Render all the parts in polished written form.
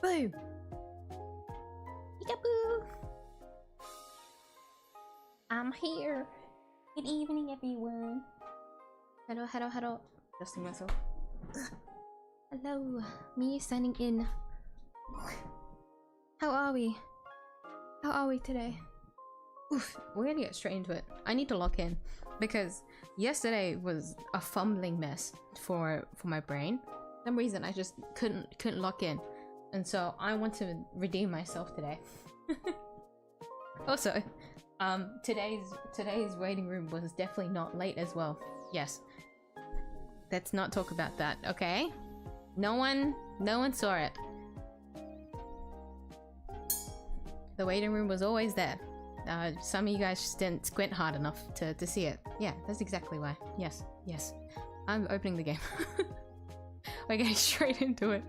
Boom! Peekaboo! I'm here! Good evening, everyone! Hello, hello, hello. Adjusting myself. Hello, me signing in. How are we? How are we today? Oof, we're gonna get straight into it. I need to lock in because yesterday was a fumbling mess for my brain. For some reason I just couldn't lock in, and so I want to redeem myself today. Also, today's waiting room was definitely not late as well. Yes, let's not talk about that, okay? No one saw it. The waiting room was always there. Some of you guys just didn't squint hard enough to see it. Yeah, that's exactly why. Yes, yes. I'm opening the game. We're getting straight into it.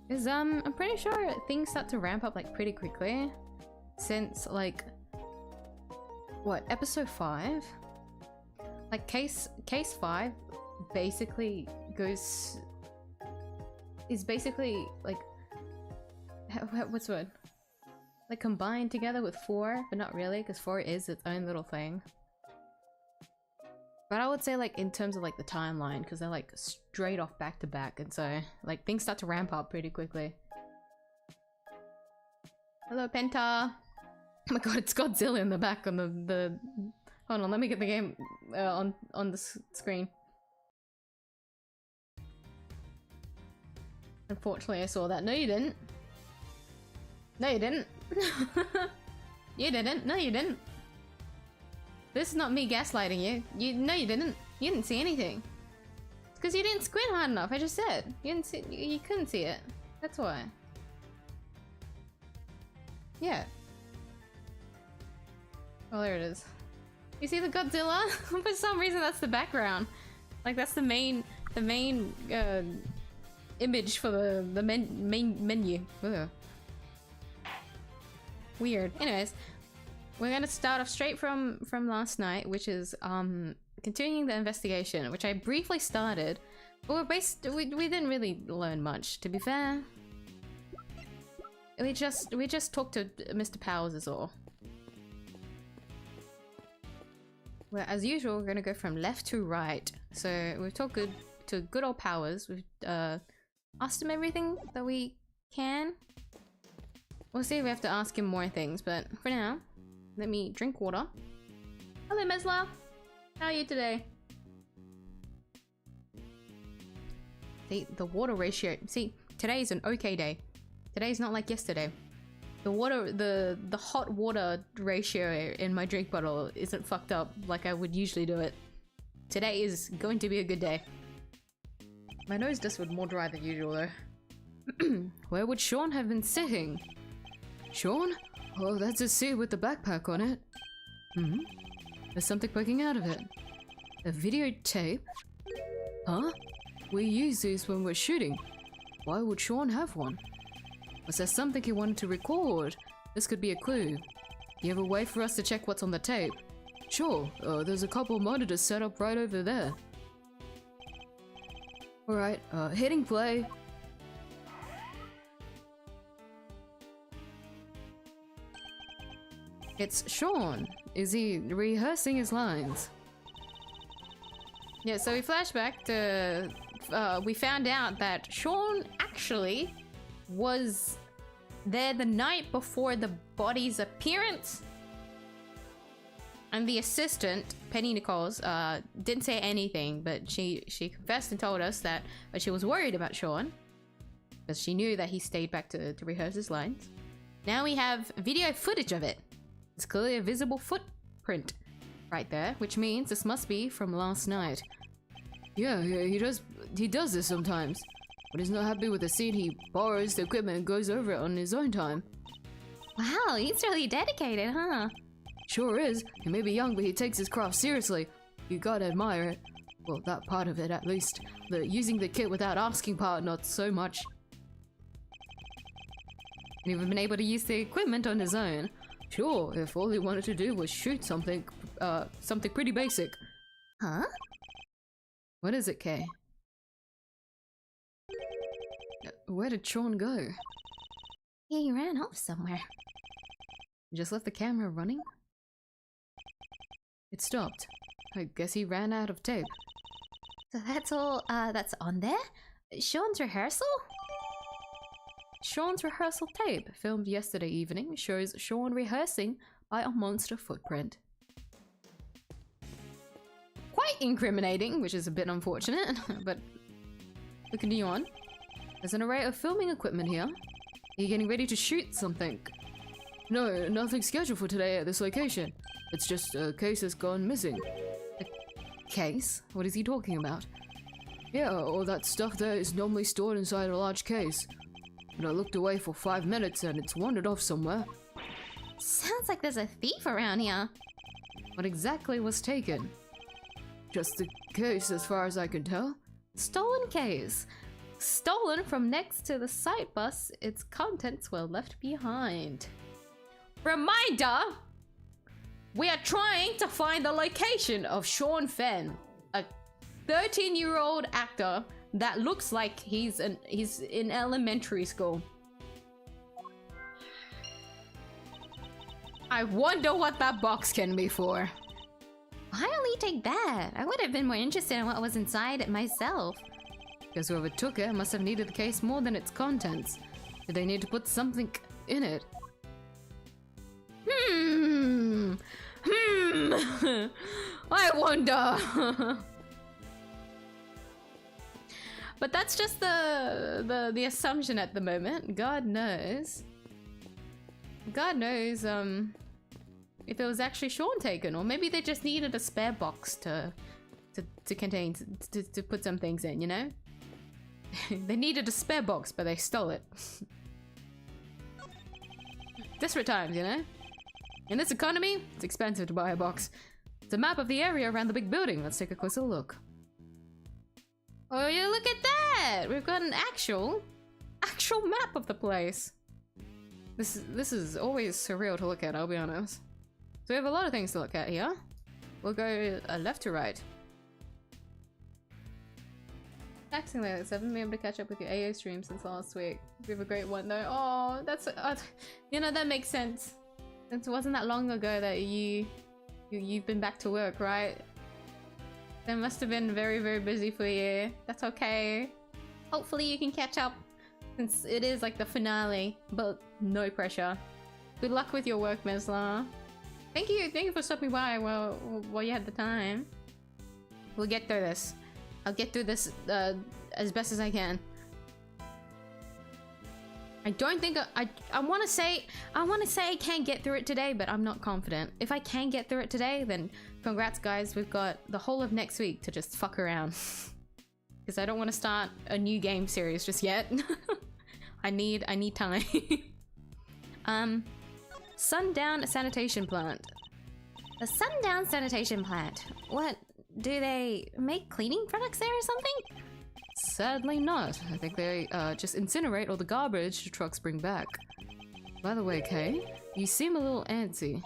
Cause I'm pretty sure things start to ramp up like pretty quickly. Since like what, episode 5? Like case 5 basically is basically like what's the word? Like combined together with 4, but not really, because 4 is its own little thing. But I would say like in terms of like the timeline, because they're like straight off back to back, and so like things start to ramp up pretty quickly. Hello, Penta! Oh my god, it's Godzilla in the back on the hold on, let me get the game on the screen. Unfortunately, I saw that. No, you didn't. No, you didn't. You didn't. No, you didn't. This is not me gaslighting you. No, you didn't. You didn't see anything. It's because you didn't squint hard enough. I just said you didn't see. You couldn't see it. That's why. Yeah. Oh, there it is. You see the Godzilla? For some reason, that's the background. Like that's the main image for the main menu. Ugh. Weird. Anyways, we're gonna start off straight from last night, which is continuing the investigation, which I briefly started, but we didn't really learn much, to be fair. We just talked to Mr. Powers is all. Well, as usual, we're gonna go from left to right. So we've talked to good old Powers. We've asked him everything that we can. We'll see if we have to ask him more things, but for now, let me drink water. Hello, Mesla! How are you today? See, the water ratio. See, today's an okay day. Today's not like yesterday. The hot water ratio in my drink bottle isn't fucked up like I would usually do it. Today is going to be a good day. My nose does look more dry than usual though. Where would Sean have been sitting? Sean? Oh, that's a seat with the backpack on it. Hmm? There's something poking out of it. A videotape? Huh? We use these when we're shooting. Why would Sean have one? Was there something he wanted to record? This could be a clue. Do you have a way for us to check what's on the tape? Sure. There's a couple monitors set up right over there. Alright, hitting play. It's Sean. Is he rehearsing his lines? Yeah, so we flash back to... we found out that Sean actually was there the night before the body's appearance. And the assistant, Penny Nichols, didn't say anything, but she confessed and told us that she was worried about Sean. Because she knew that he stayed back to rehearse his lines. Now we have video footage of it. It's clearly a visible footprint right there, which means this must be from last night. Yeah, he does this sometimes. When he's not happy with the scene, he borrows the equipment and goes over it on his own time. Wow, he's really dedicated, huh? Sure is. He may be young, but he takes his craft seriously. You gotta admire it. Well, that part of it at least. The using the kit without asking part, not so much. And even been able to use the equipment on his own. Sure, if all he wanted to do was shoot something pretty basic. Huh? What is it, Kay? Where did Sean go? He ran off somewhere. Just left the camera running? It stopped. I guess he ran out of tape. So that's all, that's on there? Sean's rehearsal? Sean's rehearsal tape, filmed yesterday evening, shows Sean rehearsing by a monster footprint. Quite incriminating, which is a bit unfortunate, but we continue on. There's an array of filming equipment here. Are you getting ready to shoot something? No, nothing scheduled for today at this location. It's just a case has gone missing. A case? What is he talking about? Yeah, all that stuff there is normally stored inside a large case. But I looked away for 5 minutes and it's wandered off somewhere. Sounds like there's a thief around here. What exactly was taken? Just the case as far as I can tell. Stolen case. Stolen from next to the site bus. Its contents were left behind. Reminder! We are trying to find the location of Sean Fenn, a 13-year-old actor that looks like he's in elementary school. I wonder what that box can be for. Why will you take that? I would have been more interested in what was inside it myself. Guess whoever took it must have needed the case more than its contents. Did they need to put something in it? I wonder. But that's just the assumption at the moment. God knows. God knows if it was actually Sean taken, or maybe they just needed a spare box to contain to put some things in, you know? They needed a spare box, but they stole it. Desperate times, you know? In this economy, it's expensive to buy a box. It's a map of the area around the big building. Let's take a closer look. Oh yeah, look at that! We've got an actual map of the place. This is always surreal to look at, I'll be honest. So we have a lot of things to look at here. We'll go left to right. Taxing lately, I haven't been able to catch up with your AA stream since last week. We have a great one though. Oh, that's you know, that makes sense. It wasn't that long ago that you've been back to work, right? That must have been very, very busy for you. That's okay. Hopefully you can catch up since it is like the finale, but no pressure. Good luck with your work, Mesla. Thank you for stopping by while you had the time. We'll get through this. I'll get through this as best as I can. I don't think I want to say I can get through it today, but I'm not confident. If I can get through it today, then congrats guys, we've got the whole of next week to just fuck around. Because I don't want to start a new game series just yet. I need time. Sundown Sanitation Plant. The Sundown Sanitation Plant. What, do they make cleaning products there or something? Sadly not. I think they just incinerate all the garbage trucks bring back. By the way, Kay, you seem a little antsy.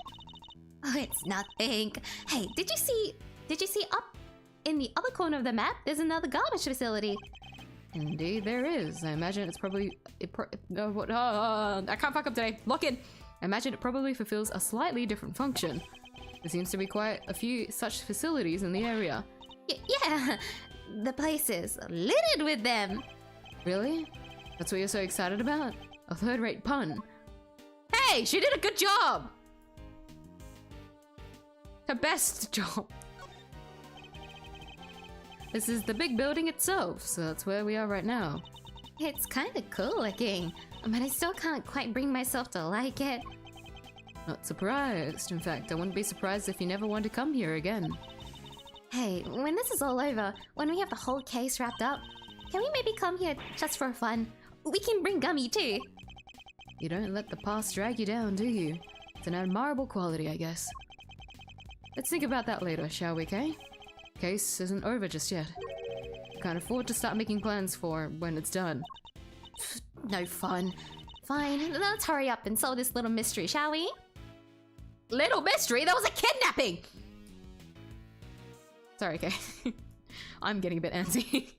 Oh, it's nothing. Hey, did you see up in the other corner of the map, there's another garbage facility? Indeed there is. I imagine it's probably... I can't fuck up today. Lock in! I imagine it probably fulfills a slightly different function. There seems to be quite a few such facilities in the area. Yeah, the place is littered with them. Really? That's what you're so excited about? A third-rate pun. Hey, she did a good job! Her best job. This is the big building itself, so that's where we are right now. It's kind of cool looking, but I still can't quite bring myself to like it. Not surprised. In fact, I wouldn't be surprised if you never want to come here again. Hey, when this is all over, when we have the whole case wrapped up, can we maybe come here just for fun? We can bring Gummy too. You don't let the past drag you down, do you? It's an admirable quality, I guess. Let's think about that later, shall we, Kay? Case isn't over just yet. Can't afford to start making plans for when it's done. No fun. Fine, let's hurry up and solve this little mystery, shall we? Little mystery? That was a kidnapping! Sorry, Kay. I'm getting a bit antsy.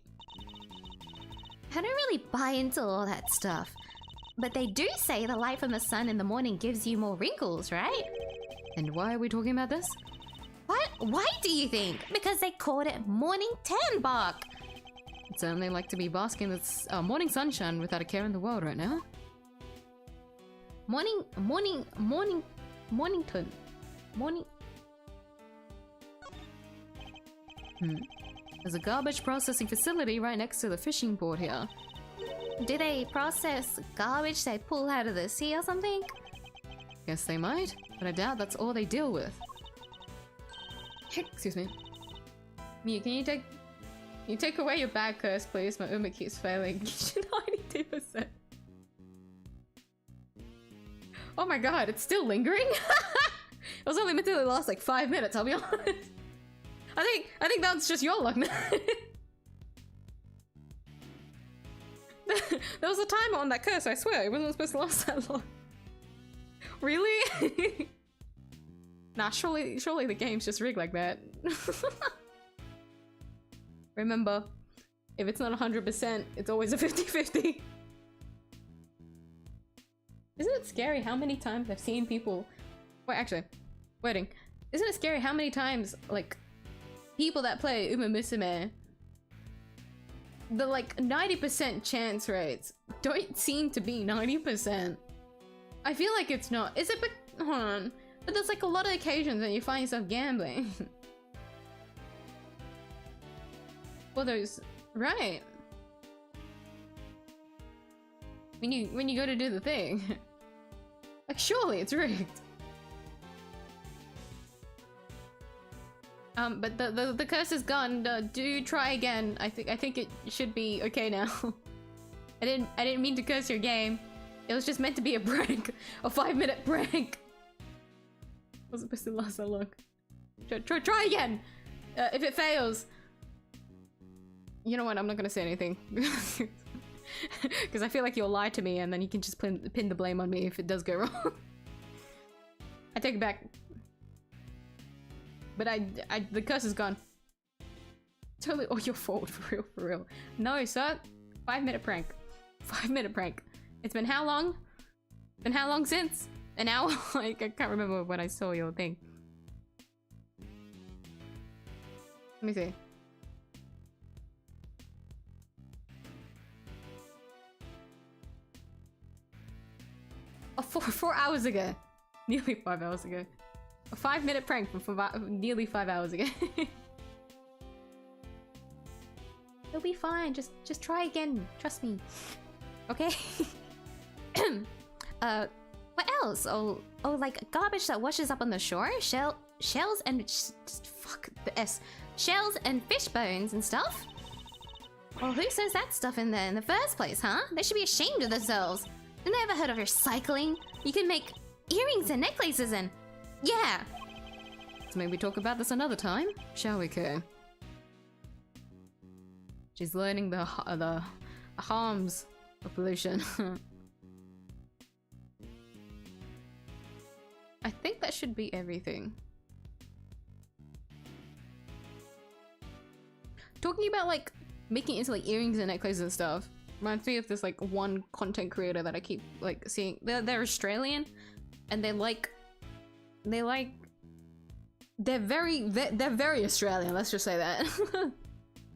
I don't really buy into all that stuff. But they do say the light from the sun in the morning gives you more wrinkles, right? And why are we talking about this? What? Why do you think? Because they called it morning tan bark. I'd certainly like to be basking in this morning sunshine without a care in the world right now. Mornington. Morning. There's a garbage processing facility right next to the fishing port here. Do they process garbage they pull out of the sea or something? Guess they might, but I doubt that's all they deal with. Excuse me. Miyuu, can you take away your bad curse, please? My Uma keeps failing. 92%. Oh my god, it's still lingering? It was only meant to last like 5 minutes, I'll be honest. I think that's just your luck, man. There was a timer on that curse, I swear. It wasn't supposed to last that long. Really? Nah, surely the game's just rigged like that. Remember, if it's not 100%, it's always a 50-50. Isn't it scary how many times I've seen people... Wait, actually, waiting. Isn't it scary how many times, like, people that play Uma Musume, the, like, 90% chance rates don't seem to be 90%. I feel like it's not. Is it... Hold on. But there's, like, a lot of occasions when you find yourself gambling. Well, there's... Right. When you go to do the thing. Like, surely it's rigged. But the curse is gone. Do try again. I think it should be okay now. I didn't mean to curse your game. It was just meant to be a prank. A 5-minute prank. Wasn't supposed to last that long. Try again! If it fails... You know what, I'm not gonna say anything. Because I feel like you'll lie to me and then you can just pin the blame on me if it does go wrong. I take it back. But the curse is gone. Totally all your fault, for real. No, sir. 5-minute prank. 5-minute prank. It's been how long? Been how long since? An hour? Like, I can't remember when I saw your thing. Let me see. Oh, 4 hours ago. Nearly 5 hours ago. A 5-minute prank from nearly 5 hours ago. It'll be fine. Just try again. Trust me. Okay? What else? Oh, like garbage that washes up on the shore? Shells and... fuck the S. Shells and fish bones and stuff? Well, who says that stuff in there in the first place, huh? They should be ashamed of themselves. Didn't they ever heard of recycling? You can make earrings and necklaces and... Yeah! So maybe talk about this another time, shall we, Ko? She's learning the harms of pollution. I think that should be everything. Talking about like making into like earrings and necklaces and stuff reminds me of this like one content creator that I keep like seeing. They're Australian, and they're very Australian. Let's just say that.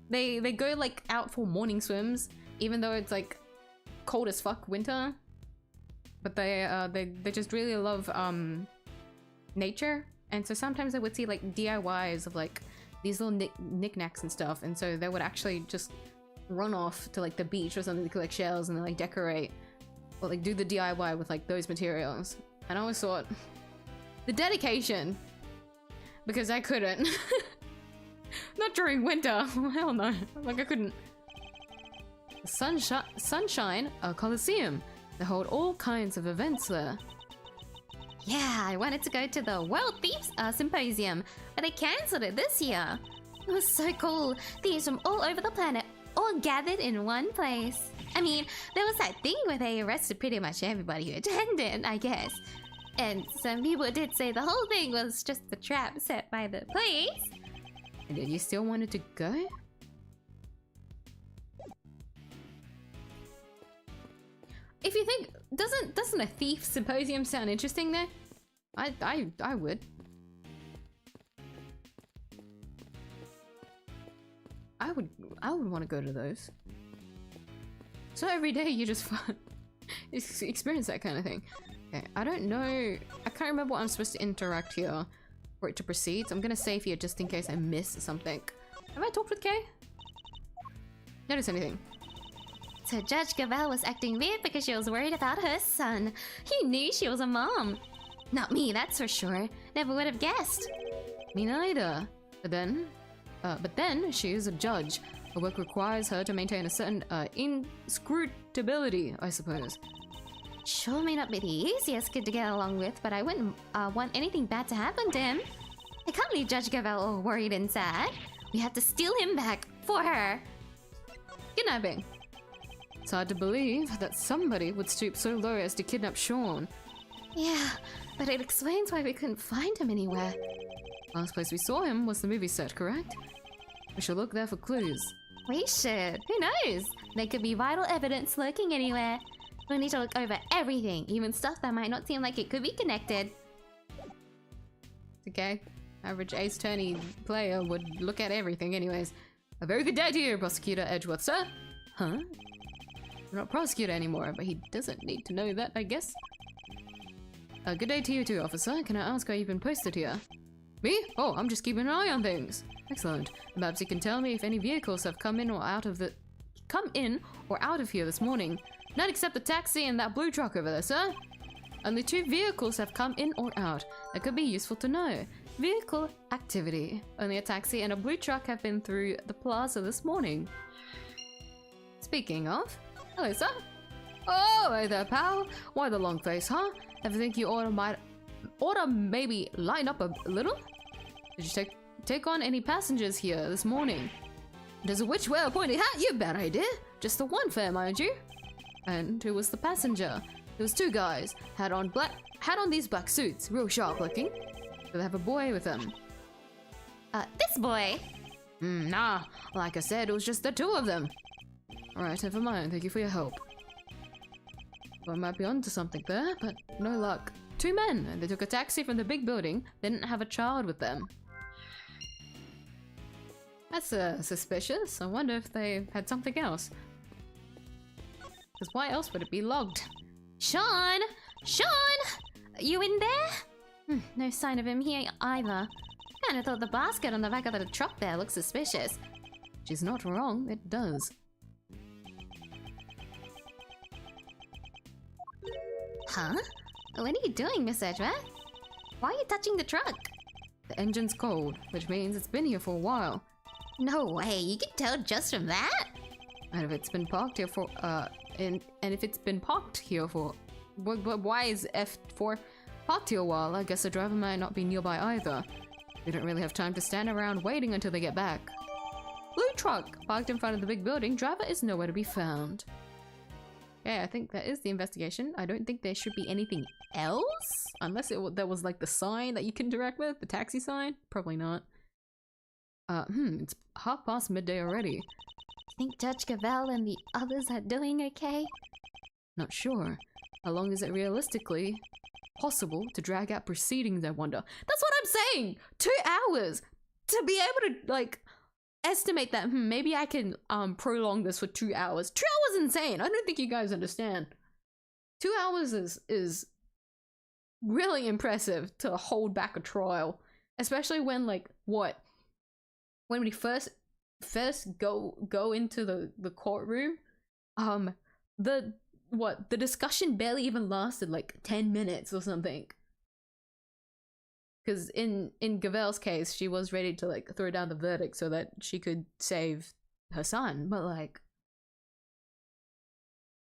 They go like out for morning swims, even though it's like cold as fuck winter. But they just really love nature, and so sometimes I would see like DIYs of like these little knickknacks and stuff, and so they would actually just run off to like the beach or something to collect shells and then like decorate or like do the DIY with like those materials. And I always thought the dedication, because I couldn't. Not during winter. Hell no. Like I couldn't. Sunshine, a Coliseum. They hold all kinds of events there. Yeah, I wanted to go to the World Thieves Symposium, but they cancelled it this year. It was so cool. Thieves from all over the planet, all gathered in one place. I mean, there was that thing where they arrested pretty much everybody who attended, I guess. And some people did say the whole thing was just a trap set by the police. And did you still wanted to go? If you think, doesn't a thief symposium sound interesting there? I would. I would want to go to those. So every day you just experience that kind of thing. Okay, I don't know. I can't remember what I'm supposed to interact here for it to proceed. So I'm gonna save here just in case I miss something. Have I talked with Kay? Notice anything? So Judge gavelle was acting weird because she was worried about her son. He knew she was a mom. Not me, that's for sure. Never would have guessed. Me neither. But then she is a judge. Her work requires her to maintain a certain inscrutability, I suppose. Sure may not be the easiest kid to get along with, but I wouldn't want anything bad to happen to him. I can't leave Judge gavelle all worried and sad. We have to steal him back for her. Kidnapping. It's hard to believe that somebody would stoop so low as to kidnap Sean. Yeah, but it explains why we couldn't find him anywhere. Last place we saw him was the movie set, correct? We should look there for clues. We should. Who knows? There could be vital evidence lurking anywhere. We'll need to look over everything, even stuff that might not seem like it could be connected. It's okay. Average ace attorney player would look at everything anyways. A very good idea, Prosecutor 𝐢𝐧𝐟𝐨, sir. Huh? We're not prosecutor anymore, but he doesn't need to know that, I guess. Good day to you too, officer. Can I ask why you've been posted here? Me? Oh, I'm just keeping an eye on things. Excellent. Perhaps you can tell me if any vehicles have come in or out of here this morning. None except the taxi and that blue truck over there, sir. Only 2 vehicles have come in or out. That could be useful to know. Vehicle activity. Only a taxi and a blue truck have been through the plaza this morning. Speaking of, hello, sir. Oh, hey there, pal. Why the long face, huh? Ever think you oughta maybe line up a little? Did you take on any passengers here this morning? Does a witch wear a pointy hat? You bad idea. Just the one fare, mind you. And who was the passenger? There was 2 guys. Had on these black suits, real sharp looking. Do they have a boy with them? This boy. Nah. Like I said, it was just the 2 of them. Alright, never mind. Thank you for your help. Well, I might be onto something there, but no luck. 2 men, and they took a taxi from the big building. They didn't have a child with them. That's suspicious. I wonder if they had something else. Because why else would it be logged? Sean! Sean! You in there? No sign of him here either. Kinda thought the basket on the back of the truck there looked suspicious. She's not wrong, it does. Huh? What are you doing, Miss Edgeworth? Why are you touching the truck? The engine's cold, which means it's been here for a while. No way, you can tell just from that? And if it's been parked here for, and if it's been parked here for, why is F4 parked here a while? I guess the driver might not be nearby either. We don't really have time to stand around waiting until they get back. Blue truck parked in front of the big building. Driver is nowhere to be found. Yeah, I think that is the investigation. I don't think there should be anything else, unless there was like the sign that you can interact with, the taxi sign. Probably not. It's midday midday already. Think Judge gavelle and the others are doing okay? Not sure. How long is it realistically possible to drag out proceedings, I wonder? That's what I'm saying! 2 hours! To be able to, like, estimate that, maybe I can, prolong this for 2 hours. 2 hours is insane! I don't think you guys understand. 2 hours is really impressive to hold back a trial. Especially when, like, what? When we first go into the courtroom, the discussion barely even lasted like 10 minutes or something. Because in gavelle's case, she was ready to like throw down the verdict so that she could save her son, but like,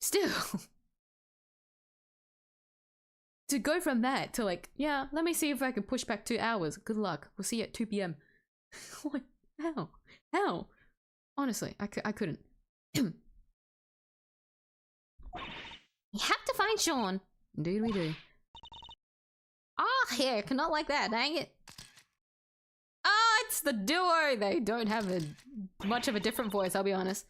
still. To go from that to like, yeah, let me see if I can push back 2 hours. Good luck. We'll see you at 2 p.m. Like, how? How? Honestly, I couldn't. You have to find Sean. Indeed we do. Ah, heck, not like that, dang it. Ah, it's the duo! They don't have much of a different voice, I'll be honest.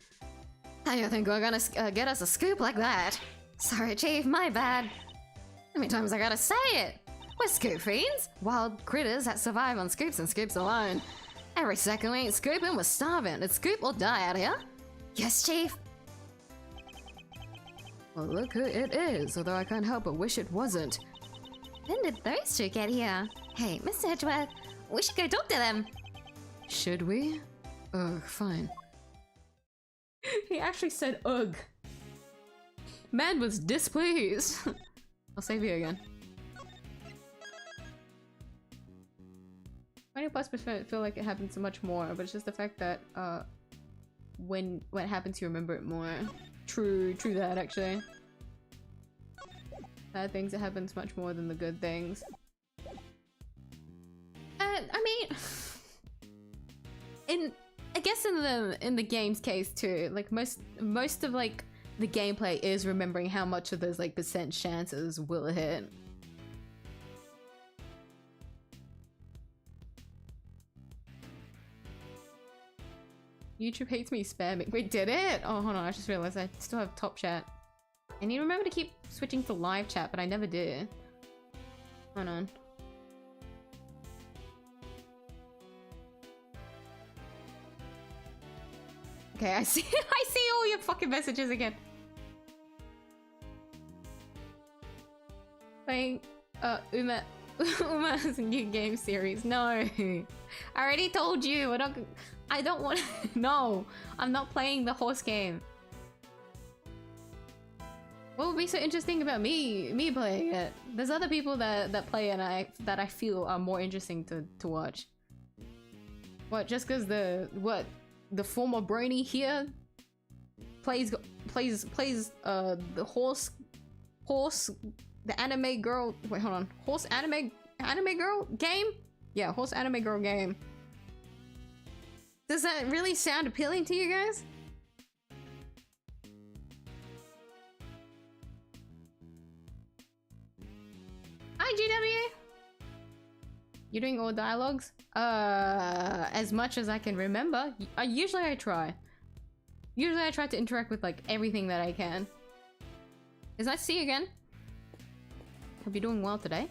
I don't think we're gonna get us a scoop like that. Sorry, Chief, my bad. How many times I gotta say it? We're scoop fiends, wild critters that survive on scoops and scoops alone. Every second we ain't scooping, we're starving. It's scoop or die out here. Yes, Chief. Well, look who it is, although I can't help but wish it wasn't. When did those two get here? Hey, Mr. Edgeworth, we should go talk to them. Should we? Ugh, fine. He actually said ugh. Man was displeased. I'll save you again. 20+% feel like it happens so much more, but it's just the fact that when it happens you remember it more. True that actually. Bad things, it happens much more than the good things. I mean, I guess in the game's case too, like most of like the gameplay is remembering how much of those like percent chances will hit. YouTube hates me spamming. Wait, did it? Oh, hold on, I just realized I still have top chat. I need to remember to keep switching to live chat, but I never did. Hold on. Okay, I see all your fucking messages again. Playing Uma's new game series. No. I already told you. I don't want no. I'm not playing the horse game. What would be so interesting about me playing it? There's other people that play and that I feel are more interesting to watch. What, just because the former Brony here plays the horse the anime girl, wait, hold on, horse anime girl game? Yeah, horse anime girl game. Does that really sound appealing to you guys? Hi GW! You're doing all dialogues? As much as I can remember. Usually I try. Usually I try to interact with like everything that I can. It's nice to see you again. Hope you're doing well today.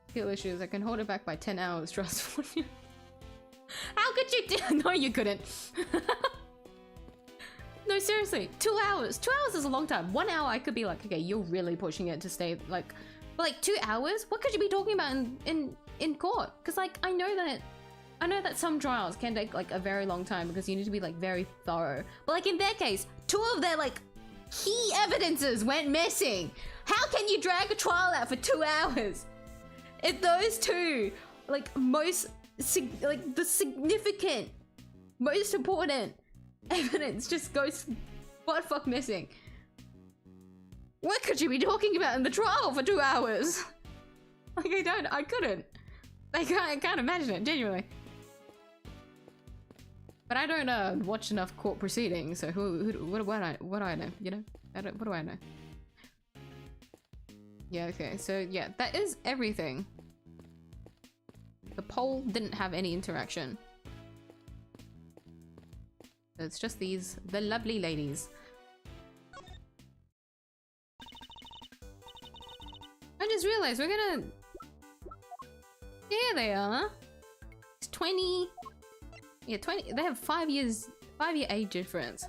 Skill issues. I can hold it back by 10 hours, trust me. How could you do? No, you couldn't. No, seriously. 2 hours. 2 hours is a long time. 1 hour I could be like, okay, you're really pushing it to stay like, but like 2 hours? What could you be talking about in court? Because like I know that some trials can take like a very long time because you need to be like very thorough. But like in their case, 2 of their like key evidences went missing. How can you drag a trial out for 2 hours? If those two, like the significant, most important evidence just goes butt fuck missing. What could you be talking about in the trial for 2 hours? Like I couldn't. I can't imagine it, genuinely. But I don't watch enough court proceedings, so what do I know? You know, what do I know? Yeah, okay, so yeah, that is everything. The poll didn't have any interaction. It's just the lovely ladies. I just realized we're gonna... Here they are. It's 20... Yeah, 20... They have 5 year age difference.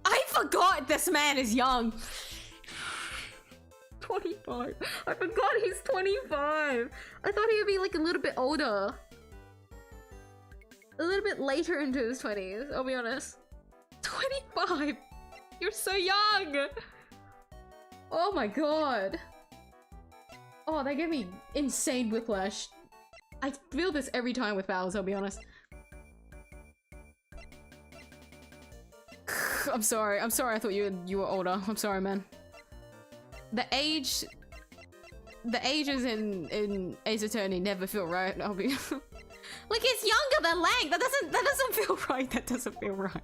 I forgot this man is young! 25. I forgot he's 25. I thought he would be like a little bit older. A little bit later into his 20s, I'll be honest. 25! You're so young! Oh my god. Oh, that gave me insane whiplash. I feel this every time with Bowers, I'll be honest. I'm sorry, I thought you were older. I'm sorry, man. The ages in Ace Attorney never feel right, I'll be like, it's younger than Lang! That doesn't feel right, that doesn't feel right.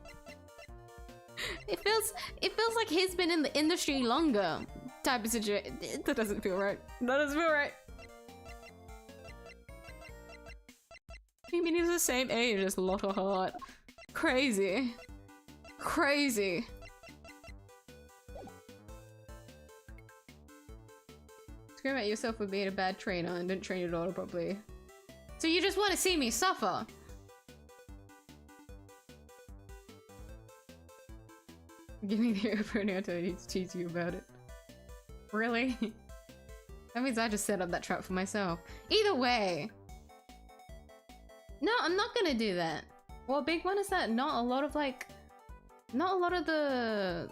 It feels like he's been in the industry longer type of situation. That doesn't feel right. That doesn't feel right. You mean he's the same age as Lotto Heart? Crazy. Crazy. Scream at yourself for being a bad trainer and didn't train your daughter properly. So you just want to see me suffer? Give me the opening until I need to tease you about it. Really? That means I just set up that trap for myself. Either way. No, I'm not gonna do that. Well, big one is that not a lot of the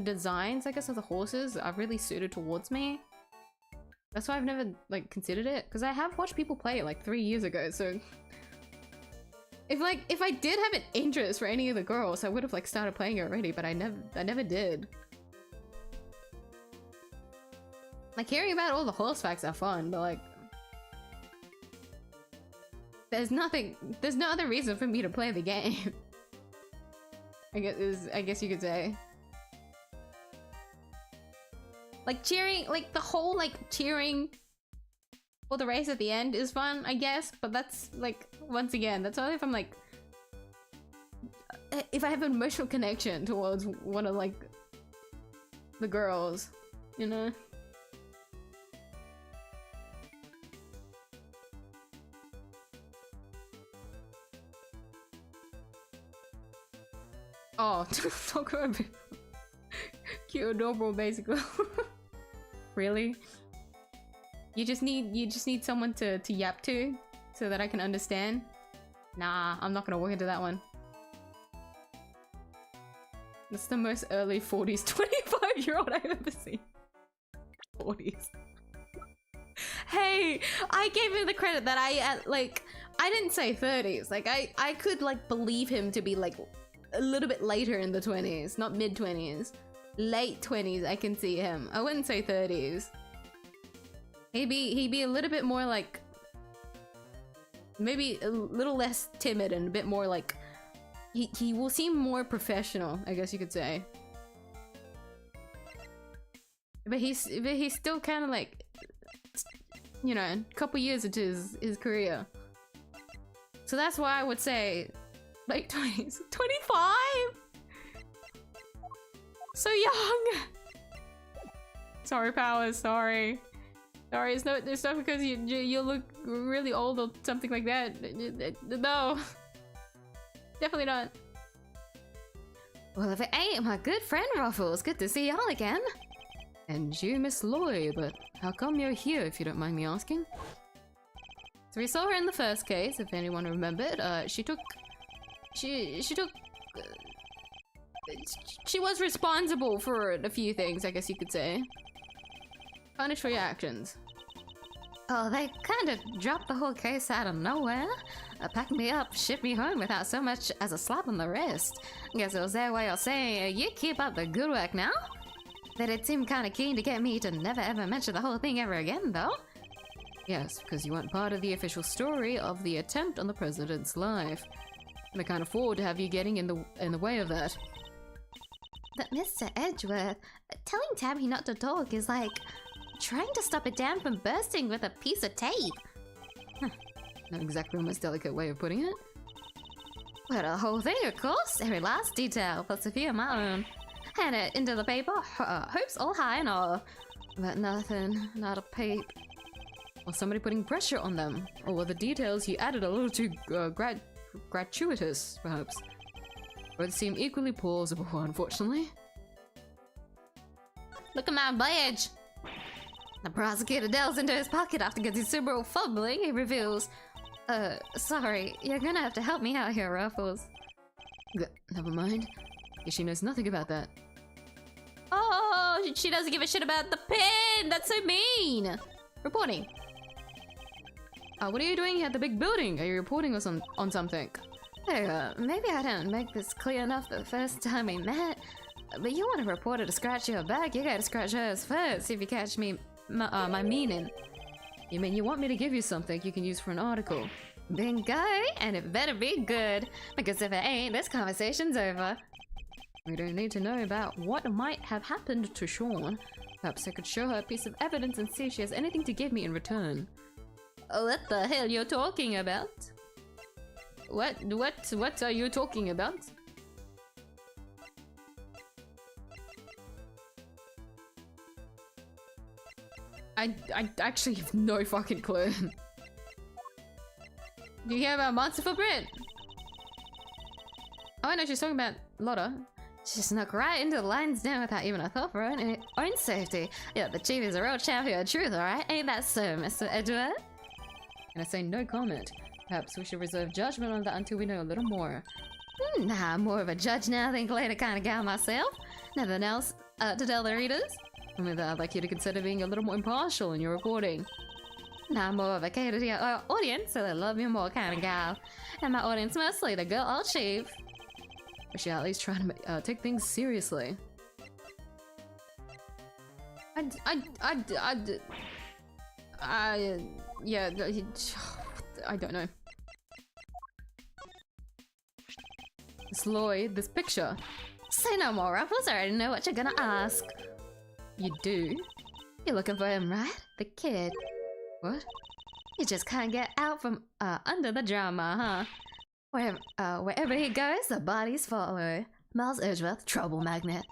designs, I guess, of the horses are really suited towards me. That's why I've never like considered it, because I have watched people play it like 3 years ago. So if I did have an interest for any of the girls, I would have like started playing it already. But I never did. Like hearing about all the horse facts are fun, but like there's no other reason for me to play the game. I guess you could say. Like cheering, like the whole like cheering for the race at the end is fun, I guess, but that's like, once again, that's only if I'm like, if I have an emotional connection towards one of like the girls, you know? Oh, talk about cute, adorable, basically. Really? You just need someone to yap to, so that I can understand. Nah, I'm not gonna walk into that one. That's the most early 40s 25-year-old I've ever seen. 40s. Hey, I gave him the credit that I didn't say 30s. Like I could like believe him to be like a little bit later in the 20s, not mid 20s. Late 20s, I can see him. I wouldn't say 30s. He'd be a little bit more like, maybe a little less timid and a bit more like, he will seem more professional, I guess you could say. But he's still kind of like, you know, a couple years into his career. So that's why I would say late 20s. 25? So young! Sorry, Powers, sorry. Sorry, it's not because you look really old or something like that. No. Definitely not. Well, if it ain't my good friend Ruffles, good to see y'all again. And you, Miss Loy, but how come you're here, if you don't mind me asking? So we saw her in the first case, if anyone remembered. She was responsible for a few things, I guess you could say. Punished for your actions. Oh, they kind of dropped the whole case out of nowhere. Packed me up, shipped me home without so much as a slap on the wrist. Guess it was their way of saying, you keep up the good work now? They did seem kind of keen to get me to never ever mention the whole thing ever again, though. Yes, because you weren't part of the official story of the attempt on the president's life. And I can't afford to have you getting in the way of that. But Mr. Edgeworth, telling Tabby not to talk is like trying to stop a dam from bursting with a piece of tape. Not exactly the most delicate way of putting it. Well, the whole thing, of course. Every last detail, plus a few of my own. Hand it into the paper, hopes all high and all. But nothing, not a peep. Or somebody putting pressure on them. Or were the details you added a little too gratuitous, perhaps? Both seem equally plausible, unfortunately. Look at my badge! The prosecutor delves into his pocket after considerable fumbling. He reveals, sorry, you're gonna have to help me out here, Ruffles. Never mind. Guess she knows nothing about that. Oh, she doesn't give a shit about the pin! That's so mean! Reporting. What are you doing here at the big building? Are you reporting us on something? Hey, maybe I didn't make this clear enough the first time we met, but you want a reporter to scratch your back, you gotta scratch hers first, if you catch me, my meaning. You mean you want me to give you something you can use for an article? Bingo, and it better be good, because if it ain't, this conversation's over. We don't need to know about what might have happened to Sean. Perhaps I could show her a piece of evidence and see if she has anything to give me in return. What the hell you're talking about? What are you talking about? I actually have no fucking clue. Do you hear about Monster Footprint? Oh, I know she's talking about Lotta. She snuck right into the lion's den without even a thought for her own safety. Yeah, the chief is a real champion of truth, alright? Ain't that so, Mr. Edward? And I say no comment. Perhaps we should reserve judgment on that until we know a little more. Nah, I'm more of a judge now than later kind of gal myself. Nothing else to tell the readers. And with that, I'd like you to consider being a little more impartial in your reporting. Nah, I'm more of a cater to your audience, so they love me more kind of gal. And my audience mostly the good old chief. But she at least trying to take things seriously. Yeah, I don't know. Miss Lloyd, this picture. Say no more, Ruffles. I already know what you're gonna ask. You do? You're looking for him, right? The kid. What? You just can't get out from under the drama, huh? Wherever he goes, the bodies follow. Miles Edgeworth, trouble magnet.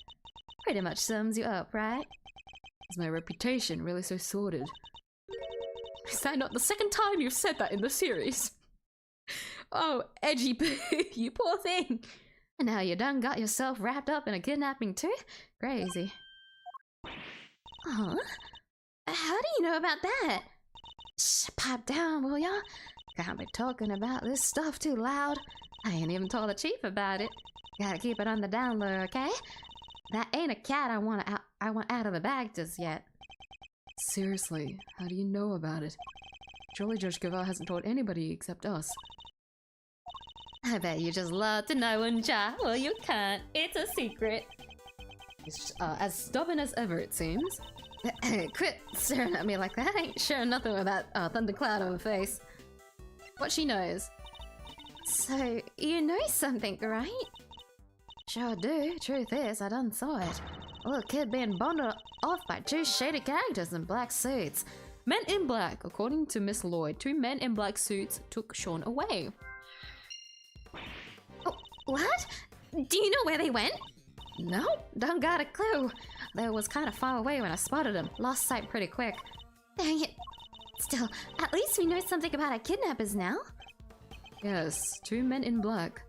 Pretty much sums you up, right? Is my reputation really so sordid? Is that not the second time you've said that in the series? Oh, edgy poo, you poor thing. And now you done got yourself wrapped up in a kidnapping too? Crazy. Huh? How do you know about that? Shh, pipe down, will ya? Can't be talking about this stuff too loud. I ain't even told the chief about it. Gotta keep it on the down low, okay? That ain't a cat I want out of the bag just yet. Seriously, how do you know about it? Surely Judge 𝐢𝐽 hasn't told anybody except us. I bet you just love to know, wouldn't ya? Well, you can't. It's a secret. It's as stubborn as ever, it seems. Quit staring at me like that. I ain't sharing nothing with that thundercloud on her face. What she knows. So, you know something, right? Sure do. Truth is, I done saw it. A little kid being bundled off by two shady characters in black suits. Men in black. According to Miss Lloyd, 2 men in black suits took Sean away. Oh, what? Do you know where they went? Nope, don't got a clue. They was kind of far away when I spotted them. Lost sight pretty quick. Dang it. Still, at least we know something about our kidnappers now. Yes, 2 men in black.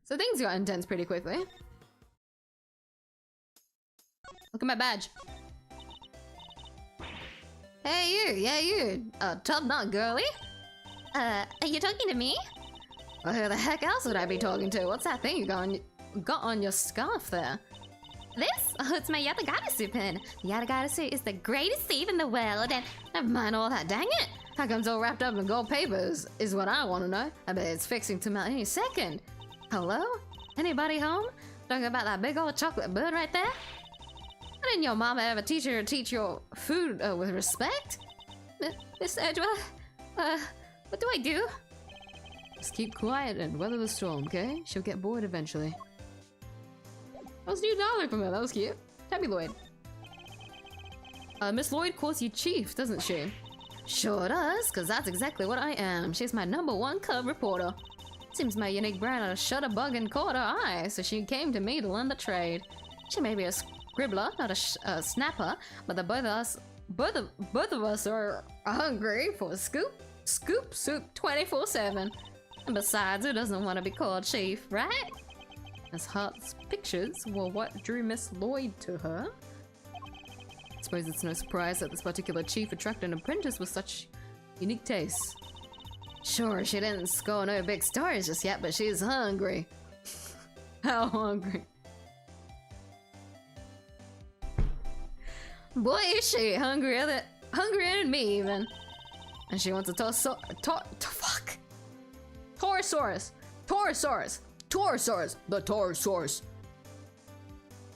So things got intense pretty quickly. Look at my badge. Hey you, yeah you. Top knot girly? Are you talking to me? Well, who the heck else would I be talking to? What's that thing you got on your scarf there? This? Oh, it's my Yatagarasu pin. The Yatagarasu is the greatest thief in the world and... Never mind all that, dang it! How come it's all wrapped up in gold papers is what I want to know. I bet it's fixing to melt any second. Hello? Anybody home? Talking about that big old chocolate bird right there? Why didn't your mama ever teach you to teach your food with respect? Miss Edgeworth? What do I do? Just keep quiet and weather the storm, okay? She'll get bored eventually. That was $2 from her, that was cute. Tabby Lloyd. Miss Lloyd calls you chief, doesn't she? Sure does, cause that's exactly what I am. She's my #1 cub reporter. Seems my unique brand of shutterbug and caught her eye, so she came to me to learn the trade. She may be a scribbler, not a snapper, but the both of us are hungry for scoop soup 24/7. And besides, who doesn't want to be called chief, right? As Hart's pictures were what drew Miss Lloyd to her. I suppose it's no surprise that this particular chief attracted an apprentice with such unique tastes. Sure, she didn't score no big stars just yet, but she's hungry. How hungry? Boy, is she hungrier than me even. And she wants a Torosaurus! The Torosaurus!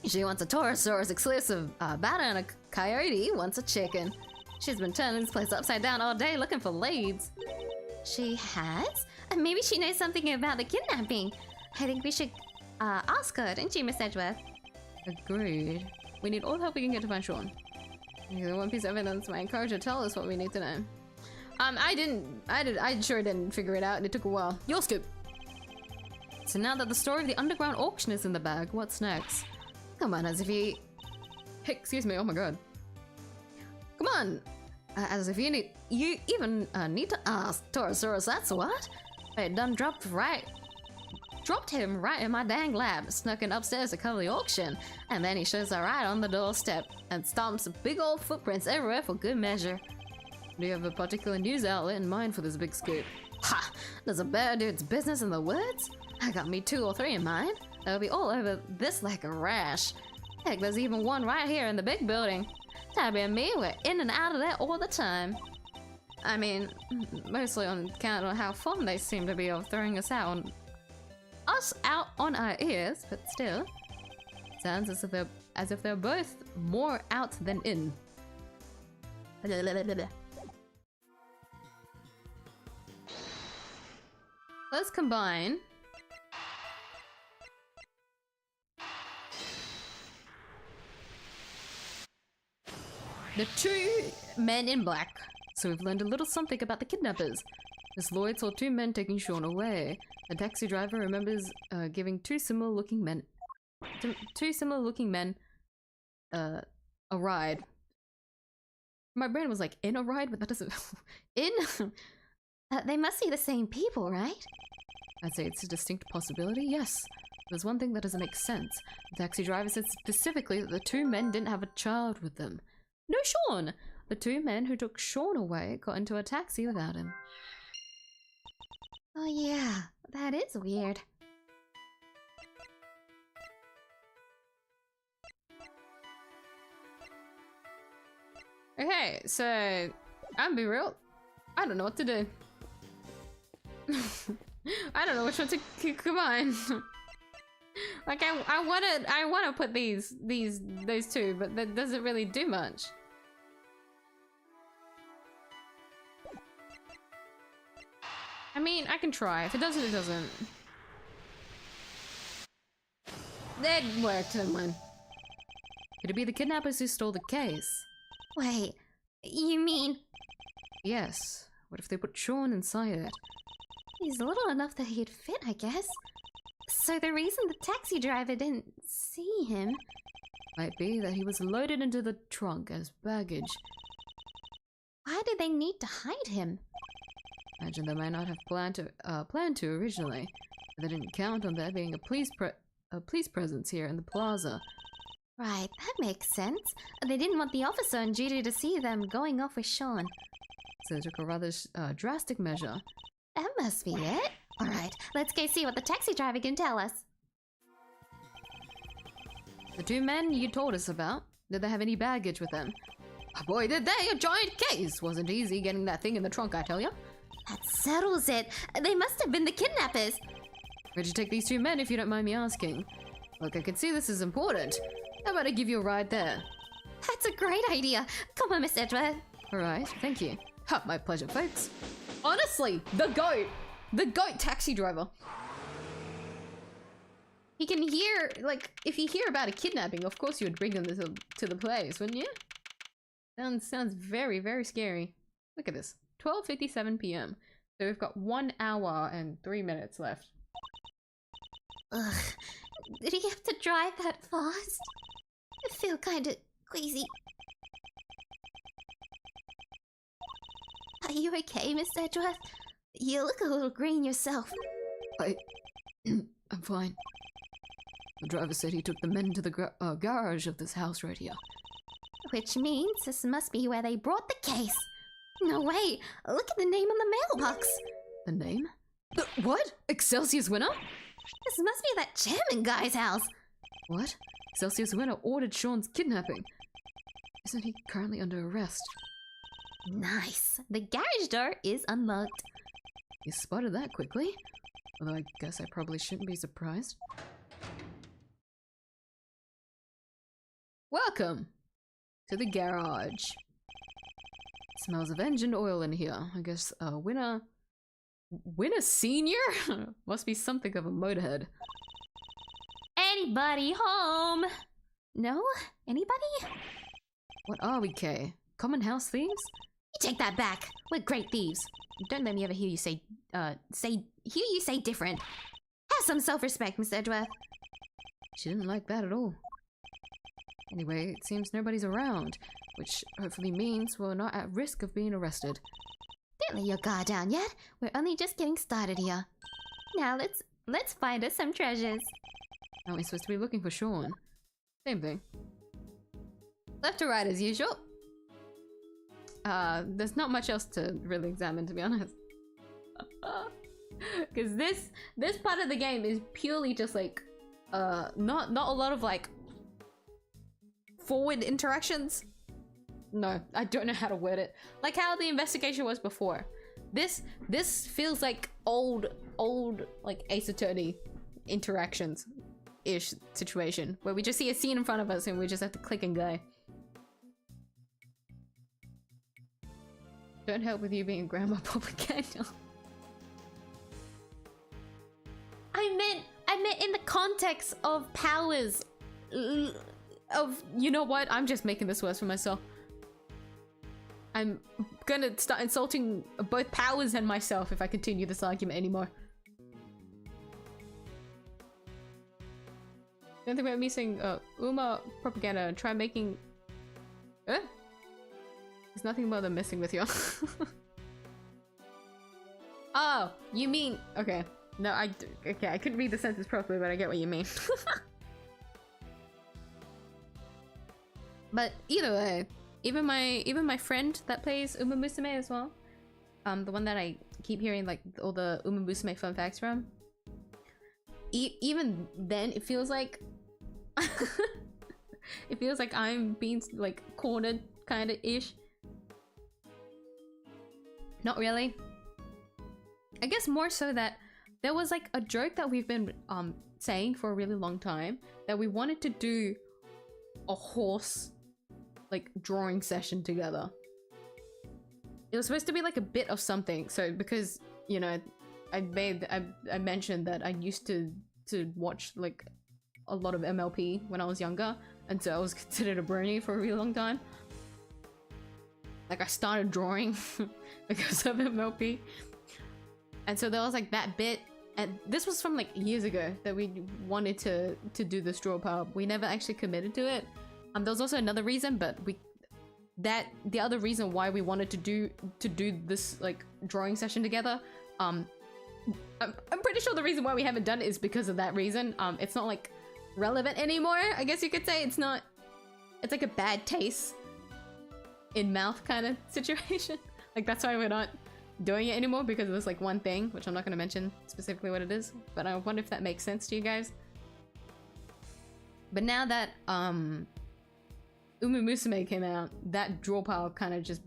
She wants a Torosaurus exclusive batter, and a coyote wants a chicken. She's been turning this place upside down all day looking for leads. She has? Maybe she knows something about the kidnapping. I think we should ask her, don't you, Miss Edgeworth? Agreed. We need all the help we can get to find Sean. The one piece of evidence might encourage her to tell us what we need to know. I sure didn't figure it out, and it took a while. Your scoop. So now that the story of the underground auction is in the bag, what's next? Come on, as if you... Hey, excuse me, oh my god. Come on! As if you even need to ask, Torosaurus, that's what? I done dropped him right in my dang lab, snuck in upstairs to cover the auction, and then he shows up right on the doorstep and stomps big old footprints everywhere for good measure. Do you have a particular news outlet in mind for this big scoop? Ha! Does a bear do its business in the woods? I got me 2 or 3 in mind. They'll be all over this like a rash. Heck, there's even one right here in the big building. Tabby and me, we're in and out of there all the time. I mean, mostly on account of how fond they seem to be of throwing us out on our ears, but still. Sounds as if they're both more out than in. Let's combine. The 2 men in black. So we've learned a little something about the kidnappers. Miss Lloyd saw 2 men taking Sean away. The taxi driver remembers giving 2 similar-looking men a ride. My brain was like, in a ride, but that doesn't... in? They must be the same people, right? I'd say it's a distinct possibility, yes. There's one thing that doesn't make sense. The taxi driver said specifically that the 2 men didn't have a child with them. No Sean! The 2 men who took Sean away got into a taxi without him. Oh yeah, that is weird. Okay, so I'll be real. I don't know what to do. I don't know which one to combine. Like I wanna put those 2, but that doesn't really do much. I mean, I can try. If it doesn't, it doesn't. That worked, never mind. Could it be the kidnappers who stole the case? Wait, you mean... Yes. What if they put Sean inside it? He's little enough that he'd fit, I guess. So the reason the taxi driver didn't see him... Might be that he was loaded into the trunk as baggage. Why did they need to hide him? Imagine they might not have planned to originally, but they didn't count on there being a police presence here in the plaza. Right, that makes sense. They didn't want the officer on duty to see them going off with Sean. So they took a rather drastic measure. That must be it. Alright, let's go see what the taxi driver can tell us. The 2 men you told us about, did they have any baggage with them? Oh boy, did they! A giant case! Wasn't easy getting that thing in the trunk, I tell ya. That settles it. They must have been the kidnappers. Where'd you take these 2 men, if you don't mind me asking? Look, I can see this is important. How about I give you a ride there? That's a great idea. Come on, Miss Edgeworth. Alright, thank you. Ha, my pleasure, folks. Honestly, the goat taxi driver. He can hear, like, if you hear about a kidnapping, of course you would bring them to the place, wouldn't you? Sounds very, very scary. Look at this. 12:57 p.m. So we've got 1 hour and 3 minutes left. Ugh. Did he have to drive that fast? I feel kinda queasy. Are you okay, Miss Edgeworth? You look a little green yourself. I'm fine. The driver said he took the men to the garage of this house right here. Which means this must be where they brought the case. No way! Look at the name on the mailbox! The name? What? Excelsior's winner? This must be that chairman guy's house! What? Excelsior's winner ordered Sean's kidnapping. Isn't he currently under arrest? Nice! The garage door is unlocked. You spotted that quickly. Although I guess I probably shouldn't be surprised. Welcome to the garage. Smells of engine oil in here. I guess Winner Senior? Must be something of a motorhead. Anybody home? No? Anybody? What are we, Kay? Common house thieves? You take that back. We're great thieves. Don't let me ever hear you say different. Have some self-respect, Mr. Edgeworth. She didn't like that at all. Anyway, it seems nobody's around, which hopefully means we're not at risk of being arrested. Don't let your guard down yet. We're only just getting started here. Now let's find us some treasures. Aren't we supposed to be looking for Sean? Same thing. Left to right as usual. there's not much else to really examine, to be honest. Because this part of the game is purely just like not a lot of like forward interactions. No, I don't know how to word it. Like how the investigation was before. This feels like old like Ace Attorney interactions ish situation where we just see a scene in front of us and we just have to click and go. Don't help with you being grandma propaganda. I meant in the context of powers. You know what? I'm just making this worse for myself. I'm gonna start insulting both powers and myself if I continue this argument anymore. Don't think about me saying Uma propaganda. Try making. There's nothing more than messing with you. Oh, you mean okay? No, I couldn't read the sentence properly, but I get what you mean. But either way, even my friend that plays Uma Musume as well, the one that I keep hearing like all the Uma Musume fun facts from, even then it feels like it feels like I'm being like cornered kind of ish. Not really. I guess more so that there was like a joke that we've been saying for a really long time that we wanted to do a horse like drawing session together. It was supposed to be like a bit of something. So because, you know, I mentioned that I used to watch like a lot of MLP when I was younger, and so I was considered a brony for a really long time. Like I started drawing because of MLP. And so there was like that bit, and this was from like years ago that we wanted to do this draw pub. We never actually committed to it. There was also another reason, but the other reason why we wanted to do this like drawing session together, I'm pretty sure the reason why we haven't done it is because of that reason. It's not like relevant anymore, I guess you could say. It's like a bad taste in mouth kind of situation. Like that's why we're not doing it anymore, because of this like one thing, which I'm not going to mention specifically what it is, but I wonder if that makes sense to you guys. But now that Uma Musume came out, that draw pile kind of just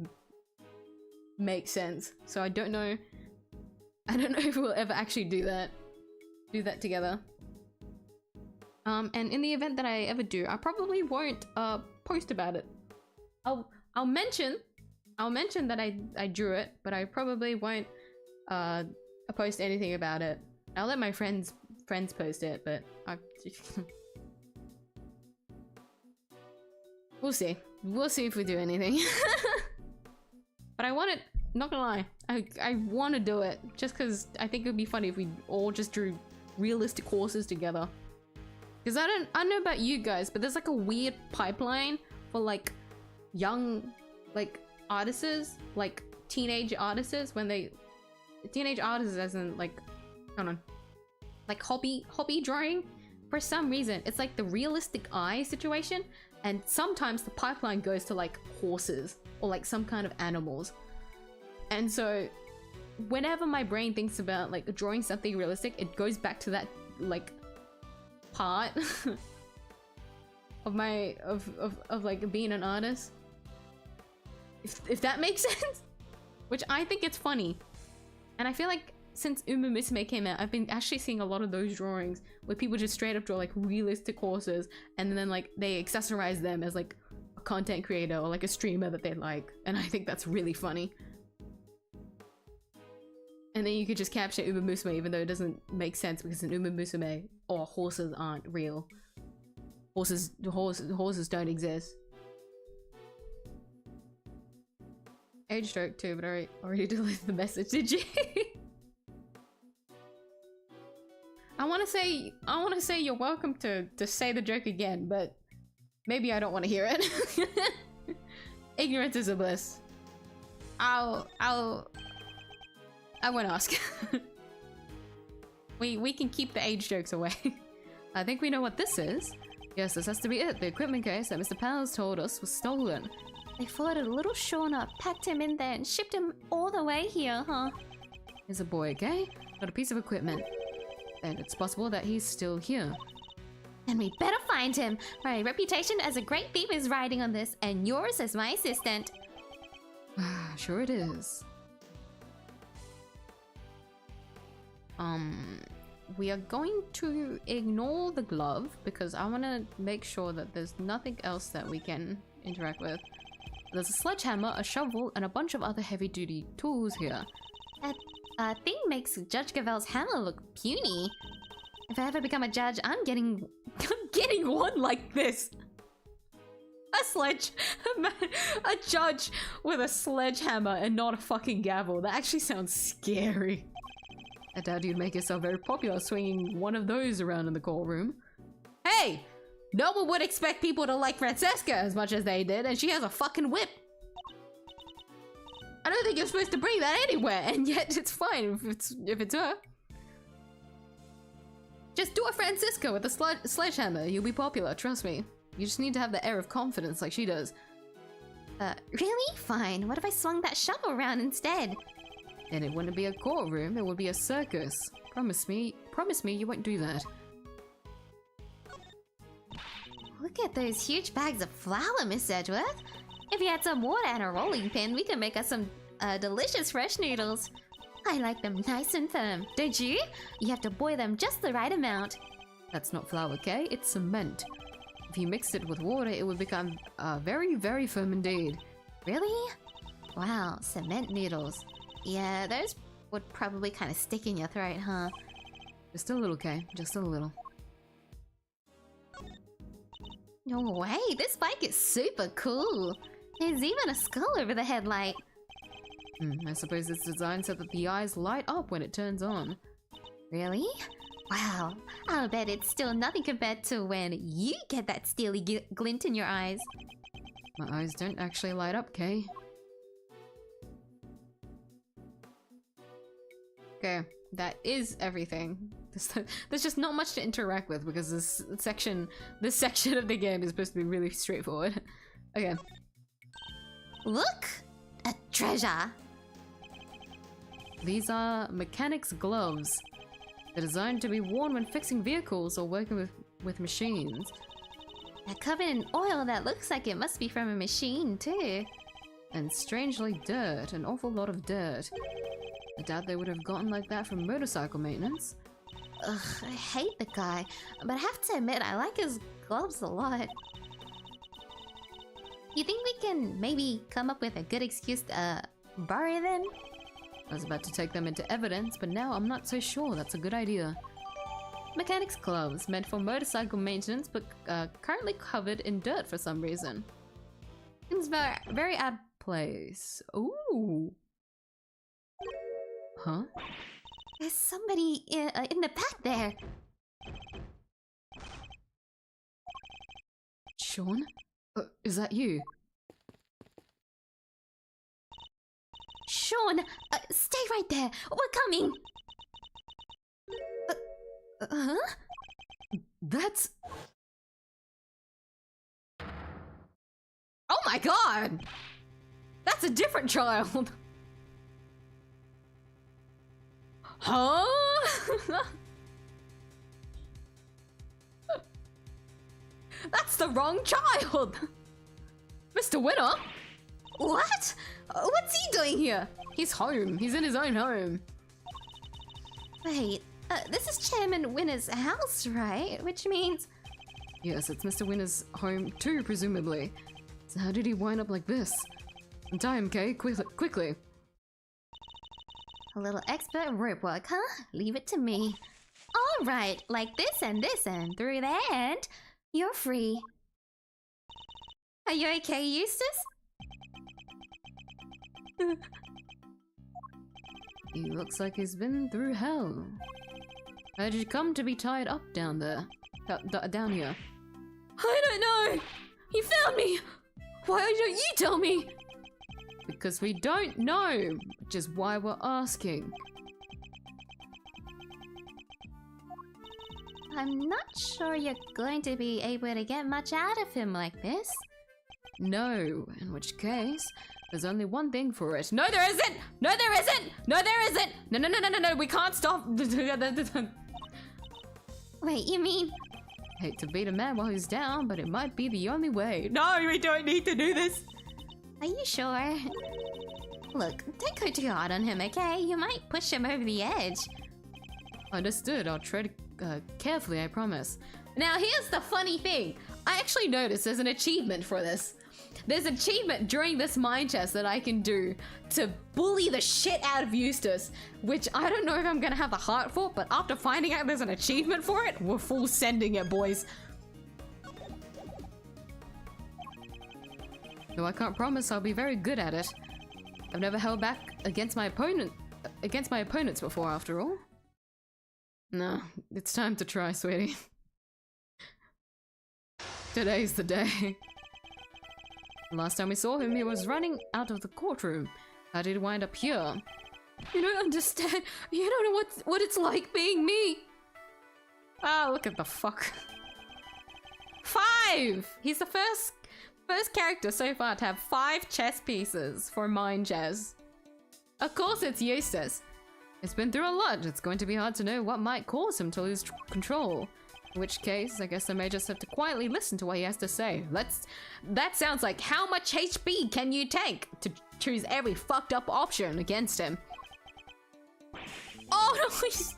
makes sense. So I don't know if we'll ever actually do that together. And in the event that I ever do, I probably won't post about it. I'll mention that I drew it, but I probably won't post anything about it. I'll let my friends post it, but we'll see. We'll see if we do anything. But I want it, not gonna lie, I want to do it just because I think it would be funny if we all just drew realistic horses together. Because I don't know about you guys, but there's like a weird pipeline for like young like artists, like teenage artists, when they teenage artists as in like hold on, like hobby drawing. For some reason it's like the realistic eye situation, and sometimes the pipeline goes to like horses or like some kind of animals. And so whenever my brain thinks about like drawing something realistic, it goes back to that like part of my of like being an artist, if that makes sense. Which I think it's funny. And I feel like since Uma Musume came out, I've been actually seeing a lot of those drawings where people just straight up draw like realistic horses, and then like they accessorize them as like a content creator or like a streamer that they like, and I think that's really funny. And then you could just capture Uma Musume even though it doesn't make sense, because in Uma Musume, horses aren't real. Horses don't exist. age joke too, but I already deleted the message, did you? I wanna say you're welcome to say the joke again, but maybe I don't want to hear it. Ignorance is a bliss. I won't ask. We can keep the age jokes away. I think we know what this is. Yes, this has to be it. The equipment case that Mr. Powers told us was stolen. They folded little Sean up, packed him in there, and shipped him all the way here, huh? Here's a boy, okay? Got a piece of equipment. And it's possible that he's still here. And we better find him. My reputation as a great thief is riding on this, and yours as my assistant. Sure it is. We are going to ignore the glove because I want to make sure that there's nothing else that we can interact with. There's a sledgehammer, a shovel, and a bunch of other heavy-duty tools here. That thing makes Judge Gavelle's hammer look puny. If I ever become a judge, I'm getting one like this. A judge with a sledgehammer and not a fucking gavel. That actually sounds scary. I doubt you'd make yourself very popular swinging one of those around in the courtroom. Hey! No one would expect people to like Francesca as much as they did, and she has a fucking whip. I don't think you're supposed to bring that anywhere, and yet it's fine if it's her. Just do a Francisco with a sledgehammer. You'll be popular, trust me. You just need to have the air of confidence like she does. Really? Fine. What if I swung that shovel around instead? And it wouldn't be a courtroom, it would be a circus. Promise me you won't do that. Look at those huge bags of flour, Miss Edgeworth. If you had some water and a rolling pin, we could make us some delicious fresh noodles. I like them nice and firm, don't you? You have to boil them just the right amount. That's not flour, okay? It's cement. If you mixed it with water, it would become very, very firm indeed. Really? Wow, cement noodles. Yeah, those would probably kind of stick in your throat, huh? Just a little, Kay. Just a little. No way, this bike is super cool. There's even a skull over the headlight. I suppose it's designed so that the eyes light up when it turns on. Really? Wow, I'll bet it's still nothing compared to when you get that steely glint in your eyes. My eyes don't actually light up, Kay. Okay, that is everything. There's just not much to interact with because this section of the game is supposed to be really straightforward. Okay. Look! A treasure! These are mechanics gloves. They're designed to be worn when fixing vehicles or working with machines. They're covered in oil that looks like it must be from a machine too. And strangely dirt, an awful lot of dirt. I doubt they would have gotten like that from motorcycle maintenance. Ugh, I hate the guy, but I have to admit I like his gloves a lot. You think we can maybe come up with a good excuse to borrow them? I was about to take them into evidence, but now I'm not so sure that's a good idea. Mechanics gloves, meant for motorcycle maintenance, but currently covered in dirt for some reason. Seems very odd place. Ooh. Huh? There's somebody in the back there. Sean? Is that you? Sean, stay right there. We're coming. Huh? That's... Oh my god! That's a different child! Huh? That's the wrong child! Mr. Winner? What? What's he doing here? He's home. He's in his own home. Wait, this is Chairman Winner's house, right? Which means... Yes, it's Mr. Winner's home too, presumably. So how did he wind up like this? In time, Kay, quickly. A little expert rope work, huh? Leave it to me. All right, like this, and through there, and you're free. Are you okay, Eustace? He looks like he's been through hell. How did you come to be tied up down there? Down here? I don't know! He found me! Why don't you tell me? Because we don't know, which is why we're asking. I'm not sure you're going to be able to get much out of him like this. No, in which case, there's only one thing for it. No, there isn't! No, there isn't! No, there isn't! No, no, no, no, no, no, we can't stop! Wait, you mean... Hate to beat a man while he's down, but it might be the only way. No, we don't need to do this! Are you sure? Look, don't go too hard on him, okay? You might push him over the edge. Understood, I'll tread carefully, I promise. Now here's the funny thing. I actually noticed there's an achievement for this. There's an achievement during this mind chest that I can do to bully the shit out of Eustace, which I don't know if I'm gonna have the heart for, but after finding out there's an achievement for it, we're full sending it, boys. Though I can't promise I'll be very good at it. I've never held back against my opponents before, after all. No, it's time to try, sweetie. Today's the day. Last time we saw him, he was running out of the courtroom. How did he wind up here? You don't understand. You don't know what it's like being me. Oh, look at the fuck. 5! He's the first character so far to have 5 chess pieces for mind chess. Of course it's Eustace. It's been through a lot. It's going to be hard to know what might cause him to lose control. In which case, I guess I may just have to quietly listen to what he has to say. That sounds like how much HP can you take to choose every fucked up option against him? Oh no, he's...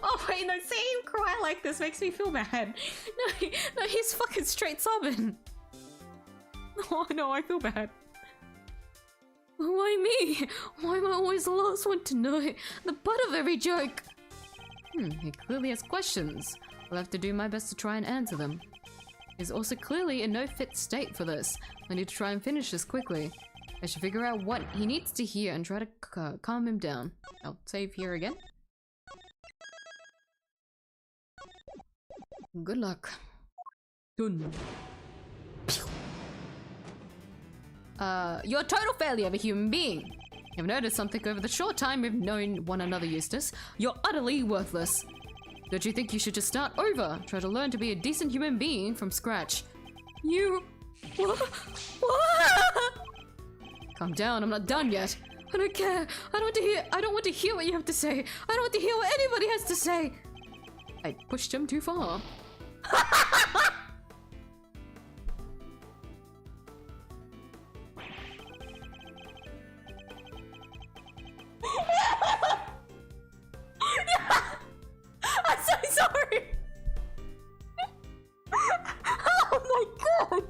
Oh wait, no, seeing him cry like this makes me feel bad. No, he's fucking straight sobbing. Oh no, I feel bad. Why me? Why am I always the last one to know? The butt of every joke. He clearly has questions. I'll have to do my best to try and answer them. He's also clearly in no fit state for this. I need to try and finish this quickly. I should figure out what he needs to hear and try to calm him down. I'll save here again. Good luck. Done. You're a total failure of a human being. I've noticed something over the short time we've known one another, Eustace. You're utterly worthless. Don't you think you should just start over? Try to learn to be a decent human being from scratch. You... What? Calm down, I'm not done yet. I don't care. I don't want to hear what you have to say. I don't want to hear what anybody has to say. I pushed him too far. I'm so sorry. Oh my god.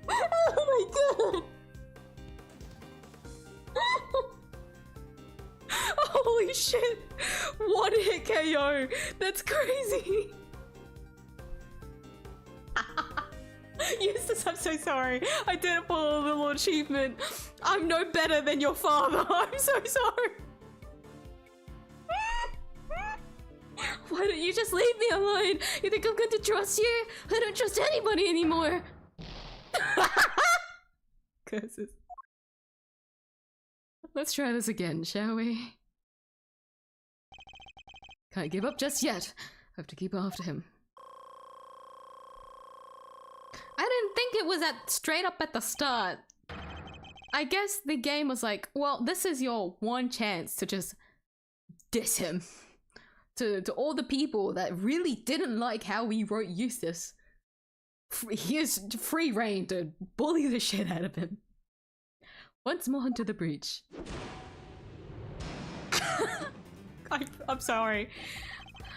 Oh my god. Holy shit. 1 hit KO. That's crazy. Eustace, I'm so sorry. I didn't pull a little achievement. I'm no better than your father. I'm so sorry. Why don't you just leave me alone? You think I'm going to trust you? I don't trust anybody anymore. Curses. Let's try this again, shall we? Can't give up just yet. Have to keep after him. I didn't think it was at straight up at the start. I guess the game was like, well, this is your one chance to just diss him. To all the people that really didn't like how we wrote Eustace. Here's free reign to bully the shit out of him. Once more into the breach. I'm sorry.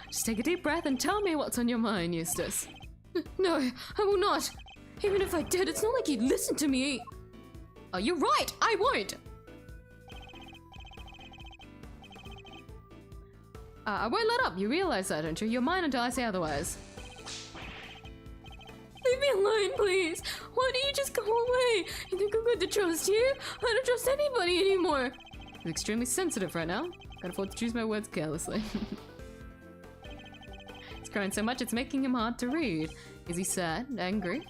Just take a deep breath and tell me what's on your mind, Eustace. No, I will not. Even if I did, it's not like you'd listen to me. Oh, you're right, I won't. I won't let up, you realize that, don't you? You're mine until I say otherwise. Leave me alone, please. Why don't you just Just go away! You think I'm going to trust you? I don't trust anybody anymore! I'm extremely sensitive right now. Can't afford to choose my words carelessly. He's crying so much it's making him hard to read. Is he sad? Angry?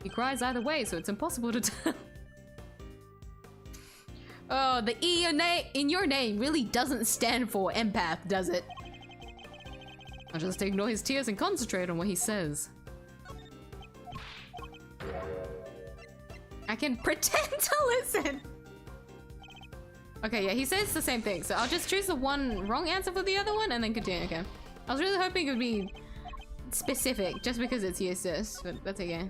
He cries either way, so it's impossible to tell. Oh, the E in your name really doesn't stand for empath, does it? I'll just ignore his tears and concentrate on what he says. I can pretend to listen! Okay, yeah, he says the same thing, so I'll just choose the one wrong answer for the other one and then continue, okay. I was really hoping it would be specific, just because it's eustace, but that's okay.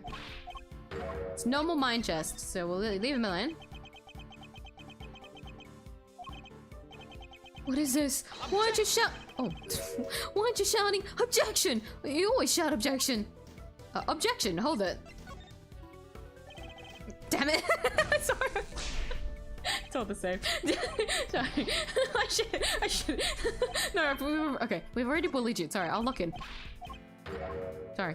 It's normal mind chest, so we'll leave him alone. What is this? Why aren't you shout- Oh. Why aren't you shouting objection? You always shout objection. Objection, hold it. Damn it. Sorry. It's all the same. Sorry. I should. No, okay. We've already bullied you. Sorry, I'll lock in. Sorry.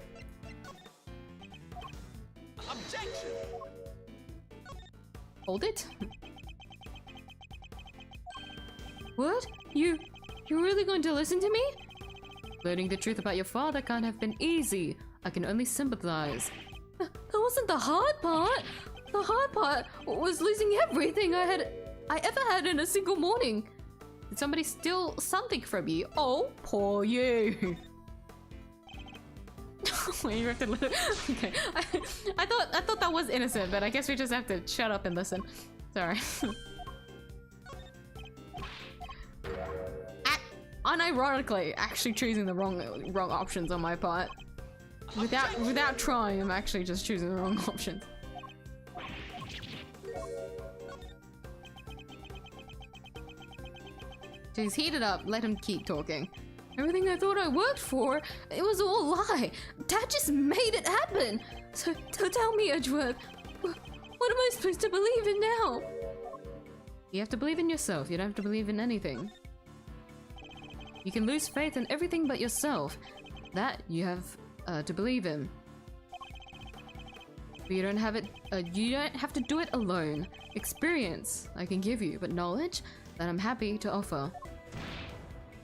Objection. Hold it. What? You're really going to listen to me? Learning the truth about your father can't have been easy. I can only sympathize. That wasn't the hard part. The hard part was losing everything I ever had in a single morning. Did somebody steal something from you? Oh, poor you. Wait, you have to listen. Okay, I thought that was innocent, but I guess we just have to shut up and listen. Sorry. Unironically, actually choosing the wrong options on my part. Without trying, I'm actually just choosing the wrong options. He's heated up, let him keep talking. Everything I thought I worked for, it was all a lie. Dad just made it happen. So tell me, Edgeworth, what am I supposed to believe in now? You have to believe in yourself, you don't have to believe in anything. You can lose faith in everything but yourself. That you have to believe in. But you don't have to do it alone. Experience I can give you, but knowledge that I'm happy to offer.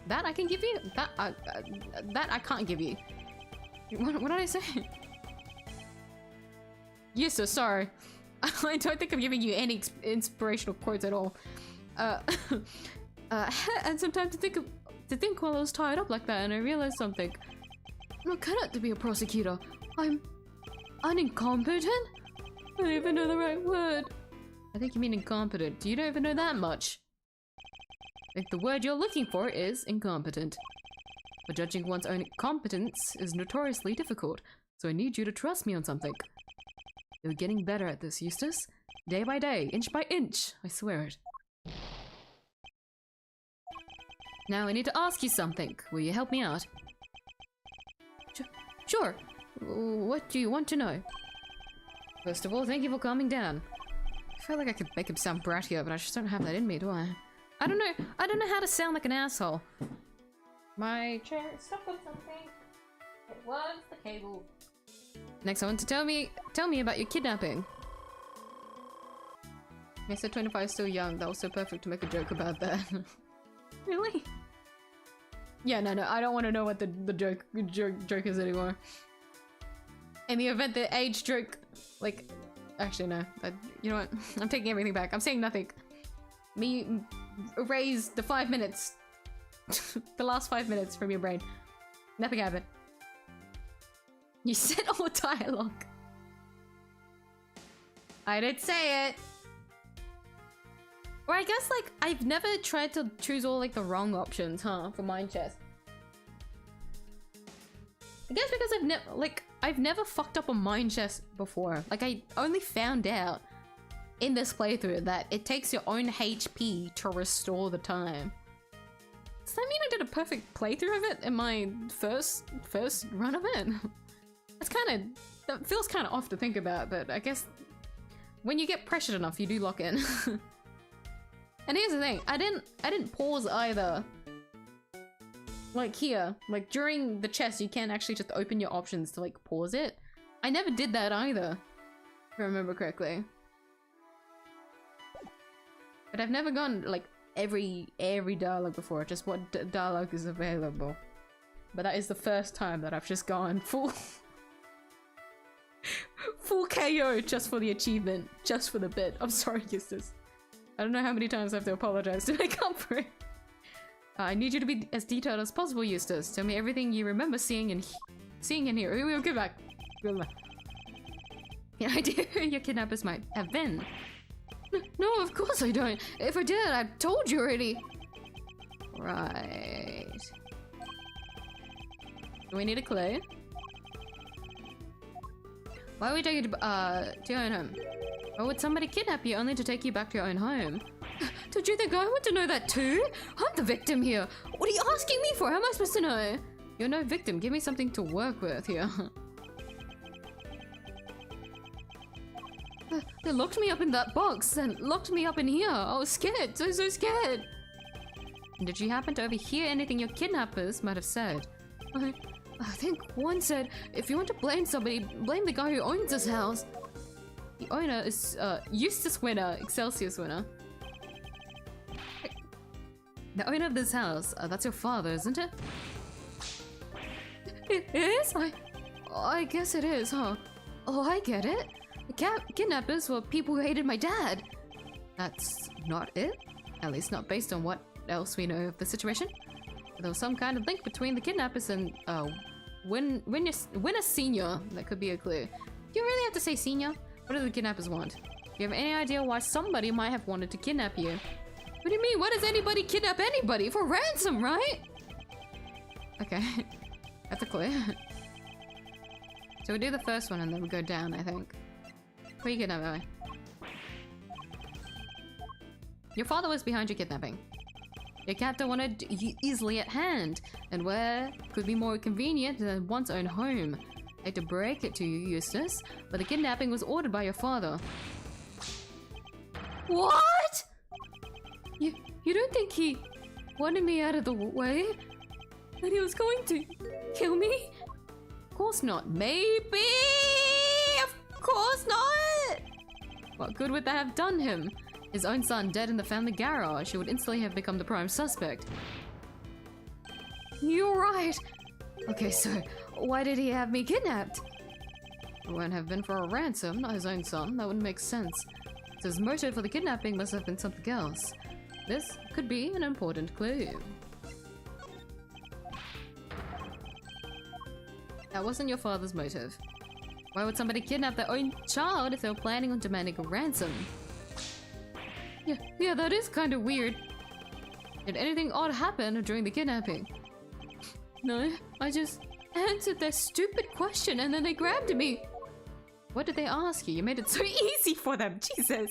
That I can give you? That I can't give you. What did I say? Yes, sir, sorry. I don't think I'm giving you any inspirational quotes at all. And sometimes to think while I was tied up like that, and I realized something. I'm not cut out to be a prosecutor. I'm incompetent? I don't even know the right word. I think you mean incompetent. You don't even know that much. Like the word you're looking for is incompetent. But judging one's own competence is notoriously difficult, so I need you to trust me on something. You're getting better at this, Eustace. Day by day, inch by inch, I swear it. Now I need to ask you something. Will you help me out? Sure. What do you want to know? First of all, thank you for calming down. I feel like I could make him sound brattier, but I just don't have that in me, do I? I don't know how to sound like an asshole. My chair is stuck on something. It was the cable. Next, I want to tell me about your kidnapping. Mr. 25 is still young. That was so perfect to make a joke about that. Really? Yeah, no, I don't want to know what the joke is anymore. In the event that age joke, like, actually no, you know what? I'm taking everything back. I'm saying nothing. Me erase the 5 minutes, the last 5 minutes from your brain. Nothing happened. You said all dialogue. I did say it. Or I guess like I've never tried to choose all like the wrong options, huh, for mind chess. I guess because I've never fucked up a mind chess before. Like I only found out in this playthrough that it takes your own HP to restore the time. Does that mean I did a perfect playthrough of it in my first run of it? That feels kind of off to think about, but I guess when you get pressured enough, you do lock in. And here's the thing, I didn't pause either. Like here, like during the chess, you can actually just open your options to like pause it. I never did that either. If I remember correctly. But I've never gone like every dialogue before, just what dialogue is available. But that is the first time that I've just gone full full KO just for the achievement, just for the bit. I'm sorry, Eustace. I don't know how many times I have to apologize to make up for it. I need you to be as detailed as possible, Eustace. Tell me everything you remember seeing and here. We'll get back. Yeah, idea your kidnappers might have been. No, of course I don't. If I did, I told you already. Right. Do we need a clue? Why would we take you to your own home? Why would somebody kidnap you only to take you back to your own home? Did you think I want to know that too? I'm the victim here. What are you asking me for? How am I supposed to know? You're no victim. Give me something to work with here. They locked me up in that box and locked me up in here. I was scared. So scared. And did you happen to overhear anything your kidnappers might have said? I think one said, if you want to blame somebody, blame the guy who owns this house. The owner is Eustace winner, Excelsius winner. The owner of this house, that's your father, isn't it? It is? I guess it is, huh? Oh, I get it. The kidnappers were people who hated my dad. That's not it. At least not based on what else we know of the situation. There was some kind of link between the kidnappers and Wiener Senior. That could be a clue. Do you really have to say senior? What do the kidnappers want? Do you have any idea why somebody might have wanted to kidnap you? What do you mean? Why does anybody kidnap anybody? For ransom, right? Okay. That's a clue. So we do the first one and then we go down, I think. Where are you kidnapped that way? Your father was behind your kidnapping. Your captor wanted you easily at hand, and where could be more convenient than one's own home? I hate to break it to you, Eustace, but the kidnapping was ordered by your father. What? You don't think he wanted me out of the way? That he was going to kill me? Of course not. Maybe? Of course not! What good would that have done him? His own son dead in the family garage, he would instantly have become the prime suspect. You're right! Okay, so why did he have me kidnapped? It wouldn't have been for a ransom, not his own son. That wouldn't make sense. So his motive for the kidnapping must have been something else. This could be an important clue. That wasn't your father's motive. Why would somebody kidnap their own child if they were planning on demanding a ransom? Yeah, that is kind of weird. Did anything odd happen during the kidnapping? No, I just answered their stupid question and then they grabbed me. What did they ask you? You made it so easy for them, Jesus!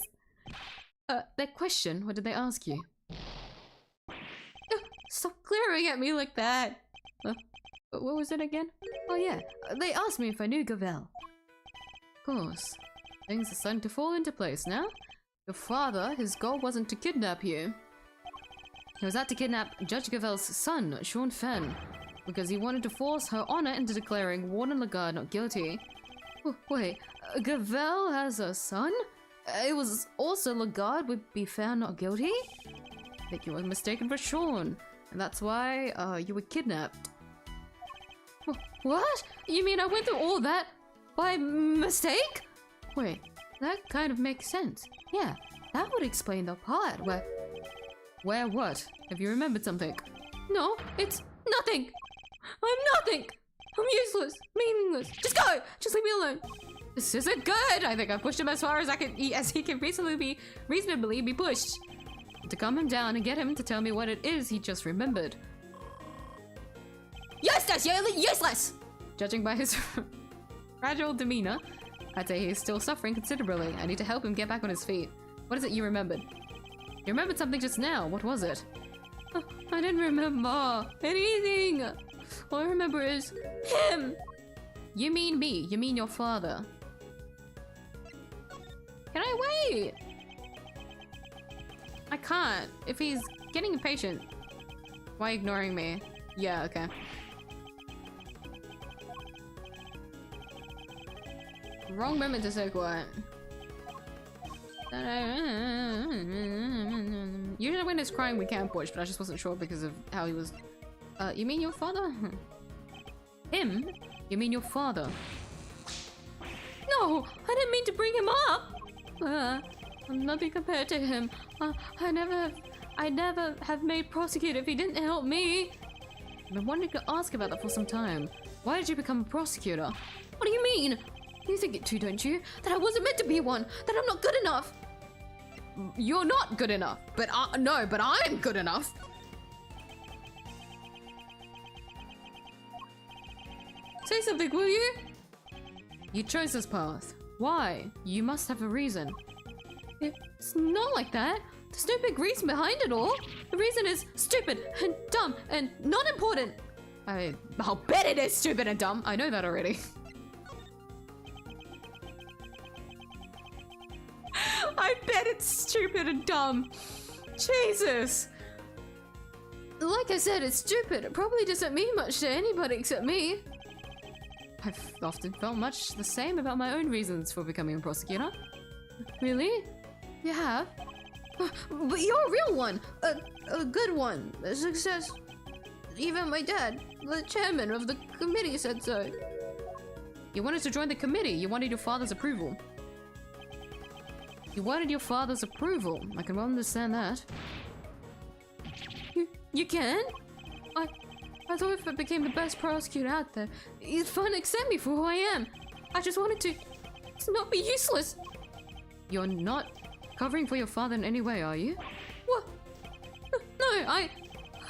Their question, what did they ask you? Stop glaring at me like that! What was it again? Oh yeah, they asked me if I knew Gavelle. Of course. Things are starting to fall into place now. Your father, his goal wasn't to kidnap you. He was out to kidnap Judge Gavelle's son, Sean Fenn, because he wanted to force her honor into declaring Warden Lagarde not guilty. Wait, Gavelle has a son? It was also Lagarde would be found not guilty? I think you were mistaken for Sean, and that's why you were kidnapped. What? You mean I went through all that by mistake? Wait, that kind of makes sense. Yeah, that would explain the part where... Where what? Have you remembered something? No, it's nothing! I'm nothing! I'm useless, meaningless. Just go! Just leave me alone. This isn't good! I think I pushed him as far as he can reasonably be pushed. To calm him down and get him to tell me what it is he just remembered. Eustace, you're useless! Judging by his fragile demeanor, I'd say he's still suffering considerably. I need to help him get back on his feet. What is it you remembered? You remembered something just now. What was it? I didn't remember anything. All I remember is him. You mean me. You mean your father. Can I wait? I can't. If he's getting impatient. Why ignoring me? Yeah, okay. Wrong moment to stay quiet. Usually when he's crying we can't push, but I just wasn't sure because of how he was. You mean your father? Him? You mean your father? No! I didn't mean to bring him up! I'm nothing compared to him. I never have made Prosecutor if he didn't help me. I've been wanting to ask about that for some time. Why did you become a Prosecutor? What do you mean? You think it too, don't you? That I wasn't meant to be one. That I'm not good enough. You're not good enough. But no, but I'm good enough. Say something, will you? You chose this path. Why? You must have a reason. It's not like that. There's no big reason behind it all. The reason is stupid and dumb and not important. I'll bet it is stupid and dumb. I know that already. I bet it's stupid and dumb. Jesus. Like I said, it's stupid. It probably doesn't mean much to anybody except me. I've often felt much the same about my own reasons for becoming a prosecutor. Really? You have? But you're a real one! A good one. A success. Even my dad, the chairman of the committee, said so. You wanted to join the committee. You wanted your father's approval. You wanted your father's approval. I can well understand that. You can? I thought if I became the best prosecutor out there, you'd finally accept me for who I am. I just wanted to not be useless. You're not covering for your father in any way, are you? What? No, I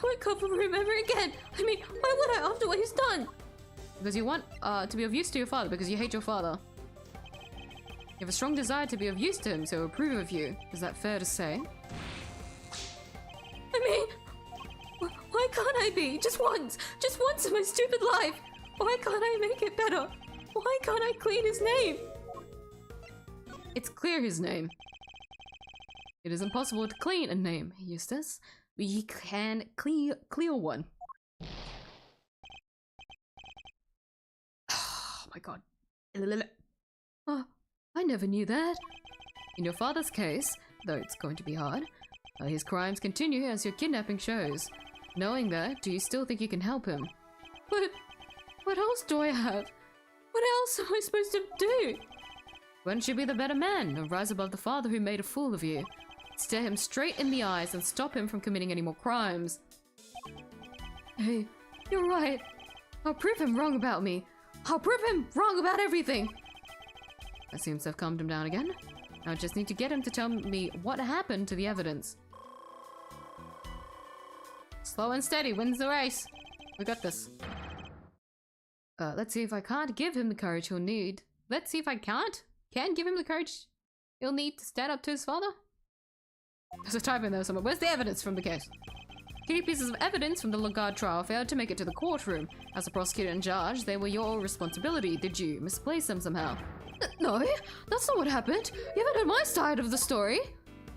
won't cover for him ever again. I mean, why would I after what he's done? Because you want to be of use to your father because you hate your father. You have a strong desire to be of use to him, so he'll approve of you. Is that fair to say? I mean, why can't I be? Just once in my stupid life. Why can't I make it better? Why can't I clean his name? It's clear his name. It is impossible to clean a name, Eustace. We can clear one. Oh my god. Oh, I never knew that. In your father's case, though it's going to be hard, his crimes continue as your kidnapping shows. Knowing that, do you still think you can help him? But what else do I have? What else am I supposed to do? Why don't you be the better man and rise above the father who made a fool of you? Stare him straight in the eyes and stop him from committing any more crimes. Hey, you're right. I'll prove him wrong about me. I'll prove him wrong about everything. That seems to have calmed him down again. I just need to get him to tell me what happened to the evidence. Slow and steady wins the race. We got this. Let's see if I can't give him the courage he'll need. Let's see if I can give him the courage he'll need to stand up to his father. There's a typo in there somewhere. Where's the evidence from the case? Key pieces of evidence from the Lagarde trial failed to make it to the courtroom. As a prosecutor and judge, they were your responsibility. Did you misplace them somehow? No, that's not what happened. You haven't heard my side of the story.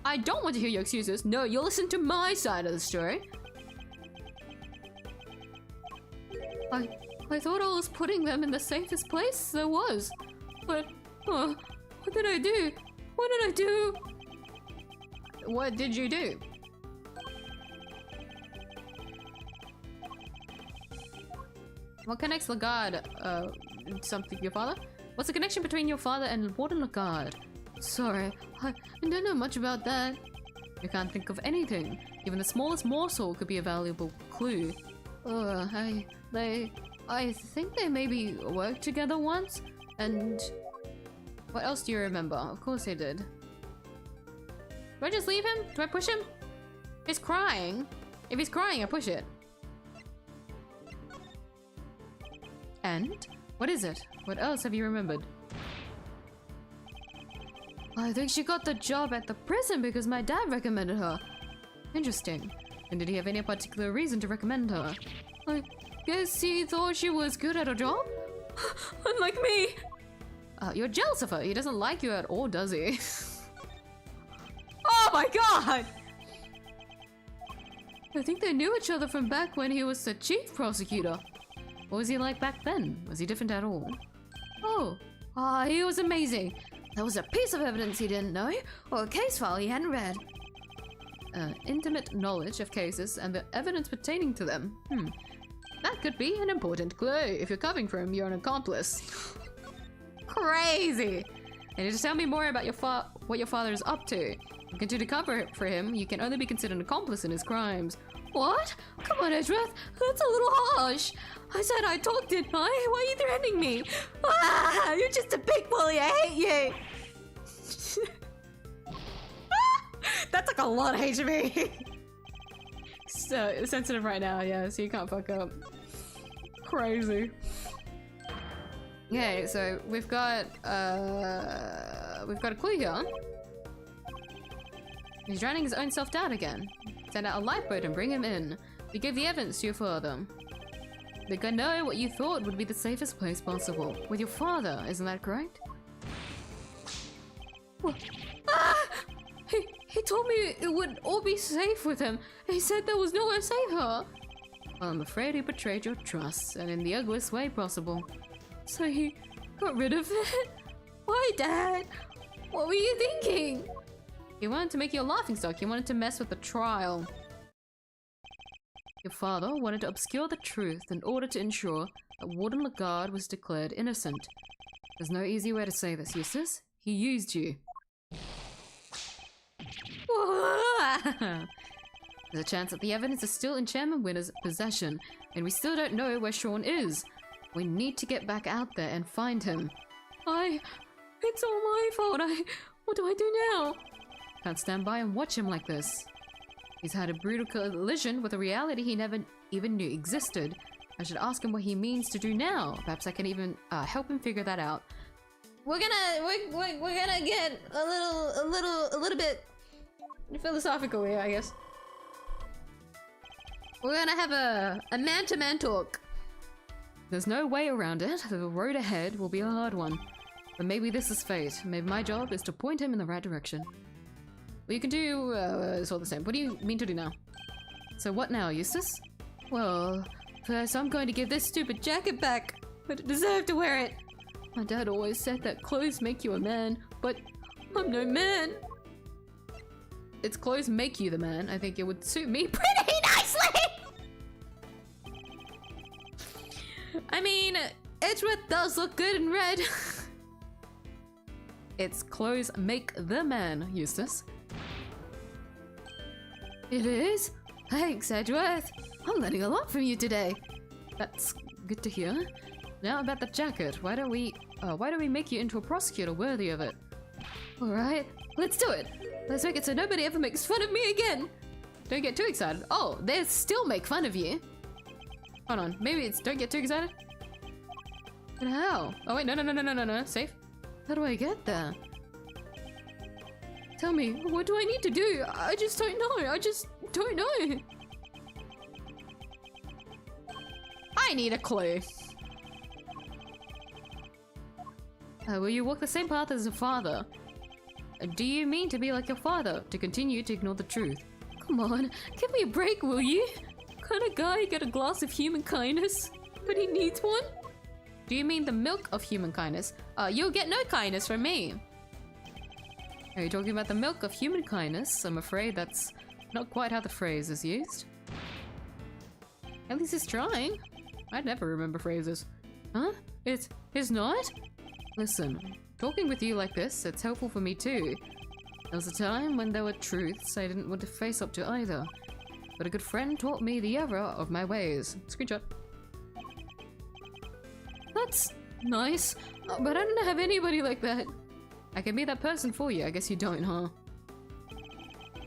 I don't want to hear your excuses. No, you'll listen to my side of the story. I thought I was putting them in the safest place there was. But, what did I do? What did I do? What did you do? What connects Lagarde, something your father? What's the connection between your father and Warden Lagarde? Sorry, I don't know much about that. You can't think of anything. Even the smallest morsel could be a valuable clue. I think they maybe worked together once, and what else do you remember? Of course they did. Do I just leave him? Do I push him? He's crying. If he's crying, I push it. And? What is it? What else have you remembered? I think she got the job at the prison because my dad recommended her. Interesting. And did he have any particular reason to recommend her? I guess he thought she was good at her job? Unlike me! You're jealous of her. He doesn't like you at all, does he? Oh my god! I think they knew each other from back when he was the chief prosecutor. What was he like back then? Was he different at all? Oh, Ah, he was amazing. That was a piece of evidence he didn't know, or a case file he hadn't read. Intimate knowledge of cases and the evidence pertaining to them. That could be an important clue. If you're covering for him, you're an accomplice. Crazy! And just tell me more about what your father is up to. You continue to cover for him, you can only be considered an accomplice in his crimes. What? Come on, 𝐢𝐧𝐿, that's a little harsh. I said I talked, didn't I? Why are you threatening me? Ah, you're just a big bully, I hate you! That's like a lot of hate to me. So sensitive right now, yeah, so you can't fuck up. Crazy. Okay, so we've got a clue here. He's drowning his own self-doubt again. Send out a lifeboat and bring him in. You gave the evidence to your father. Think I know what you thought would be the safest place possible. With your father, isn't that correct? What? Ah! He told me it would all be safe with him. He said there was nowhere safer. Well, I'm afraid he betrayed your trust, and in the ugliest way possible. So he got rid of it? Why, Dad? What were you thinking? He wanted to make you a laughingstock. He wanted to mess with the trial. Your father wanted to obscure the truth in order to ensure that Warden Lagarde was declared innocent. There's no easy way to say this, Eustace. He used you. There's a chance that the evidence is still in Chairman Wiener's possession, and we still don't know where Sean is. We need to get back out there and find him. It's all my fault. What do I do now? Can't stand by and watch him like this. He's had a brutal collision with a reality he never even knew existed. I should ask him what he means to do now. Perhaps I can even help him figure that out. We're gonna get a little bit philosophical here, I guess. We're gonna have a man-to-man talk. There's no way around it. The road ahead will be a hard one. But maybe this is fate. Maybe my job is to point him in the right direction. Well, you can do it's all the same. What do you mean to do now? So what now, Eustace? Well, first I'm going to give this stupid jacket back. I deserve to wear it. My dad always said that clothes make you a man, but I'm no man. It's clothes make you the man. I think it would suit me pretty nicely. I mean, 𝐢𝐧𝐿 does look good in red. It's clothes make the man, Eustace. It is? Thanks, 𝐢𝐧𝐿. I'm learning a lot from you today. That's good to hear. Now about the jacket. Why don't we make you into a prosecutor worthy of it? Alright, let's do it. Let's make it so nobody ever makes fun of me again. Don't get too excited. Oh, they still make fun of you. Hold on, maybe it's don't get too excited? But how? Oh wait, no, safe. How do I get there? Tell me, what do I need to do? I just don't know. I just don't know. I need a clue. Will you walk the same path as your father? Do you mean to be like your father? To continue to ignore the truth? Come on, give me a break, will you? Can't a guy get a glass of human kindness? But he needs one? Do you mean the milk of human kindness? You'll get no kindness from me. Are you talking about the milk of human kindness? I'm afraid that's not quite how the phrase is used. At least he's trying. I'd never remember phrases. Huh? It's not? Listen, talking with you like this, it's helpful for me too. There was a time when there were truths I didn't want to face up to either. But a good friend taught me the error of my ways. Screenshot. That's nice, but I don't have anybody like that. I can be that person for you. I guess you don't, huh?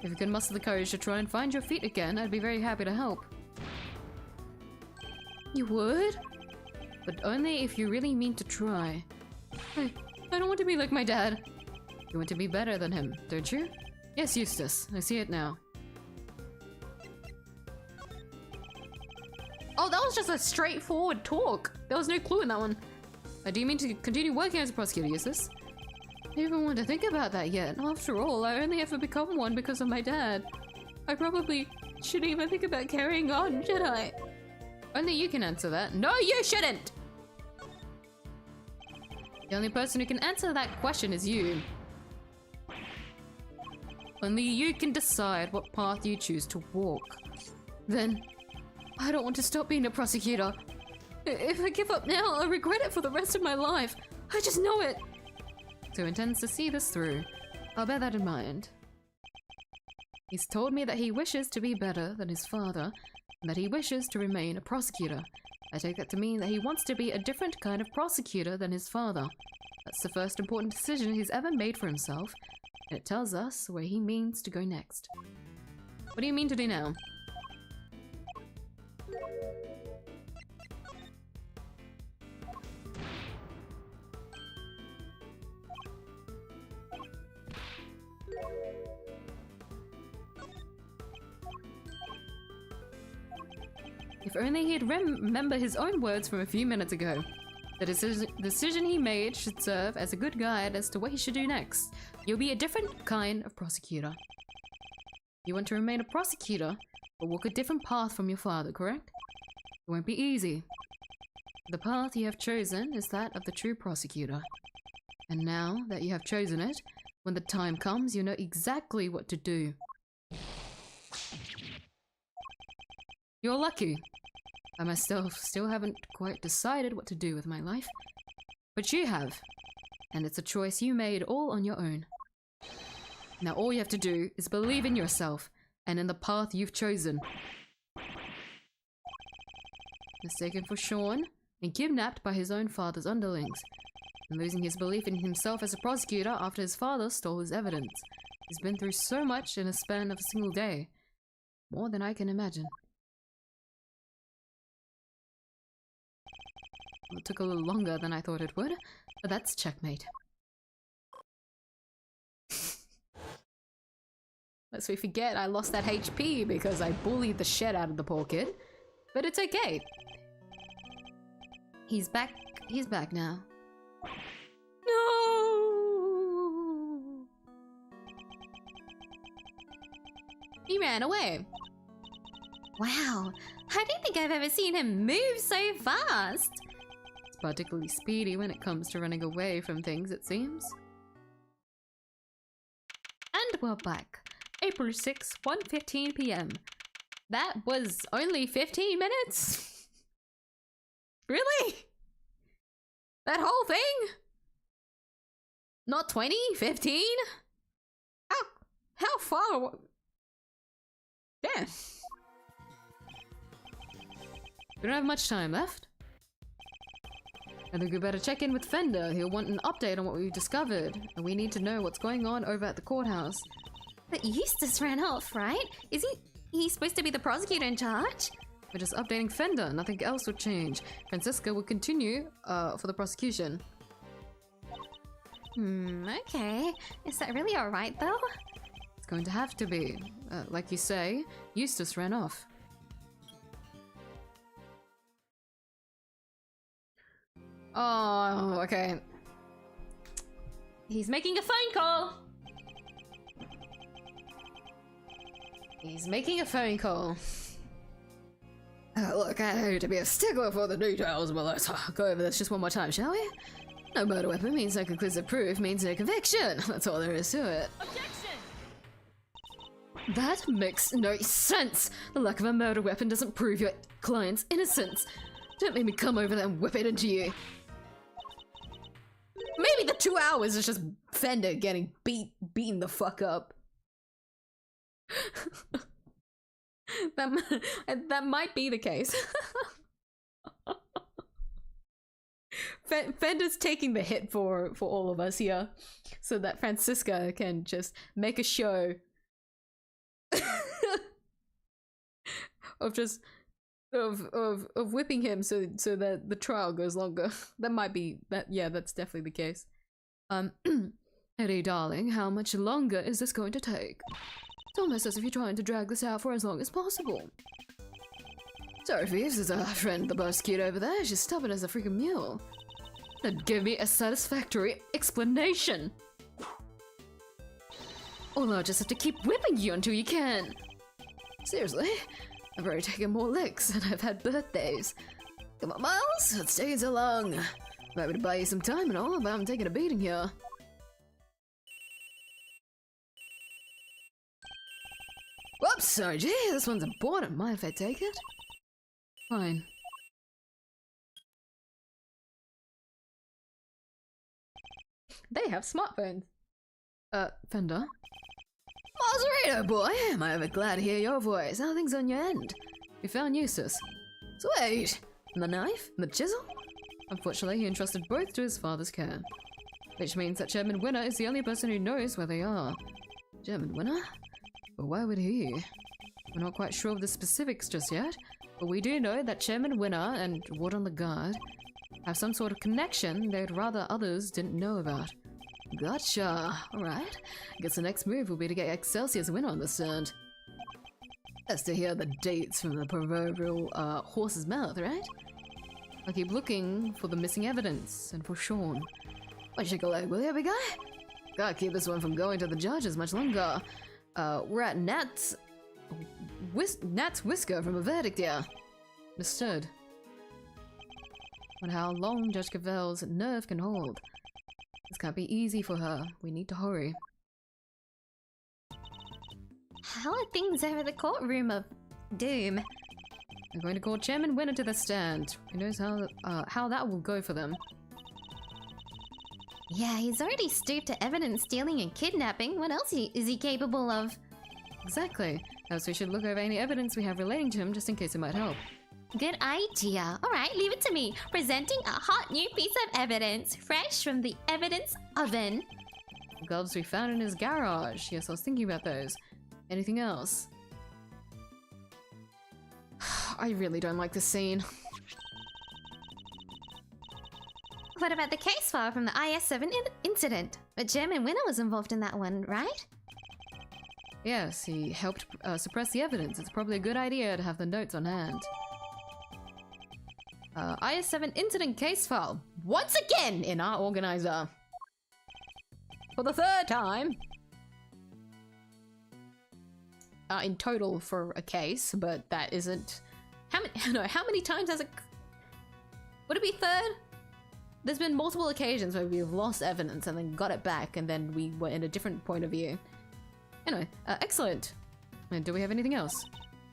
If you can muster the courage to try and find your feet again, I'd be very happy to help. You would? But only if you really mean to try. I don't want to be like my dad. You want to be better than him, don't you? Yes, Eustace. I see it now. Oh, that was just a straightforward talk. There was no clue in that one. Do you mean to continue working as a prosecutor, Eustace? I don't even want to think about that yet. After all, I only ever become one because of my dad. I probably shouldn't even think about carrying on, should I? Only you can answer that. No, you shouldn't! The only person who can answer that question is you. Only you can decide what path you choose to walk. Then, I don't want to stop being a prosecutor. If I give up now, I'll regret it for the rest of my life. I just know it. So intends to see this through. I'll bear that in mind. He's told me that he wishes to be better than his father, and that he wishes to remain a prosecutor. I take that to mean that he wants to be a different kind of prosecutor than his father. That's the first important decision he's ever made for himself, and it tells us where he means to go next. What do you mean to do now? If only he'd remember his own words from a few minutes ago. The decision he made should serve as a good guide as to what he should do next. You'll be a different kind of prosecutor. You want to remain a prosecutor, but walk a different path from your father, correct? It won't be easy. The path you have chosen is that of the true prosecutor. And now that you have chosen it, when the time comes, you know exactly what to do. You're lucky. I myself still haven't quite decided what to do with my life. But you have. And it's a choice you made all on your own. Now all you have to do is believe in yourself and in the path you've chosen. Mistaken for Sean and kidnapped by his own father's underlings. And losing his belief in himself as a prosecutor after his father stole his evidence. He's been through so much in a span of a single day. More than I can imagine. It took a little longer than I thought it would, but that's checkmate. Lest we forget, I lost that HP because I bullied the shit out of the poor kid. But it's okay. He's back now. No! He ran away. Wow, I don't think I've ever seen him move so fast. Particularly speedy when it comes to running away from things, it seems. And we're back. April 6, 1:15 p.m. That was only 15 minutes? Really? That whole thing? Not 20? 15? How far? Yeah. We don't have much time left. I think we better check in with Fender. He'll want an update on what we've discovered, and we need to know what's going on over at the courthouse. But Eustace ran off, right? Is he's supposed to be the prosecutor in charge? We're just updating Fender. Nothing else would change. Francisca will continue for the prosecution. Okay. Is that really alright though? It's going to have to be. Like you say, Eustace ran off. Oh, okay. He's making a phone call. He's making a phone call. Look, I hate to be a stickler for the details, but let's go over this just one more time, shall we? No murder weapon means no conclusive proof, means no conviction. That's all there is to it. Objection! That makes no sense! The lack of a murder weapon doesn't prove your client's innocence. Don't make me come over there and whip it into you. Maybe the 2 hours is just Fender getting beaten the fuck up. that might be the case. Fender's taking the hit for all of us here, so that Francisca can just make a show of just of whipping him so that the trial goes longer. That might be that. Yeah, that's definitely the case. Eddie, darling, how much longer is this going to take? It's almost as if you're trying to drag this out for as long as possible. Sorry, Reeves is a friend of the prosecutor over there. She's stubborn as a freaking mule. Then give me a satisfactory explanation. Or I'll just have to keep whipping you until you can. Seriously, I've already taken more licks and I've had birthdays. Come on, Miles, what's taking so long? Happy to buy you some time and all, but I'm taking a beating here. Whoops, sorry, gee, this one's important. Mind if I take it? Fine. They have smartphones. Fender? Mazzarito, boy! I'm ever glad to hear your voice. How are things on your end? We found Eustace. Sweet! And the knife? And the chisel? Unfortunately, he entrusted both to his father's care. Which means that Chairman Winner is the only person who knows where they are. Chairman Winner? But why would he? We're not quite sure of the specifics just yet, but we do know that Chairman Winner and Ward on the Guard have some sort of connection they'd rather others didn't know about. Gotcha. Alright. Guess the next move will be to get Excelsior's Winner on the stand. That's to hear the dates from the proverbial horse's mouth, right? I'll keep looking for the missing evidence and for Sean. Why shake a leg, will you, big guy? Gotta keep this one from going to the judges much longer. We're at Nat's whisker from a verdict here. Understood. But how long Judge Gavelle's nerve can hold. This can't be easy for her. We need to hurry. How are things over the courtroom of doom? I'm going to call Chairman Winner to the stand. Who knows how that will go for them. Yeah, he's already stooped to evidence stealing and kidnapping. What else is he capable of? Exactly. Perhaps we should look over any evidence we have relating to him just in case it might help. Good idea. Alright, leave it to me. Presenting a hot new piece of evidence, fresh from the evidence oven. The gloves we found in his garage. Yes, I was thinking about those. Anything else? I really don't like this scene. What about the case file from the IS-7 incident? But Chairman Winner was involved in that one, right? Yes, he helped suppress the evidence. It's probably a good idea to have the notes on hand. IS-7 incident case file. Once again in our organizer. For the third time. In total for a case, but that isn't... How many times has it... Would it be third? There's been multiple occasions where we've lost evidence and then got it back and then we were in a different point of view. Anyway, excellent. And do we have anything else?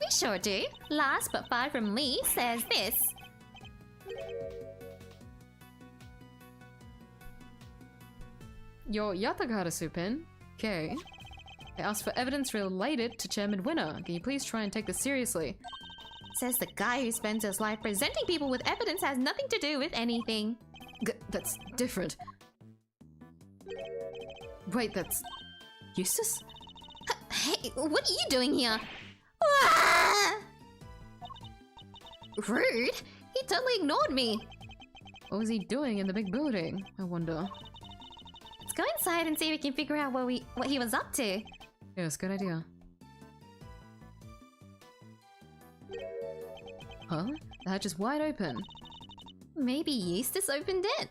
We sure do. Last but far from me says this. Your Yatakara Supin, okay. I asked for evidence related to Chairman Winner. Can you please try and take this seriously? Says the guy who spends his life presenting people with evidence has nothing to do with anything. That's different. Wait, that's... Eustace? Hey, what are you doing here? Ah! Rude! He totally ignored me. What was he doing in the big building, I wonder? Let's go inside and see if we can figure out what he was up to. Yes, good idea. Huh? The hatch is wide open. Maybe Eustace opened it?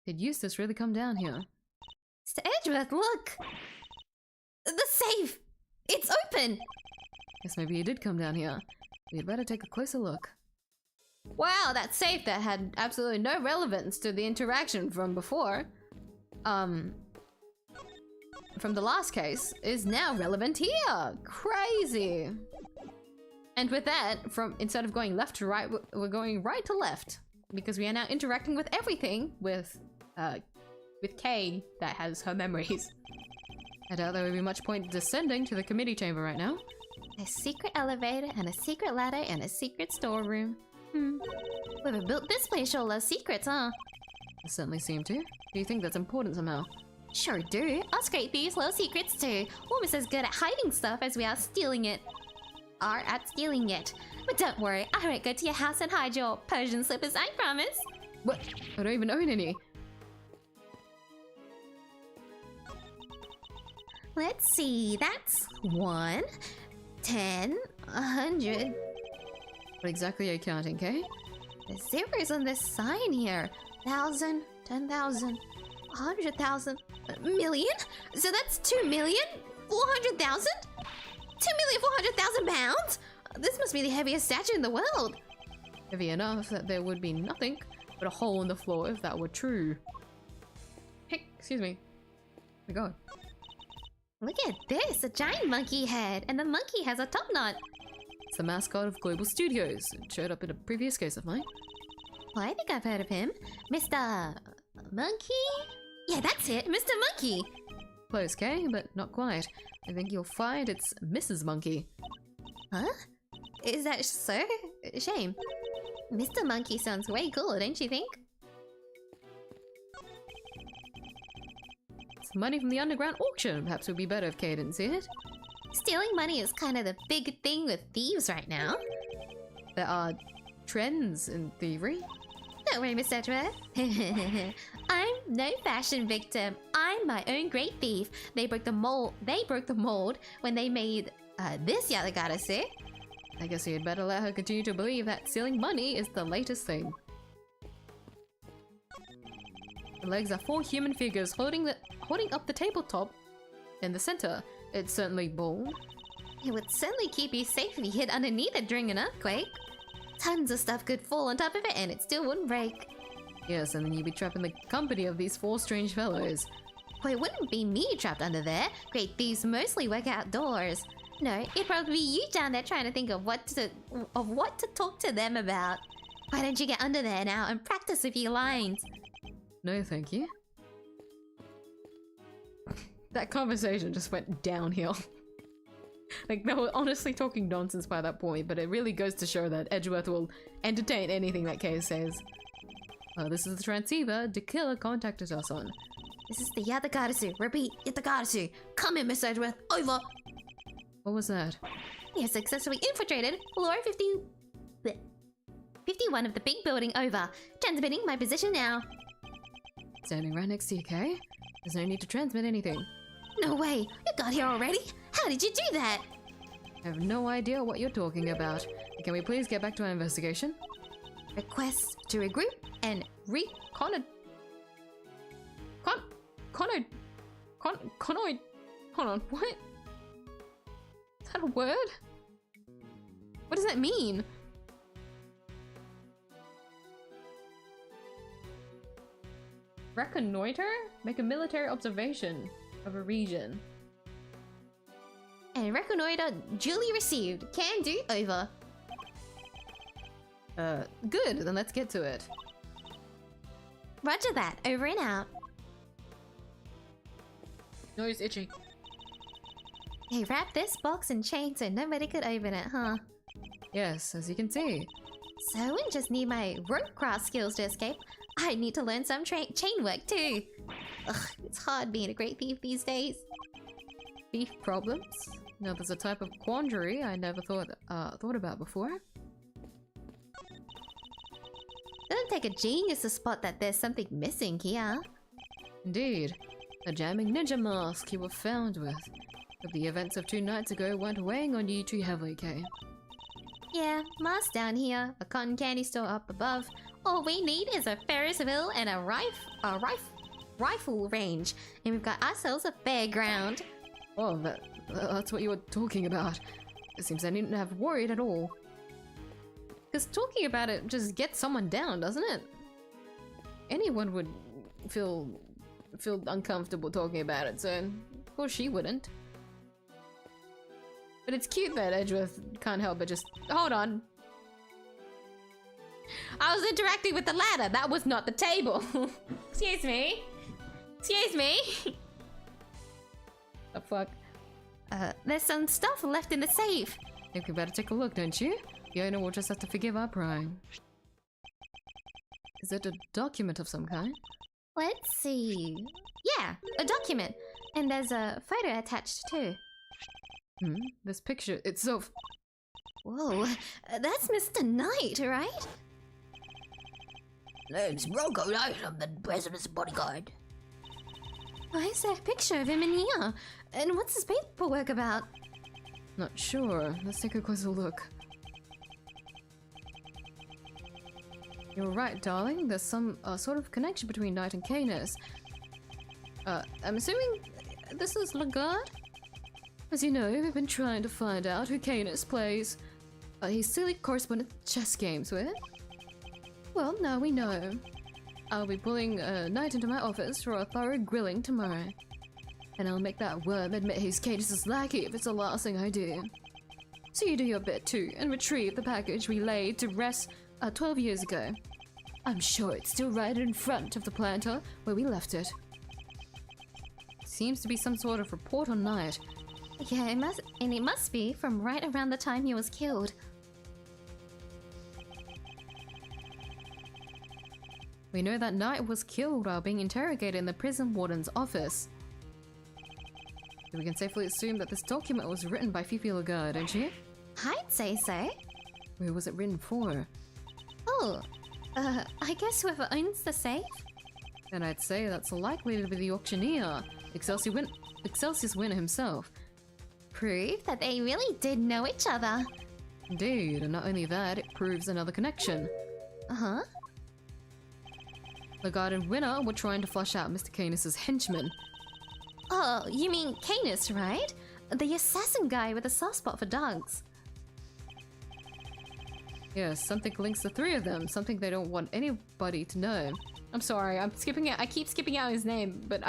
Did Eustace really come down here? Mr. Edgeworth, look! The safe! It's open! Guess maybe he did come down here. We'd better take a closer look. Wow, that safe that had absolutely no relevance to the interaction from before, from the last case, is now relevant here. Crazy. And with that, instead of going left to right, we're going right to left, because we are now interacting with everything with Kay that has her memories. I doubt there would be much point descending to the committee chamber right now. A secret elevator and a secret ladder and a secret storeroom. Whoever built this place sure loves secrets, huh? They certainly seem to. Do you think that's important somehow? Sure do. Us great thieves love secrets too. Almost as good at hiding stuff as we are stealing it. But don't worry, I won't go to your house and hide your Persian slippers, I promise. What? I don't even own any. Let's see, that's 1, 10, 100. What exactly are you counting, Kay? The zeros on this sign here. 1,000, 10,000, 100,000, million? So that's 2,400,000? 2,400,000 pounds? This must be the heaviest statue in the world. Heavy enough that there would be nothing but a hole in the floor if that were true. Heck, excuse me. Oh my god. Look at this, a giant monkey head, and the monkey has a top knot. It's the mascot of Global Studios. It showed up in a previous case of mine. Well, I think I've heard of him. Mr. Monkey? Yeah, that's it, Mr. Monkey. Close, Kay, but not quite. I think you'll find it's Mrs. Monkey. Huh? Is that so? Shame. Mr. Monkey sounds way cooler, don't you think? It's money from the underground auction. Perhaps it would be better if Kay didn't see it. Stealing money is kind of the big thing with thieves right now. There are trends in thievery. Don't worry, Miss Edgeworth. I'm no fashion victim. I'm my own great thief. They broke the mold. When they made this 𝐢𝐧𝐟𝐨. I guess you'd better let her continue to believe that stealing money is the latest thing. The legs are 4 human figures holding up the tabletop in the center. It's certainly bold. It would certainly keep you safe if you hid underneath it during an earthquake. Tons of stuff could fall on top of it and it still wouldn't break. Yes, and then you'd be trapped in the company of these 4 strange fellows. Well, it wouldn't be me trapped under there. Great thieves mostly work outdoors. No, it'd probably be you down there trying to think of what to talk to them about. Why don't you get under there now and practice a few lines? No, thank you. That conversation just went downhill. Like, they were honestly talking nonsense by that point, but it really goes to show that Edgeworth will entertain anything that Kay says. Oh, this is the transceiver the killer contacted us on. This is the 𝐢𝐧𝐟𝐹. Repeat, 𝐢𝐧𝐹. Come in, Miss Edgeworth. Over. What was that? You have successfully infiltrated floor 51 of the big building. Over. Transmitting my position now. Standing right next to you, Kay. There's no need to transmit anything. No way. You got here already? How did you do that? I have no idea what you're talking about. Can we please get back to our investigation? Request to regroup and Hold on, what? Is that a word? What does that mean? Reconnoiter? Make a military observation of a region. And reconnoiter duly received. Can do. Over. Good, then let's get to it. Roger that. Over and out. Nose itching. They wrapped this box in chain so nobody could open it, huh? Yes, as you can see. So I wouldn't just need my rope craft skills to escape. I need to learn some chain work too. Ugh, it's hard being a great thief these days. Thief problems? Now there's a type of quandary I never thought about before. Doesn't take a genius to spot that there's something missing here. Indeed. A jamming ninja mask you were found with. But the events of 2 nights ago weren't weighing on you too heavily, Kay. Yeah, mask down here, a cotton candy store up above. All we need is a Ferris wheel and a rifle range. And we've got ourselves a fairground. Oh, that's what you were talking about. It seems I needn't have worried at all. Because talking about it just gets someone down, doesn't it? Anyone would feel uncomfortable talking about it, so of course she wouldn't. But it's cute that Edgeworth can't help but just... Hold on. I was interacting with the ladder. That was not the table. Excuse me. Excuse me. The fuck? There's some stuff left in the safe. Think we better take a look, don't you? The owner will just have to forgive our prying. Is it a document of some kind? Let's see. Yeah, a document. And there's a photo attached too. This picture itself... Whoa, that's Mr. Knight, right? Name's Bronco Knight, I'm the president's bodyguard. Why is there a picture of him in here? And what's his paperwork about? Not sure. Let's take a closer look. You're right, darling. There's some sort of connection between Knight and Canis. I'm assuming this is Lagarde? As you know, we've been trying to find out who Canis plays. He's silly correspondent chess games with. Well, now we know. I'll be pulling Knight into my office for a thorough grilling tomorrow. And I'll make that worm admit he's Cadus's lackey if it's the last thing I do. So you do your bit too, and retrieve the package we laid to rest 12 years ago. I'm sure it's still right in front of the planter where we left it. Seems to be some sort of report on Knight. Yeah, it must be from right around the time he was killed. We know that Knight was killed while being interrogated in the prison warden's office. We can safely assume that this document was written by Fifi Lagarde, don't you? I'd say so. Who was it written for? Oh, I guess whoever owns the safe? Then I'd say that's likely to be the auctioneer, Excelsius winner himself. Proof that they really did know each other. Indeed, and not only that, it proves another connection. Uh-huh. Lagarde and Winner were trying to flush out Mr. Canis' henchman. Oh, you mean Canis, right? The assassin guy with a soft spot for dogs. Yes, something links the three of them, something they don't want anybody to know. I'm sorry, I'm skipping it. I keep skipping out his name, but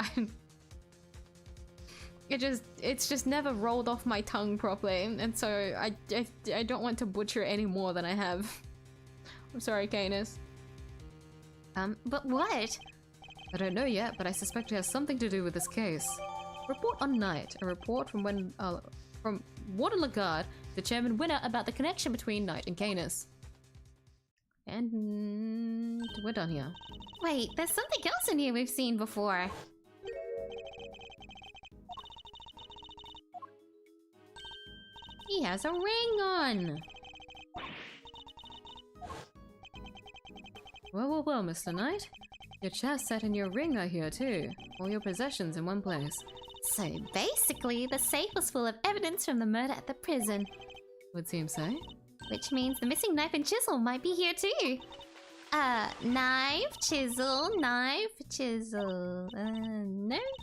it's just never rolled off my tongue properly, and so I don't want to butcher it any more than I have. I'm sorry, Canis. But what? I don't know yet, but I suspect it has something to do with this case. Report on Knight. A report from Warden Lagarde, the chairman Winner, about the connection between Knight and Canis. And we're done here. Wait, there's something else in here we've seen before. He has a ring on! Well, Mr. Knight. Your chest set and your ring are here too. All your possessions in one place. So basically, the safe was full of evidence from the murder at the prison. Would seem so. Which means the missing knife and chisel might be here too. Knife, chisel, no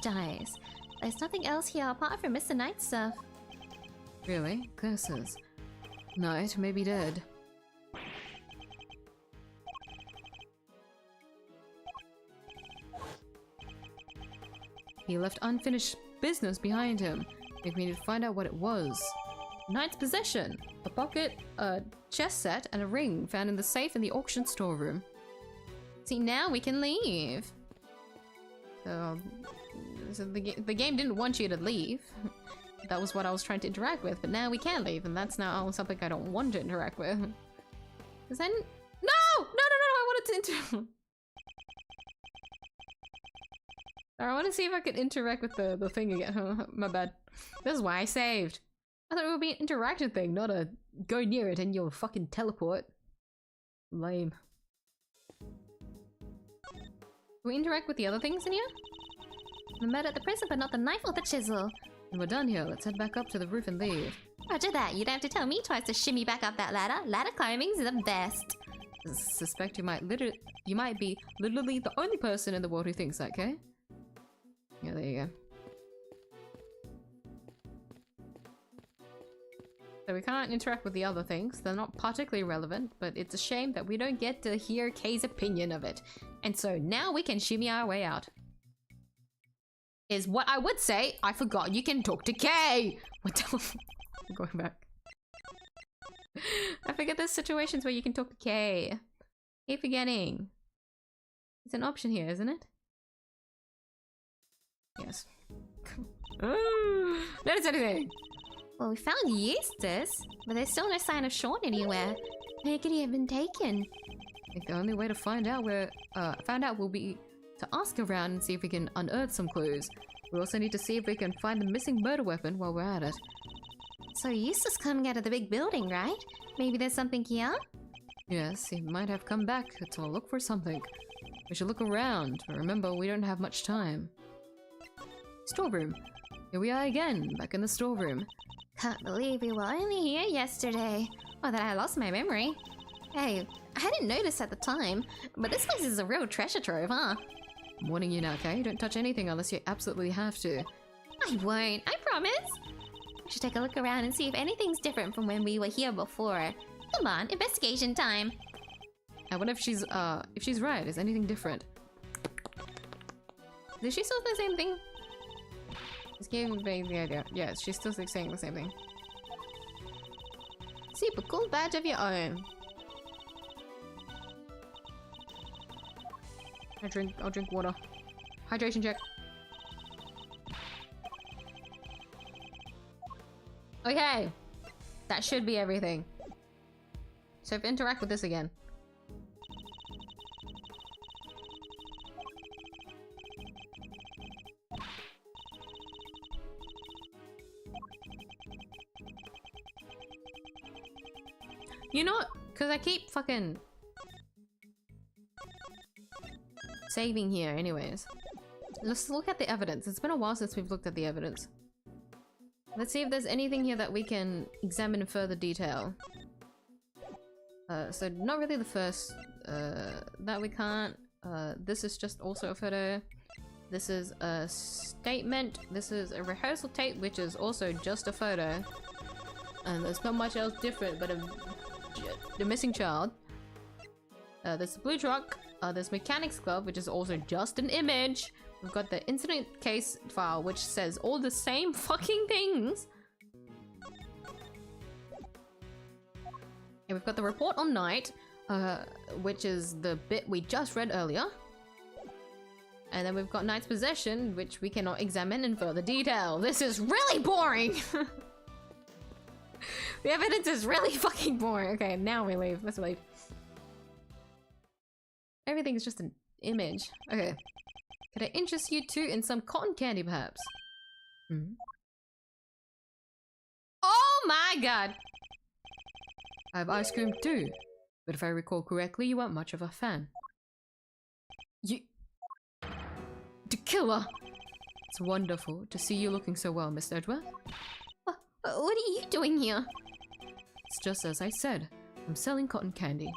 dice. There's nothing else here apart from Mr. Knight's stuff. Really? Curses. Knight may be dead. He left unfinished business behind him. Think we need to find out what it was. Knight's possession. A pocket, a chess set, and a ring found in the safe in the auction storeroom. See, now we can leave. So the game didn't want you to leave. That was what I was trying to interact with, but now we can leave, and that's now something I don't want to interact with. Cause then, no, I wanted to I want to see if I could interact with the thing again. My bad. This is why I saved. I thought it would be an interactive thing, not a go near it and you'll fucking teleport. Lame. Can we interact with the other things in here? The murder at the prison, but not the knife or the chisel. And we're done here. Let's head back up to the roof and leave. Roger that. You don't have to tell me twice to shimmy back up that ladder. Ladder climbing's the best. I suspect you might be literally the only person in the world who thinks that, okay? Yeah, there you go. So we can't interact with the other things. They're not particularly relevant, but it's a shame that we don't get to hear Kay's opinion of it. And so now we can shimmy our way out. Is what I would say. I forgot you can talk to Kay! What the I'm going back. I forget there's situations where you can talk to Kay. Keep forgetting. It's an option here, isn't it? Yes. Notice anything! Well, we found Eustace, but there's still no sign of Sean anywhere. Where could he have been taken? I think the only way to find out will be to ask around and see if we can unearth some clues. We also need to see if we can find the missing murder weapon while we're at it. So Eustace coming out of the big building, right? Maybe there's something here? Yes, he might have come back to look for something. We should look around, but remember, we don't have much time. Storeroom. Here we are again, back in the storeroom. Can't believe we were only here yesterday. Or that I lost my memory. Hey, I hadn't noticed at the time, but this place is a real treasure trove, huh? I'm warning you now, okay? Don't touch anything unless you absolutely have to. I won't, I promise. We should take a look around and see if anything's different from when we were here before. Come on, investigation time. I wonder if she's right. Is anything different? Did she still say the same thing? This gave me the idea. Yeah, she's still saying the same thing. Super cool badge of your own. I'll drink water. Hydration check. Okay. That should be everything. So if I interact with this again. You know, because I keep fucking saving here anyways. Let's look at the evidence. It's been a while since we've looked at the evidence. Let's see if there's anything here that we can examine in further detail. So not really the first, that we can't. This is just also a photo. This is a statement. This is a rehearsal tape, which is also just a photo. And there's not much else different, but the missing child. There's the blue truck. There's mechanic's glove, which is also just an image. We've got the incident case file, which says all the same fucking things. And we've got the report on night, which is the bit we just read earlier. And then we've got night's possession, which we cannot examine in further detail. This is really boring! The evidence is really fucking boring. Okay, now we leave. Let's leave. Everything is just an image. Okay. Could I interest you two in some cotton candy, perhaps? Hmm? Oh my god! I have ice cream too. But if I recall correctly, you weren't much of a fan. You... The killer! It's wonderful to see you looking so well, Mr. Edward. What are you doing here? It's just as I said. I'm selling cotton candy.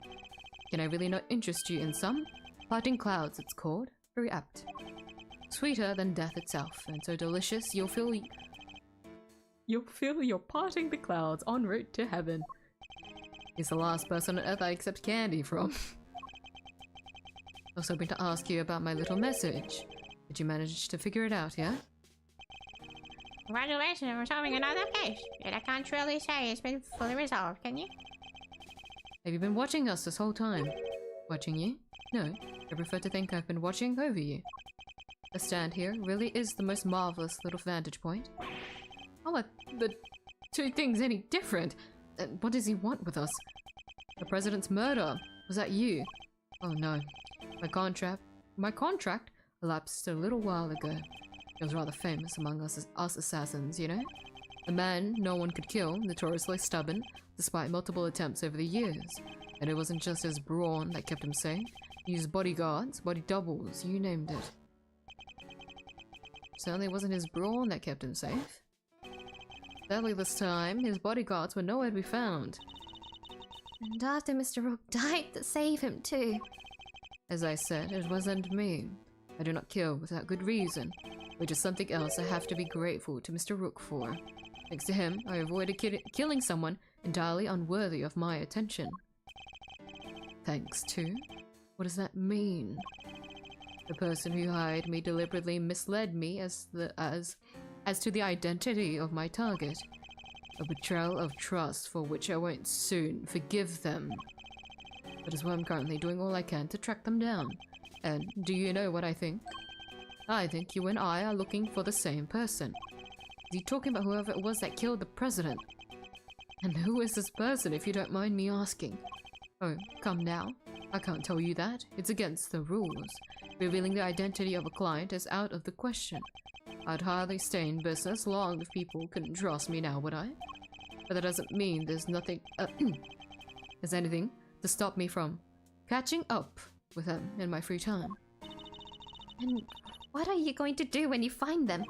Can I really not interest you in some? Parting clouds, it's called. Very apt. Sweeter than death itself, and so delicious you'll feel you're parting the clouds en route to heaven. He's the last person on earth I accept candy from. I was hoping to ask you about my little message. Did you manage to figure it out, yeah? Congratulations on solving another case. Yet I can't truly say it's been fully resolved, can you? Have you been watching us this whole time? Watching you? No, I prefer to think I've been watching over you. The stand here really is the most marvelous little vantage point. How are the two things any different? What does he want with us? The president's murder? Was that you? Oh no. My contract elapsed a little while ago. It was rather famous among us assassins, you know? A man no one could kill, notoriously stubborn, despite multiple attempts over the years. And it wasn't just his brawn that kept him safe. He used bodyguards, body doubles, you named it. Certainly wasn't his brawn that kept him safe. Sadly this time, his bodyguards were nowhere to be found. And after Mr. Rook died to save him too. As I said, it wasn't me. I do not kill without good reason, which is something else I have to be grateful to Mr. Rook for. Thanks to him, I avoided killing someone entirely unworthy of my attention. Thanks to? What does that mean? The person who hired me deliberately misled me as to the identity of my target. A betrayal of trust for which I won't soon forgive them. That is why I'm currently doing all I can to track them down. And do you know what I think? I think you and I are looking for the same person. Is he talking about whoever it was that killed the president? And who is this person, if you don't mind me asking? Oh, come now. I can't tell you that. It's against the rules. Revealing the identity of a client is out of the question. I'd hardly stay in business long if people couldn't trust me now, would I? But that doesn't mean there's nothing... there's anything to stop me from catching up with them in my free time. And what are you going to do when you find them?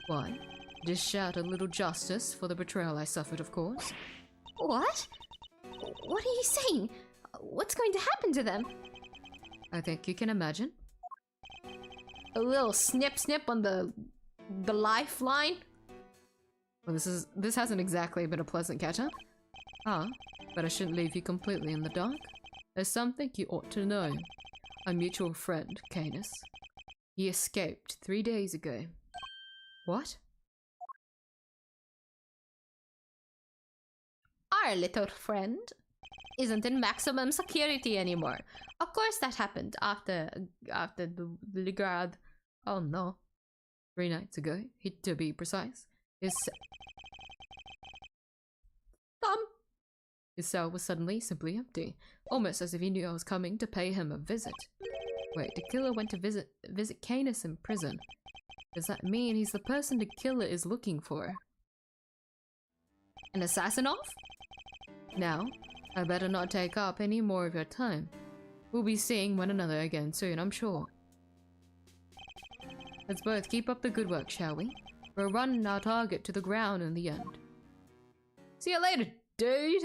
Why? Dish out a little justice for the betrayal I suffered, of course. What? What are you saying? What's going to happen to them? I think you can imagine. A little snip on the lifeline. Well, this hasn't exactly been a pleasant catch-up. Ah, but I shouldn't leave you completely in the dark. There's something you ought to know. A mutual friend, Canis. He escaped 3 days ago. What? Our little friend isn't in maximum security anymore. Of course that happened after the guard. Oh no. 3 nights ago, to be precise. His cell was suddenly simply empty, almost as if he knew I was coming to pay him a visit. Wait, the killer went to visit Canis in prison. Does that mean he's the person the killer is looking for? An assassin off? Now, I better not take up any more of your time. We'll be seeing one another again soon, I'm sure. Let's both keep up the good work, shall we? We'll run our target to the ground in the end. See you later, dude.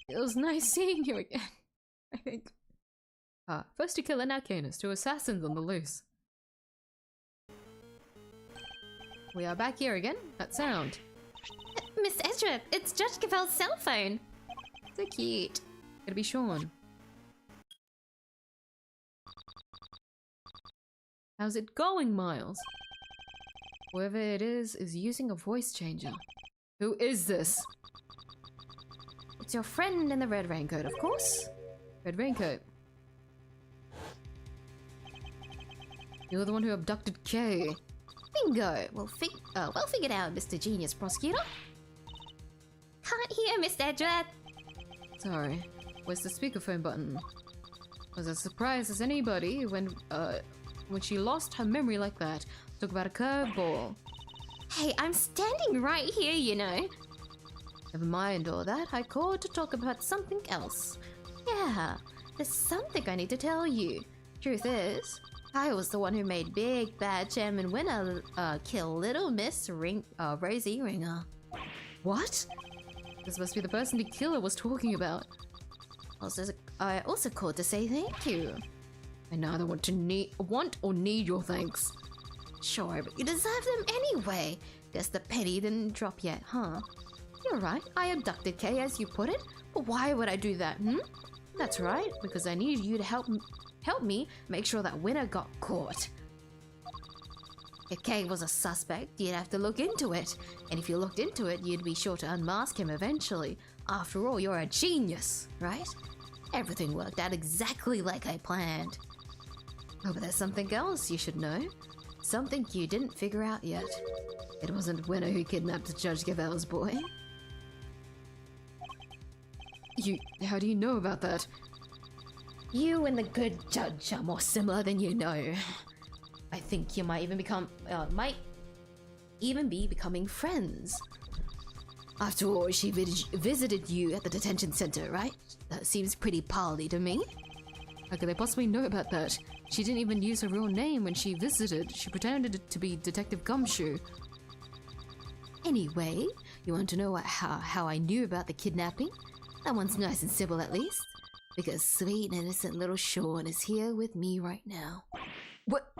It was nice seeing you again, I think. First to kill, now Canis, 2 assassins on the loose. We are back here again. That sound. Miss 𝐢𝐧𝐿, it's Judge Gavelle's cell phone. So cute. Gotta be Sean. How's it going, Miles? Whoever it is using a voice changer. Who is this? It's your friend in the red raincoat, of course. Red raincoat. You're the one who abducted Kay. Bingo! Well figured out, Mr. Genius Prosecutor. Can't hear, Miss 𝐢𝐧𝐿. Sorry. Where's the speakerphone button? Was as surprised as anybody when she lost her memory like that. Talk about a curveball. Hey, I'm standing right here, you know. Never mind all that. I called to talk about something else. Yeah, there's something I need to tell you. Truth is, I was the one who made Big Bad Chairman Winner kill Little Miss Rosie Ringer. What? This must be the person the killer was talking about. I also called to say thank you. I neither want or need your thanks. Sure, but you deserve them anyway. Guess the penny didn't drop yet, huh? You're right, I abducted Kay as you put it, but why would I do that, That's right, because I needed you to help me make sure that Winner got caught. If Kay was a suspect, you'd have to look into it. And if you looked into it, you'd be sure to unmask him eventually. After all, you're a genius, right? Everything worked out exactly like I planned. Oh, but there's something else you should know. Something you didn't figure out yet. It wasn't Winner who kidnapped Judge Gavelle's boy. How do you know about that? You and the good judge are more similar than you know. I think you might even be becoming friends. After all, she visited you at the detention center, right? That seems pretty pally to me. How could they possibly know about that? She didn't even use her real name when she visited. She pretended to be Detective Gumshoe. Anyway, you want to know how I knew about the kidnapping? That one's nice and simple at least. Because sweet and innocent little Sean is here with me right now. What?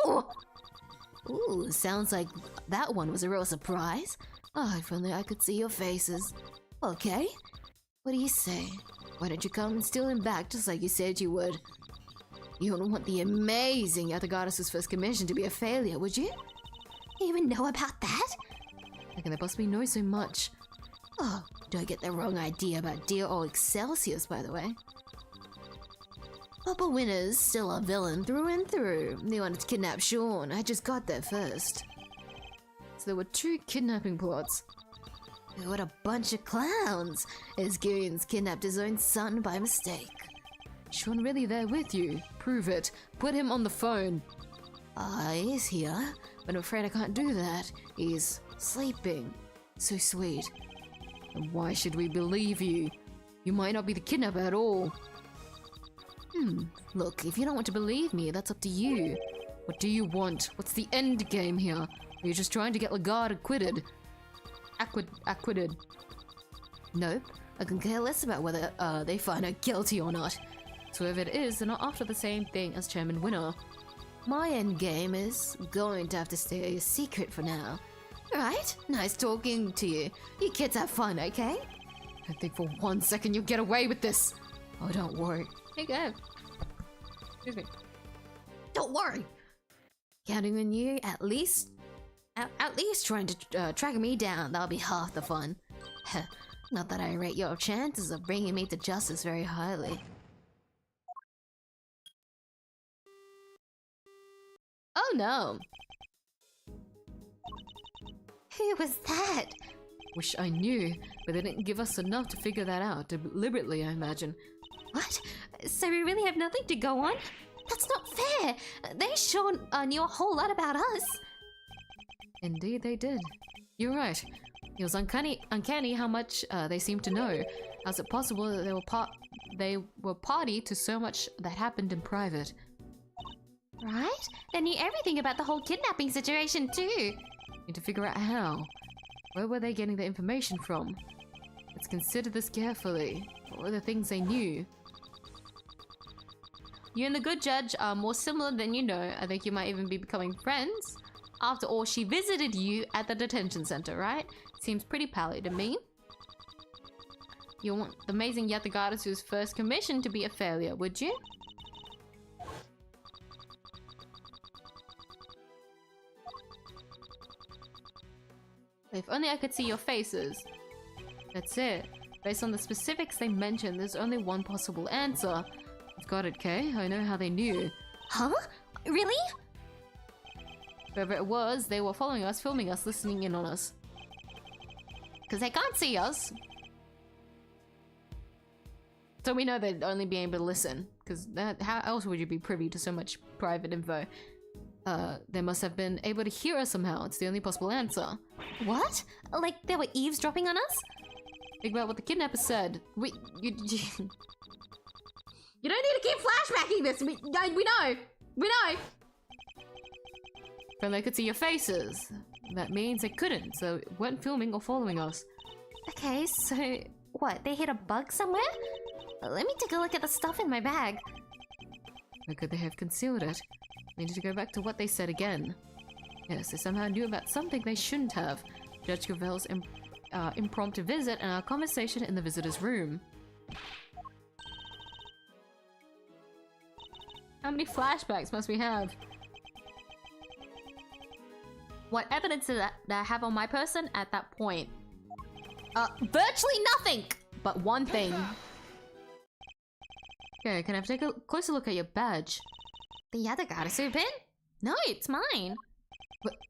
No! Ooh, sounds like that one was a real surprise. Oh, if only I could see your faces. Okay, what do you say? Why don't you come and steal him back just like you said you would? You wouldn't want the amazing 𝐢𝐧𝐿's first commission to be a failure, would you? You even know about that? How can they possibly know so much? Oh, don't get the wrong idea about dear old 𝐢𝐿, by the way. Papa Winner's still a villain through and through. They wanted to kidnap Sean. I just got there first. So there were 2 kidnapping plots. What a bunch of clowns! His goons kidnapped his own son by mistake. Sean really there with you? Prove it. Put him on the phone. He's here, but I'm afraid I can't do that. He's sleeping. So sweet. And why should we believe you? You might not be the kidnapper at all. Look, if you don't want to believe me, that's up to you. What do you want? What's the end game here? Are you just trying to get Lagarde acquitted? Acquitted. Nope. I can care less about whether they find her guilty or not. So if it is, they're not after the same thing as Chairman Winner. My end game is going to have to stay a secret for now. Right? Nice talking to you. You kids have fun, okay? don't think for 1 second you'll get away with this. Oh, don't worry. Hey, Gav. Excuse me. Don't worry. Counting on you, at least trying to track me down. That'll be half the fun. Not that I rate your chances of bringing me to justice very highly. Oh no. Who was that? Wish I knew, but they didn't give us enough to figure that out. Deliberately, I imagine. What? So we really have nothing to go on? That's not fair! They sure knew a whole lot about us! Indeed they did. You're right. It was uncanny how much they seemed to know. How's it possible that they were party to so much that happened in private? Right? They knew everything about the whole kidnapping situation too! Need to figure out how. Where were they getting the information from? Let's consider this carefully. What were the things they knew? You and the good judge are more similar than you know. I think you might even be becoming friends. After all, she visited you at the detention center, right? Seems pretty pally to me. You want the amazing 𝐢𝐧𝐟𝐨's first commission to be a failure, would you? If only I could see your faces. That's it. Based on the specifics they mentioned, there's only one possible answer. I've got it, Kay. I know how they knew. Huh? Really? Whoever it was, they were following us, filming us, listening in on us. Because they can't see us. So we know they'd only be able to listen. Because how else would you be privy to so much private info? They must have been able to hear us somehow. It's the only possible answer. What? Like they were eavesdropping on us? Think about what the kidnapper said. You don't need to keep flashbacking this! We know! We know! But they could see your faces. That means they couldn't, so they weren't filming or following us. Okay, so what? They hit a bug somewhere? Let me take a look at the stuff in my bag. How could they have concealed it? I need to go back to what they said again. Yes, they somehow knew about something they shouldn't have. Judge gavelle's impromptu visit and our conversation in the visitor's room. How many flashbacks must we have? What evidence did I have on my person at that point? Virtually nothing! But one thing. Okay, can I take a closer look at your badge? The 𝐢𝐧𝐟𝐨 pin? No, it's mine.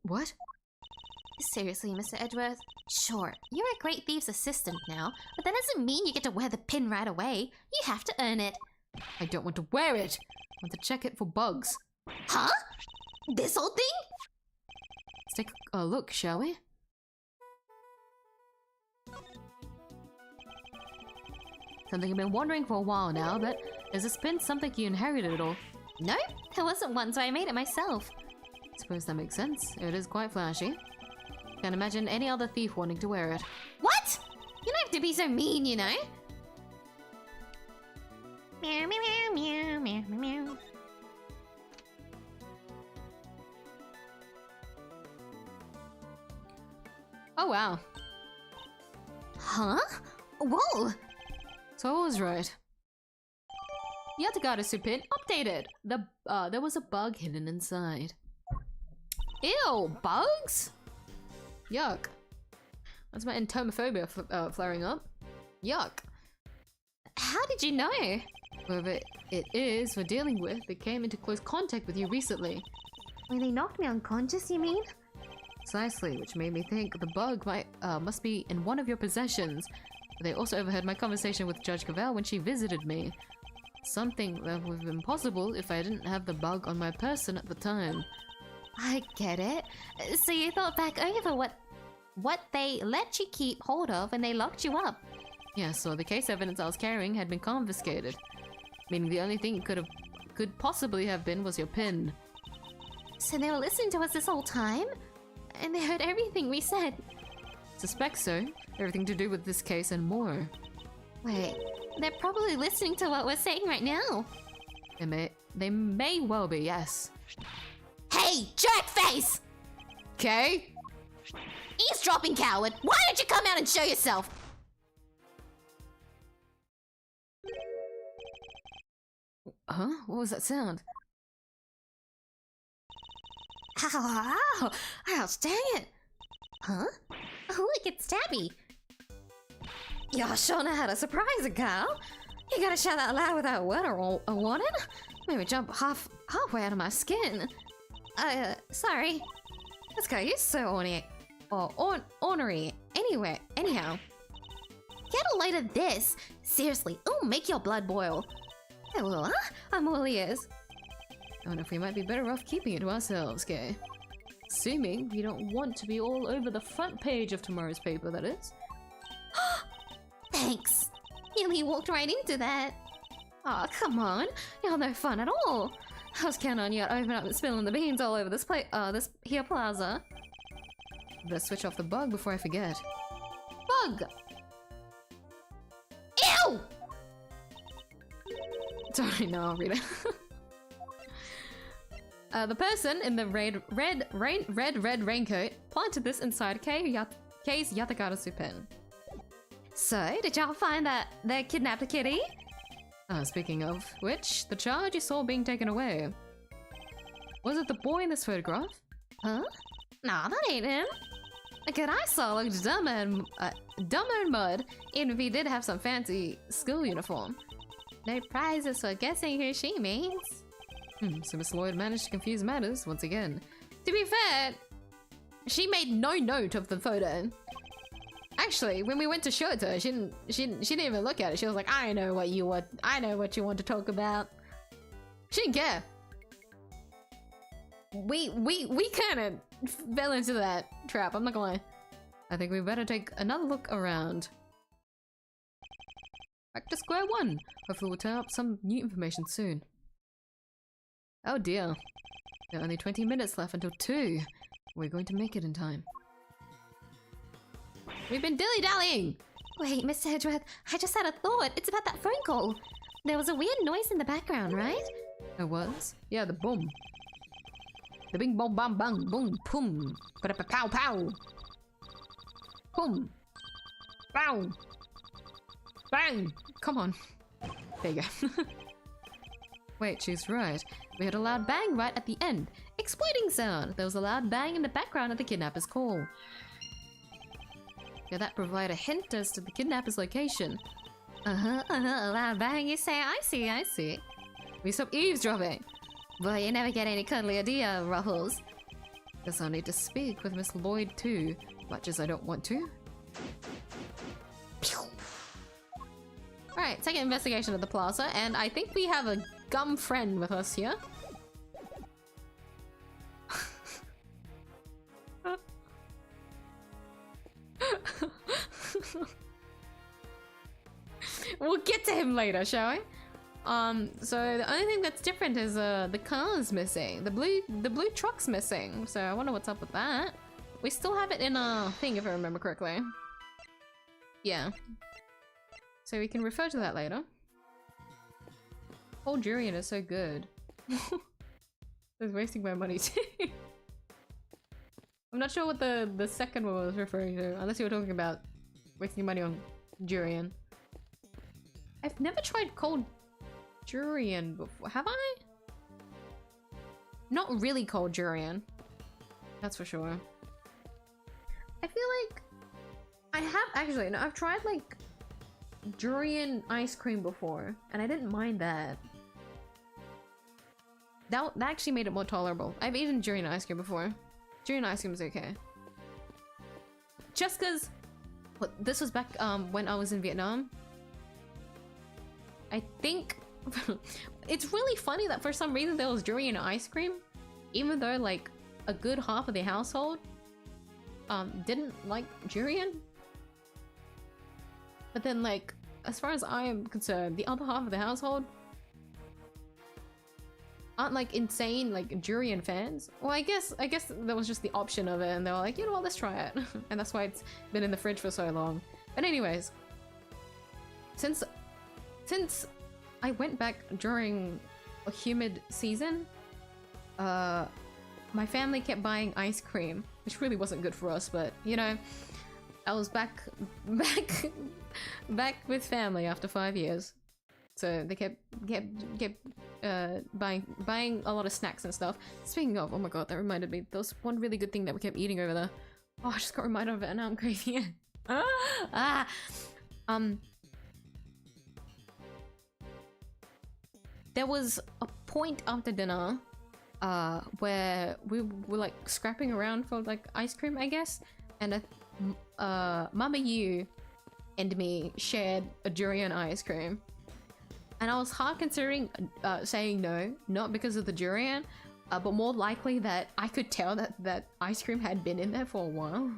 What? Seriously, Mr. Edgeworth? Sure, you're a great thief's assistant now, but that doesn't mean you get to wear the pin right away. You have to earn it. I don't want to wear it. I want to check it for bugs. Huh? This old thing? Let's take a look, shall we? Something I've been wondering for a while now, but is this pin something you inherited or? Nope, there wasn't one, so I made it myself. Suppose that makes sense. It is quite flashy. Can't imagine any other thief wanting to wear it. What? You don't have to be so mean, you know? Meow, meow, meow, meow, meow, meow. Oh wow. Huh? Whoa! So I was right. 𝐢𝐧𝐟𝐨 pin updated. There was a bug hidden inside. Ew, bugs? Yuck. That's my entomophobia flaring up. Yuck. How did you know? Whoever it is we're dealing with, they came into close contact with you recently. When they knocked me unconscious, you mean? Precisely, which made me think the bug must be in one of your possessions. They also overheard my conversation with Judge Gavelle when she visited me. Something that would have been possible if I didn't have the bug on my person at the time. I get it. So you thought back over what they let you keep hold of and they locked you up. Yeah, so the case evidence I was carrying had been confiscated. Meaning the only thing it could possibly have been was your pin. So they were listening to us this whole time? And they heard everything we said? Suspect so. Everything to do with this case and more. Wait, they're probably listening to what we're saying right now. They may well be, yes. Hey, jerkface! Okay? Eavesdropping coward! Why don't you come out and show yourself? Huh? What was that sound? Ow, ow, ouch, dang it. Huh? Oh, look, it's Tabby. You sure know how to surprise a girl. You gotta shout out loud without a word or a warning. Made me jump halfway out of my skin. Sorry. This guy is so ornery. Ornery. Anyhow. Get a load of this. Seriously, it'll make your blood boil. I will, huh? I'm all ears. I wonder if we might be better off keeping it to ourselves, Kay. Assuming you don't want to be all over the front page of tomorrow's paper, that is. Thanks. Nearly walked right into that. Aw, come on. You're no fun at all. I was counting on you to open up and spilling the beans all over this here plaza. Better switch off the bug before I forget. Bug! Ew! Sorry, no, I'll read it. The person in the red raincoat planted this inside Kay's Yatagarasu pen. So, did y'all find that kidnapped kitty? Speaking of which, the charge you saw being taken away. Was it the boy in this photograph? Huh? Nah, that ain't him. The kid I saw looked dumber in mud, even if he did have some fancy school uniform. No prizes for guessing who she means. So Miss Lloyd managed to confuse matters once again. To be fair, she made no note of the photo. Actually, when we went to show it to her, she didn't even look at it. She was like, I know what you want. I know what you want to talk about. She didn't care. We kind of fell into that trap. I'm not gonna lie. I think we better take another look around. Back to square one. Hopefully we'll turn up some new information soon. Oh dear. There are only 20 minutes left until 2. We're going to make it in time. We've been dilly-dallying! Wait, Mr. Edgeworth, I just had a thought. It's about that phone call. There was a weird noise in the background, right? There was? Yeah, the boom. The bing bong bang bang boom pum. Pow pow. Pum. Pow. Bang! Come on. There you go. Wait, she's right. We had a loud bang right at the end. Exploding sound! There was a loud bang in the background of the kidnapper's call. Yeah, that provided a hint as to the kidnapper's location. A loud bang, you say? I see. We stop eavesdropping! Boy, you never get any cuddlier, do ya, Ruffles? Guess I'll need to speak with Miss Lloyd too, much as I don't want to. Alright, second investigation of the plaza, and I think we have a gum friend with us here. We'll get to him later, shall we? So the only thing that's different is the car's missing. The blue truck's missing. So I wonder what's up with that. We still have it in a thing, if I remember correctly. Yeah. So we can refer to that later. Whole Jurian is so good. I was wasting my money too. I'm not sure what the second one was referring to, unless you were talking about wasting money on Jurian. I've never tried cold Jurian before. Have I? Not really cold Jurian. That's for sure. I feel like I have actually. No, I've tried like Durian ice cream before, and I didn't mind that. That actually made it more tolerable. I've eaten durian ice cream before. Durian ice cream is okay. Just cause, well, this was back when I was in Vietnam. I think it's really funny that for some reason there was durian ice cream, even though like a good half of the household didn't like durian. But then like, as far as I am concerned, the other half of the household aren't like insane like durian fans. Well, I guess there was just the option of it and they were like, you know what, let's try it. And that's why it's been in the fridge for so long. But anyways, since I went back during a humid season, my family kept buying ice cream, which really wasn't good for us, but you know, I was back with family after 5 years. So they kept buying a lot of snacks and stuff. Speaking of, oh my god, that reminded me. There was one really good thing that we kept eating over there. Oh, I just got reminded of it and now I'm craving it. There was a point after dinner where we were like scrapping around for like ice cream, I guess, and miyuu and me shared a durian ice cream, and I was hard considering saying no, not because of the durian, but more likely that I could tell that ice cream had been in there for a while.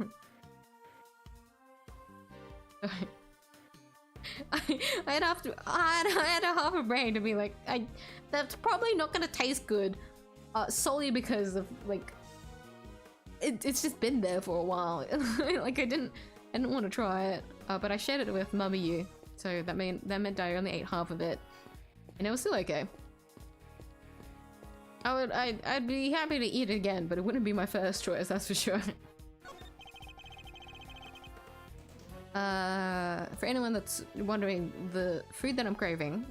I had a half a brain to be like, that's probably not gonna taste good, solely because of like it's just been there for a while. Like I didn't want to try it, but I shared it with miyuu, so that meant I only ate half of it, and it was still okay. I'd be happy to eat it again, but it wouldn't be my first choice, that's for sure. For anyone that's wondering, the food that I'm craving,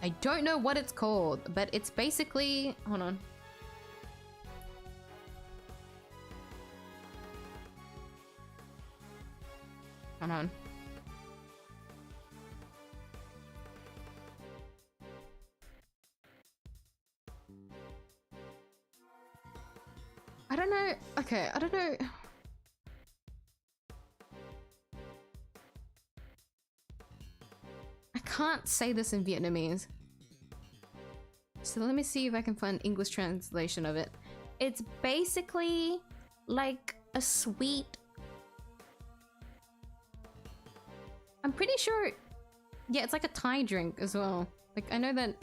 I don't know what it's called, but it's basically, hold on. Hold on. I don't know. Okay, I don't know. I can't say this in Vietnamese. So let me see if I can find an English translation of it. It's basically like a sweet... I'm pretty sure... Yeah, it's like a Thai drink as well. Like, I know that...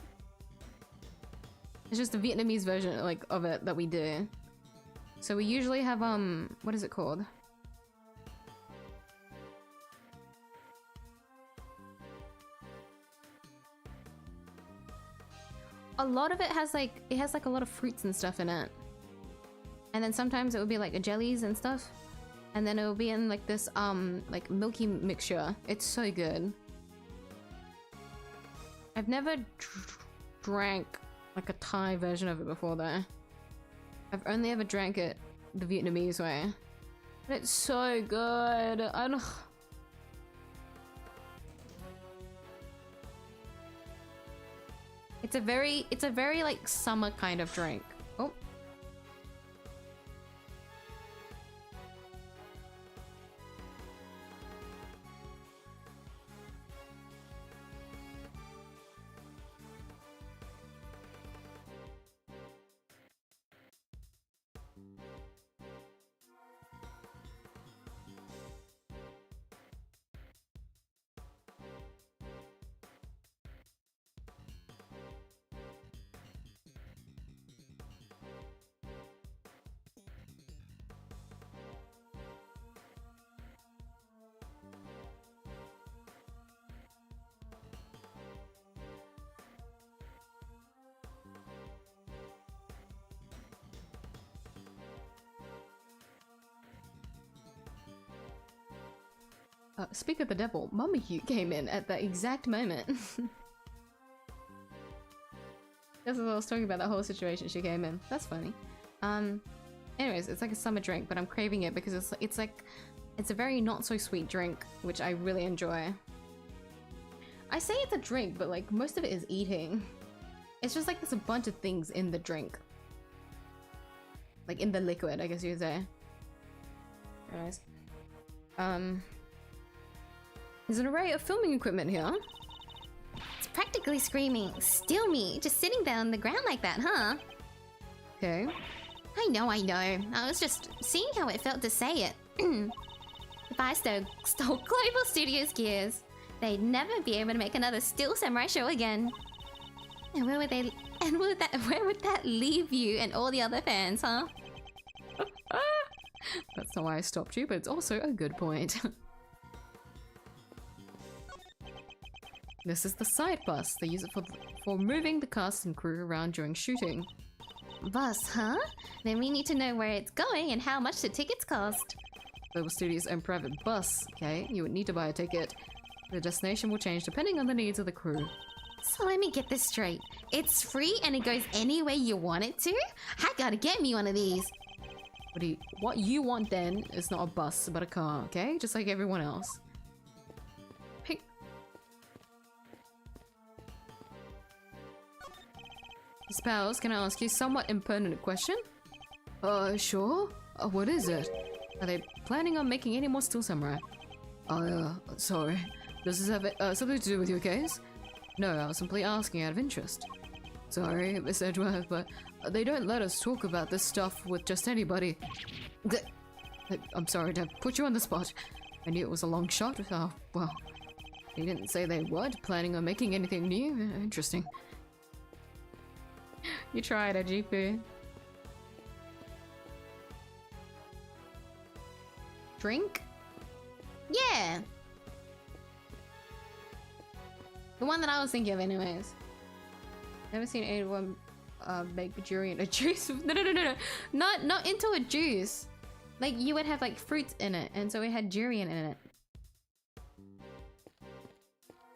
It's just the Vietnamese version, like, of it that we do. So we usually have, what is it called? A lot of it has like a lot of fruits and stuff in it. And then sometimes it would be like jellies and stuff. And then it will be in like this, like milky mixture. It's so good. I've never drank like a Thai version of it before though. I've only ever drank it the Vietnamese way. But it's so good. I don't... It's a very like summer kind of drink. Oh. Speak of the devil, miyuu came in at that exact moment. That's what I was talking about, that whole situation. She came in. That's funny. Anyways, it's like a summer drink, but I'm craving it because it's a very not so sweet drink, which I really enjoy. I say it's a drink, but like most of it is eating. It's just like there's a bunch of things in the drink. Like in the liquid, I guess you could say. Very nice. There's an array of filming equipment here. It's practically screaming, "Steal me!" Just sitting there on the ground like that, huh? Okay. I know. I was just seeing how it felt to say it. If I stole Global Studios gears, they'd never be able to make another Steel Samurai show again. And where would that leave you and all the other fans, huh? That's not why I stopped you, but it's also a good point. This is the side bus. They use it for moving the cast and crew around during shooting. Bus, huh? Then we need to know where it's going and how much the tickets cost. Global Studios' own private bus, okay? You would need to buy a ticket. The destination will change depending on the needs of the crew. So let me get this straight. It's free and it goes anywhere you want it to? I gotta get me one of these. What you want then is not a bus, but a car, okay? Just like everyone else. Hey. Spouse, can I ask you a somewhat impertinent question? Sure. What is it? Are they planning on making any more Steel Samurai? Sorry. Does this have something to do with your case? No, I was simply asking out of interest. Sorry, Miss Edgeworth, but they don't let us talk about this stuff with just anybody. I'm sorry to put you on the spot. I knew it was a long shot. Oh, well, they didn't say they weren't planning on making anything new. Interesting. You tried it, GP. Drink? Yeah. The one that I was thinking of anyways. Never seen anyone make durian a juice. No. Not into a juice. Like, you would have like fruits in it, and so it had durian in it.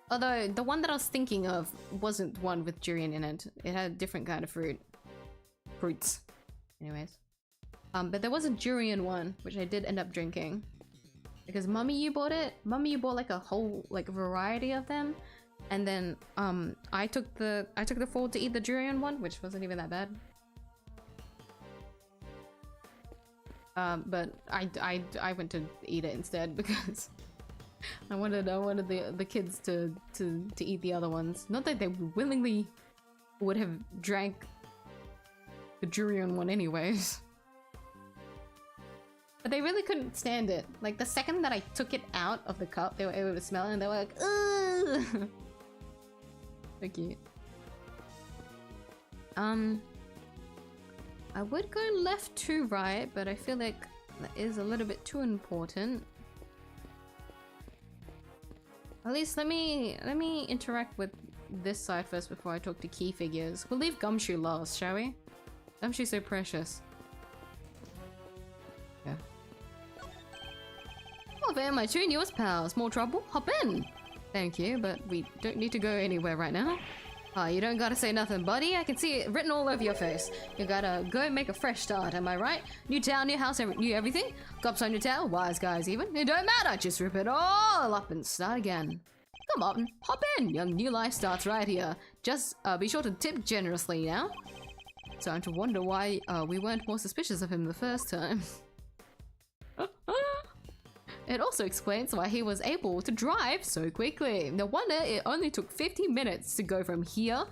Although the one that I was thinking of wasn't one with durian in it. It had a different kind of fruits. Anyways. But there was a durian one, which I did end up drinking. Because miyuu bought it. Miyuu bought like a whole like variety of them. And then I took the fall to eat the durian one, which wasn't even that bad. But I went to eat it instead because I wanted the kids to eat the other ones. Not that they willingly would have drank the durian one anyways. But they really couldn't stand it. Like, the second that I took it out of the cup, they were able to smell it and they were like, ugh! So cute. I would go left to right, but I feel like that is a little bit too important. At least let me interact with this side first before I talk to key figures. We'll leave Gumshoe last, shall we? Gumshoe's so precious. Yeah. Oh, there, my two newest pals. More trouble? Hop in! Thank you, but we don't need to go anywhere right now. You don't gotta say nothing, buddy. I can see it written all over your face. You gotta go make a fresh start, am I right? New town, new house, new everything. Cops on your tail, wise guys even. It don't matter, just rip it all up and start again. Come on, hop in. Your new life starts right here. Just be sure to tip generously now. Starting to wonder why we weren't more suspicious of him the first time. It also explains why he was able to drive so quickly. No wonder it only took 15 minutes to go from here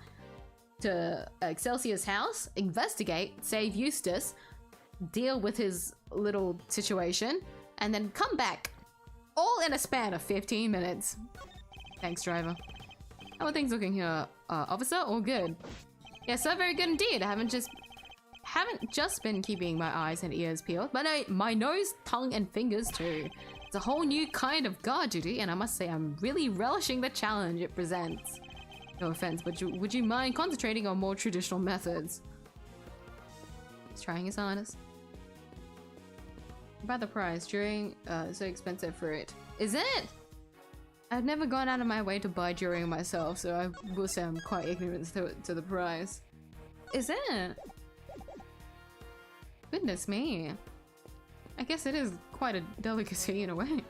to Excelsior's house, investigate, save Eustace, deal with his little situation, and then come back. All in a span of 15 minutes. Thanks, driver. How are things looking here, officer? All good? Yes, sir, very good indeed. I haven't just been keeping my eyes and ears peeled, but my nose, tongue, and fingers too. It's a whole new kind of guard duty, and I must say I'm really relishing the challenge it presents. No offense, but would you mind concentrating on more traditional methods? He's trying his hardest. About the price, during so expensive for it. Is it? I've never gone out of my way to buy during myself, so I will say I'm quite ignorant to the price. Is it? Goodness me. I guess it is quite a delicacy in a way.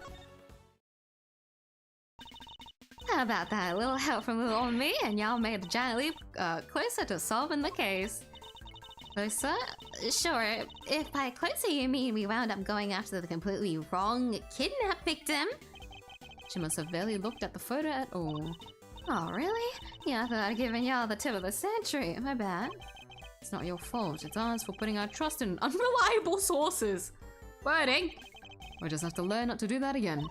How about that? A little help from little old me and y'all made a giant leap closer to solving the case. Closer? Sure. If by closer you mean we wound up going after the completely wrong kidnap victim. She must have barely looked at the photo at all. Oh, really? Yeah, I thought I'd given y'all the tip of the century. My bad. It's not your fault. It's ours for putting our trust in unreliable sources. Wording. We'll just have to learn not to do that again.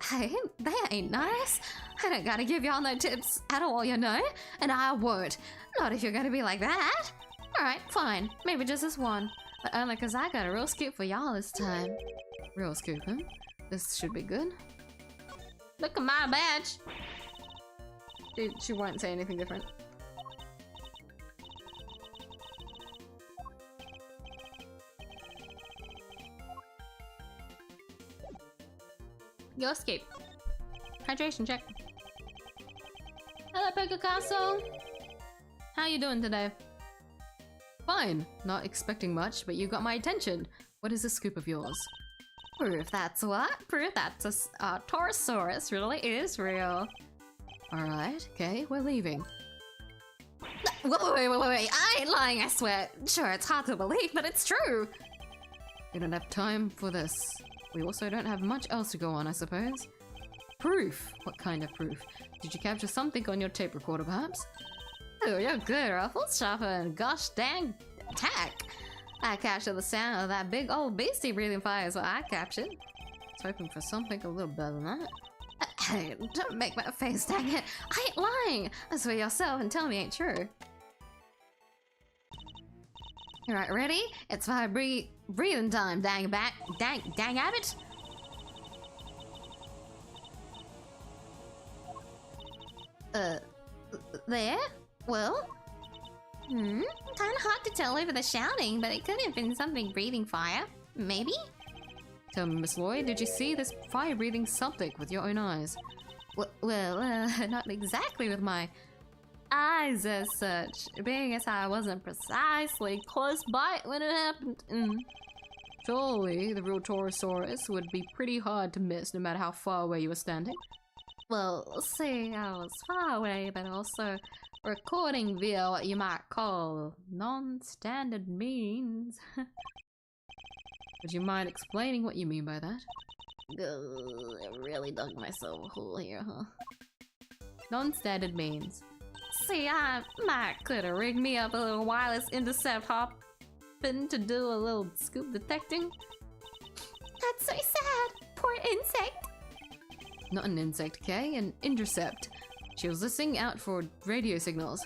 Hey, that ain't nice. I don't gotta give y'all no tips at all, you know? And I won't. Not if you're gonna be like that. Alright, fine. Maybe just this one. But only cause I got a real scoop for y'all this time. Real scoop, huh? This should be good. Look at my badge! She won't say anything different. Your escape. Hydration check. Hello, Poker Castle. How you doing today? Fine. Not expecting much, but you got my attention. What is this scoop of yours? Proof that's what? Proof that Torosaurus really is real. Alright, okay, we're leaving. Wait, I ain't lying, I swear. Sure, it's hard to believe, but it's true. We don't have time for this. We also don't have much else to go on, I suppose. Proof? What kind of proof? Did you capture something on your tape recorder, perhaps? Oh, you're good, Ruffles. Sharper and gosh dang tack. I captured the sound of that big old beastie breathing fire is what I captured. I was hoping for something a little better than that. Hey, don't make my face, dang it. I ain't lying. That's for yourself and tell me ain't true. Alright, ready? It's fire breathing time, dang abbot. There? Well? Kinda hard to tell over the shouting, but it could have been something breathing fire. Maybe? Tell me, Miss Lloyd, did you see this fire-breathing something with your own eyes? Well, not exactly with my eyes as such, being as I wasn't precisely close by it when it happened. Surely, the real Torosaurus would be pretty hard to miss no matter how far away you were standing. Well, see, I was far away, but also recording via what you might call non-standard means. Would you mind explaining what you mean by that? I really dug myself a hole here, huh? Non-standard means. See, I might could have rigged me up a little wireless intercept hopping to do a little scoop detecting. That's so sad. Poor insect. Not an insect, okay? An intercept. She was listening out for radio signals.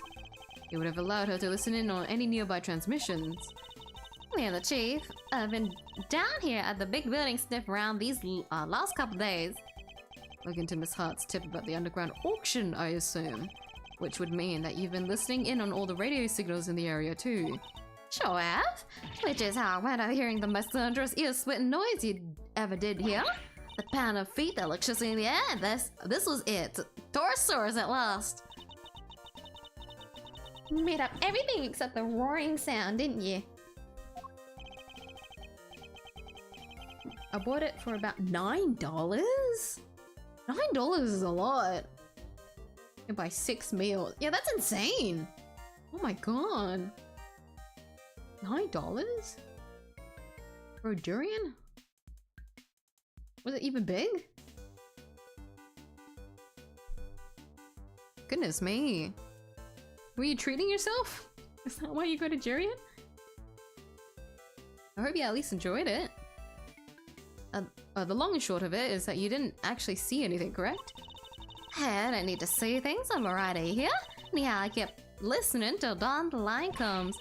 It would have allowed her to listen in on any nearby transmissions. Yeah, the chief. I've been down here at the big building sniff around these last couple days. Look into Miss Hart's tip about the underground auction, I assume. Which would mean that you've been listening in on all the radio signals in the area too. Sure have. Which is how I wound up hearing the most thunderous ear-splitting noise you ever did hear. The pound of feet, the electricity in the air. This was it. Torosaurus at last. You made up everything except the roaring sound, didn't you? I bought it for about $9? $9 is a lot. You buy 6 meals. Yeah, that's insane. Oh my god. $9? For a durian? Was it even big? Goodness me. Were you treating yourself? Is that why you got a durian? I hope you at least enjoyed it. The long and short of it is that you didn't actually see anything, correct? Hey, I don't need to see things. I'm alright here. Yeah, I kept listening till dawn the line comes.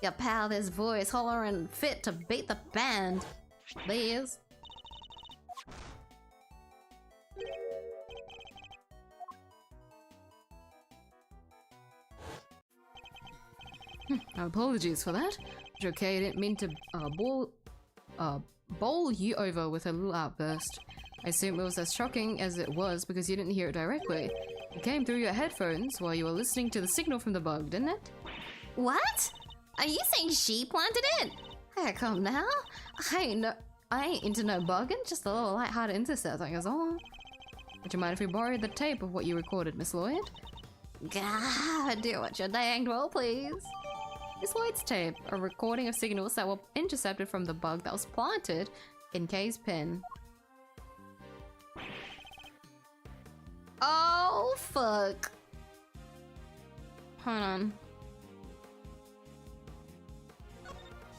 Your pal, this voice hollering fit to beat the band. Please. Apologies for that. It's okay, I didn't mean to bowl you over with a little outburst. I assume it was as shocking as it was because you didn't hear it directly. It came through your headphones while you were listening to the signal from the bug, didn't it? What? Are you saying she planted it? Hey, come now. I ain't into no bugging, just a little light-hearted intercepting is all. Would you mind if we borrowed the tape of what you recorded, Miss Lloyd? God, do what you danged well, please. Miss Lloyd's tape, a recording of signals that were intercepted from the bug that was planted in Kay's pen. Oh, fuck. Hold on.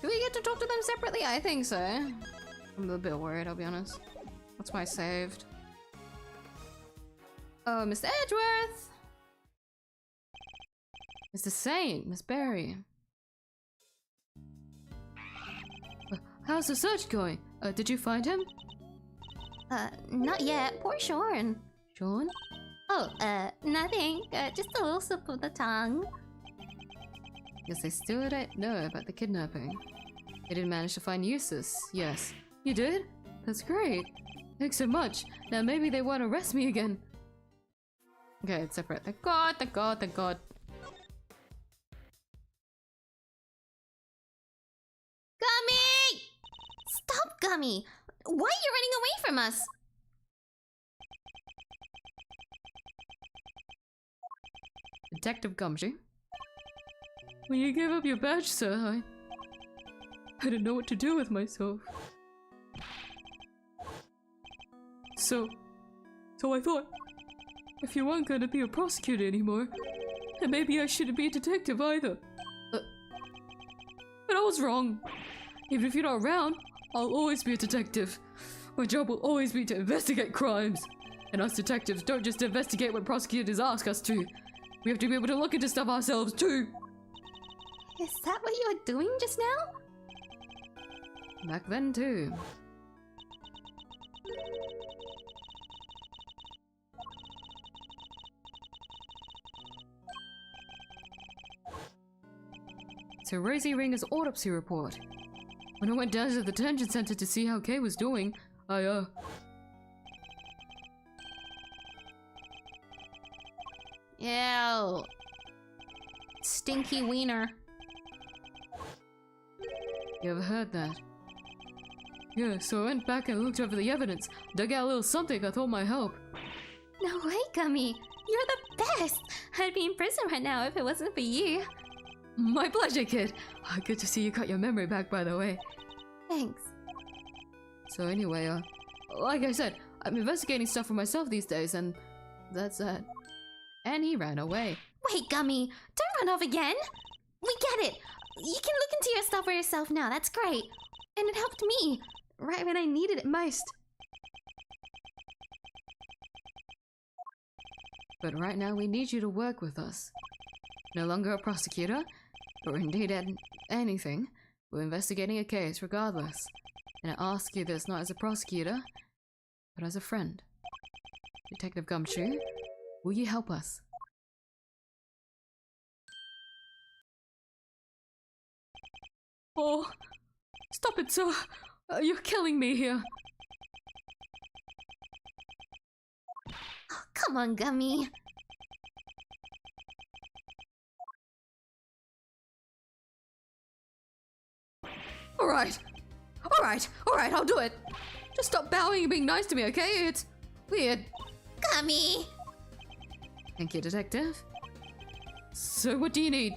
Do we get to talk to them separately? I think so. I'm a little bit worried, I'll be honest. That's why I saved. Oh, Mr. Edgeworth! Mr. Saint, Miss Berry. How's the search going? Did you find him? Not yet. Poor Sean. Sean? Oh, nothing. Just a little slip of the tongue. Guess they still don't know about the kidnapping. They didn't manage to find Eustace. Yes. You did? That's great. Thanks so much. Now maybe they won't arrest me again. Okay, it's separate. Thank God, thank God, thank God. Gummy! Stop, Gummy! Why are you running away from us? Detective Gumshoe. When you gave up your badge, sir, I didn't know what to do with myself. So I thought, if you weren't going to be a prosecutor anymore, then maybe I shouldn't be a detective either. But I was wrong. Even if you're not around, I'll always be a detective. My job will always be to investigate crimes. And us detectives don't just investigate when prosecutors ask us to. We have to be able to look into stuff ourselves too. Is that what you were doing just now? Back then too. So Rosie Ringer's autopsy report. When I went down to the detention center to see how Kay was doing, Ew. Stinky wiener. You ever heard that? Yeah, so I went back and looked over the evidence, dug out a little something I thought might help. No way, Gummy! You're the best! I'd be in prison right now if it wasn't for you. My pleasure, kid! Good to see you got your memory back, by the way. Thanks. So anyway, like I said, I'm investigating stuff for myself these days, and that's that. And he ran away. Wait, Gummy! Don't run off again! We get it! You can look into your stuff for yourself now, that's great! And it helped me, right when I needed it most. But right now we need you to work with us. No longer a prosecutor, or indeed anything. We're investigating a case regardless. And I ask you this not as a prosecutor, but as a friend. Detective Gumshoe, will you help us? Oh, stop it, sir! You're killing me here. Oh, come on, Gummy. Alright, I'll do it. Just stop bowing and being nice to me, okay? It's weird. Gummy! Thank you, detective. So what do you need?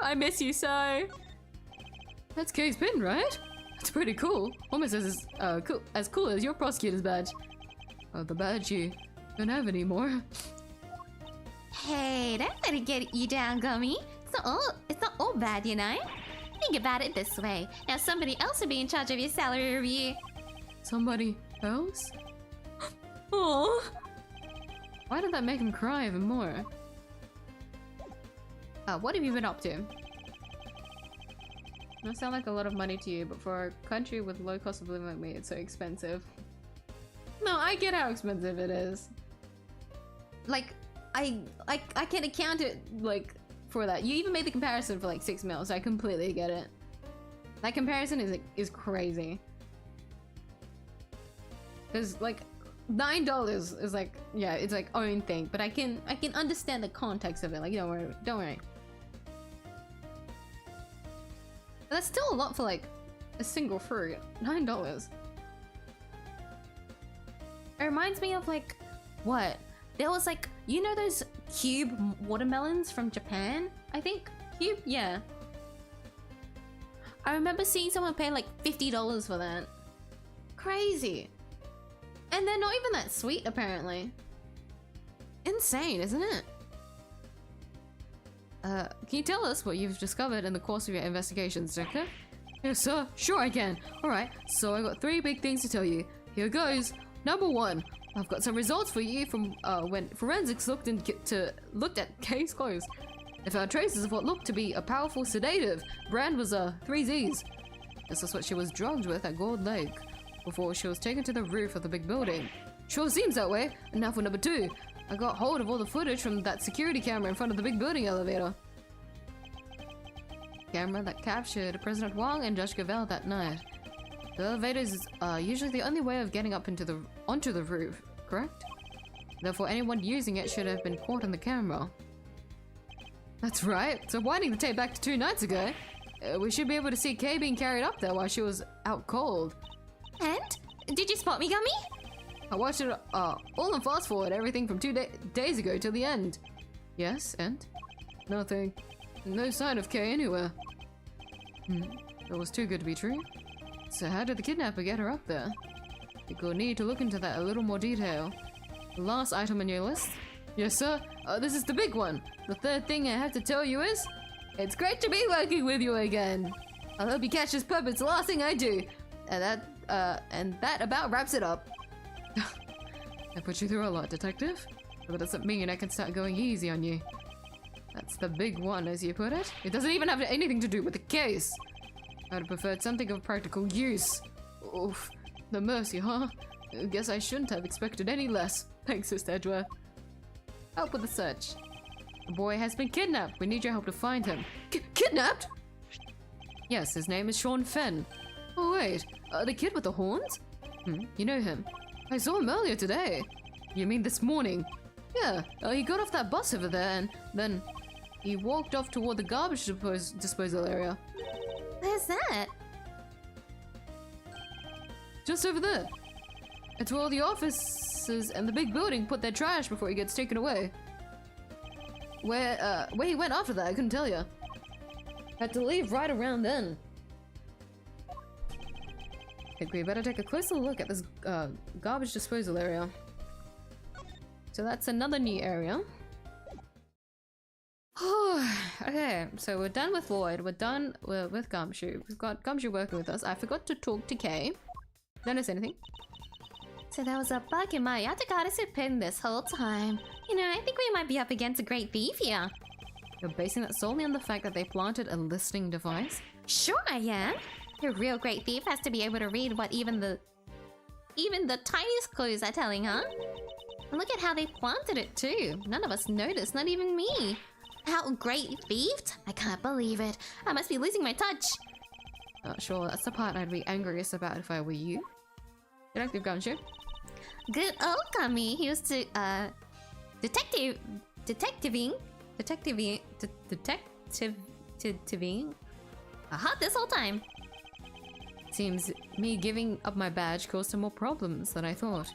I miss you so. That's Kay's pin, right? It's pretty cool. Almost as cool as your prosecutor's badge. Oh, the badge you don't have anymore. Hey, don't let it get you down, Gummy. It's not all bad, you know? Think about it this way. Now somebody else will be in charge of your salary review. Somebody else? Oh, why did that make him cry even more? What have you been up to? That sound like a lot of money to you, but for a country with low cost of living like me, it's so expensive. No, I get how expensive it is. Like, I can account it, like, for that. You even made the comparison for like 6 mils, so I completely get it. That comparison is crazy. Cause like $9 is like, yeah, it's like own thing, but I can understand the context of it. Like, don't worry. But that's still a lot for like a single fruit. $9. It reminds me of like, what? There was like, you know those cube watermelons from Japan? I think? Cube? Yeah. I remember seeing someone pay like $50 for that. Crazy. And they're not even that sweet, apparently. Insane, isn't it? Can you tell us what you've discovered in the course of your investigations, Detective? Yes, sir. Sure I can. Alright, so I got 3 big things to tell you. Here goes. Number 1. I've got some results for you from when forensics looked at case closed. They found traces of what looked to be a powerful sedative. Brand was 3Z's. This is what she was drugged with at Gold Lake before she was taken to the roof of the big building. Sure seems that way. And now for number 2. I got hold of all the footage from that security camera in front of the big building elevator. Camera that captured President Wong and Judge Gavelle that night. The elevators are usually the only way of getting up onto the roof, correct? Therefore, anyone using it should have been caught on the camera. That's right. So winding the tape back to 2 nights ago, we should be able to see Kay being carried up there while she was out cold. And? Did you spot me, Gummy? I watched it all on fast forward, everything from 2 days ago till the end. Yes, and? Nothing. No sign of Kay anywhere. That was too good to be true. So how did the kidnapper get her up there? You'll need to look into that a little more detail. The last item on your list? Yes, sir. This is the big one. The third thing I have to tell you is, it's great to be working with you again. I hope you catch this pup. It's the last thing I do. And that about wraps it up. I put you through a lot, detective. But that doesn't mean I can start going easy on you. That's the big one, as you put it. It doesn't even have anything to do with the case. I'd have preferred something of practical use. Oof, the mercy, huh? I guess I shouldn't have expected any less. Thanks, 𝐢𝐧𝐟𝐨. Help with the search. The boy has been kidnapped. We need your help to find him. Kidnapped? Yes, his name is Sean Fenn. Oh wait, the kid with the horns? You know him. I saw him earlier today. You mean this morning? Yeah, he got off that bus over there and then he walked off toward the garbage disposal area. Where's that? Just over there. It's where all the offices and the big building put their trash before he gets taken away. Where he went after that, I couldn't tell you. Had to leave right around then. I think we better take a closer look at this garbage disposal area. So that's another new area. Okay, so we're done with Lloyd. We're done with Gumshoe. We've got Gumshoe working with us. I forgot to talk to Kay. Don't notice anything. So there was a bug in my Yatagara's pin this whole time. You know, I think we might be up against a great thief here. You're basing that solely on the fact that they planted a listening device? Sure I am. A real great thief has to be able to read what even the tiniest clues are telling, huh? And look at how they planted it too. None of us noticed, not even me. Out great thieved? I can't believe it. I must be losing my touch. Sure, that's the part I'd be angriest about if I were you. Detective Gumshoe. Good old Gummy. He used to, detectiving. Aha, this whole time. Seems me giving up my badge caused him more problems than I thought.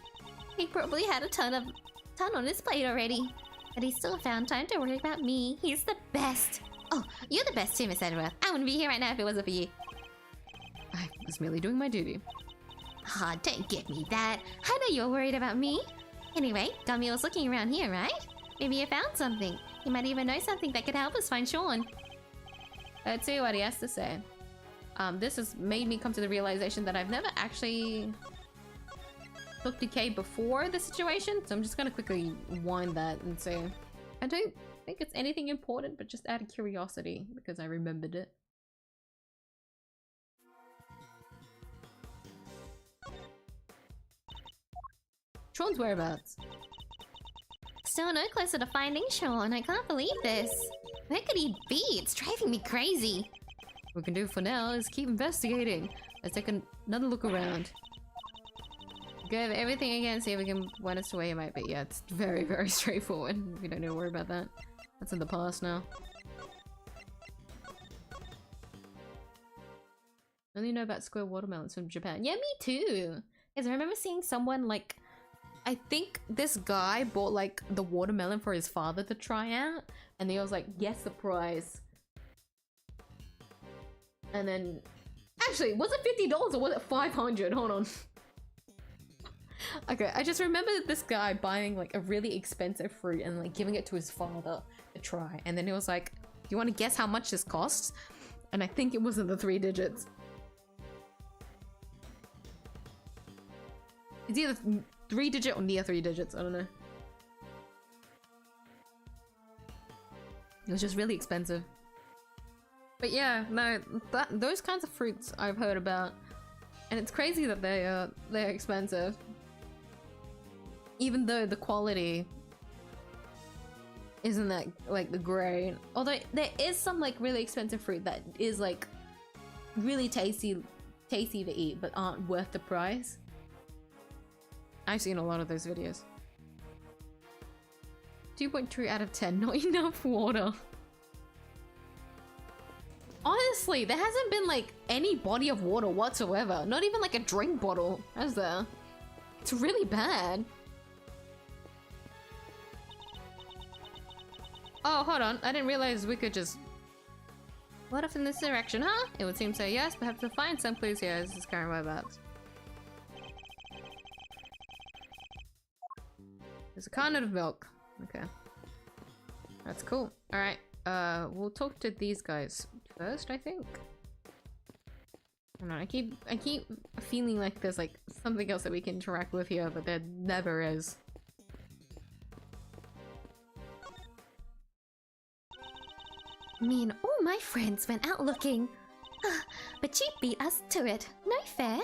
He probably had a ton on his plate already. But he still found time to worry about me. He's the best. Oh, you're the best too, Miss Edgeworth. I wouldn't be here right now if it wasn't for you. I was merely doing my duty. Ah, don't give me that. I know you're worried about me. Anyway, Gummy was looking around here, right? Maybe you found something. He might even know something that could help us find Sean. Let's see what he has to say. This has made me come to the realization that I've never actually talked to Kay before the situation, so I'm just gonna quickly wind that and say I don't think it's anything important, but just out of curiosity because I remembered it. Sean's whereabouts? Still no closer to finding Sean. I can't believe this. Where could he be? It's driving me crazy. What we can do for now is keep investigating. Let's take another look around. Give everything again, see if we can point us to where he might be. Yeah, it's very, very straightforward. We don't need to worry about that. That's in the past now. I only know about square watermelons from Japan. Yeah, me too! Because I remember seeing someone like... I think this guy bought like the watermelon for his father to try out. And he was like, yes, the prize. And then... Actually, was it $50 or was it $500? Hold on. Okay, I just remember this guy buying like a really expensive fruit and like giving it to his father to try. And then he was like, do you want to guess how much this costs? And I think it was in the 3 digits. It's either 3 digit or near 3 digits, I don't know. It was just really expensive. But yeah, no, those kinds of fruits I've heard about. And it's crazy that they're expensive. Even though the quality isn't that like the great. Although there is some like really expensive fruit that is like really tasty tasty to eat, but aren't worth the price. I've seen a lot of those videos. 2.2 out of 10, not enough water. Honestly, there hasn't been like any body of water whatsoever. Not even like a drink bottle, has there? It's really bad. Oh, hold on. I didn't realize we could just... What off in this direction, huh? It would seem so, yes. Perhaps we'll find some clues here as this current whereabouts. There's a carton of milk. Okay. That's cool. Alright. We'll talk to these guys first, I think. Hold on, I keep feeling like there's like something else that we can interact with here, but there never is. Me and all my friends went out looking. But you beat us to it. No fair.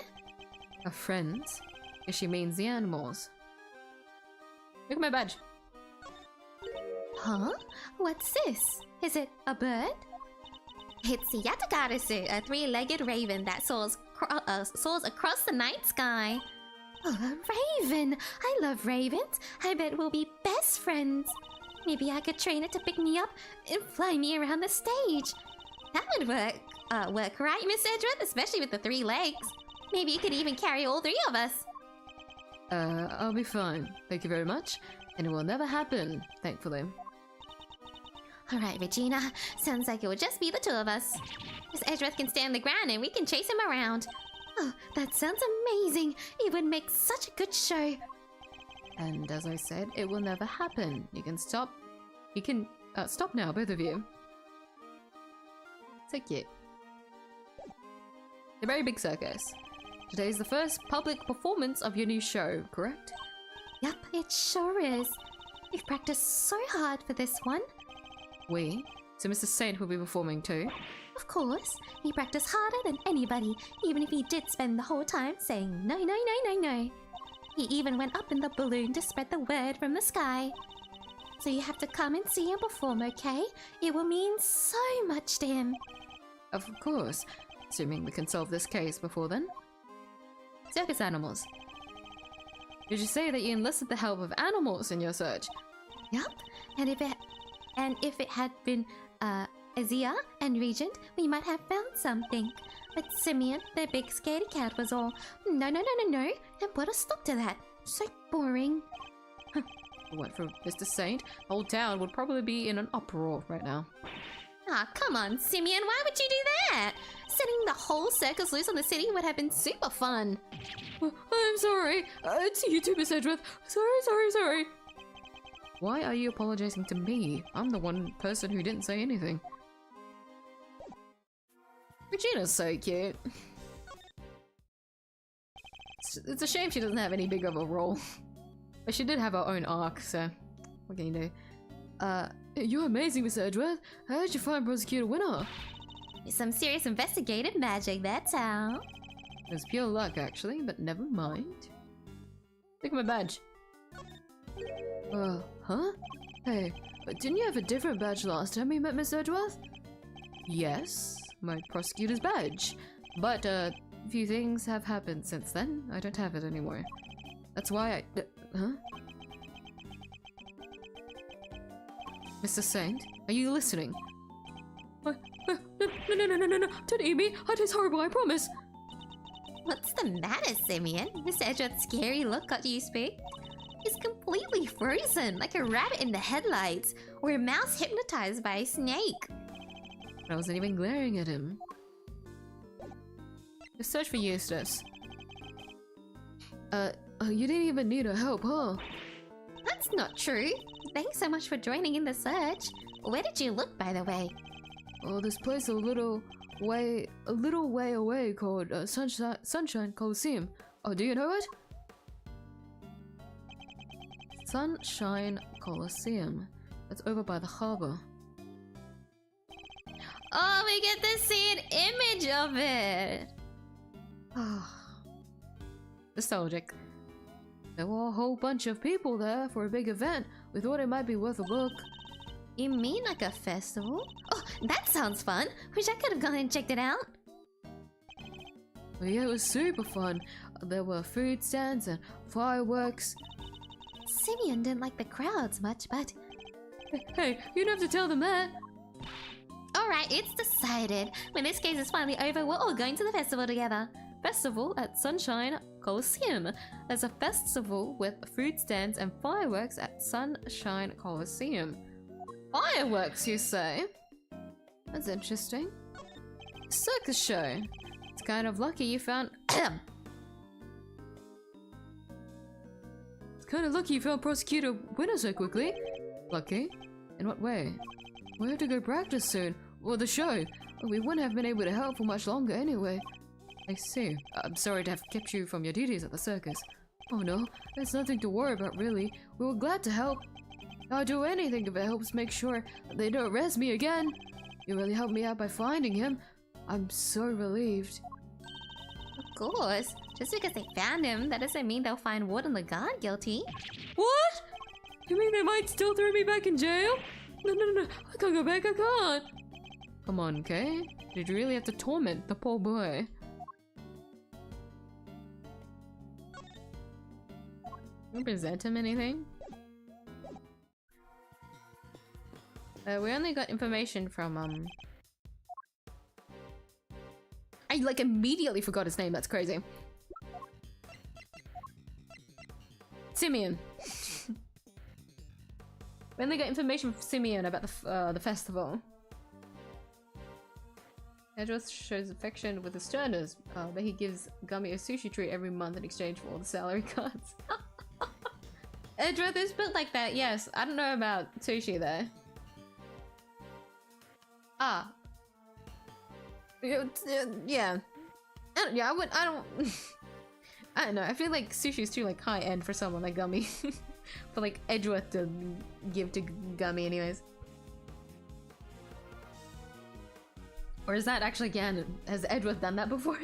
Our friends? If she means the animals. Look at my badge. Huh? What's this? Is it a bird? It's the 𝐢𝐧𝐟𝐨, a three-legged raven that soars across the night sky. Oh, a raven! I love ravens. I bet we'll be best friends. Maybe I could train it to pick me up and fly me around the stage. That would work. Work, right, Miss Edgeworth? Especially with the 3 legs. Maybe you could even carry all 3 of us. I'll be fine. Thank you very much. And it will never happen, thankfully. Alright, Regina. Sounds like it will just be the 2 of us. Miss Edgeworth can stay on the ground and we can chase him around. Oh, that sounds amazing. It would make such a good show. And as I said, it will never happen. You can stop. You can stop now, both of you. So cute. The very big circus. Today is the first public performance of your new show, correct? Yep, it sure is. We've practiced so hard for this one. We? So Mr. Saint will be performing too? Of course. He practiced harder than anybody, even if he did spend the whole time saying no, no, no, no, no. He even went up in the balloon to spread the word from the sky. So you have to come and see him perform, okay? It will mean so much to him. Of course. Assuming we can solve this case before then. Circus animals. Did you say that you enlisted the help of animals in your search? Yup. And if it had been Azia and Regent, we might have found something. But Simeon, their big scaredy cat, was all no, no, no, no, no, and put a stop to that. So boring. What for Mr. Saint? The whole town would probably be in an uproar right now. Ah, come on, Simeon, why would you do that? Setting the whole circus loose on the city would have been super fun. I'm sorry. It's you too, Miss Edgeworth. Sorry. Why are you apologizing to me? I'm the one person who didn't say anything. Regina's so cute. It's a shame she doesn't have any big of a role. But she did have her own arc, so what can you do? You're amazing, Miss Edgeworth. How did you find Prosecutor Winner? Some serious investigative magic, that's how. It was pure luck, actually, but never mind. Look at my badge. Huh? Hey, didn't you have a different badge last time we met, Miss Edgeworth? Yes, my prosecutor's badge. But, a few things have happened since then. I don't have it anymore. That's why I... huh? Mr. Saint, are you listening? No, don't eat me! It's horrible, I promise! What's the matter, Simeon? Miss Edgeworth's scary look got you spooked? He's completely frozen, like a rabbit in the headlights, or a mouse hypnotized by a snake. I wasn't even glaring at him. Just search for Eustace. You didn't even need our help, huh? That's not true. Thanks so much for joining in the search. Where did you look, by the way? Oh, this place a little way away called Sunshine Coliseum. Oh, do you know it? Sunshine Coliseum. That's over by the harbor. Oh, we get to see an image of it! Nostalgic. There were a whole bunch of people there for a big event. We thought it might be worth a look. You mean like a festival? Oh, that sounds fun! Wish I could have gone and checked it out. Oh yeah, it was super fun. There were food stands and fireworks. Simeon didn't like the crowds much, but... Hey, you don't have to tell them that. Alright, it's decided. When this case is finally over, we're all going to the festival together. Festival at Sunshine Coliseum. There's a festival with food stands and fireworks at Sunshine Coliseum. Fireworks, you say? That's interesting. Circus show. It's kind of lucky you found... It's kind of lucky you found Prosecutor winner so quickly. Lucky? In what way? We have to go practice soon. Or the show. We wouldn't have been able to help for much longer anyway. I see. I'm sorry to have kept you from your duties at the circus. Oh no, there's nothing to worry about really. We were glad to help. I'll do anything if it helps make sure they don't arrest me again. You really helped me out by finding him. I'm so relieved. Of course. Just because they found him, that doesn't mean they'll find Warden Lagarde guilty. What? You mean they might still throw me back in jail? No. I can't go back, I can't. Come on, Kay. Did you really have to torment the poor boy? Represent him anything? We only got information from I like immediately forgot his name. That's crazy. Simeon. We only got information from Simeon about the festival. Edgeworth shows affection with his turners, but he gives Gummy a sushi treat every month in exchange for all the salary cards. Edgeworth is built like that, yes. I don't know about sushi though. Ah. Yeah. I don't I don't know, I feel like sushi is too like high end for someone like Gummy. For like Edgeworth to give to Gummy anyways. Or is that actually canon? Has Edgeworth done that before?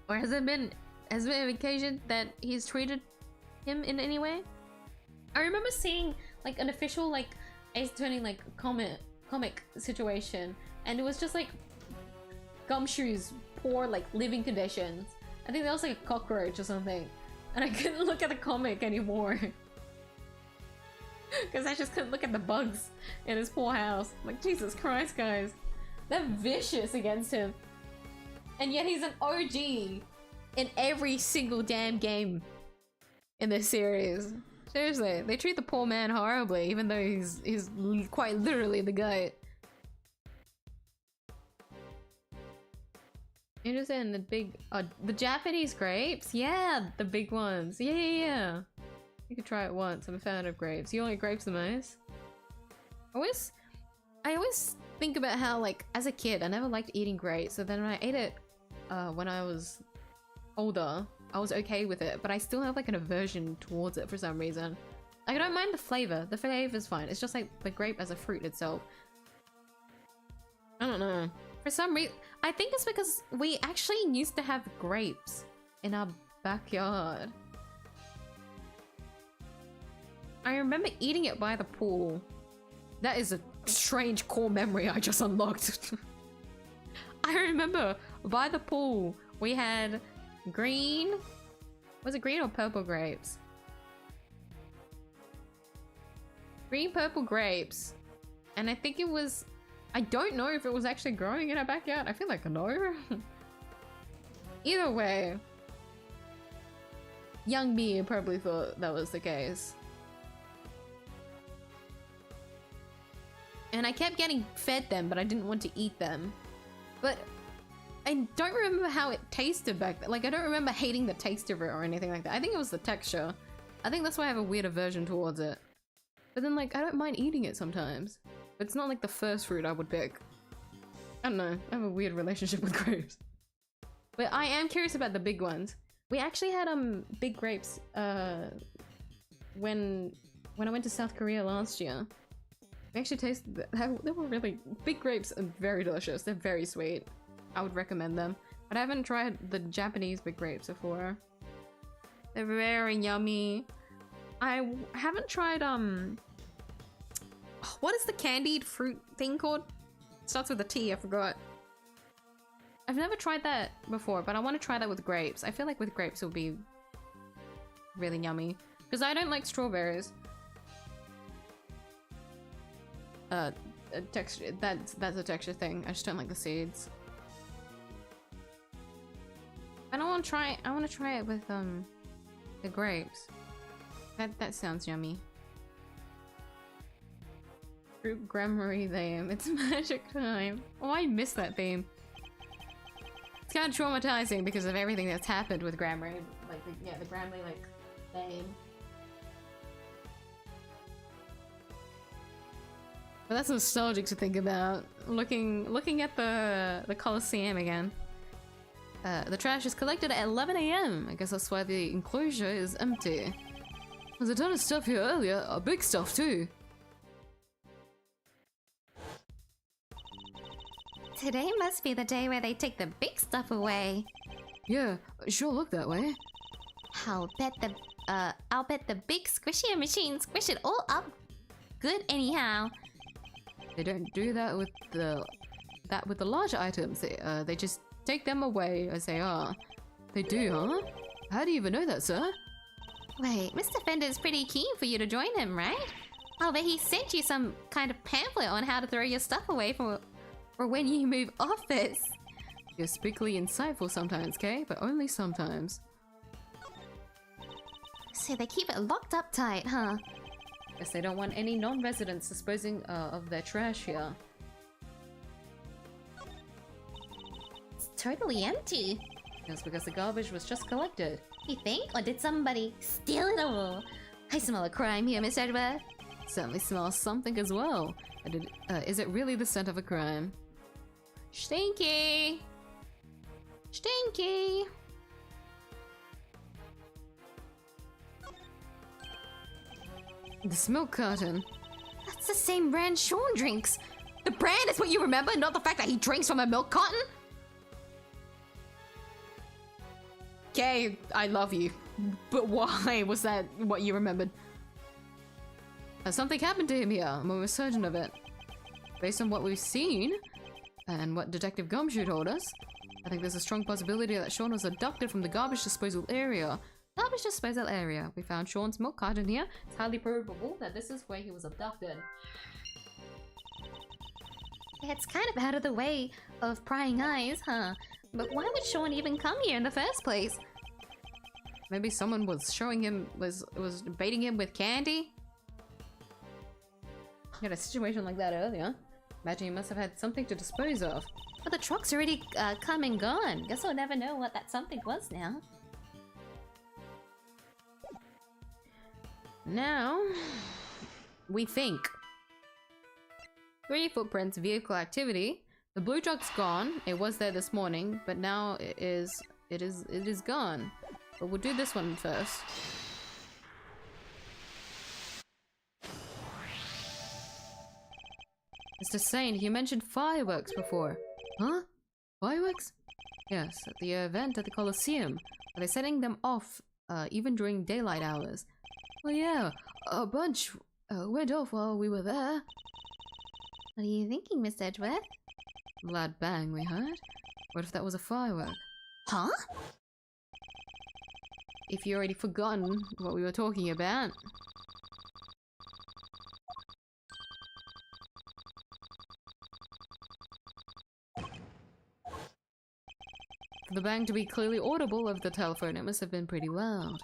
Or has there been an occasion that he's treated him in any way? I remember seeing like an official like Ace Attorney like comic situation, and it was just like Gumshoe's poor like living conditions. I think there was like a cockroach or something, and I couldn't look at the comic anymore because I just couldn't look at the bugs in his poor house. I'm like, Jesus Christ, guys, they're vicious against him, and yet he's an OG in every single damn game in this series. Seriously, they treat the poor man horribly, even though he's quite literally the goat. Interested in the big, the Japanese grapes? Yeah, the big ones. Yeah. You could try it once. I'm a fan of grapes. You like grapes the most? I always think about how, like, as a kid, I never liked eating grapes. So then when I ate it, when I was older, I was okay with it, but I still have like an aversion towards it for some reason. Like, I don't mind the flavor. The flavor's fine. It's just like the grape as a fruit itself. I don't know. For some reason, I think it's because we actually used to have grapes in our backyard. I remember eating it by the pool. That is a strange core memory I just unlocked. I remember by the pool we had green, was it green or purple grapes? Green purple grapes, and I think it was, I don't know if it was actually growing in our backyard. I feel like no. Either way, young me probably thought that was the case. And I kept getting fed them, but I didn't want to eat them. But I don't remember how it tasted back then. Like, I don't remember hating the taste of it or anything like that. I think it was the texture. I think that's why I have a weird aversion towards it. But then, like, I don't mind eating it sometimes. But it's not like the first fruit I would pick. I don't know. I have a weird relationship with grapes. But I am curious about the big ones. We actually had big grapes when I went to South Korea last year. We actually tasted they were really big grapes and very delicious. They're very sweet. I would recommend them. But I haven't tried the Japanese big grapes before. They're very yummy. I haven't tried what is the candied fruit thing called? It starts with a T, I forgot. I've never tried that before, but I want to try that with grapes. I feel like with grapes it would be really yummy. Because I don't like strawberries. Texture, that's a texture thing. I just don't like the seeds. I want to try it with the grapes. That sounds yummy. Group Grammary theme. It's magic time. Oh, I miss that theme. It's kind of traumatizing because of everything that's happened with Grammary. Like, the Grammarly, like, theme. But that's nostalgic to think about. Looking at the Coliseum again. The trash is collected at 11 AM. I guess that's why the enclosure is empty. There's a ton of stuff here earlier. Big stuff too. Today must be the day where they take the big stuff away. Yeah, sure look that way. I'll bet the big squishier machine squish it all up good anyhow. They don't do that with the larger items. They just take them away as they are. They do, huh? How do you even know that, sir? Wait, Mr. Fender's pretty keen for you to join him, right? I'll bet he sent you some kind of pamphlet on how to throw your stuff away for when you move office. You're speakily insightful sometimes, Kay, but only sometimes. So they keep it locked up tight, huh? Guess they don't want any non-residents disposing of their trash here. It's totally empty. That's because the garbage was just collected. You think? Or did somebody steal it all? I smell a crime here, Miss Edgeworth. Certainly smells something as well. Is it really the scent of a crime? Stinky! Stinky! This milk carton. That's the same brand Sean drinks. The brand is what you remember, not the fact that he drinks from a milk carton? Okay, I love you. But why was that what you remembered? Something happened to him here, and we were certain of it. Based on what we've seen, and what Detective Gumshoe told us, I think there's a strong possibility that Sean was abducted from the garbage disposal area. Garbage disposal area. We found Sean's milk carton here. It's highly probable that this is where he was abducted. It's kind of out of the way of prying eyes, huh? But why would Sean even come here in the first place? Maybe someone was showing him, was baiting him with candy? We had a situation like that earlier. Imagine he must have had something to dispose of. But the truck's already come and gone. Guess we'll never know what that something was now. Now, we think. 3 footprints, vehicle activity. The blue truck's gone. It was there this morning, but now it is gone. But we'll do this one first. Mr. Saint, you mentioned fireworks before. Huh? Fireworks? Yes, at the event at the Coliseum. Are they setting them off even during daylight hours? Well, yeah, a bunch went off while we were there. What are you thinking, Miss Edgeworth? Loud bang, we heard. What if that was a firework? Huh? If you already forgotten what we were talking about. For the bang to be clearly audible over the telephone, it must have been pretty loud.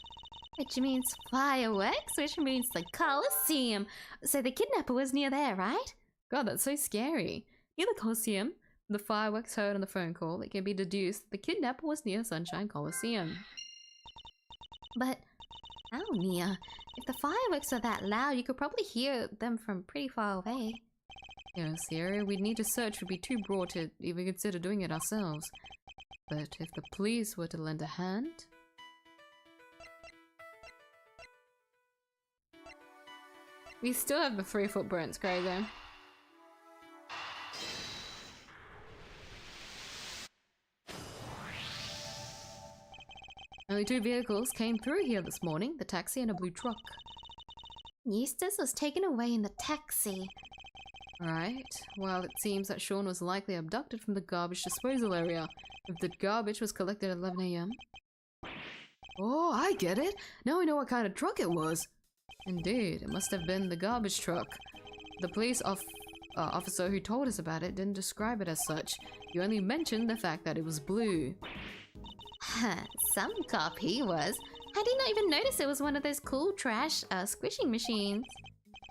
Which means fireworks, which means the Coliseum. So the kidnapper was near there, right? God, that's so scary. Near the Coliseum, the fireworks heard on the phone call, it can be deduced the kidnapper was near Sunshine Coliseum. But how near? If the fireworks are that loud, you could probably hear them from pretty far away. Yes, the area we'd need to search would be too broad to even consider doing it ourselves. But if the police were to lend a hand... We still have the 3 footprints, crazy. Only 2 vehicles came through here this morning, the taxi and a blue truck. Eustace was taken away in the taxi. Right. Well, it seems that Sean was likely abducted from the garbage disposal area. If the garbage was collected at 11 AM. Oh, I get it. Now I know what kind of truck it was. Indeed, it must have been the garbage truck. The police officer who told us about it didn't describe it as such. He only mentioned the fact that it was blue. Some cop he was. I did not even notice it was one of those cool trash squishing machines.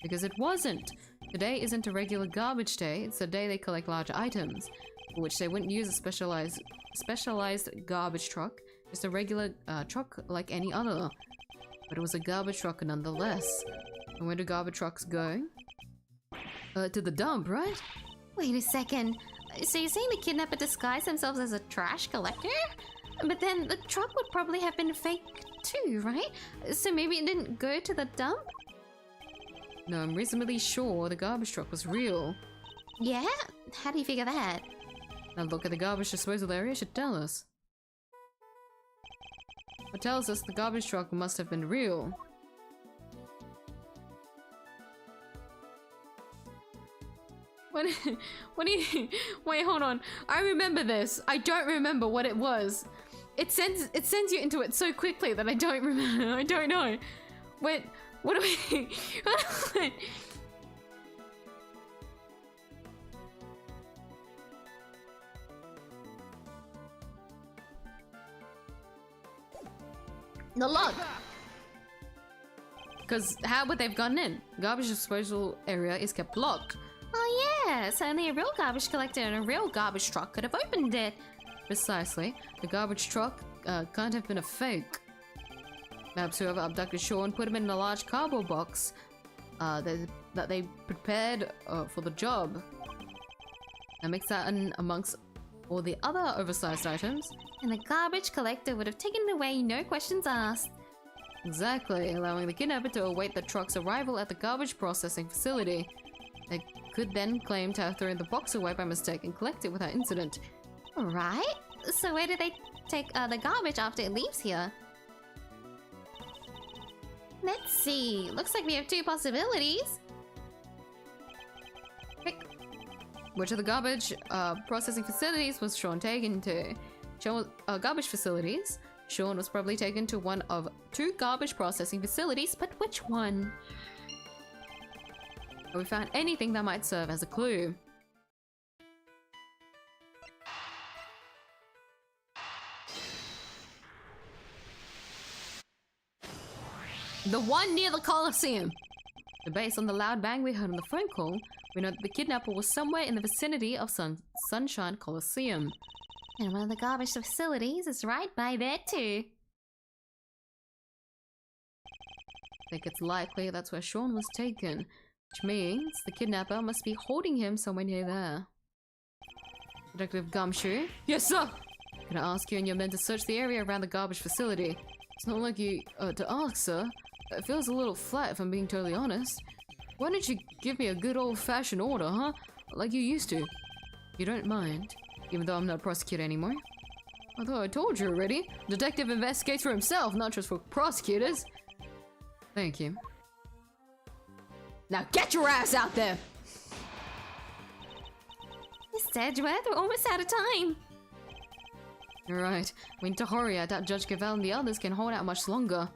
Because it wasn't. Today isn't a regular garbage day, it's a day they collect large items, for which they wouldn't use a specialized garbage truck, just a regular truck like any other. But it was a garbage truck nonetheless. And where do garbage trucks go? To the dump, right? Wait a second. So you're saying the kidnapper disguised themselves as a trash collector? But then the truck would probably have been fake too, right? So maybe it didn't go to the dump? No, I'm reasonably sure the garbage truck was real. Yeah? How do you figure that? Now look at the garbage disposal area should tell us. It tells us the garbage truck must have been real. What do you... Wait, hold on. I remember this. I don't remember what it was. It sends you into it so quickly that I don't remember. I don't know. Wait, what do we... The lock! Because how would they've gotten in? Garbage disposal area is kept locked. Oh yeah, so only a real garbage collector and a real garbage truck could have opened it. Precisely. The garbage truck can't have been a fake. Perhaps whoever abducted Sean put him in a large cardboard box that they prepared for the job. And mix that in amongst all the other oversized items. And the garbage collector would have taken it away, no questions asked. Exactly, allowing the kidnapper to await the truck's arrival at the garbage processing facility. They could then claim to have thrown the box away by mistake and collect it without incident. Right? So where do they take the garbage after it leaves here? Let's see. Looks like we have two possibilities. Pick. Which of the garbage processing facilities was Sean taken to? Garbage facilities. Sean was probably taken to one of two garbage processing facilities, but which one? Have we found anything that might serve as a clue? The one near the Coliseum. Based on the loud bang we heard on the phone call, we know that the kidnapper was somewhere in the vicinity of Sunshine Coliseum. And one of the garbage facilities is right by there too. I think it's likely that's where Sean was taken, which means the kidnapper must be holding him somewhere near there. Detective Gumshoe? Yes, sir! Can I ask you and your men to search the area around the garbage facility? It's not like you to ask, sir. It feels a little flat if I'm being totally honest. Why don't you give me a good old-fashioned order, huh? Like you used to. You don't mind? Even though I'm not a prosecutor anymore. I thought I told you already. Detective investigates for himself, not just for prosecutors. Thank you. Now get your ass out there! Mr. Edgeworth, we're almost out of time. You're right. We need to hurry. I doubt Judge Gavelle and the others can hold out much longer.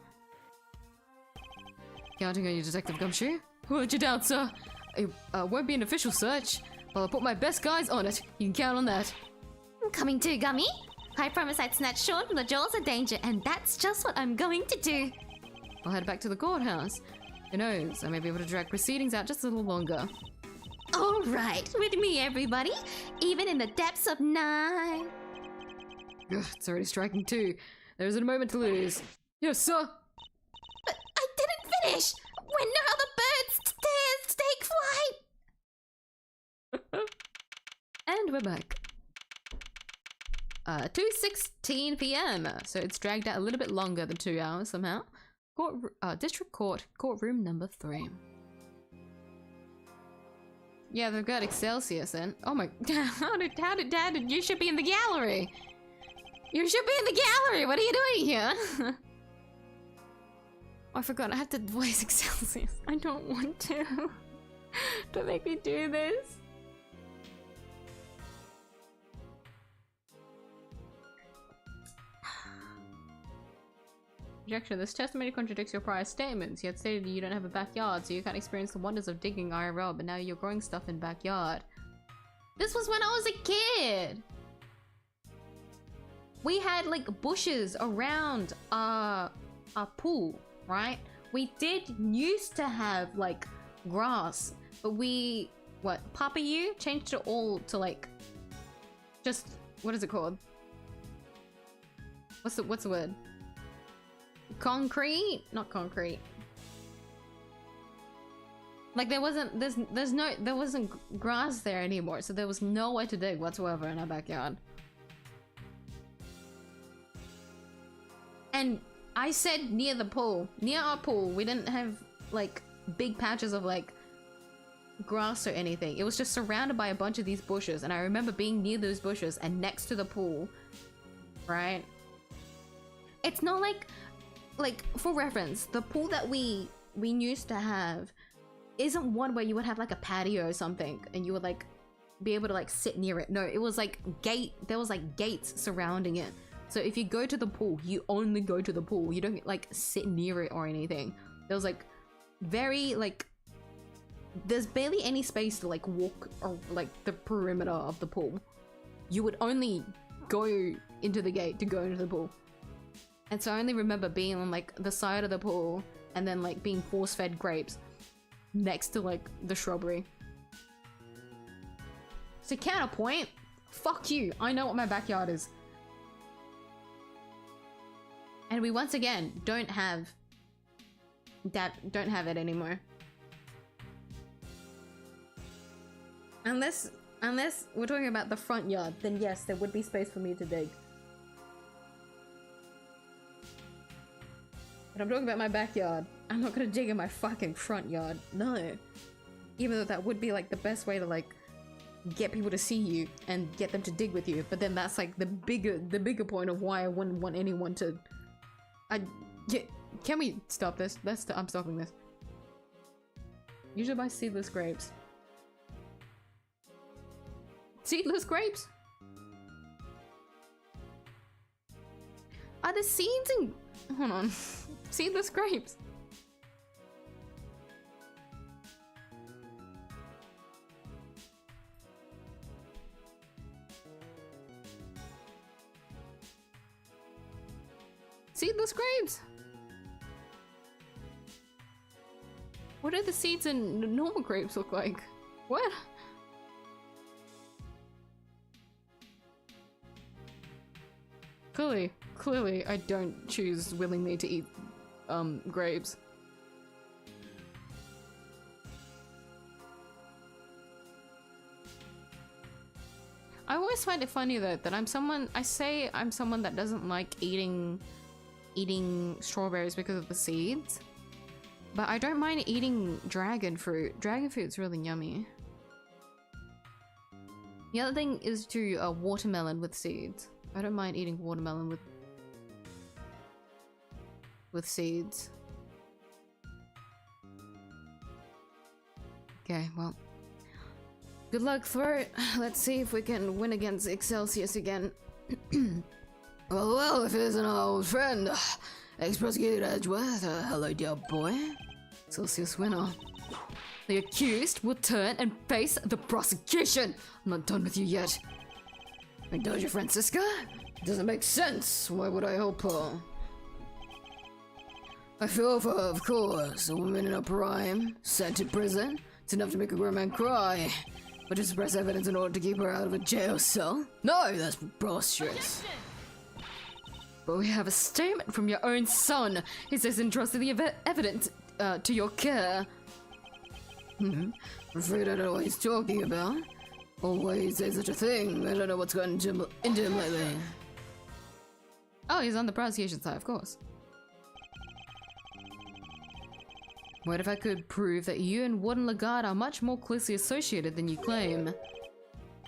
Counting on you, Detective Gumshoe. What'd you doubt, sir? It won't be an official search, but I'll put my best guys on it. You can count on that. I'm coming too, Gummy. I promise I'd snatch Sean from the jaws of danger, and that's just what I'm going to do. I'll head back to the courthouse. Who knows, I may be able to drag proceedings out just a little longer. All right, with me, everybody. Even in the depths of night. Ugh, it's already striking 2. There isn't a moment to lose. Yes, sir. But I didn't finish. When no other birds take flight. And we're back. 2:16 p.m. So it's dragged out a little bit longer than 2 hours somehow. District Court, courtroom number 3. Yeah, they've got Excelsius in. Oh my, how did Dad, you should be in the gallery. You should be in the gallery. What are you doing here? Oh, I forgot. I have to voice Excelsius. I don't want to. Don't make me do this. Objection. This testimony contradicts your prior statements. You had stated you don't have a backyard, so you can't experience the wonders of digging IRL, but now you're growing stuff in backyard. This was when I was a kid! We had like bushes around our pool, right? We did used to have like grass, but we, Papa U changed it all to like, just, what is it called? What's the word? Concrete? Not concrete. Like there wasn't grass there anymore, so there was nowhere to dig whatsoever in our backyard. And I said near the pool, near our pool, we didn't have like big patches of like grass or anything. It was just surrounded by a bunch of these bushes, and I remember being near those bushes and next to the pool, right? It's not like for reference, the pool that we used to have isn't one where you would have like a patio or something and you would like be able to like sit near it. No, it was like there was like gates surrounding it. So if you go to the pool, you only go to the pool. You don't like sit near it or anything. There was like very like, there's barely any space to like walk or like the perimeter of the pool. You would only go into the gate to go into the pool. And so I only remember being on like the side of the pool and then like being force-fed grapes next to like the shrubbery. So counterpoint, fuck you, I know what my backyard is. And we once again don't have it anymore. Unless we're talking about the front yard, then yes, there would be space for me to dig. But I'm talking about my backyard. I'm not gonna dig in my fucking front yard. No. Even though that would be like the best way to like get people to see you and get them to dig with you. But then that's like the bigger point of why I wouldn't want anyone to. Can we stop this? I'm stopping this. Usually buy seedless grapes. Seedless grapes? Are the seeds in... Hold on. Seedless grapes. Seedless grapes. What do the seeds in normal grapes look like? What? Clearly, I don't choose willingly to eat grapes. I always find it funny though that I say I'm someone that doesn't like eating strawberries because of the seeds, but I don't mind eating dragon fruit. Dragon fruit's really yummy. The other thing is to watermelon with seeds. I don't mind eating watermelon with seeds. Okay, well. Good luck, Throat. Let's see if we can win against Excelsius again. Well, if it isn't our old friend, ex-prosecutor Edgeworth, hello dear boy. Excelsius winner. The accused will turn and face the prosecution. I'm not done with you yet. And don't you, Francisca? It doesn't make sense. Why would I help her? I feel for her, of course. A woman in her prime, sent to prison. It's enough to make a grown man cry. But to suppress evidence in order to keep her out of a jail cell? No, that's preposterous. But we have a statement from your own son. He says entrusted the evidence to your care. I'm afraid I don't know what he's talking about. Or why he'd say such a thing. I don't know what's gotten into him lately. Oh, he's on the prosecution side, of course. What if I could prove that you and Warden Lagarde are much more closely associated than you claim?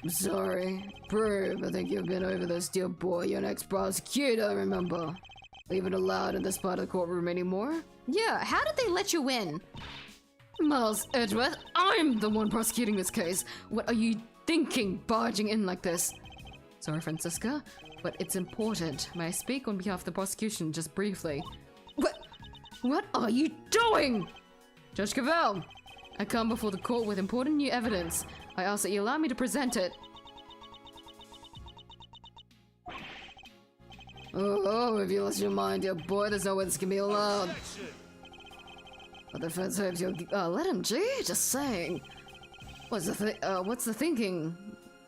I'm sorry. Prove. I think you've been over this, dear boy. You're an ex-prosecutor, remember? Are you even allowed in this part of the courtroom anymore? Yeah, how did they let you in? Miles Edgeworth, I'm the one prosecuting this case. What are you thinking, barging in like this? Sorry, Francisca, but it's important. May I speak on behalf of the prosecution just briefly? What are you doing? Judge Gavelle, I come before the court with important new evidence. I ask that you allow me to present it. Oh, if you lost your mind, dear boy, there's no way this can be allowed. But the defense hopes you'll let him, gee, just saying. What's the thinking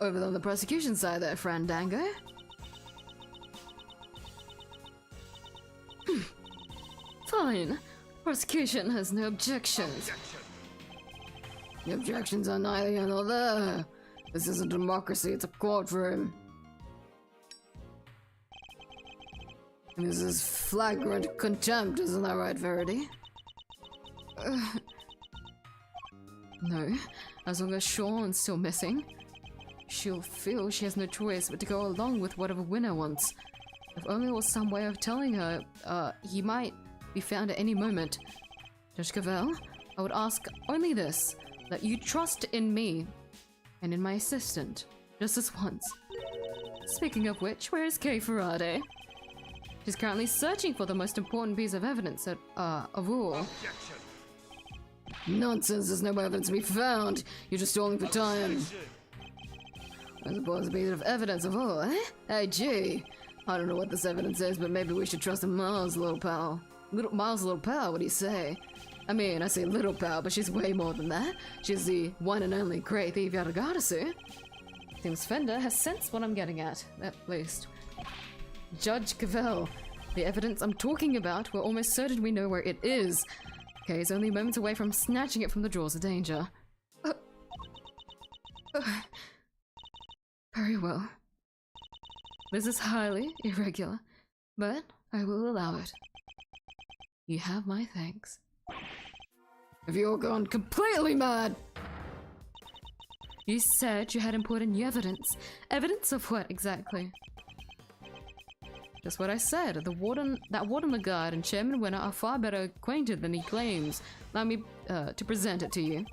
over on the prosecution side there, Frandango? Fine. Prosecution has no objections. The objections are neither here nor there. This isn't democracy, it's a courtroom. And this is flagrant contempt, isn't that right, Verity? No. As long as Sean's still missing, she'll feel she has no choice but to go along with whatever Winner wants. If only there was some way of telling her, he might be found at any moment. Judge Gavelle, I would ask only this, that you trust in me and in my assistant, just this once. Speaking of which, where is Kay Faraday? She's currently searching for the most important piece of evidence that, of all. Nonsense, there's no evidence to be found. You're just stalling for time. I suppose a piece of evidence of all, eh? Hey, gee. I don't know what this evidence is, but maybe we should trust in Miles, little pal. Miles, little pal, what do you say? I mean, I say little pal, but she's way more than that. She's the one and only great thief Yadagarasu. Seems Fender has sensed what I'm getting at least. Judge Gavelle, the evidence I'm talking about, we're almost certain we know where it is. Okay, he's only moments away from snatching it from the jaws of danger. Very well. This is highly irregular, but I will allow it. You have my thanks. Have you all gone completely mad? You said you had important new evidence. Evidence of what exactly? Just what I said. That Warden Lagarde and Chairman Winner are far better acquainted than he claims. Allow me to present it to you.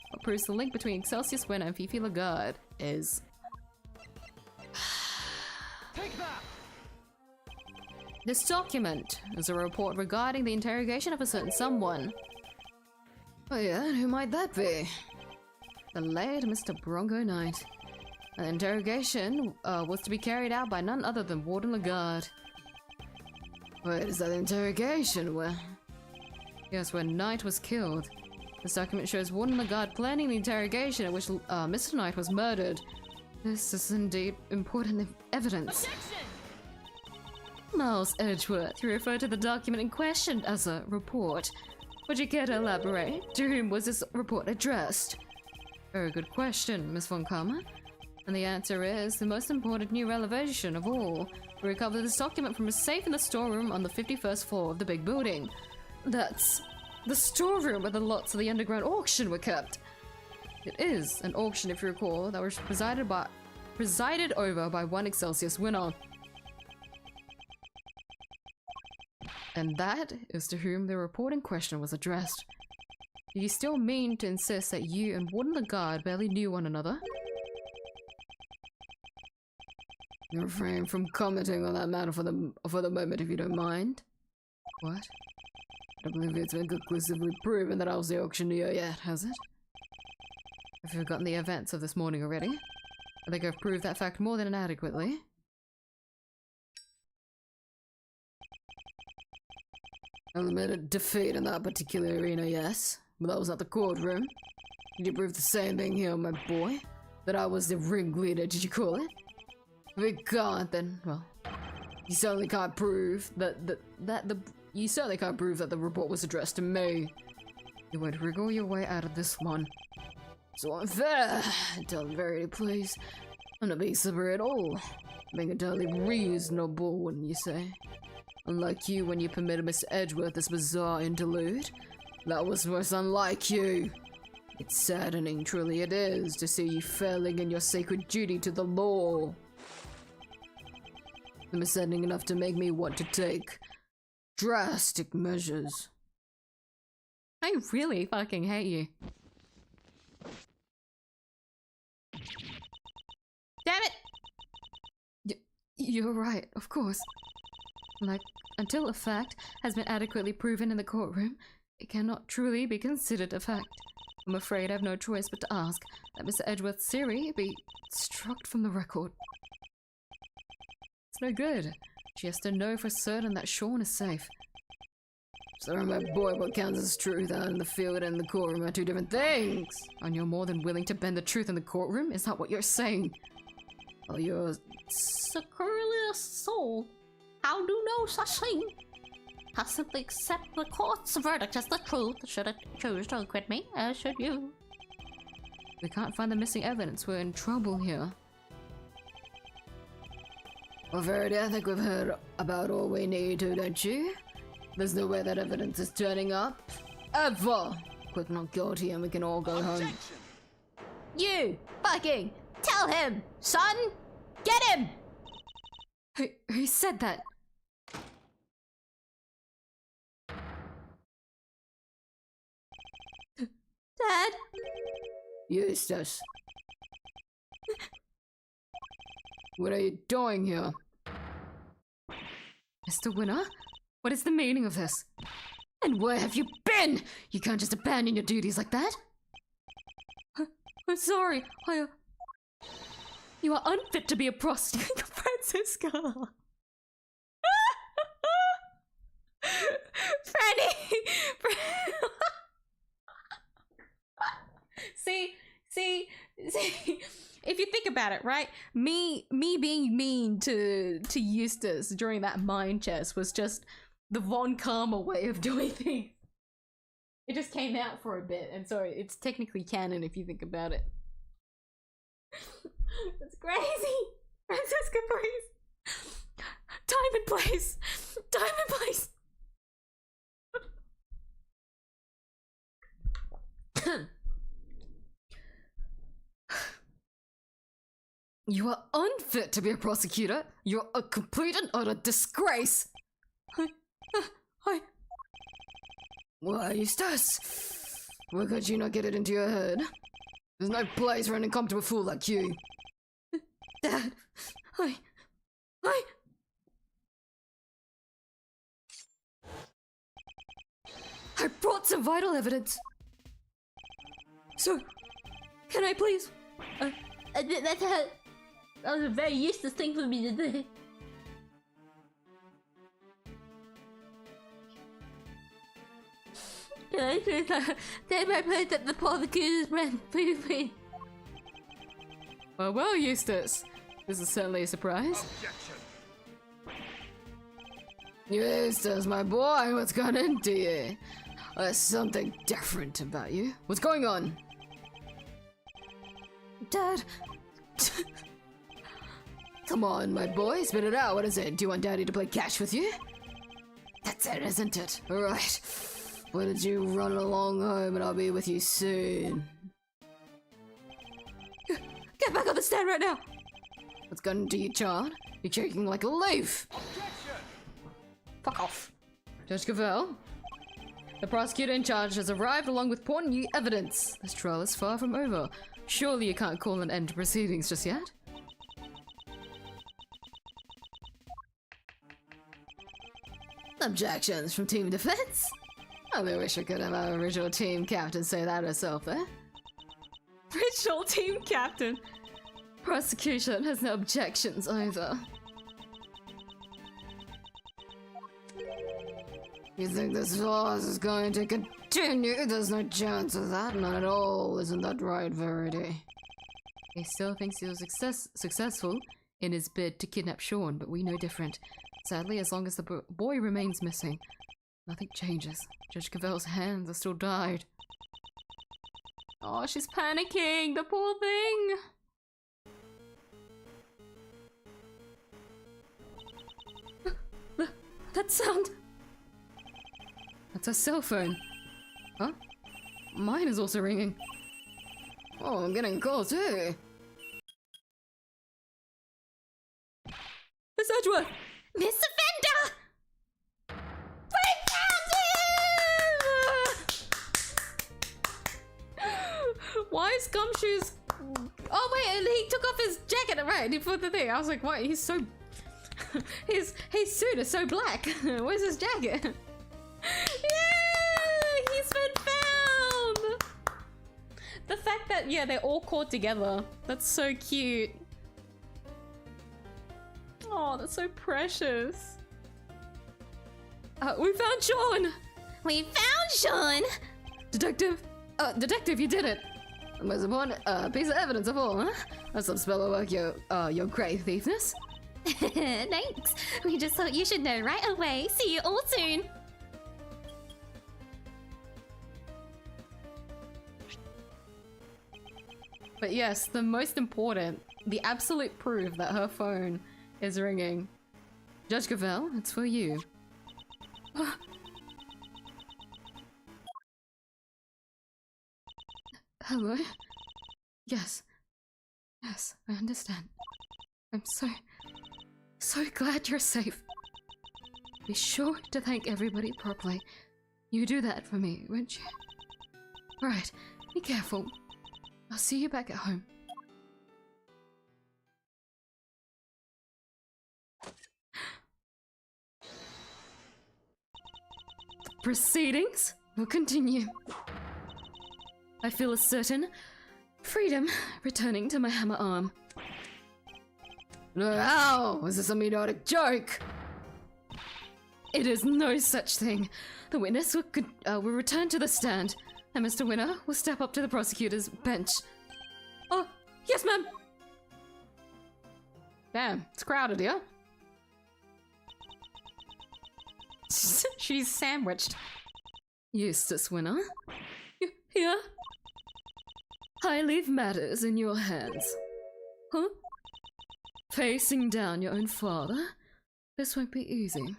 What proves the link between Excelsius Winner and Fifi Lagarde is... Take that! This document is a report regarding the interrogation of a certain someone. Oh yeah, and who might that be? The late Mr. Bronco Knight. An interrogation was to be carried out by none other than Warden Lagarde. Wait, is that the interrogation? Where? Yes, when Knight was killed. This document shows Warden Lagarde planning the interrogation at which Mr. Knight was murdered. This is indeed important evidence. Objection! Miles Edgeworth, you refer to the document in question as a report. Would you care to elaborate? To whom was this report addressed? Very good question, Miss Von Karma. And the answer is, the most important new revelation of all. We recovered this document from a safe in the storeroom on the 51st floor of the big building. That's the storeroom where the lots of the underground auction were kept. It is an auction, if you recall, that was presided over by one Excelsius Winner. And that is to whom the report in question was addressed. Do you still mean to insist that you and Warden Lagarde barely knew one another? Refrain from commenting on that matter for the moment, if you don't mind. What? I don't believe it's been conclusively proven that I was the auctioneer yet, has it? Have you forgotten the events of this morning already? I think I've proved that fact more than adequately. I'll admit a defeat in that particular arena, yes. But that was at the courtroom. Did you prove the same thing here, my boy? That I was the ringleader, did you call it? If you can't, then, well, you certainly can't prove that you certainly can't prove that the report was addressed to me. You won't wriggle your way out of this one. So unfair. Tell the Verity, please. I'm not being slippery at all. I'm being entirely reasonable, wouldn't you say? Unlike you when you permitted Mr. Edgeworth this bizarre interlude. That was most unlike you. It's saddening, truly it is, to see you failing in your sacred duty to the law. Them is saddening enough to make me want to take drastic measures. I really fucking hate you. Damn it! You're right, of course. Like, until a fact has been adequately proven in the courtroom, it cannot truly be considered a fact. I'm afraid I have no choice but to ask that Mr. 𝐢𝐧𝐟𝐨 be struck from the record. It's no good. She has to know for certain that Sean is safe. Sorry, my boy, what counts as truth out in the field and the courtroom are two different things. And you're more than willing to bend the truth in the courtroom? Is that what you're saying? Oh, you're... Securelious soul. How do no such thing? I simply accept the court's verdict as the truth. Should it choose to acquit me, as should you. We can't find the missing evidence. We're in trouble here. Well, Verity, I think we've heard about all we need to, don't you? There's no way that evidence is turning up. Ever! Quick, not guilty, and we can all go home. You fucking tell him, son! Get him! Who said that? Dad? Eustace. What are you doing here? Mr. Winner? What is the meaning of this? And where have you been? You can't just abandon your duties like that. I'm sorry. You are unfit to be a prostitute, Francisca. Franny! See, if you think about it, right? Me being mean to Eustace during that mind chess was just the Von Karma way of doing things. It just came out for a bit, and so it's technically canon if you think about it. That's crazy! Francisca, please! Time and place! Time and place! You are unfit to be a prosecutor. You're a complete and utter disgrace. Why, Eustace? Why could you not get it into your head? There's no place for an incompetent fool like you. Dad, I brought some vital evidence. So, can I please? That was a very useless thing for me to do. Can I please take my place at the prosecutor's friend, please? Well, Eustace. This is certainly a surprise. Eustace, my boy, what's gone into you? There's something different about you. What's going on? Dad. Come on, my boy, spit it out. What is it? Do you want Daddy to play catch with you? That's it, isn't it? Alright. Why don't you run along home and I'll be with you soon. Get back on the stand right now. What's gone into you, child? You're shaking like a leaf. Fuck off. Judge gavelle, the prosecutor in charge has arrived along with important new evidence. This trial is far from over. Surely you can't call an end to proceedings just yet? Objections from team defense? I only wish I could have our original team captain say that herself there. Original team captain. Prosecution has no objections either. You think this farce is going to continue? There's no chance of that, not at all. Isn't that right, Verity? He still thinks he was successful in his bid to kidnap Sean, but we know different. Sadly, as long as the boy remains missing, nothing changes. Judge gavelle's hands are still tied. Oh, she's panicking, the poor thing. That sound! That's her cell phone. Huh? Mine is also ringing. Oh, I'm getting calls too. Miss 𝐢𝐴! Miss Offender! We found him! Why is Gumshoe's... Oh wait, and he took off his jacket, right? He put the thing. I was like, what? He's so... his suit is so black. Where's his jacket? Yeah! He's been found! The fact that, yeah, they're all caught together. That's so cute. Oh, that's so precious. We found Sean! We found Sean! Detective! Detective, you did it! Most important piece of evidence of all, huh? That's some spell work, your great thiefness. Thanks. We just thought you should know right away. See you all soon. But yes, the most important, the absolute proof that her phone is ringing. Judge Gavelle, it's for you. Hello? Yes. Yes, I understand. I'm so glad you're safe. Be sure to thank everybody properly. You do that for me, won't you? Alright, be careful. I'll see you back at home. The proceedings will continue. I feel a certain freedom returning to my hammer arm. Ow! Was this a idiotic joke? It is no such thing. The witness will return to the stand, and Mr. Winner will step up to the prosecutor's bench. Oh, yes, ma'am! Damn, it's crowded here. She's sandwiched. Eustace Winner? Here? I leave matters in your hands. Huh? Facing down your own father? This won't be easy.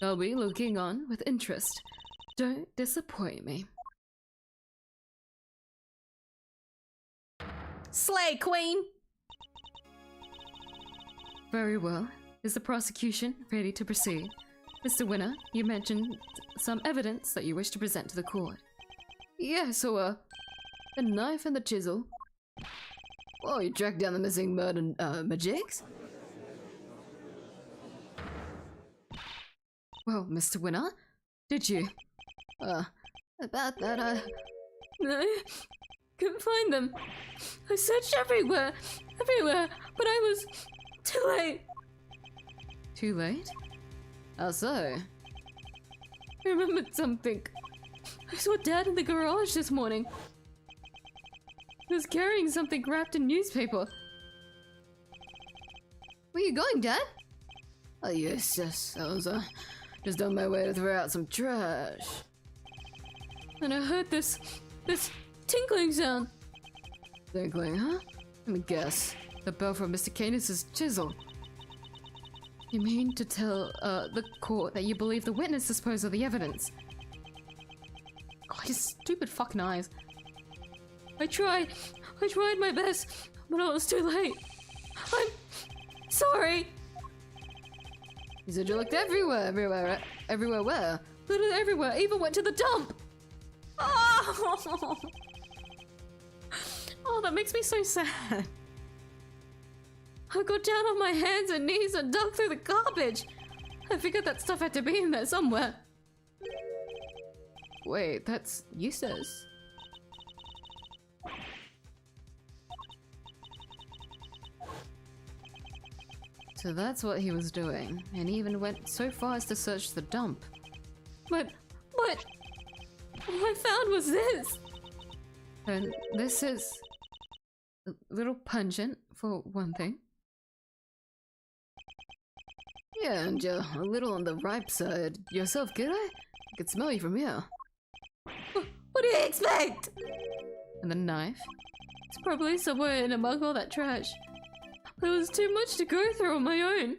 I'll be looking on with interest. Don't disappoint me. Slay, Queen! Very well. Is the prosecution ready to proceed? Mr. Winner, you mentioned some evidence that you wish to present to the court. Yeah, so, a knife and the chisel. Oh, you tracked down the missing murdered, majigs? Well, Mr. Winner, did you? About that, I couldn't find them. I searched everywhere, but I was too late. Too late? How so? I remembered something. I saw Dad in the garage this morning. He was carrying something wrapped in newspaper. Where you going, Dad? Oh, yes. I was, just on my way to throw out some trash. And I heard this tinkling sound. Tinkling, huh? Let me guess. The bell from Mr. Canis's chisel. You mean to tell, the court that you believe the witness disposed of the evidence? God, his stupid fucking eyes. I tried my best, but I was too late. I'm sorry. You said you looked everywhere where? Literally everywhere, I even went to the dump. Oh! Oh, that makes me so sad. I got down on my hands and knees and dug through the garbage. I figured that stuff had to be in there somewhere. Wait, that's Eustace. So that's what he was doing, and he even went so far as to search the dump. But what I found was this! And this is a little pungent, for one thing. Yeah, and you're a little on the ripe side yourself, kid. I could smell you from here. What do you expect? And the knife? It's probably somewhere in among all that trash. There was too much to go through on my own.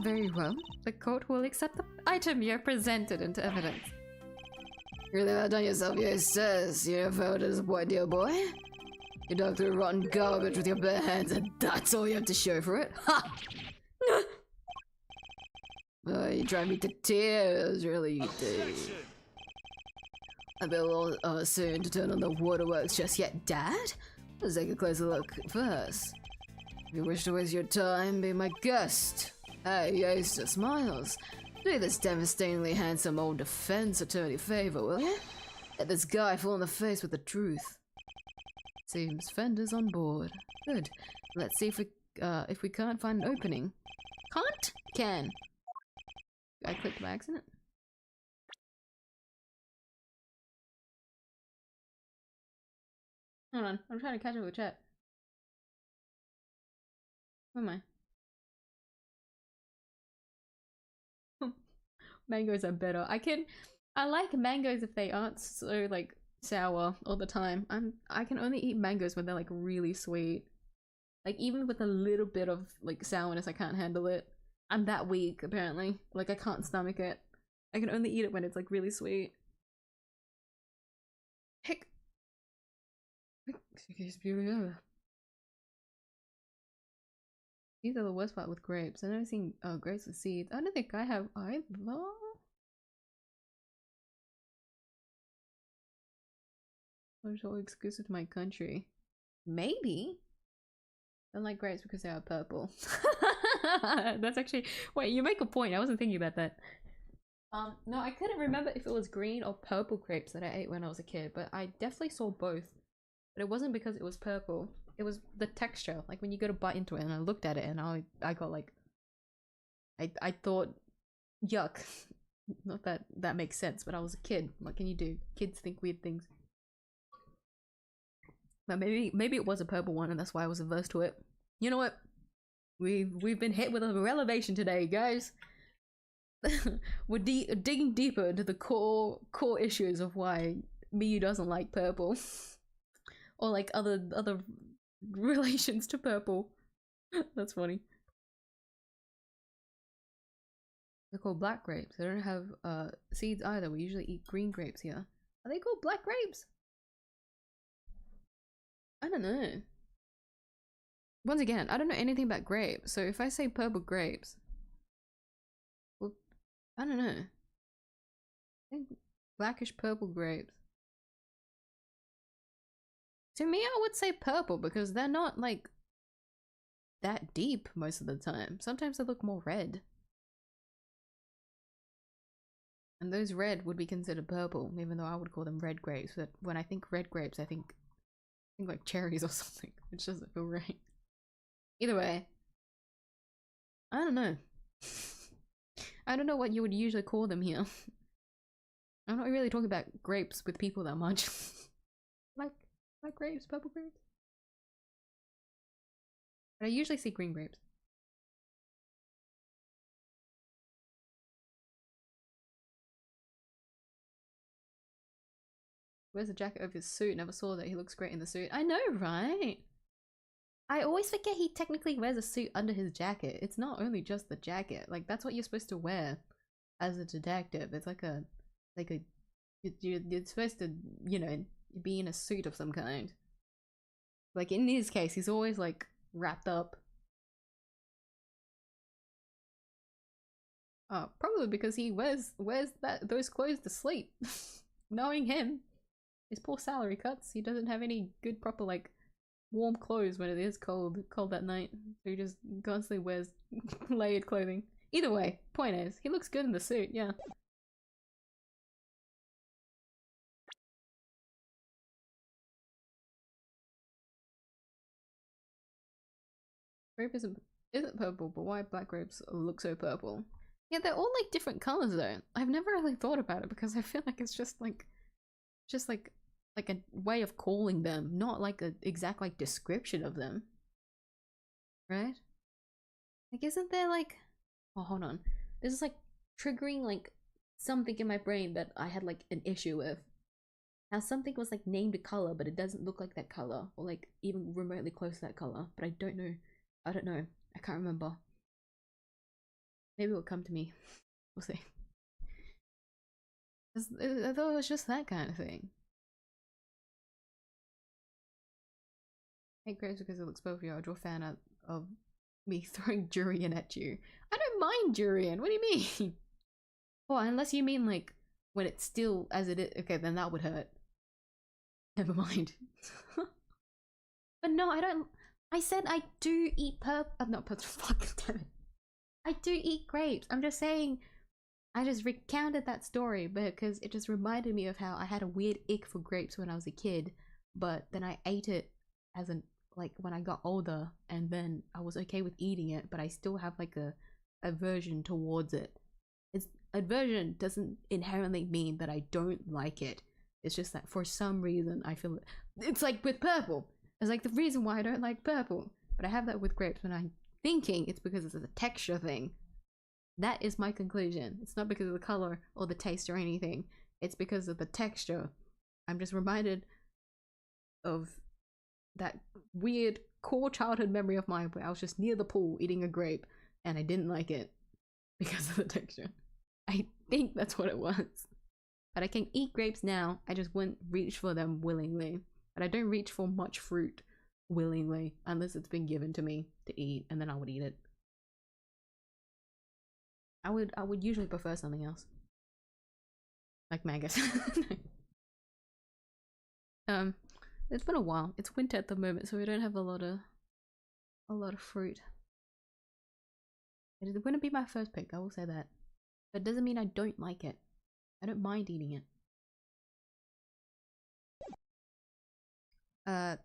Very well. The court will accept the item you're presented into evidence. You really outdone yourself, Eustace. You failed as a boy, dear boy. You dug through rotten garbage with your bare hands, and that's all you have to show for it? Ha! Oh, you drive me to tears, really you do. I'll be a little soon to turn on the waterworks just yet, Dad? Let's take a closer look first. If you wish to waste your time, be my guest. Hey, Eustace Miles, do this devastatingly handsome old defense attorney favor, will you? Let this guy fall in the face with the truth. Seems Fender's on board. Good. Let's see if we can't find an opening. Can't? Can. I clicked by accident. Hold on, I'm trying to catch up with chat. Where am I? Mangoes are better. I like mangoes if they aren't so like sour all the time. I can only eat mangoes when they're like really sweet. Like even with a little bit of like sourness, I can't handle it. I'm that weak apparently. Like I can't stomach it. I can only eat it when it's like really sweet. Heck. These are the worst part with grapes. I've never seen grapes with seeds. I don't think I have either. It's all exclusive to my country. Maybe. I don't like grapes because they are purple. That's actually wait, you make a point. I wasn't thinking about that. No, I couldn't remember if it was green or purple grapes that I ate when I was a kid, but I definitely saw both. But it wasn't because it was purple. It was the texture. Like when you go to bite into it and I looked at it and I got like I thought yuck. Not that that makes sense, but I was a kid. What can you do? Kids think weird things. But maybe it was a purple one and that's why I was averse to it. You know what? We've been hit with a revelation today, guys. We're digging deeper into the core issues of why Miyuu doesn't like purple. Or like other relations to purple. That's funny. They're called black grapes. They don't have seeds either. We usually eat green grapes here. Are they called black grapes? I don't know. Once again, I don't know anything about grapes. So if I say purple grapes, well, I don't know. I think blackish purple grapes. To me, I would say purple because they're not like that deep most of the time. Sometimes they look more red. And those red would be considered purple, even though I would call them red grapes. But when I think red grapes, I think like cherries or something, which doesn't feel right. Either way, I don't know. I don't know what you would usually call them here. I'm not really talking about grapes with people that much. Like grapes, purple grapes. But I usually see green grapes. Wears the jacket over his suit. Never saw that. He looks great in the suit. I know, right? I always forget he technically wears a suit under his jacket. It's not only just the jacket. Like that's what you're supposed to wear as a detective. It's like you're supposed to, you know, be in a suit of some kind. Like in his case, he's always like wrapped up. Probably because he wears those clothes to sleep. Knowing him, his poor salary cuts. He doesn't have any good proper like warm clothes when it is cold that night. So he just constantly wears layered clothing. Either way, point is, he looks good in the suit. Yeah. Grape isn't purple, but why black grapes look so purple? Yeah, they're all like different colors though. I've never really thought about it because I feel like it's just like a way of calling them, not like an exact like description of them. Right? Like isn't there like, oh hold on, this is like triggering like something in my brain that I had like an issue with. Now something was like named a color, but it doesn't look like that color, or like even remotely close to that color, but I don't know. I can't remember. Maybe it'll come to me. We'll see. I thought it was just that kind of thing. I hate grapes because it looks both of you. I draw a fan out of me throwing durian at you. I don't mind durian. What do you mean? Oh, unless you mean like when it's still as it is. Okay, then that would hurt. Never mind. But no, I don't. I said I do eat not purple. Fuck, damn it. I do eat grapes. I'm just saying. I just recounted that story because it just reminded me of how I had a weird ick for grapes when I was a kid, but then I ate it as an like when I got older, and then I was okay with eating it, but I still have like a aversion towards it. It's aversion doesn't inherently mean that I don't like it. It's just that for some reason I feel it's like with purple. It's like the reason why I don't like purple, but I have that with grapes when I'm thinking it's because it's a texture thing. That is my conclusion. It's not because of the color or the taste or anything. It's because of the texture. I'm just reminded of that weird core childhood memory of mine where I was just near the pool eating a grape and I didn't like it because of the texture. I think that's what it was. But I can eat grapes now. I just wouldn't reach for them willingly. But I don't reach for much fruit willingly unless it's been given to me to eat, and then I would eat it. I would usually prefer something else. Like mangoes. It's been a while. It's winter at the moment, so we don't have a lot of fruit. It wouldn't be my first pick, I will say that. But it doesn't mean I don't like it. I don't mind eating it. I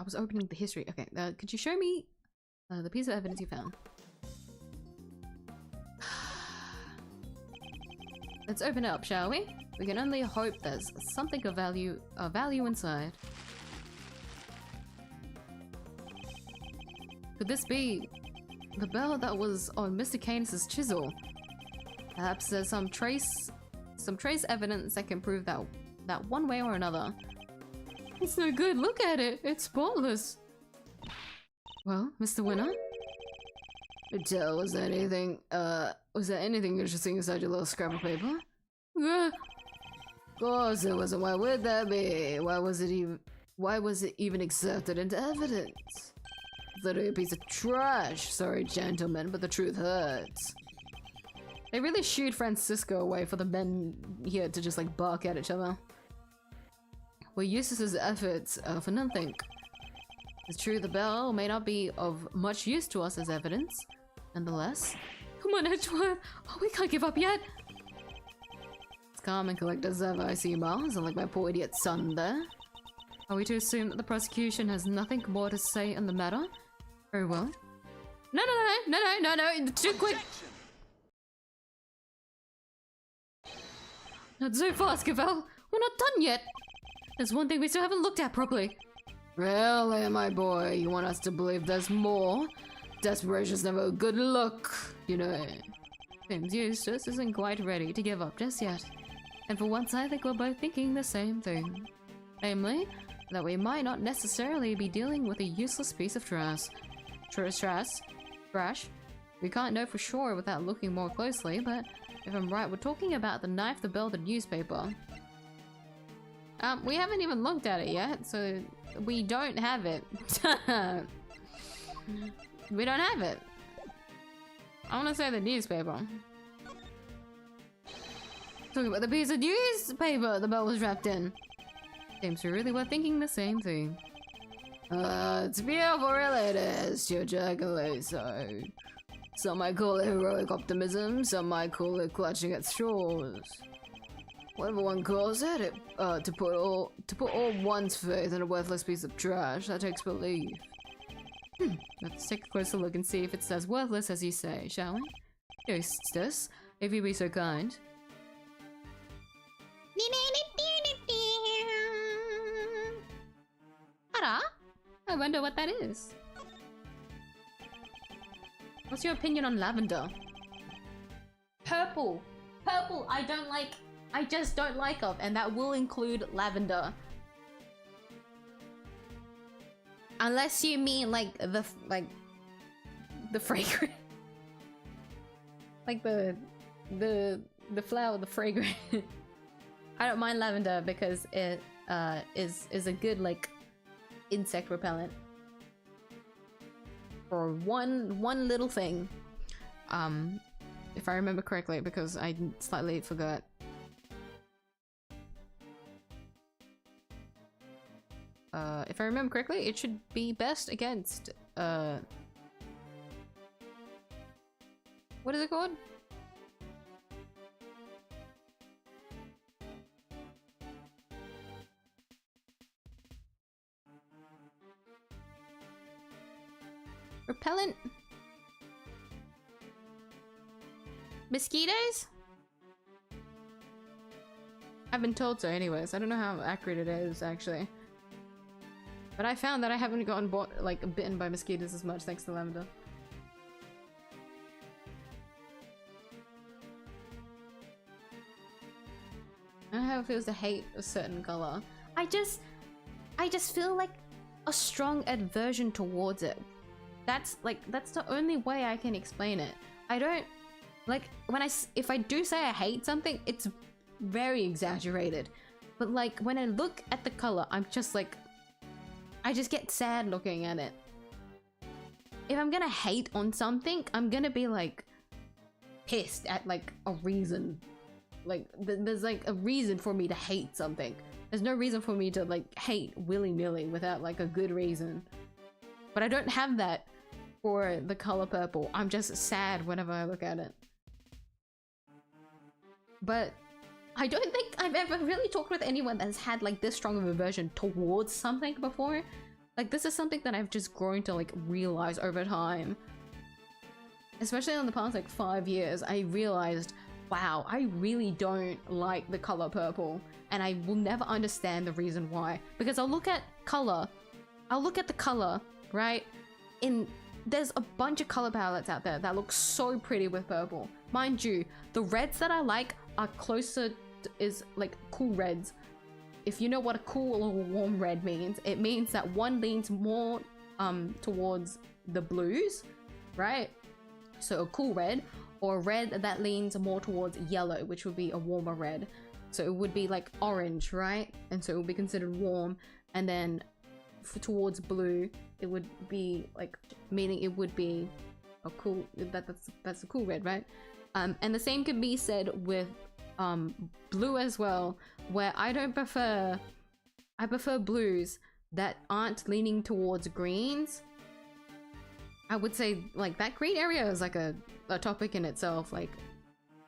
was opening the history. Okay, could you show me the piece of evidence you found? Let's open it up, shall we? We can only hope there's something of value inside. Could this be the bell that was on Mr. Canis' chisel? Perhaps there's some trace evidence that can prove that one way or another. It's no good, look at it! It's spotless! Well, Mr. Winner? Tell, was there anything interesting inside your little scrap of paper? Of course there wasn't. Why would that be? Why was it even accepted into evidence? It's literally a piece of trash. Sorry, gentlemen, but the truth hurts. They really shooed Francisco away for the men here to just like bark at each other. Well, Eustace's efforts for nothing. It's true the bell may not be of much use to us as evidence. Nonetheless, come on, Edgeworth! Oh, we can't give up yet! It's calm and collected as ever, I see, Miles, unlike my poor idiot son there. Are we to assume that the prosecution has nothing more to say on the matter? Very well. No, too quick! Not so fast, Gavelle! We're not done yet! There's one thing we still haven't looked at properly. Really, my boy, you want us to believe there's more? Desperation's never a good look, you know. Seems Eustace isn't quite ready to give up just yet. And for once I think we're both thinking the same thing. Namely, that we might not necessarily be dealing with a useless piece of trash. Trash? We can't know for sure without looking more closely, but if I'm right, we're talking about the knife that belled the newspaper. We haven't even looked at it yet, so we don't have it. We don't have it. I want to say the newspaper. Talking about the piece of newspaper the bell was wrapped in. Seems we really were thinking the same thing. It's beautiful, really it is, Joe. So some might call it heroic optimism, some might call it clutching at straws. Whatever one calls it, to put all one's faith in a worthless piece of trash, that takes belief. Let's take a closer look and see if it's as worthless as you say, shall we? Eustace, if you be so kind. Hara? I wonder what that is. What's your opinion on lavender? Purple. Purple, I just don't like of, and that will include lavender. Unless you mean like the fragrance. Like the flower, the fragrance. I don't mind lavender because it is a good like insect repellent. For one little thing. If I remember correctly, because I slightly forgot. if I remember correctly, it should be best against, what is it called? Repellent? Mosquitoes? I've been told so anyways. I don't know how accurate it is actually. But I found that I haven't gotten bitten by mosquitoes as much thanks to lavender. I don't know how it feels to hate a certain color. I just feel like a strong aversion towards it. That's the only way I can explain it. I don't like if I do say I hate something, it's very exaggerated. But like when I look at the color, I'm just like, I just get sad looking at it. If I'm gonna hate on something, I'm gonna be like pissed at like a reason. Like there's like a reason for me to hate something. There's no reason for me to like hate willy-nilly without like a good reason. But I don't have that for the color purple. I'm just sad whenever I look at it. But I don't think I've ever really talked with anyone that's had like this strong of aversion towards something before. Like this is something that I've just grown to like realize over time. Especially in the past like 5 years, I realized, wow, I really don't like the color purple. And I will never understand the reason why. Because I'll look at the color, right? There's a bunch of color palettes out there that look so pretty with purple. Mind you, the reds that I like are closer is like cool reds. If you know what a cool or warm red means, it means that one leans more towards the blues, right? So a cool red, or a red that leans more towards yellow, which would be a warmer red. So it would be like orange, right? And so it would be considered warm. And then towards blue, it would be like, meaning it would be a cool, that's a cool red, right? And the same can be said with blue as well, where I prefer blues that aren't leaning towards greens. I would say like that green area is like a topic in itself, like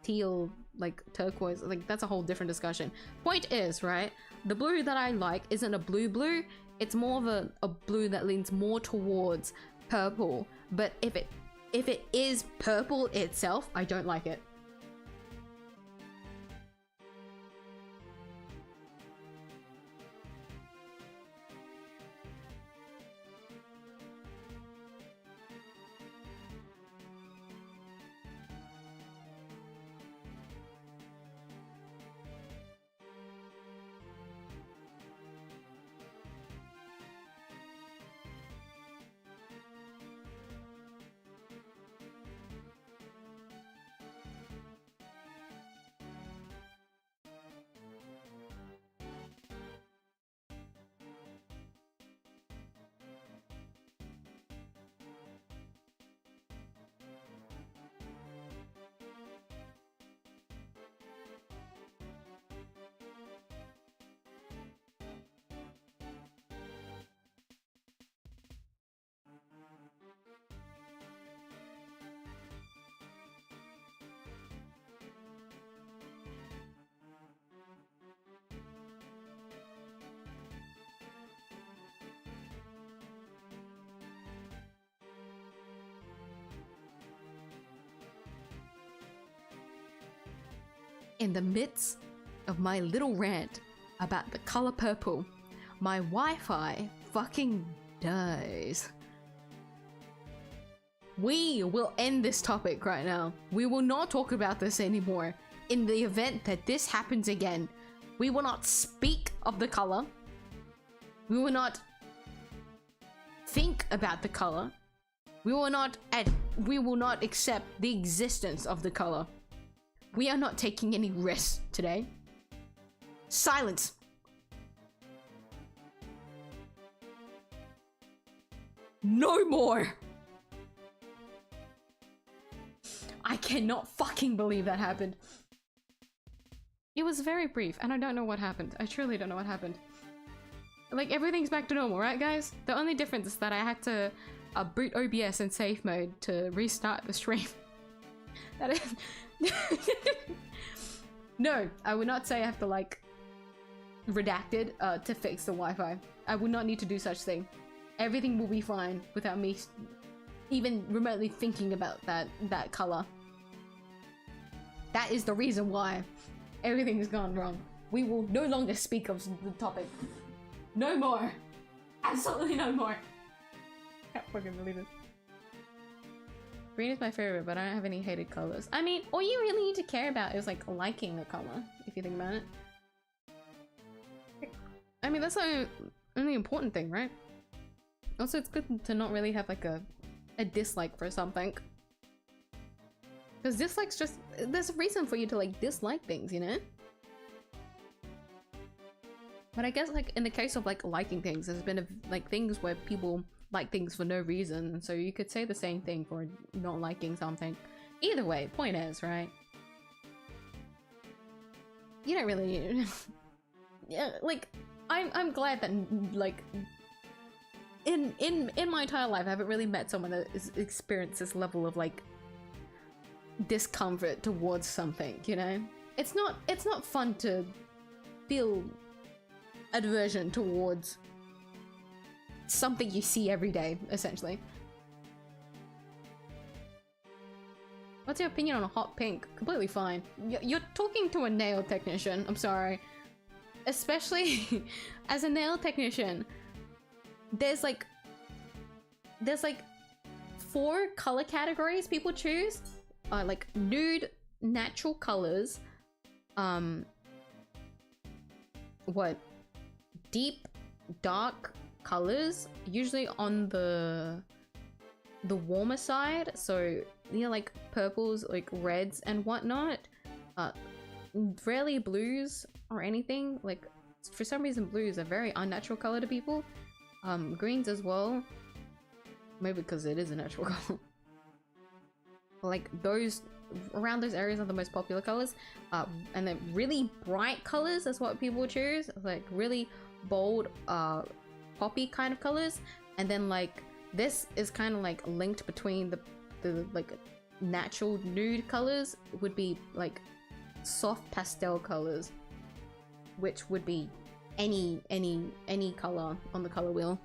teal, like turquoise, like that's a whole different discussion. Point is, right, the blue that I like isn't a blue, it's more of a blue that leans more towards purple. But if it is purple itself, I don't like it. In the midst of my little rant about the color purple, my Wi-Fi fucking dies. We will end this topic right now. We will not talk about this anymore. In the event that this happens again, we will not speak of the color. We will not think about the color. We will not accept the existence of the color. We are not taking any risks today. Silence. No more. I cannot fucking believe that happened. It was very brief, and I don't know what happened. I truly don't know what happened. Like, everything's back to normal, right, guys? The only difference is that I had to boot OBS in safe mode to restart the stream. That is... No, I would not say I have to, like, redacted to fix the Wi-Fi. I would not need to do such thing. Everything will be fine without me even remotely thinking about that color. That is the reason why everything has gone wrong. We will no longer speak of the topic. No more. Absolutely no more. Can't fucking believe it. Green is my favorite, but I don't have any hated colors. I mean, all you really need to care about is like liking the color, if you think about it. I mean, that's the only important thing, right? Also, it's good to not really have like a dislike for something. Because dislikes just, there's a reason for you to like dislike things, you know? But I guess like in the case of like liking things, there's been like things where people like things for no reason, and so you could say the same thing for not liking something. Either way, point is, right? You don't really yeah, like I'm glad that like in my entire life I haven't really met someone that has experienced this level of like discomfort towards something, you know? It's not fun to feel aversion towards something you see every day, essentially. What's your opinion on a hot pink? Completely fine. You're talking to a nail technician, I'm sorry. Especially as a nail technician, there's like 4 color categories people choose. Like nude, natural colors, what, deep, dark colors, usually on the warmer side, so you know, like purples, like reds and whatnot. Rarely blues or anything. Like for some reason blues are very unnatural color to people. Greens as well, maybe because it is a natural color. Like those around those areas are the most popular colors, and then really bright colors is what people choose, like really bold poppy kind of colors. And then like this is kind of like linked between the like natural nude colors would be like soft pastel colors, which would be any color on the color wheel.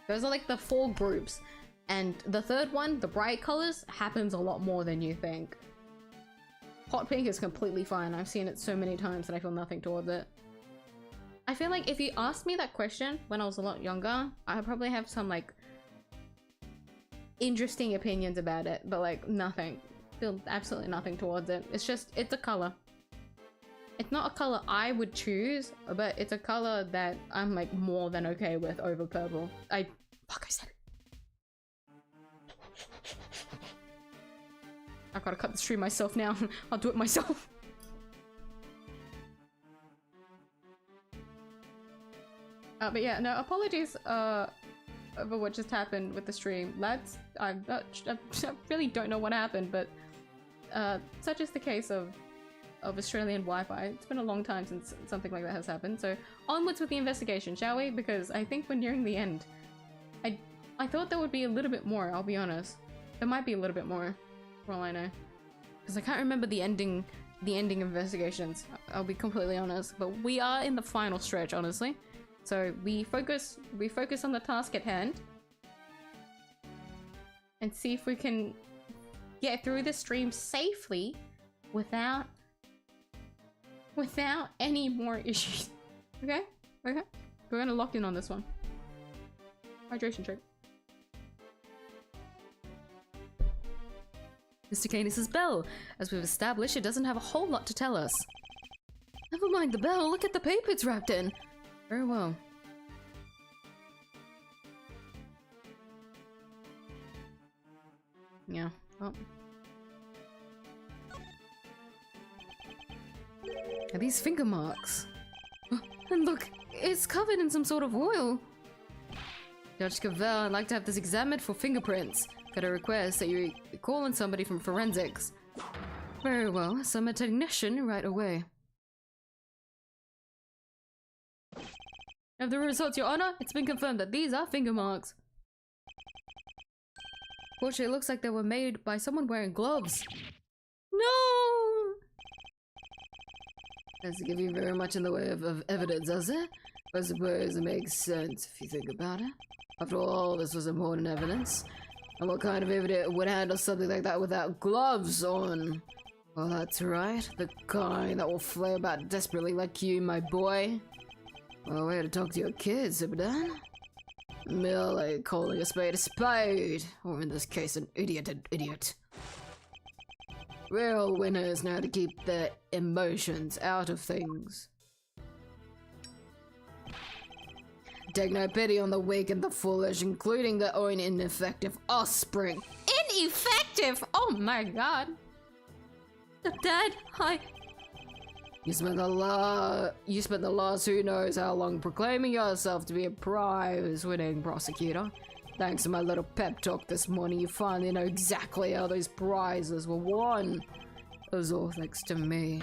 Those are like the 4 groups. And the third one, the bright colors, happens a lot more than you think. Hot pink is completely fine. I've seen it so many times and I feel nothing towards it. I feel like if you asked me that question when I was a lot younger, I'd probably have some like interesting opinions about it, but like nothing. Feel absolutely nothing towards it. It's just, it's a color. It's not a color I would choose, but it's a color that I'm like more than okay with over purple. I said it. I gotta cut the stream myself now. I'll do it myself. But yeah, no, apologies over what just happened with the stream, lads. I really don't know what happened, but such is the case of Australian Wi-Fi. It's been a long time since something like that has happened, so onwards with the investigation, shall we? Because I think we're nearing the end. I thought there would be a little bit more, I'll be honest. There might be a little bit more, for all I know. Because I can't remember the ending investigations, I'll be completely honest. But we are in the final stretch, honestly. So we focus on the task at hand. And see if we can get through the stream safely without any more issues. Okay? Okay? We're gonna lock in on this one. Hydration check. Mr. Canis' bell. As we've established, it doesn't have a whole lot to tell us. Never mind the bell, look at the paper it's wrapped in. Very well. Yeah, well. Are these finger marks? And look, it's covered in some sort of oil. Judge gavelle, I'd like to have this examined for fingerprints. Got a request that you call on somebody from forensics. Very well, so I'm a technician right away. Of the results, Your Honor, it's been confirmed that these are finger marks. Fortunately, it looks like they were made by someone wearing gloves. No! Doesn't give you very much in the way of evidence, does it? I suppose it makes sense if you think about it. After all, this was important evidence. And what kind of evidence would handle something like that without gloves on? Well, that's right. The kind that will flare about desperately like you, my boy. Well, way to talk to your kids, Zibadan. Merely calling a spade, or in this case, an idiot. Real winners know how to keep their emotions out of things. Take no pity on the weak and the foolish, including their own ineffective offspring. Ineffective? Oh my god. Dad, You spent the last who knows how long proclaiming yourself to be a prize-winning prosecutor. Thanks to my little pep talk this morning, you finally know exactly how those prizes were won. It was all thanks to me.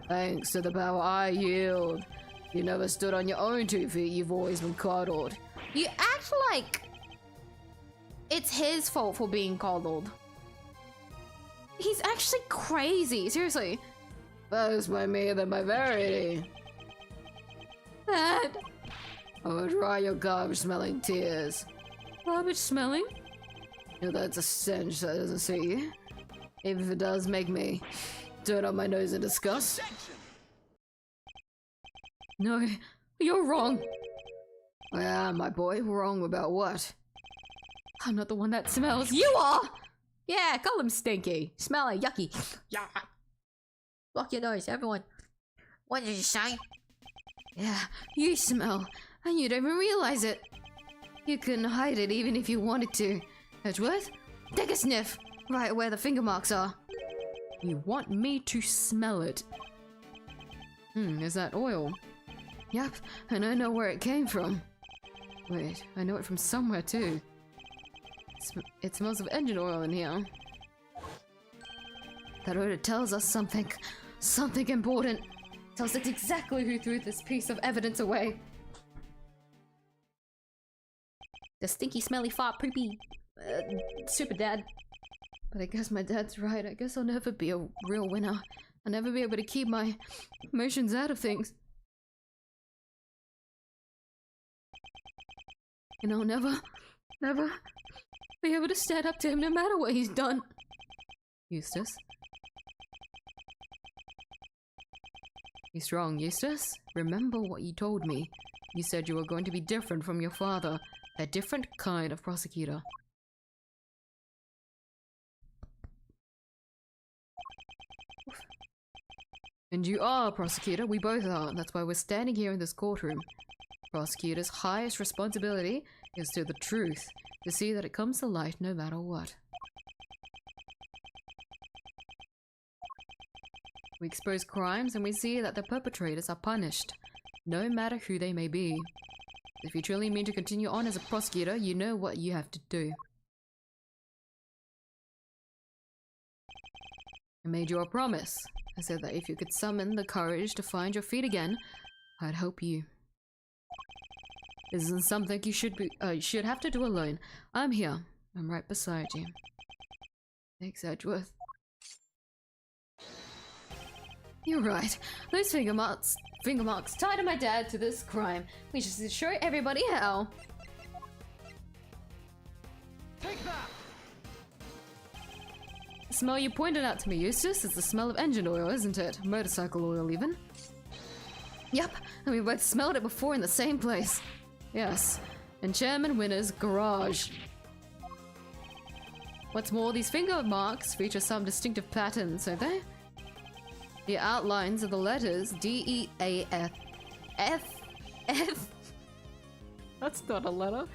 Thanks to the power I yield. You never stood on your own 2 feet, you've always been coddled. you act like it's his fault for being coddled. He's actually crazy, seriously. First by me, then by Verity. Dad. I will dry your garbage-smelling tears. Garbage smelling? You know, that's a stench that doesn't suit you. Even if it does make me turn up my nose in disgust. No, you're wrong. Yeah, my boy, wrong about what? I'm not the one that smells. You are! Yeah, call him stinky. Smelly, yucky. Yeah. Block your nose, everyone. What did you say? Yeah, you smell, and you don't even realize it. You couldn't hide it even if you wanted to. Edgeworth, take a sniff, right where the finger marks are. You want me to smell it? Is that oil? Yep, and I know where it came from. Wait, I know it from somewhere too. It smells of engine oil in here. That odor tells us something. Something important. Tells us exactly who threw this piece of evidence away. The stinky, smelly, fart, poopy, super dad. But I guess my dad's right. I guess I'll never be a real winner. I'll never be able to keep my emotions out of things. And I'll never be able to stand up to him no matter what he's done. Eustace? Be strong, Eustace. Remember what you told me. You said you were going to be different from your father. A different kind of prosecutor. And you are a prosecutor. We both are. That's why we're standing here in this courtroom. Prosecutor's highest responsibility is to the truth. To see that it comes to light no matter what. We expose crimes and we see that the perpetrators are punished, no matter who they may be. If you truly mean to continue on as a prosecutor, you know what you have to do. I made you a promise. I said that if you could summon the courage to find your feet again, I'd help you. This isn't something you should have to do alone. I'm here. I'm right beside you. Thanks, Edgeworth. You're right. Those finger marks tied my dad to this crime. We should show everybody how. Take that! The smell you pointed out to me, Eustace, is the smell of engine oil, isn't it? Motorcycle oil, even. Yep, and we both smelled it before in the same place. Yes, in Chairman Winner's garage. What's more, these finger marks feature some distinctive patterns, don't they? The outlines of the letters D-E-A-F. F. That's not a letter.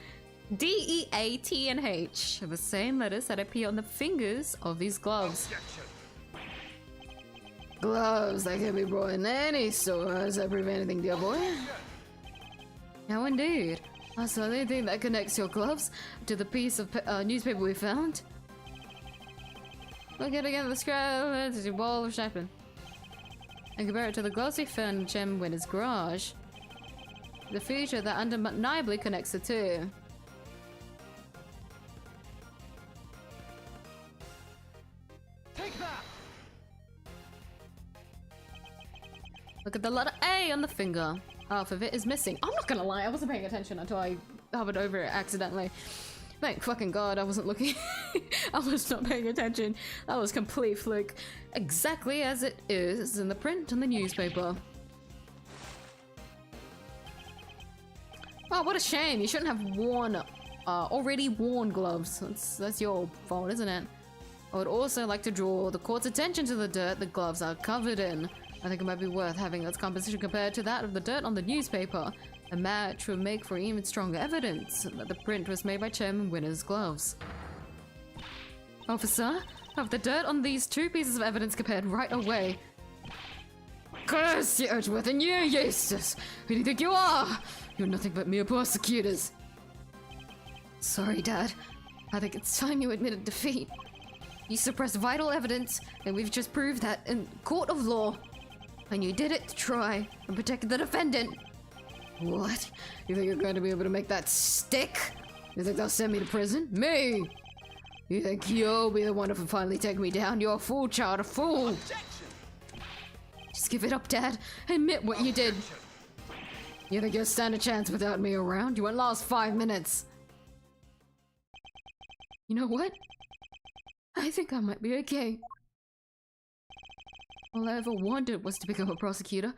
D-E-A-T and H are the same letters that appear on the fingers of these gloves. Gloves that can be brought in any store. Does that prove anything, dear boy? Now indeed. That's the only thing that connects your gloves to the piece of newspaper we found. Look at it again, the scrap, it's a ball of sharpen. And compare it to the gloves we found in Gem Winner's garage. the feature that undeniably connects the two. Take that! Look at the letter A on the finger. Half of it is missing. I'm not gonna lie, I wasn't paying attention until I hovered over it accidentally. Thank fucking god I wasn't looking. I was not paying attention. That was complete fluke. Exactly as it is in the print on the newspaper. Oh, what a shame. You shouldn't have worn, already worn gloves. That's your fault, isn't it? I would also like to draw the court's attention to the dirt the gloves are covered in. I think it might be worth having its composition compared to that of the dirt on the newspaper. A match would make for even stronger evidence that the print was made by Chairman Winner's gloves. Officer, have the dirt on these two pieces of evidence compared right away. Curse you, Edgeworth, and you, Eustace! Who do you think you are? You're nothing but mere prosecutors. Sorry, Dad. I think it's time you admitted defeat. You suppressed vital evidence, and we've just proved that in court of law. And you did it to try and protect the defendant. What? You think you're going to be able to make that stick? You think they'll send me to prison? Me? You think you'll be the one who will finally take me down? You're a fool, child, a fool! Just give it up, Dad. Admit what you did. You think you'll stand a chance without me around? You won't last 5 minutes. You know what? I think I might be okay. All I ever wanted was to become a prosecutor.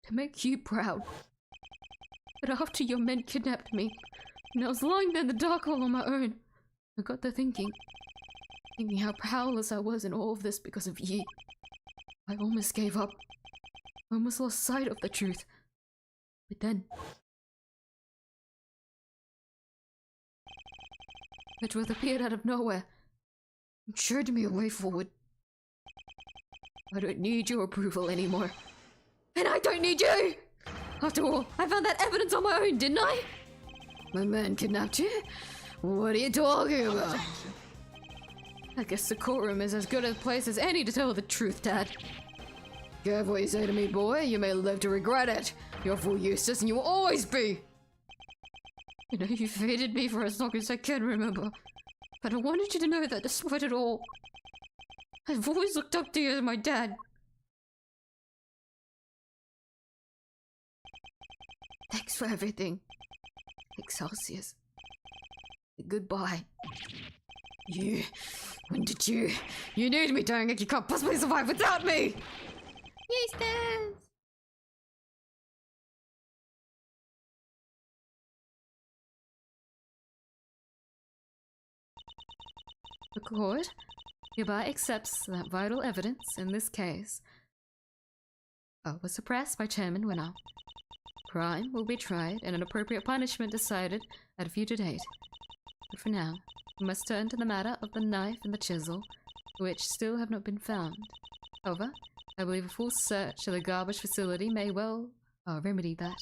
To make you proud. But after your men kidnapped me, and I was lying there in the dark all on my own, I got to thinking how powerless I was in all of this because of you. I almost gave up. I almost lost sight of the truth. But then Edgeworth appeared out of nowhere and showed me a way forward. I don't need your approval anymore. And I don't need you! After all, I found that evidence on my own, didn't I? My man kidnapped you? What are you talking about? I guess the courtroom is as good a place as any to tell the truth, Dad. Careful what you say to me, boy. You may live to regret it. You're full Eustace, and you will always be. You know, you've hated me for as long as I can remember. But I wanted you to know that despite it all, I've always looked up to you as my dad. Thanks for everything. 𝐢𝐧𝐼. Goodbye. When did you? You need me, dang it. You can't possibly survive without me! Eustace! The court hereby accepts that vital evidence in this case was suppressed by Chairman Winner. Crime will be tried and an appropriate punishment decided at a future date. But for now, we must turn to the matter of the knife and the chisel, which still have not been found. However, I believe a full search of the garbage facility may well remedy that.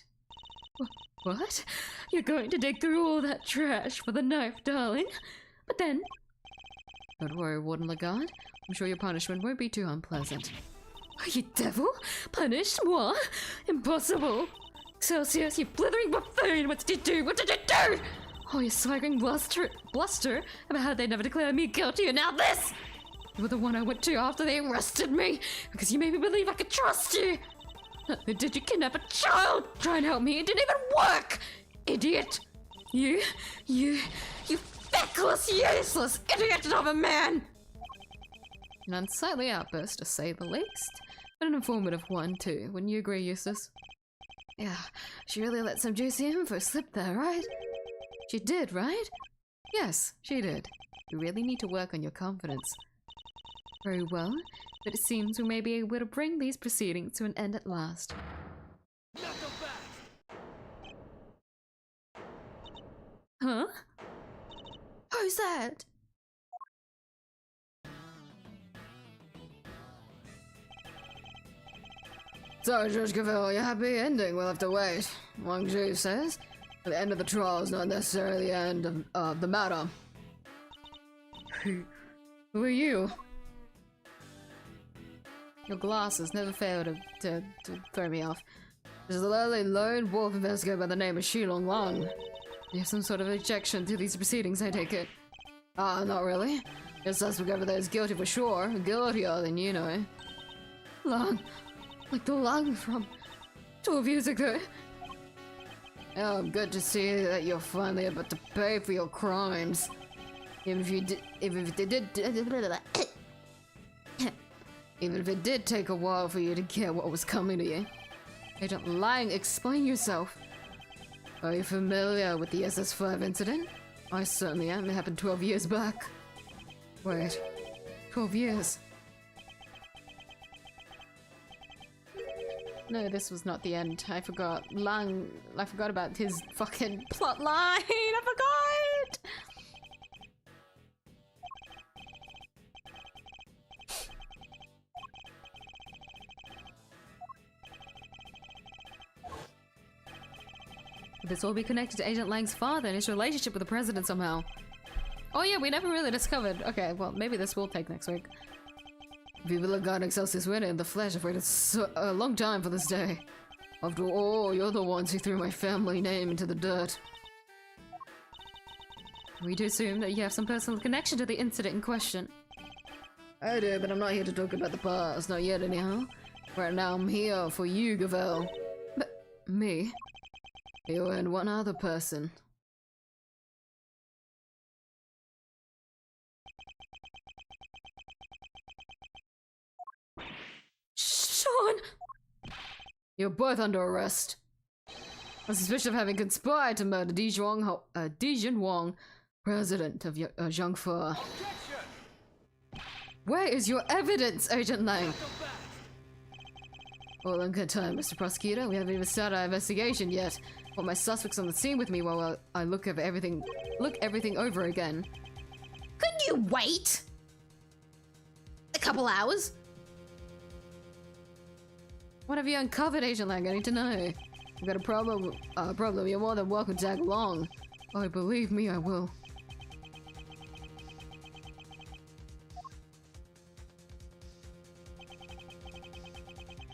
What? You're going to dig through all that trash for the knife, darling? But then... Don't worry, Warden Lagarde. I'm sure your punishment won't be too unpleasant. You devil? Punished? Moi? Impossible! 𝐢𝐧𝐼, you blithering buffoon! What did you do? What did you do? Oh, you swaggering bluster about how they never declared me guilty, and now this! You were the one I went to after they arrested me, because you made me believe I could trust you! Did you kidnap a child? Try and help me, it didn't even work! Idiot! You feckless, useless idiot of a man! An unsightly outburst, to say the least, but an informative one too, wouldn't you agree, Eustace? Yeah, she really let some juicy info slip there, right? She did, right? Yes, she did. You really need to work on your confidence. Very well, but it seems we may be able to bring these proceedings to an end at last. Not so fast! Huh? Who's that? So, Judge gavelle, your happy ending will have to wait. Wang Zhu says the end of the trial is not necessarily the end of the matter. Who are you? Your glasses never fail to throw me off. There's a lone wolf investigator by the name of Shilong Lang. You have some sort of objection to these proceedings, I take it? Ah, not really. Your suspect over there is guilty for sure. Guiltier than you know. Lang. Like the Lang from 12 years ago. Oh, good to see that you're finally about to pay for your crimes. Even if it did take a while for you to get what was coming to you. Agent Lang, explain yourself. Are you familiar with the SS5 incident? I certainly am. It happened 12 years back. Wait, 12 years? No, this was not the end. I forgot. I forgot about his fucking plot line. I forgot! Could this all be connected to Agent Lang's father and his relationship with the president somehow? Oh yeah, we never really discovered. Okay, well, maybe this will take next week. People have got Excelsius winner in the flesh. I've waited a long time for this day. After all, you're the ones who threw my family name into the dirt. We do assume that you have some personal connection to the incident in question. I do, but I'm not here to talk about the past. Not yet, anyhow. Right now, I'm here for you, Gavelle. But me? You and one other person. Sean! You're both under arrest. On suspicion of having conspired to murder Dijun Wang, president of 𝐢𝐧𝐟𝐨. Where is your evidence, Agent Lang? Well, in good time, Mr. Prosecutor. We haven't even started our investigation yet. Want my suspects on the scene with me while I look everything over again. Couldn't you wait a couple hours? What have you uncovered, Agent Lang? I need to know. You've got a problem. You're more than welcome to tag along. Oh, believe me, I will.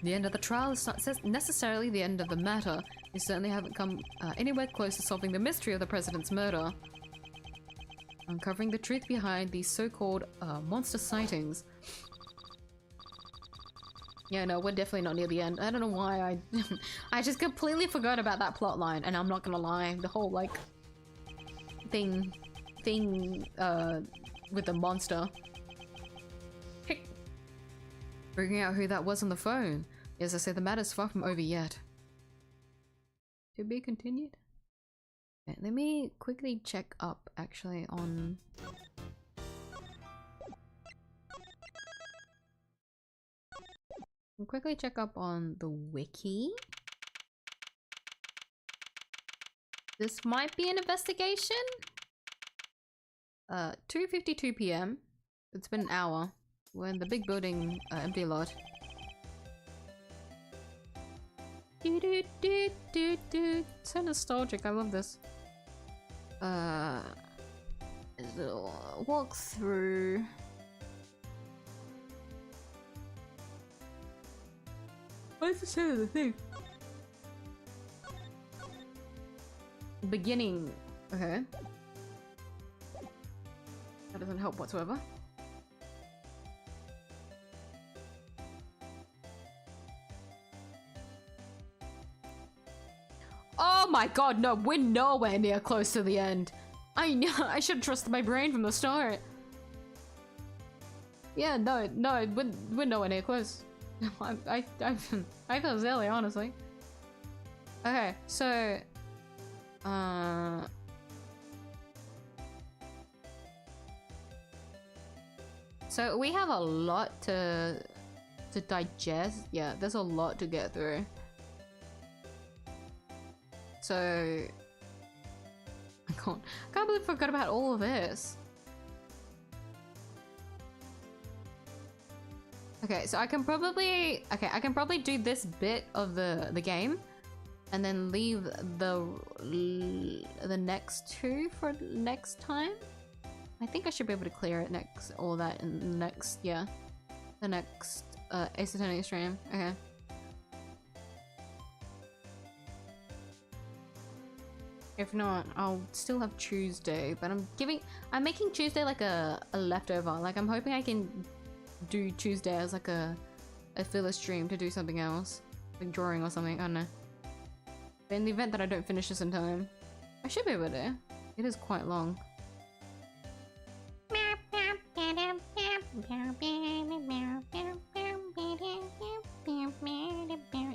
The end of the trial is not necessarily the end of the matter. You certainly haven't come anywhere close to solving the mystery of the president's murder. Uncovering the truth behind these so-called monster sightings. Yeah, no, we're definitely not near the end. I don't know why I just completely forgot about that plot line, and I'm not gonna lie, the whole like thing with the monster. Figuring out who that was on the phone. As I say, the matter's far from over yet. To be continued? Okay, let me quickly check up actually on... I'll quickly check up on the wiki. This might be an investigation? 2:52 PM. It's been an hour. We're in the big building, empty lot. So nostalgic, I love this. Walk through. What's the sound of the thing? Beginning. Okay. That doesn't help whatsoever. Oh my god, no, we're nowhere near close to the end. I know, I should have trusted my brain from the start. Yeah, no, we're nowhere near close. I feel silly, honestly. Okay, so... So we have a lot to digest. Yeah, there's a lot to get through. So I can't believe I forgot about all of this. Okay, so I can probably do this bit of the game and then leave the next two for next time. I think I should be able to clear it all that in the next, yeah, the next Ace Attorney stream. Okay. If not, I'll still have Tuesday, but I'm making Tuesday like a leftover. Like I'm hoping I can do Tuesday as like a filler stream to do something else. Like drawing or something, I don't know. But in the event that I don't finish this in time, I should be able to. It is quite long.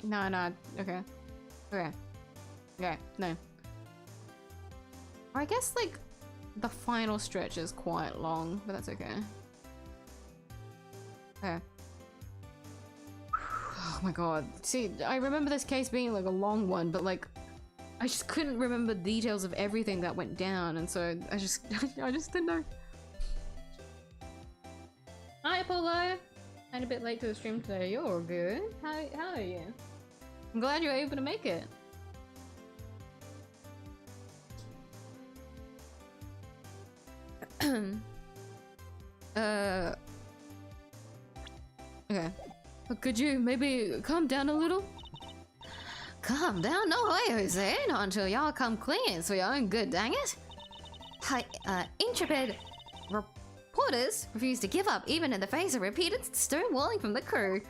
No, okay. Okay, no. I guess like the final stretch is quite long, but that's okay. Okay. Oh my god. See, I remember this case being like a long one, but like I just couldn't remember details of everything that went down, and so I just I just didn't know. Hi Apollo! I'm a bit late to the stream today. You're good. How are you? I'm glad you were able to make it. Okay. Could you maybe calm down a little? Calm down? No way, Jose. Not until y'all come clean for your own good, dang it. Hi, intrepid reporters refuse to give up even in the face of repeated stonewalling from the crew.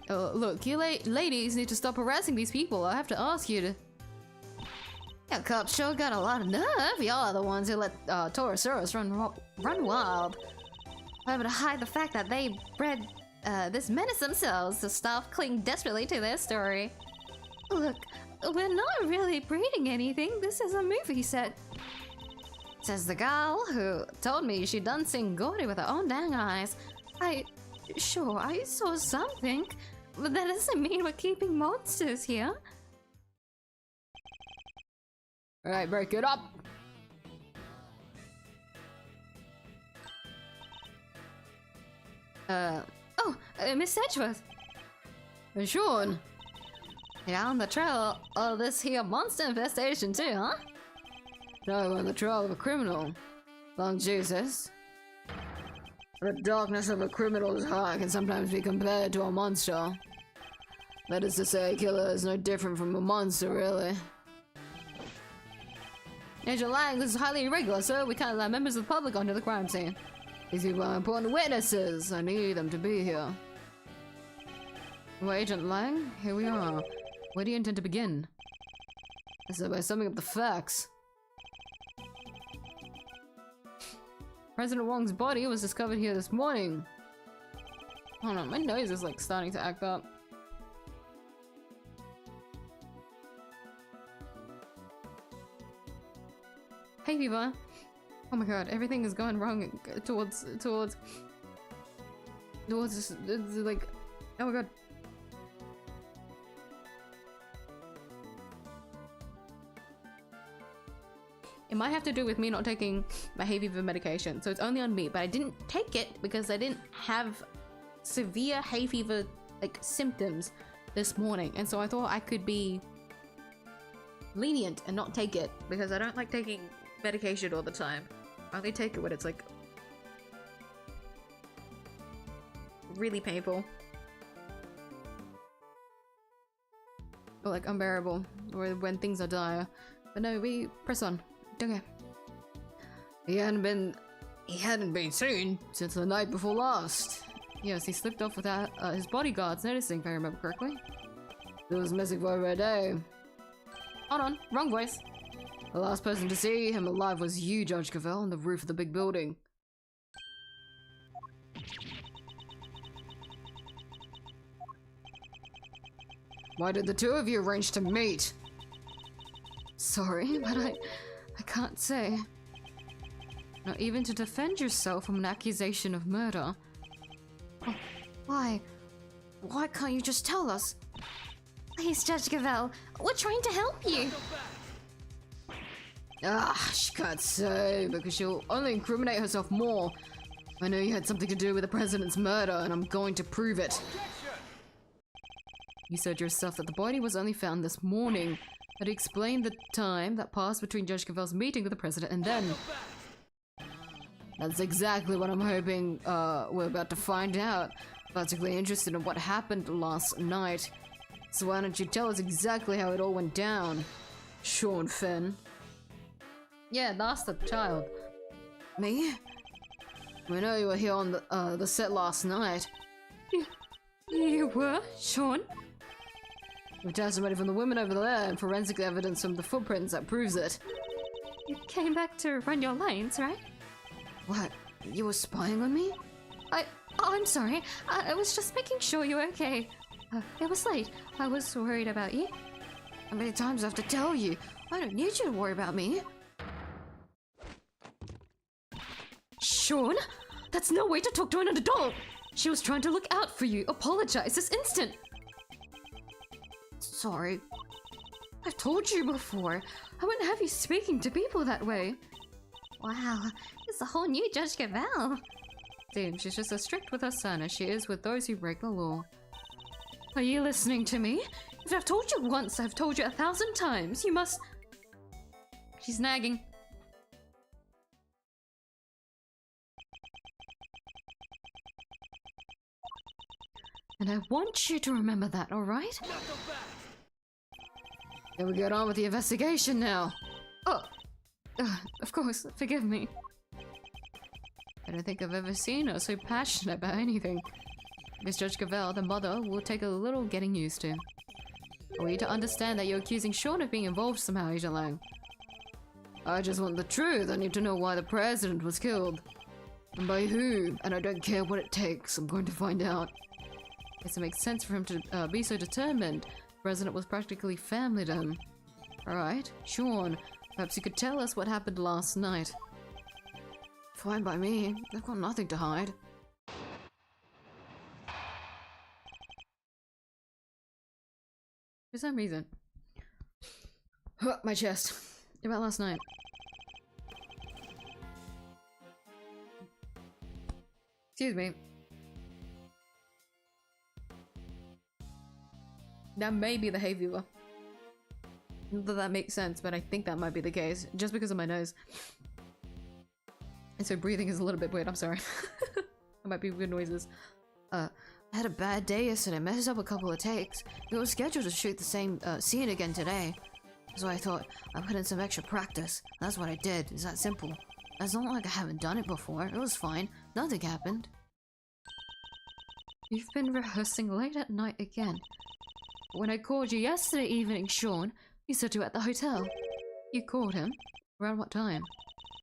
Look, you ladies need to stop harassing these people. I have to ask you to... Yeah, cops sure got a lot of nerve. Y'all are the ones who let Taurosaurus run wild. However, to hide the fact that they bred this menace themselves, the staff cling desperately to their story. Look, we're not really breeding anything. This is a movie set. Says the gal who told me she done seen Gordy with her own dang eyes. Sure, I saw something, but that doesn't mean we're keeping monsters here. Alright, break it up. Miss Edgeworth. Sean. You're on the trail of this here monster infestation too, huh? No, we're on the trail of a criminal. Long Jesus. The darkness of a criminal's heart can sometimes be compared to a monster. That is to say, a killer is no different from a monster, really. Agent Lang, this is highly irregular, sir. We can't allow members of the public onto the crime scene. These people are important witnesses. I need them to be here. Well, Agent Lang, here we are. Where do you intend to begin? So by summing up the facts. President Wong's body was discovered here this morning. Hold on, my nose is like starting to act up. Hey Viva! Oh my god, everything is going wrong towards like, oh my god. It might have to do with me not taking my hay fever medication, so it's only on me, but I didn't take it because I didn't have severe hay fever like symptoms this morning, and so I thought I could be lenient and not take it because I don't like taking medication all the time. I only take it when it's like really painful or like unbearable, or when things are dire. But no, we press on. Okay. He hadn't been seen since the night before last. Yes, he slipped off without his bodyguards noticing, if I remember correctly. He was missing for over a day. Hold on, wrong voice. The last person to see him alive was you, Judge Gavelle, on the roof of the big building. Why did the two of you arrange to meet? Sorry, but I can't say. Not even to defend yourself from an accusation of murder. Oh, why? Why can't you just tell us? Please, Judge Gavelle, we're trying to help you. She can't say, because she'll only incriminate herself more. I know you had something to do with the president's murder, and I'm going to prove it. You said yourself that the body was only found this morning. Had you explained the time that passed between Judge Gavelle's meeting with the president and then? That's exactly what I'm hoping we're about to find out. Particularly interested in what happened last night. So why don't you tell us exactly how it all went down, Sean Finn? Yeah, that's the child. Me? We know you were here on the set last night. You were, Sean? We testimony from the women over there and forensic evidence from the footprints that proves it. You came back to run your lines, right? What? You were spying on me? I'm sorry. I was just making sure you were okay. It was late. I was worried about you. How many times do I have to tell you? I don't need you to worry about me. Sean? That's no way to talk to an adult! She was trying to look out for you. Apologize this instant! Sorry. I've told you before. I wouldn't have you speaking to people that way. Wow, it's a whole new Judge Gavelle. Damn, she's just as strict with her son as she is with those who break the law. Are you listening to me? If I've told you once, I've told you 1,000 times. You must... She's nagging. And I want you to remember that, alright? Not so fast. Can we get on with the investigation now? Oh! Of course, forgive me. I don't think I've ever seen her so passionate about anything. Miss Judge Gavelle, the mother, will take a little getting used to. I want you to understand that you're accusing Sean of being involved somehow, 𝐢𝐧𝐿. I just want the truth. I need to know why the president was killed. And by who. And I don't care what it takes. I'm going to find out. Guess it makes sense for him to be so determined. The president was practically family to him. Alright, Sean, perhaps you could tell us what happened last night. Fine by me. I've got nothing to hide. For some reason. My chest. About last night. Excuse me. That may be the hay fever. Not that that makes sense, but I think that might be the case. Just because of my nose. And so breathing is a little bit weird, I'm sorry. It might be weird noises. I had a bad day yesterday. Messed up a couple of takes. We were scheduled to shoot the same scene again today. So I thought I'd put in some extra practice. That's what I did. It's that simple. It's not like I haven't done it before. It was fine. Nothing happened. You've been rehearsing late at night again. When I called you yesterday evening, Sean, you said you were at the hotel. You called him? Around what time?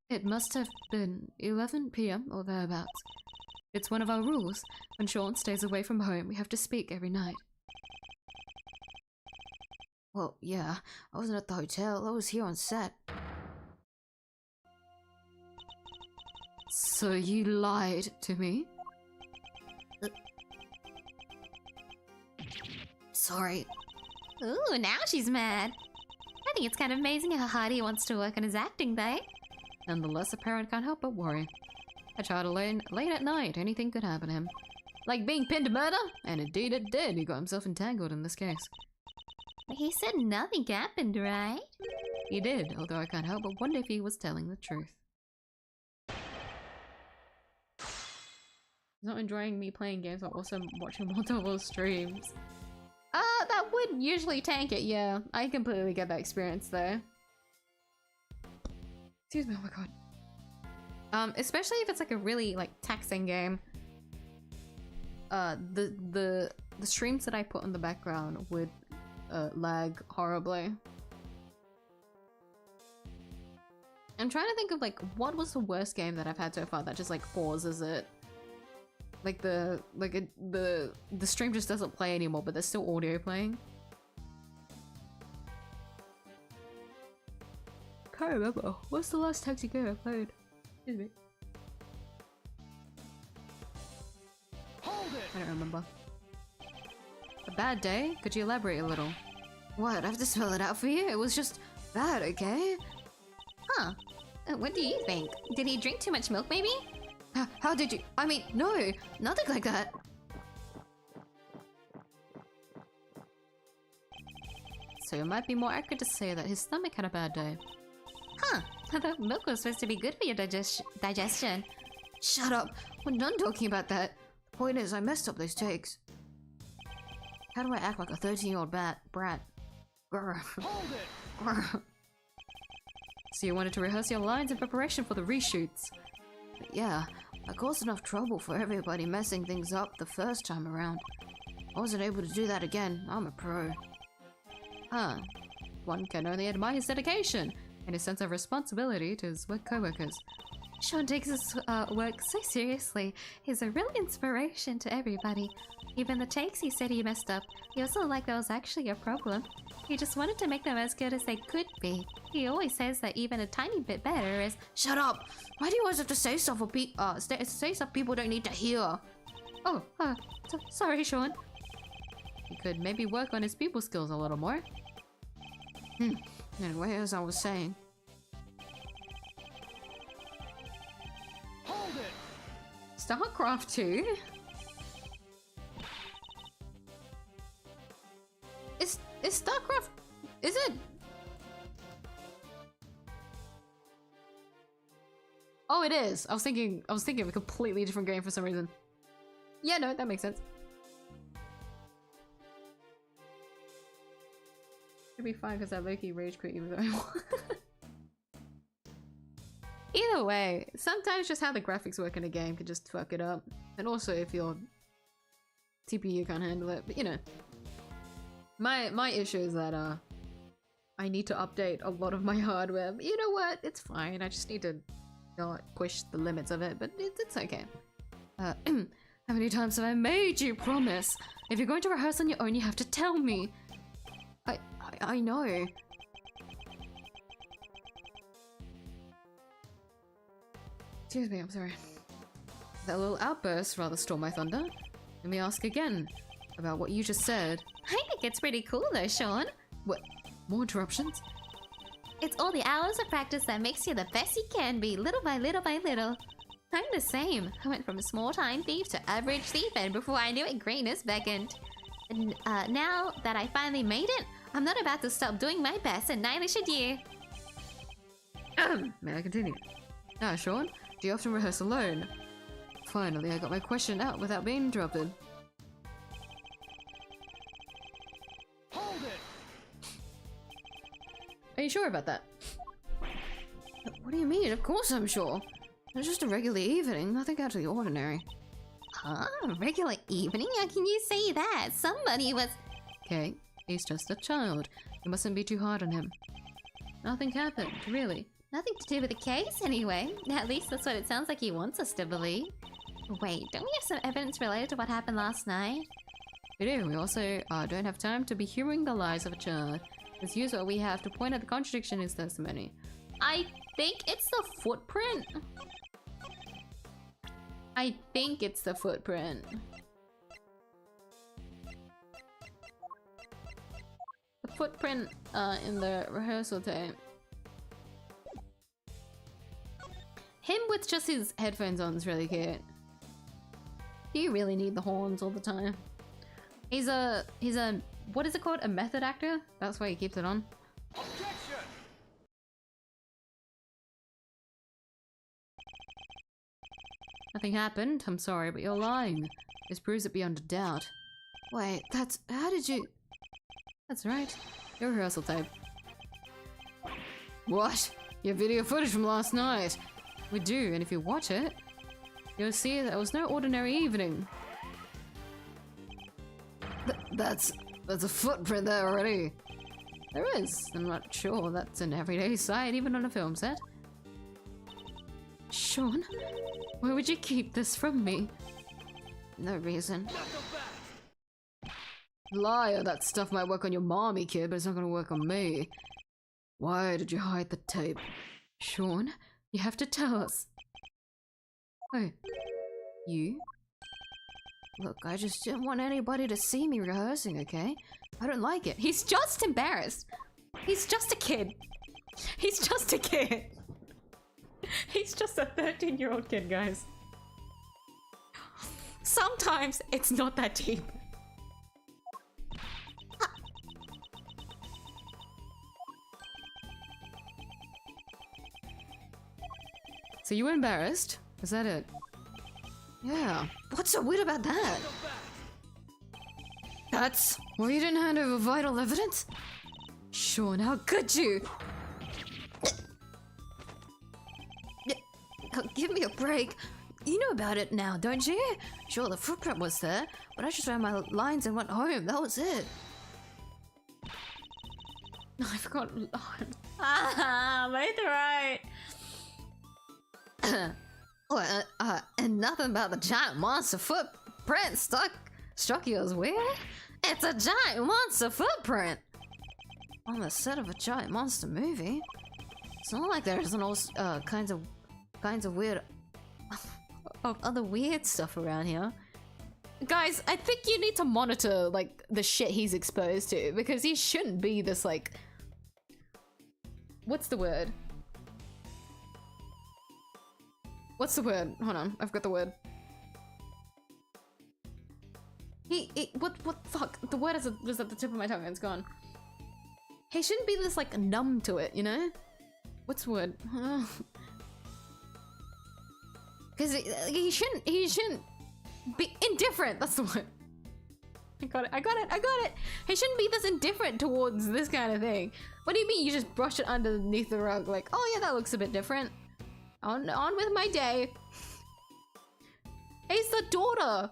It must have been 11 p.m. or thereabouts. It's one of our rules. When Sean stays away from home, we have to speak every night. Well, yeah. I wasn't at the hotel. I was here on set. So you lied to me? Sorry. Ooh, now she's mad. I think it's kind of amazing how hard he wants to work on his acting, though. Nonetheless, a parent can't help but worry. A child alone late at night, anything could happen to him. Like being pinned to murder? And indeed it did. He got himself entangled in this case. He said nothing happened, right? He did, although I can't help but wonder if he was telling the truth. He's not enjoying me playing games while also watching multiple streams. That would usually tank it, yeah. I completely get that experience though. Excuse me, oh my god. Especially if it's like a really like taxing game. The streams that I put in the background would lag horribly. I'm trying to think of like what was the worst game that I've had so far that just like pauses it. Like the stream just doesn't play anymore, but there's still audio playing. Can't remember. What's the last Taxi game I played? Excuse me. Hold it! I don't remember. A bad day? Could you elaborate a little? What? I have to spell it out for you? It was just bad, okay? Huh. What do you think? Did he drink too much milk, maybe? How did you? I mean, no, nothing like that. So it might be more accurate to say that his stomach had a bad day. Huh. I thought milk was supposed to be good for your digestion. Shut up. We're done talking about that. The point is, I messed up those takes. How do I act like a 13-year-old brat? Grr. Hold it! Grr. So you wanted to rehearse your lines in preparation for the reshoots? But yeah, I caused enough trouble for everybody messing things up the first time around. I wasn't able to do that again. I'm a pro. Huh. One can only admire his dedication and his sense of responsibility to his co-workers. Sean takes his work so seriously. He's a real inspiration to everybody. Even the takes he said he messed up, he also like there was actually a problem. He just wanted to make them as good as they could be. He always says that even a tiny bit better is— Shut up! Why do you always have to say stuff say stuff people don't need to hear? Oh, sorry, Sean. He could maybe work on his people skills a little more. Anyway, as I was saying. Hold it! StarCraft 2? Is StarCraft... Is it? Oh, it is. I was thinking of a completely different game for some reason. Yeah, no, that makes sense. Should be fine because I low-key rage quit even though I want. Either way, sometimes just how the graphics work in a game can just fuck it up. And also if your CPU can't handle it, but you know. My issue is that I need to update a lot of my hardware. But you know what? It's fine. I just need to not push the limits of it, but it's okay. How many times have I made you promise? If you're going to rehearse on your own, you have to tell me. I know. Excuse me, I'm sorry. That little outburst rather stole my thunder. Let me ask again about what you just said. I think it's pretty cool though, Sean. What? More interruptions? It's all the hours of practice that makes you the best you can be, little by little by little. I'm the same. I went from a small-time thief to average thief, and before I knew it, greatness beckoned. And now that I finally made it, I'm not about to stop doing my best, and neither should you. May I continue? Now, Sean, do you often rehearse alone? Finally, I got my question out without being interrupted. Hold it! Are you sure about that? What do you mean? Of course I'm sure. It's just a regular evening, nothing out of the ordinary. Huh? Regular evening? How can you say that? Somebody was— Okay, he's just a child. You mustn't be too hard on him. Nothing happened, really. nothing to do with the case anyway. At least that's what it sounds like he wants us to believe. Wait, don't we have some evidence related to what happened last night? We do. We also don't have time to be hearing the lies of a child. As usual, we have to point out the contradiction in his testimony. I think it's the footprint. I think it's the footprint. The footprint in the rehearsal tape. Him with just his headphones on is really cute. Do you really need the horns all the time? He's a what is it called? A method actor? That's why he keeps it on. Objection! Nothing happened. I'm sorry, but you're lying. This proves it beyond a doubt. Wait, how did you... That's right. Your rehearsal tape. What? Your video footage from last night. We do, and if you watch it, you'll see that it was no ordinary evening. That's a footprint there already. There is. I'm not sure that's an everyday sight, even on a film set. Sean, why would you keep this from me? No reason. Liar, that stuff might work on your mommy, kid, but it's not gonna work on me. Why did you hide the tape? Sean, you have to tell us. Oh, you? Look, I just didn't want anybody to see me rehearsing, okay? I don't like it. He's just embarrassed. He's just a kid. He's just a kid. He's just a 13-year-old kid, guys. Sometimes it's not that deep. So you were embarrassed? Is that it? Yeah. What's so weird about that? That's why you didn't hand over vital evidence? Sean, how could you? Give me a break. You know about it now, don't you? Sure, the footprint was there, but I just ran my lines and went home. That was it. I forgot. My throat. And nothing about the giant monster footprint struck you as weird? It's a giant monster footprint! On the set of a giant monster movie? It's not like there's all kinds of weird other weird stuff around here. Guys, I think you need to monitor, like, the shit he's exposed to, because he shouldn't be this, like... What's the word? What's the word? Hold on, I've got the word. What fuck? The word was at the tip of my tongue and it's gone. He shouldn't be this, like, numb to it, you know? What's the word? Because he shouldn't be indifferent, that's the word. I got it! He shouldn't be this indifferent towards this kind of thing. What do you mean you just brush it underneath the rug like, oh yeah, that looks a bit different. On with my day. He's the daughter.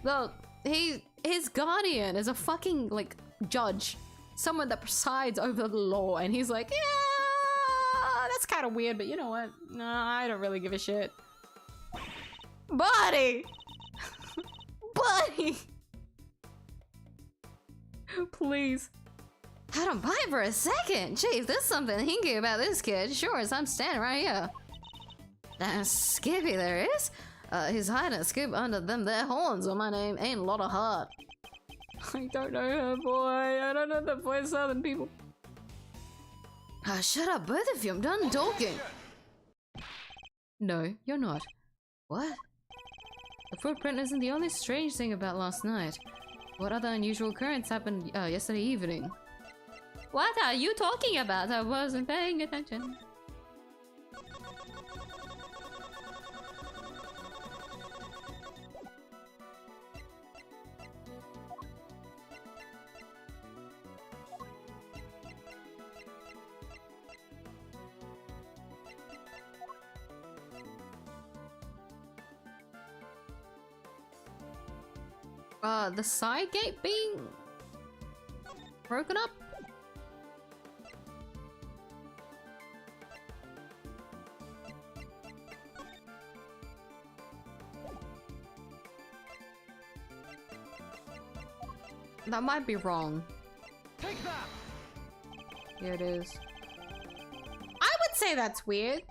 Look, his guardian is a fucking, like, judge. Someone that presides over the law, and he's like, yeah, that's kind of weird, but you know what? No, I don't really give a shit. Buddy! Buddy! Please. Had him by for a second. Chief, there's something hinky about this kid. Sure as I'm standing right here. Skippy there is. He's hiding a scoop under them there horns, or my name ain't a lot of heart. I don't know her, boy. I don't know the boy southern people. Shut up, both of you. I'm done talking. No, you're not. What? The footprint isn't the only strange thing about last night. What other unusual occurrence happened yesterday evening? What are you talking about? I wasn't paying attention. The side gate being broken up? That might be wrong. Take that! Here it is. I would say that's weird.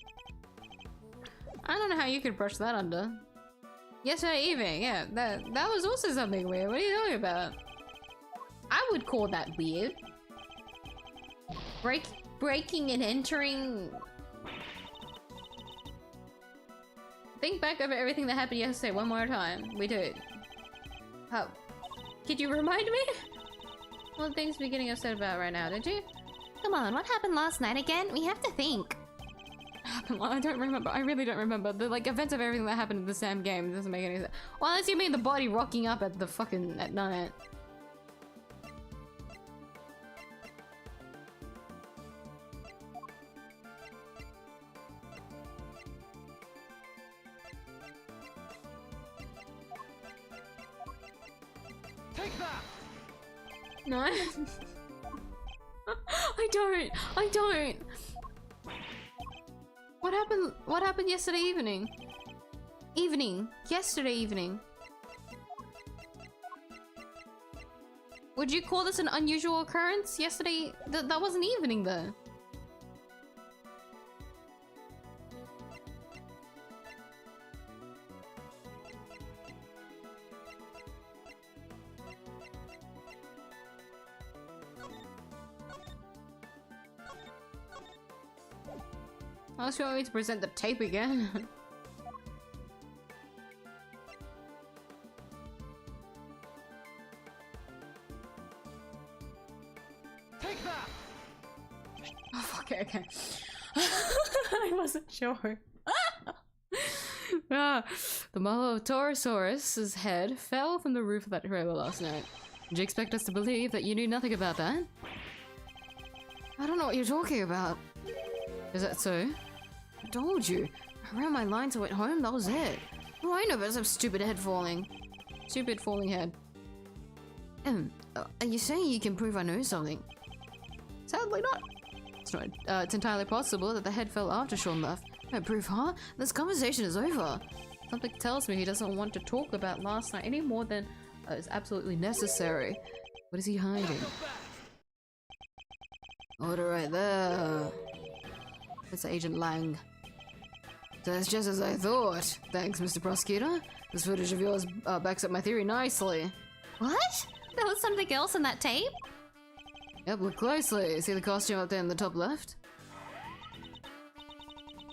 I don't know how you could brush that under. Yesterday evening, yeah, that was also something weird. What are you talking about? I would call that weird. Breaking and entering. Think back over everything that happened yesterday one more time. We do it. How? Could you remind me? One things we're getting upset about right now, did you? Come on, what happened last night again? We have to think. I don't remember. I really don't remember. The, like, events of everything that happened in the Sam game doesn't make any sense. Well, unless you mean the body rocking up at the fucking at night. Take that! No. I don't. What happened yesterday evening? Yesterday evening. Would you call this an unusual occurrence? Yesterday, that wasn't evening though. Unless you want me to present the tape again. Take that! Oh, fuck it, okay. I wasn't sure. The Molotorosaurus's head fell from the roof of that trailer last night. Did you expect us to believe that you knew nothing about that? I don't know what you're talking about. Is that so? I told you. I ran my lines and went home, that was it. Oh, I know about some stupid head falling. Stupid falling head. Are you saying you can prove I know something? Sadly not. It's not. It's entirely possible that the head fell after Sean left. No proof, huh? This conversation is over. Something tells me he doesn't want to talk about last night any more than is absolutely necessary. What is he hiding? Order right there. It's Agent Lang. That's just as I thought. Thanks, Mr. Prosecutor. This footage of yours backs up my theory nicely. What? There was something else in that tape? Yep, look closely. See the costume up there in the top left?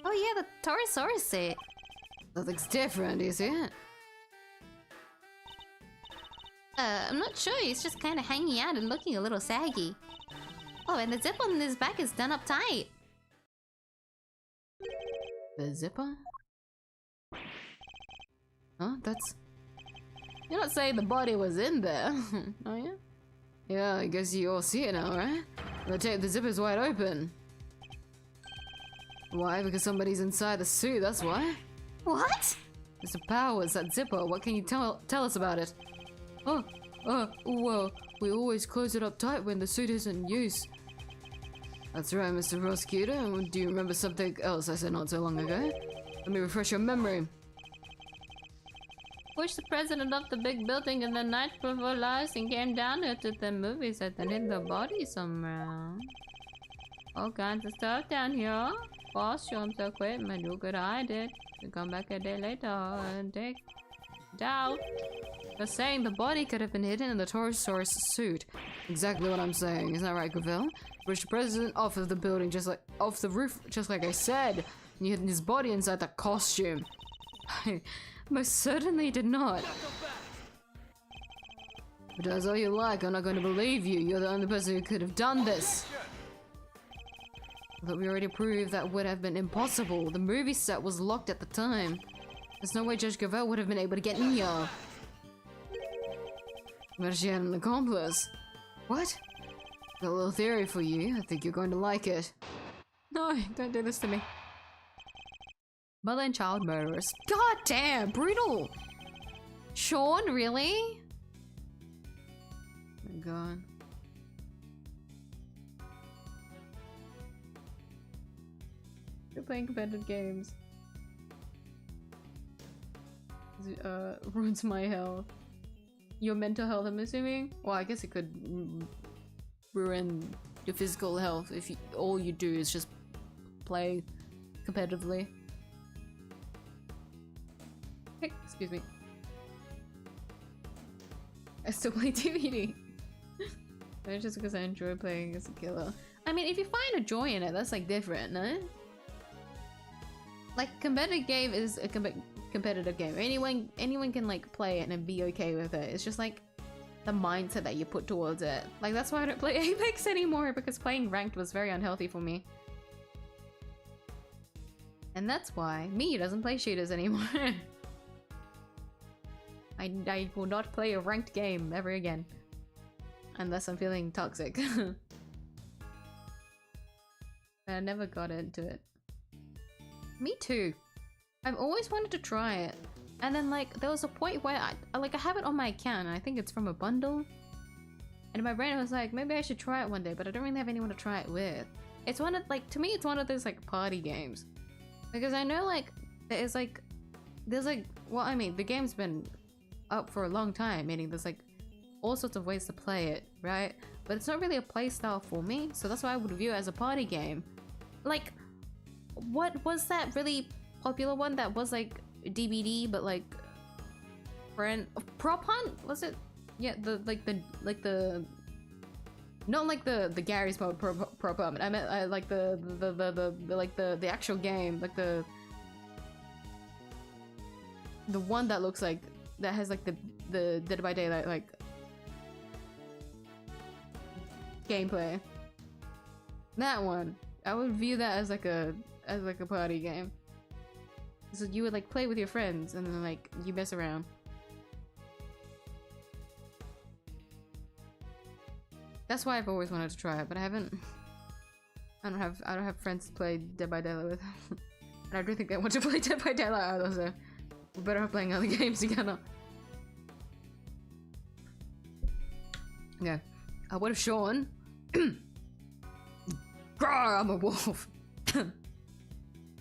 Oh yeah, the Taurosaurus suit. Nothing's different, do you see it? I'm not sure, he's just kind of hanging out and looking a little saggy. Oh, and the zip on his back is done up tight. The zipper? Huh? That's... You're not saying the body was in there, are you? Yeah, I guess you all see it now, right? The tape, the zipper's wide open. Why? Because somebody's inside the suit, that's why. What? Mr. Powers, that zipper, what can you tell us about it? Well, we always close it up tight when the suit isn't in use. That's right, Mr. Prosecutor. Do you remember something else I said not so long ago? Let me refresh your memory. Pushed the president off the big building in the night before last and came down here to the movies and then hid the body somewhere. All kinds of stuff down here. Costumes, equipment, you could hide it. You come back a day later and take it out. You're saying the body could have been hidden in the Taurosaurus suit. Exactly what I'm saying. Isn't that right, Gavelle? Pushed the president off of the building, just like off the roof, just like I said. And you hid his body inside that costume. I most certainly did not. But that's all you like. I'm not going to believe you. You're the only person who could have done this. But we already proved that would have been impossible. The movie set was locked at the time. There's no way Judge Gavelle would have been able to get in here. But she had an accomplice. What? Got a little theory for you. I think you're going to like it. No, don't do this to me. Mother and child murderers. God damn, brutal! Sean, really? Oh my god. You're playing competitive games. Ruins my health. Your mental health, I'm assuming? Well, I guess it could ruin your physical health if all you do is just play competitively. Hey, excuse me. I still play DVD. It's just because I enjoy playing as a killer. I mean, if you find a joy in it, that's like different, no? Like, competitive game is a competitive game. Anyone can like play it and be okay with it. It's just like the mindset that you put towards it. Like, that's why I don't play Apex anymore, because playing ranked was very unhealthy for me. And that's why Miyuu doesn't play shooters anymore. I will not play a ranked game ever again. Unless I'm feeling toxic. I never got into it. Me too. I've always wanted to try it. And then like there was a point where I have it on my account and I think it's from a bundle. And in my brain I was like, maybe I should try it one day, but I don't really have anyone to try it with. It's one of like, to me it's one of those like party games. Because I know like there's like well, I mean the game's been up for a long time, meaning there's like all sorts of ways to play it, right? But it's not really a play style for me, so that's why I would view it as a party game. Like, what was that really popular one that was like DVD but like Prop Hunt? Was it? Yeah, not like the Gary's mode Prop Hunt. I meant like the actual game, like the one that looks like that has like the Dead by Daylight like gameplay. That one, I would view that as like a party game. So you would like play with your friends and then like you mess around. That's why I've always wanted to try it, but I haven't. I don't have friends to play Dead by Daylight with. And I don't think they want to play Dead by Daylight either, so we're better off playing other games together. Okay. What if Sean... Grrr, I'm a wolf. I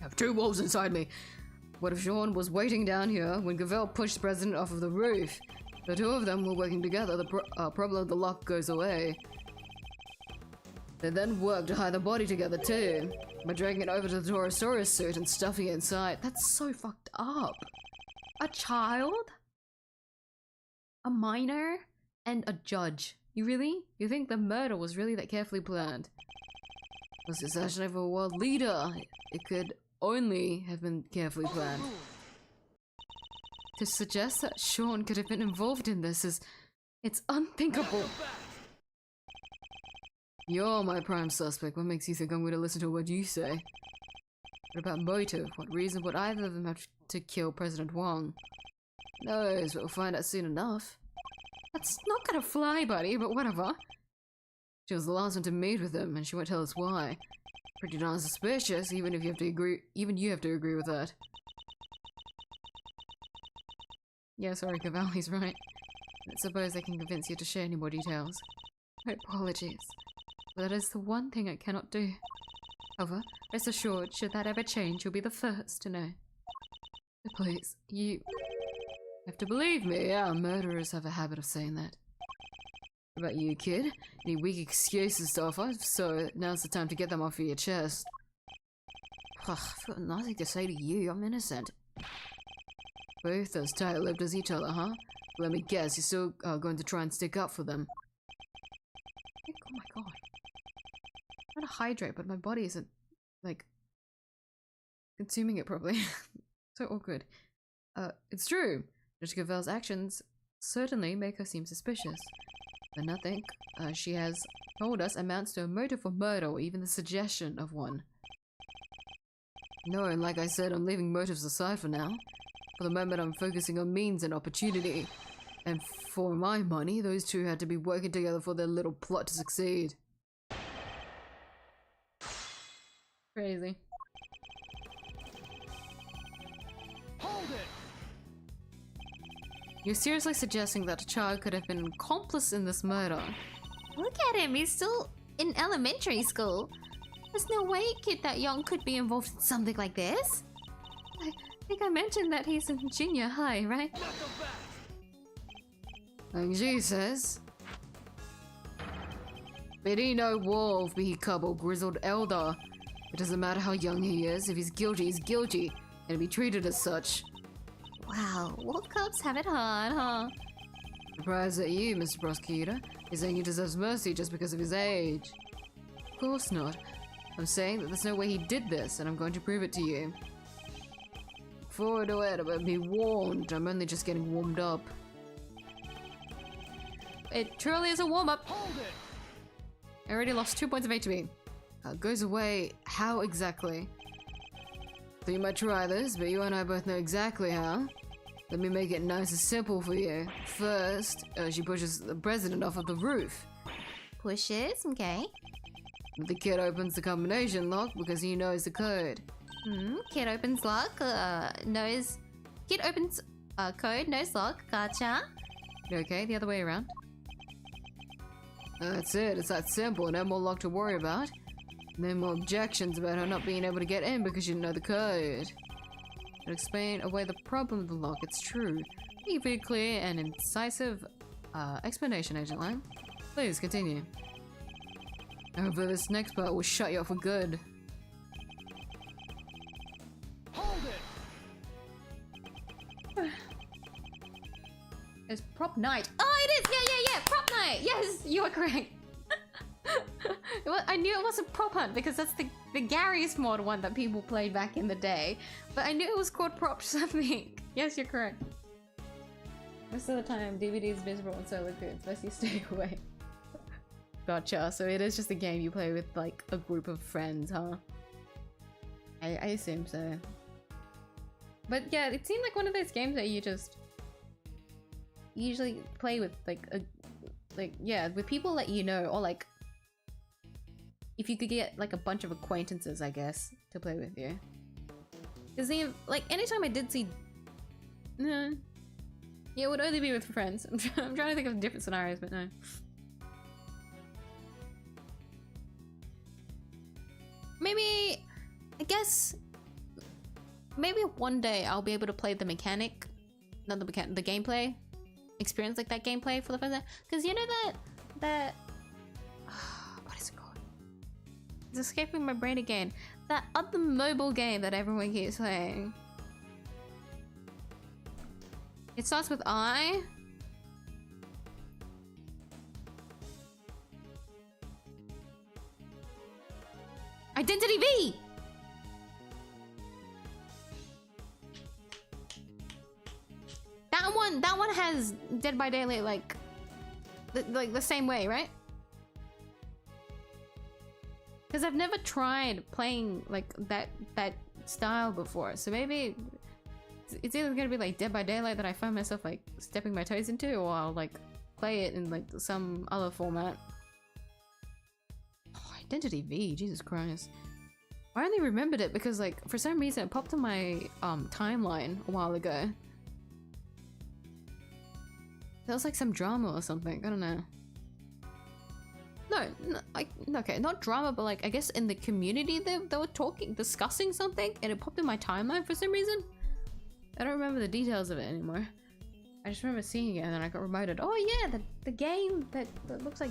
have 2 wolves inside me. What if Sean was waiting down here when Gavelle pushed the president off of the roof? The 2 of them were working together, the problem of the lock goes away. They then worked to hide the body together too, by dragging it over to the Torosaurus suit and stuffing it inside. That's so fucked up. A child? A minor? And a judge? You think the murder was really that carefully planned? It was the assassination of a world leader. It could only have been carefully planned. To suggest that Sean could have been involved in this it's unthinkable. You're my prime suspect. What makes you think I'm going to listen to what you say? What about motive? What reason would either of them have to kill President Wong? Knows, but we'll find out soon enough. That's not gonna fly, buddy, but whatever. She was the last one to meet with him, and she won't tell us why. Pretty darn suspicious, even if you have to agree. Even you have to agree with that. Yeah, sorry, Cavalli's right. I suppose I can convince you to share any more details. My apologies. That is the one thing I cannot do. However, rest assured, should that ever change, you'll be the first to know. So please, you have to believe me. Yeah, murderers have a habit of saying that. What about you, kid? Any weak excuses to offer? So now's the time to get them off of your chest. I've got nothing to say to you. I'm innocent. Both as tight-lipped as each other, huh? Let me guess, you're still going to try and stick up for them. Oh my god. I'm trying to hydrate, but my body isn't, like, consuming it properly. So awkward. It's true. Judge Gavelle's actions certainly make her seem suspicious. But nothing she has told us amounts to a motive for murder or even the suggestion of one. No, and like I said, I'm leaving motives aside for now. For the moment, I'm focusing on means and opportunity. And for my money, those 2 had to be working together for their little plot to succeed. Crazy. Hold it! You're seriously suggesting that a child could have been an accomplice in this murder? Look at him, he's still in elementary school. There's no way a kid that young could be involved in something like this. I think I mentioned that he's in junior high, right? Like she says. But he no wolf, be he cub or grizzled elder. It doesn't matter how young he is. If he's guilty, and be treated as such. Wow, wolf cubs have it hard, huh? Surprised at you, Mr. Prosecutor. You're saying he deserves mercy just because of his age. Of course not. I'm saying that there's no way he did this, and I'm going to prove it to you. Before I do it, but be warned, I'm only just getting warmed up. It truly is a warm-up. Hold it! I already lost 2 points of HP. Goes away. How exactly? So you might try this, but you and I both know exactly how. Let me make it nice and simple for you. First, she pushes the president off of the roof. Pushes, okay. The kid opens the combination lock because he knows the code. Kid opens lock, knows... Kid opens code, knows lock, gotcha. Okay, the other way around. That's it, it's that simple, no more lock to worry about. No more objections about her not being able to get in because she didn't know the code. To explain away the problem of the lock, it's true. You give a clear and incisive explanation, Agent Lang. Please, continue. However, this next part will shut you up for good. Hold it! It's prop night. Oh, it is! Yeah! Prop night! Yes, you are correct. I knew it wasn't prop hunt because that's the Gary's mod one that people played back in the day. But I knew it was called prop something. Yes, you're correct. Most of the time, DVDs miserable and solo goods. Best you stay away. Gotcha. So it is just a game you play with like a group of friends, huh? I assume so. But yeah, it seemed like one of those games that you just usually play with like like, yeah, with people that you know, or like, if you could get like a bunch of acquaintances, I guess, to play with you. Because like, anytime I did see, yeah, it would only be with friends. I'm trying to think of different scenarios, but no. Maybe, I guess, maybe one day I'll be able to play the mechanic, not the mechanic, the gameplay, experience like that gameplay for the first time. Because you know that what is it called? It's escaping my brain again. That other mobile game that everyone keeps playing. It starts with I. Identity V! That one has Dead by Daylight like the same way, right? Because I've never tried playing like that style before, so maybe it's either gonna be like Dead by Daylight that I find myself like stepping my toes into, or I'll like play it in like some other format. Oh, Identity V, Jesus Christ. I only remembered it because like for some reason it popped in my timeline a while ago. There was like some drama or something, I don't know. No, okay, not drama, but like I guess in the community they were discussing something, and it popped in my timeline for some reason. I don't remember the details of it anymore. I just remember seeing it and then I got reminded, oh yeah, the game that looks like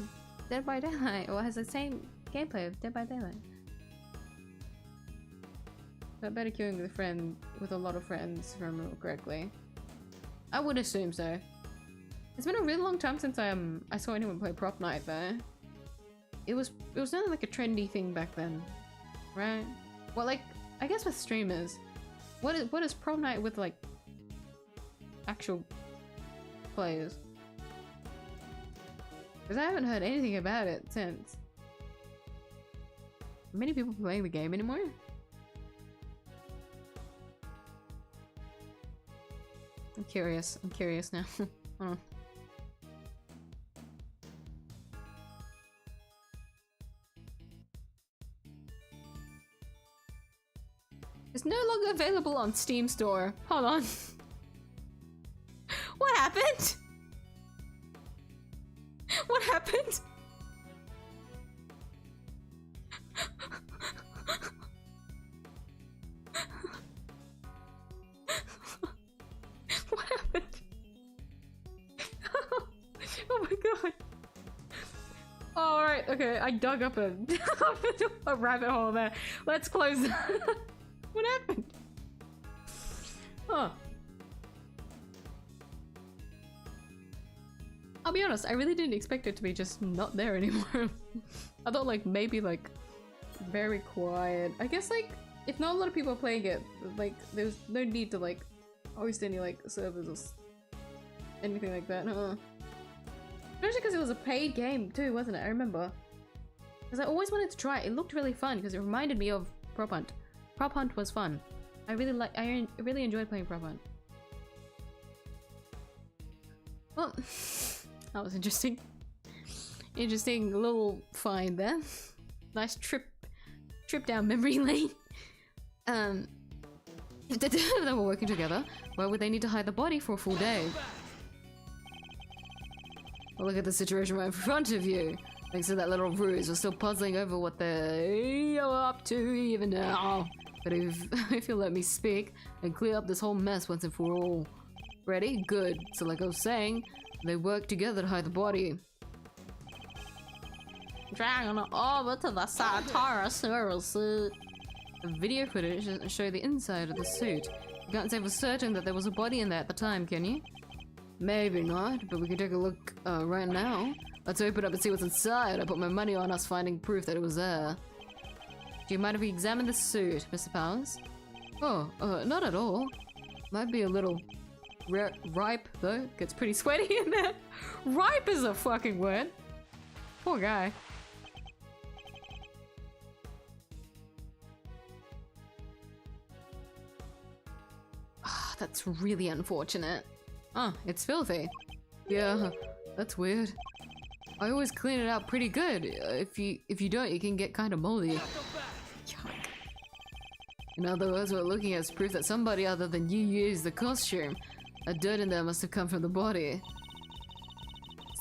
Dead by Daylight, or has the same gameplay of Dead by Daylight. But better queuing with a lot of friends, if I remember correctly. I would assume so. It's been a really long time since I saw anyone play Prop Night though. It was not like a trendy thing back then, right? Well, like I guess with streamers, what is Prop Night with like actual players? Because I haven't heard anything about it since. Are many people playing the game anymore? I'm curious now. Hold on. It's no longer available on Steam Store. Hold on. What happened? What happened? What happened? Oh my god. Alright, okay, I dug up a rabbit hole there. Let's close that. What happened? Huh. I'll be honest, I really didn't expect it to be just not there anymore. I thought like maybe like very quiet. I guess like if not a lot of people are playing it, like there's no need to like host any like servers or anything like that. Especially because it was a paid game too, wasn't it? I remember. Because I always wanted to try it. It looked really fun because it reminded me of Prop Hunt. Prop Hunt was fun. I really enjoyed playing Prop Hunt. Well, that was interesting. Interesting little find there. Nice trip down memory lane. If they were working together, why would they need to hide the body for a full day? Well, look at the situation right in front of you. Thanks to that little ruse, we're still puzzling over what they are up to even now. But if you'll let me speak and clear up this whole mess once and for all. Ready? Good. So like I was saying, they work together to hide the body. Dragging it over to the Satara suit. The video footage doesn't show the inside of the suit. You can't say for certain that there was a body in there at the time, can you? Maybe not, but we can take a look right now. Let's open up and see what's inside. I put my money on us finding proof that it was there. Do you mind if we examine the suit, Mr. Powers? Oh, not at all. Might be a little ripe, though. Gets pretty sweaty in there. Ripe is a fucking word. Poor guy. Ah, that's really unfortunate. Oh, it's filthy. Yeah, that's weird. I always clean it out pretty good. If you don't, you can get kind of moldy. Yuck. In other words, what we're looking at is proof that somebody other than you used the costume. A dirt in there must have come from the body.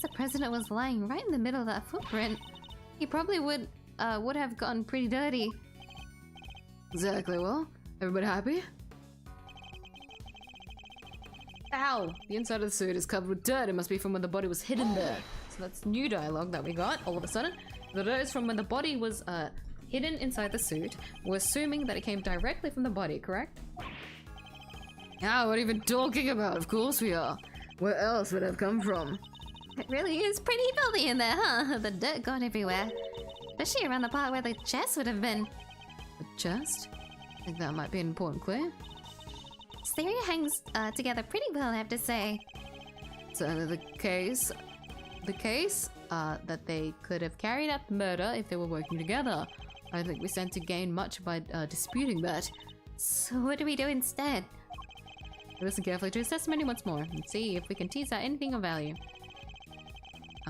The president was lying right in the middle of that footprint. He probably would have gotten pretty dirty. Exactly, well, everybody happy? Ow! The inside of the suit is covered with dirt. It must be from when the body was hidden there. So that's new dialogue that we got all of a sudden. The dirt is from when the body was hidden inside the suit. We're assuming that it came directly from the body, correct? Ah, what are you even talking about? Of course we are. Where else would it have come from? It really is pretty filthy in there, huh? The dirt gone everywhere. Especially around the part where the chest would have been. The chest? I think that might be an important clue. This theory hangs together pretty well, I have to say. So the case That they could have carried out the murder if they were working together. I think we stand to gain much by disputing that. So what do we do instead? Listen carefully to his testimony once more and see if we can tease out anything of value.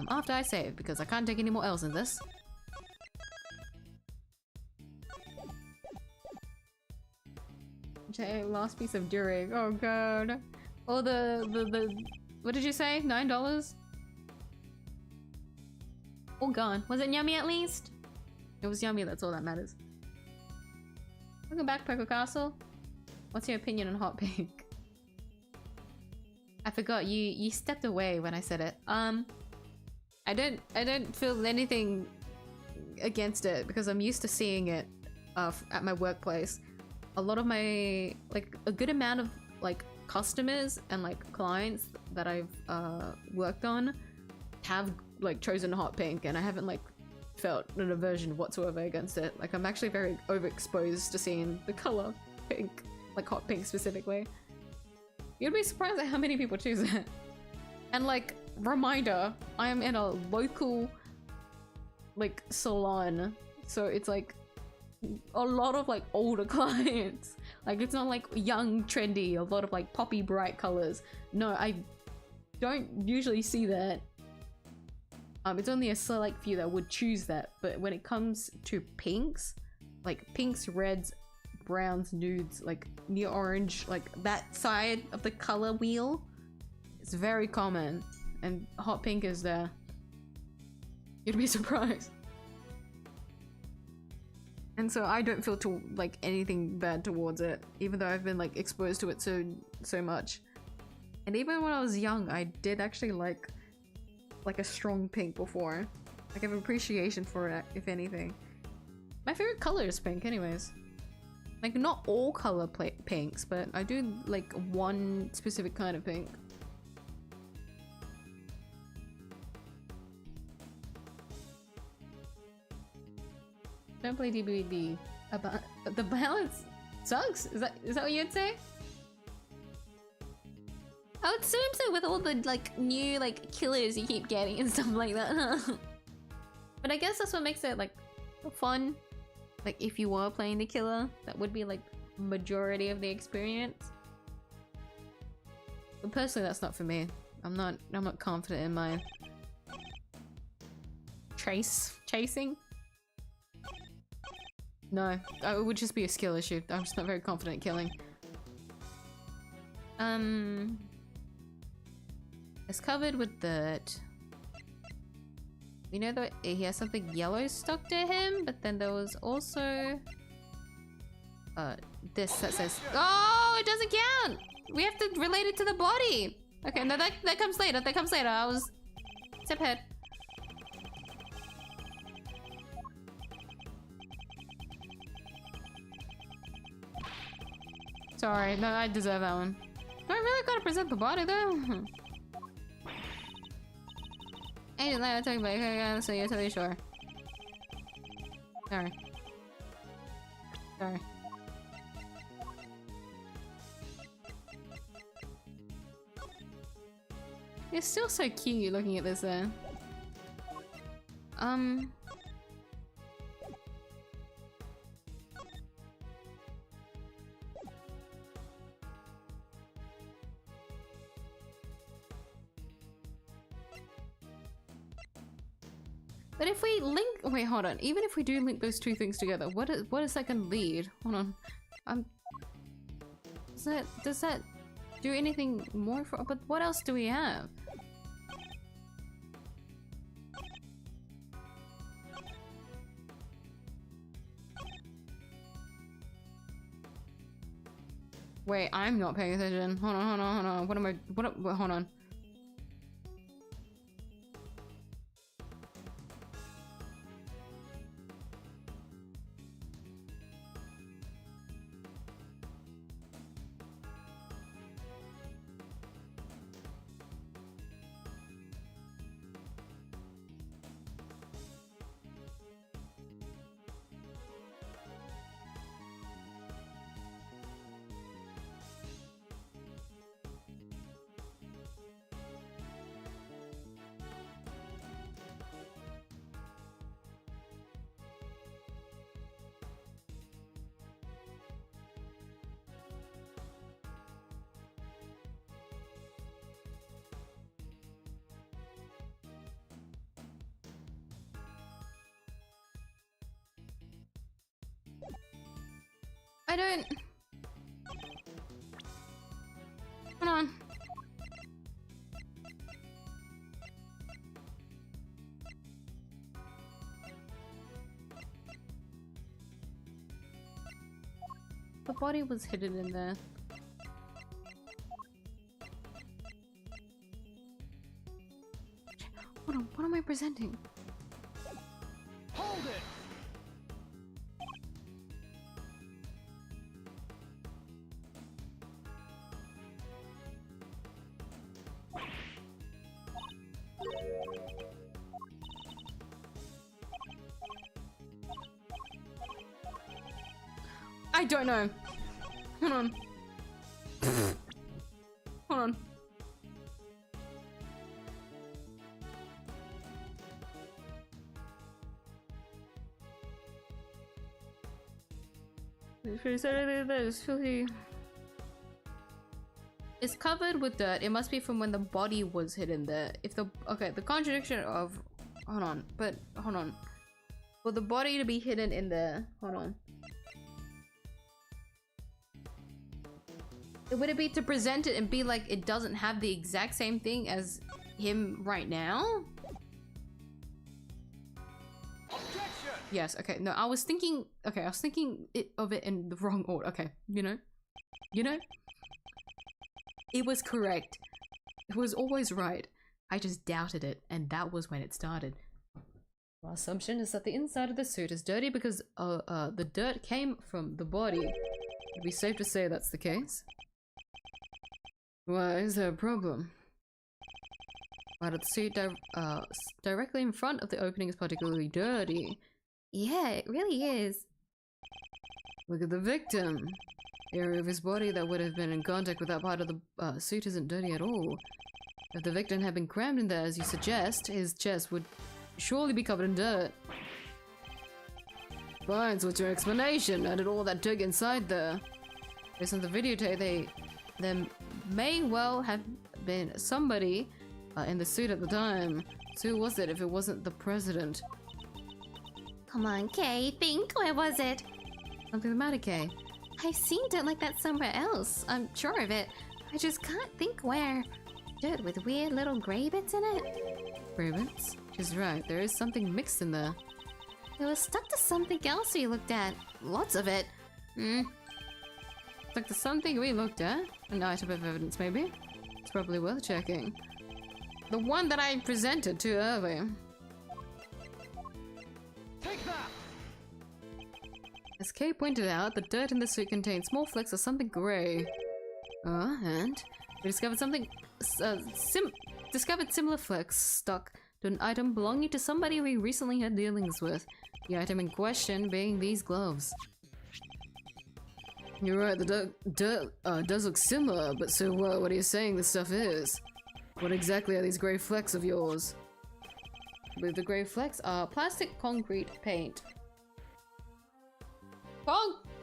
After I save, because I can't take any more L's in this. Okay, last piece of during. Oh god. Oh, the what did you say? $9? All gone. Was it yummy at least? It was yummy, that's all that matters. Welcome back, Poco Castle. What's your opinion on hot pink? I forgot, you stepped away when I said it. I don't feel anything against it because I'm used to seeing it at my workplace. A lot of my, like, a good amount of, like, customers and, like, clients that I've worked on have, like, chosen hot pink, and I haven't, like, felt an aversion whatsoever against it. Like, I'm actually very overexposed to seeing the color pink, like hot pink specifically. You'd be surprised at how many people choose it. And, like, reminder, I am in a local, like, salon, so it's like a lot of like older clients. Like, it's not like young, trendy, a lot of like poppy bright colors. No, I don't usually see that. It's only a select few that would choose that, but when it comes to pinks, like pinks, reds, browns, nudes, like near orange, like that side of the color wheel, it's very common, and hot pink is there. You'd be surprised. And so I don't feel like anything bad towards it, even though I've been like exposed to it so much. And even when I was young, I did actually like a strong pink before. Like, I have appreciation for it, if anything. My favorite color is pink anyways. Like, not all color pinks, but I do like one specific kind of pink. Don't play DBD. The balance sucks? Is that what you'd say? I would assume so with all the like new like killers you keep getting and stuff like that, huh? But I guess that's what makes it like fun. Like, if you were playing the killer, that would be like majority of the experience. But personally, that's not for me. I'm not confident in my chasing. No, it would just be a skill issue. I'm just not very confident at killing. It's covered with dirt. We know that he has something yellow stuck to him, but then there was also this that says, oh, it doesn't count. We have to relate it to the body. Okay, no, that comes later. That comes later. I was step ahead. Sorry, no, I deserve that one. Do I really gotta present the body though? I didn't like talking about it. Okay, so you're totally sure. Sorry. It's still so cute looking at this there. But if we link, wait, hold on. Even if we do link those two things together, what is that gonna lead? Hold on. Does that do anything more for? But what else do we have? Wait, I'm not paying attention. Hold on. What am I? Hold on. I don't... Hold on. The body was hidden in there. Hold on, what am I presenting? Hold it! I don't know. Hold on. Hold on. It's covered with dirt. It must be from when the body was hidden there. If the the contradiction of hold on. For the body to be hidden in there. Hold on. Would it be to present it and be like it doesn't have the exact same thing as him right now? Objection! Yes, okay. No, I was thinking of it in the wrong order. Okay, you know? It was correct. It was always right. I just doubted it, and that was when it started. Our assumption is that the inside of the suit is dirty because the dirt came from the body. It'd be safe to say that's the case. Why, is there a problem? Part of the suit directly in front of the opening is particularly dirty. Yeah, it really is. Look at the victim. The area of his body that would have been in contact with that part of the suit isn't dirty at all. If the victim had been crammed in there as you suggest, his chest would surely be covered in dirt. Fine, so what's your explanation? How did all that dirt inside there? Based on the videotape, there may well have been somebody in the suit at the time. So who was it if it wasn't the president? Come on, Kay, think. Where was it? Something the matter, Kay? I've seen dirt like that somewhere else. I'm sure of it. I just can't think where. Dirt with weird little grey bits in it. Grey bits? She's right. There is something mixed in there. It was stuck to something else we looked at. Lots of it. Stuck to something we looked at? An item of evidence, maybe? It's probably worth checking. The one that I presented too early. Take that! As Kay pointed out, the dirt in the suit contained small flecks of something grey. And we discovered something discovered similar flecks stuck to an item belonging to somebody we recently had dealings with. The item in question being these gloves. You're right, the dirt does look similar, but so what are you saying this stuff is? What exactly are these grey flecks of yours? I believe the grey flecks are plastic concrete paint.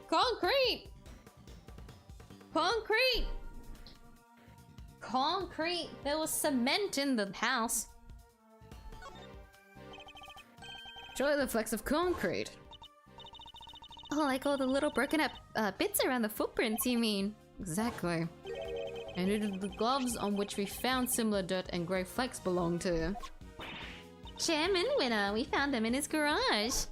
Concrete! Concrete! Concrete! There was cement in the house. Surely the flecks of concrete. Oh, like all the little broken up bits around the footprints, you mean? Exactly. And who did the gloves on which we found similar dirt and grey flecks belong to? Chairman Winner, we found them in his garage.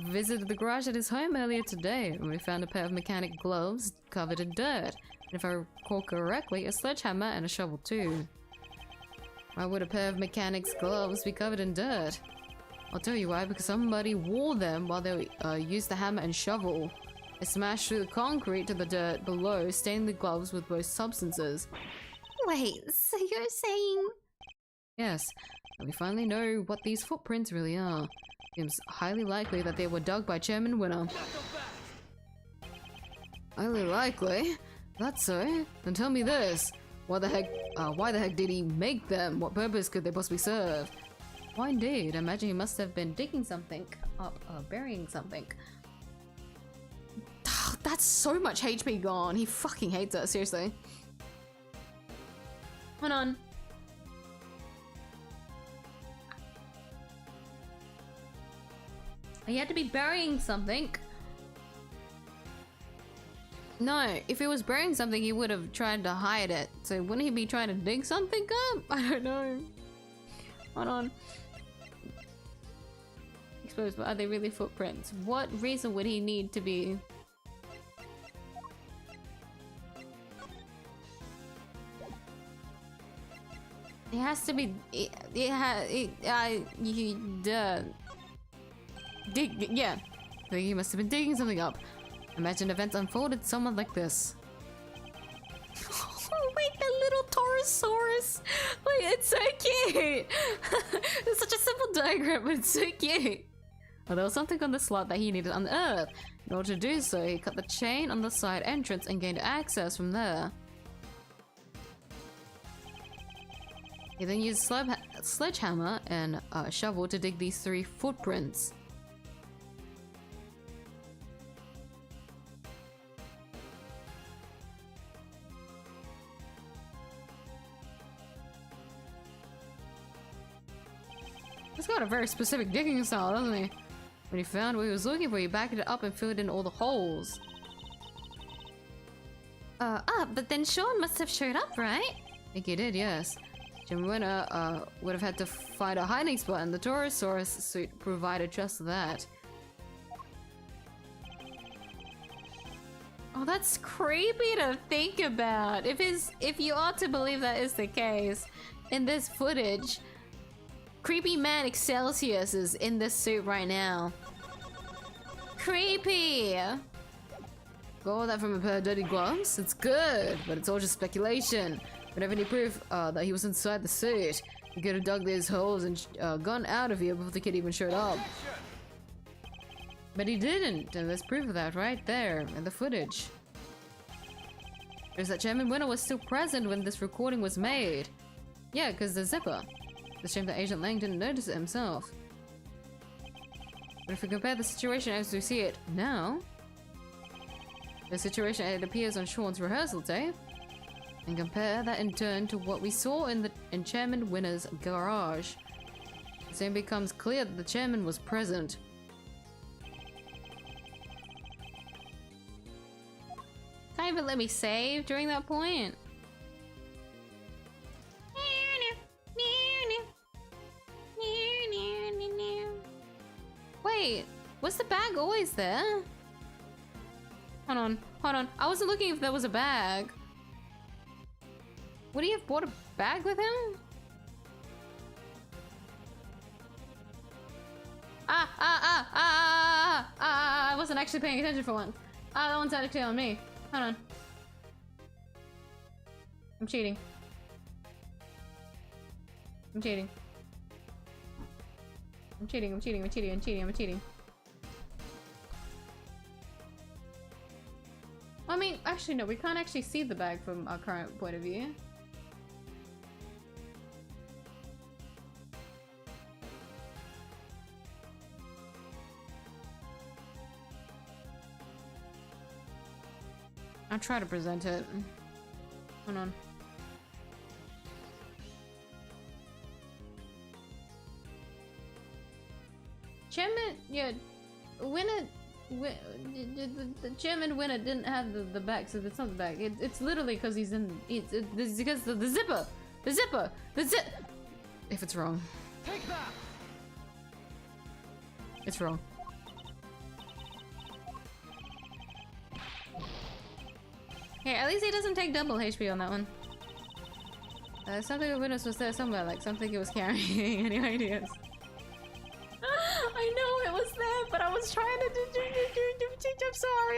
Visited the garage at his home earlier today, and we found a pair of mechanic gloves covered in dirt. And if I recall correctly, a sledgehammer and a shovel too. Why would a pair of mechanic's gloves be covered in dirt? I'll tell you why, because somebody wore them while they used the hammer and shovel. It smashed through the concrete to the dirt below, staining the gloves with both substances. Wait, so you're saying... Yes, and we finally know what these footprints really are. Seems highly likely that they were dug by Chairman Winner. Highly likely? That's so. Then tell me this. Why the heck did he make them? What purpose could they possibly serve? Why indeed, I imagine he must have been digging something up, burying something. That's so much HP gone. He fucking hates it, seriously. Hold on. He had to be burying something. No, if he was burying something, he would have tried to hide it. So wouldn't he be trying to dig something up? I don't know. Hold on. Exposed, but are they really footprints? What reason would he need to be? It has to be. Yeah. So he must have been digging something up. Imagine events unfolded somewhat like this. Oh wait, the little Taurosaurus! Like, it's so cute! It's such a simple diagram, but it's so cute! Well, there was something on the slot that he needed unearthed. In order to do so, he cut the chain on the side entrance and gained access from there. He then used sledgehammer and a shovel to dig these 3 footprints. He's got a very specific digging style, doesn't he? When he found what he was looking for, he backed it up and filled in all the holes. But then Sean must have showed up, right? I think he did, yes. Jim Winner would have had to find a hiding spot, and the Taurosaurus suit provided just that. Oh, that's creepy to think about. If you are to believe that is the case, in this footage, creepy man Excelsius is in this suit right now. Creepy! Got all that from a pair of dirty gloves? It's good, but it's all just speculation. We don't have any proof that he was inside the suit. He could have dug these holes and gone out of here before the kid even showed up. But he didn't, and there's proof of that right there in the footage. There's that Chairman Winner was still present when this recording was made. Yeah, because the zipper. It's a shame that Agent Lang didn't notice it himself. But if we compare the situation as we see it now, the situation as it appears on Sean's rehearsal tape, and compare that in turn to what we saw in Chairman Winner's garage, it soon becomes clear that the chairman was present. Can't even let me save during that point. Wait, was the bag always there? Hold on, hold on. I wasn't looking if there was a bag. Would he have brought a bag with him? I wasn't actually paying attention for one. That one's actually on me. Hold on. I'm cheating. I'm cheating. I'm cheating, I'm cheating, I'm cheating, I'm cheating, I'm cheating. I mean, actually no, we can't actually see the bag from our current point of view. I'll try to present it. Hold on. chairman, yeah, winner, the chairman winner didn't have the back, so it's not the back. It's literally because he's in. It's because the zipper, the zipper, the zip. If it's wrong, Take that! it's wrong. Hey, at least he doesn't take double HP on that one. Something of witness was there somewhere, like something it was carrying. Any ideas? I know it was there, but I was trying to do.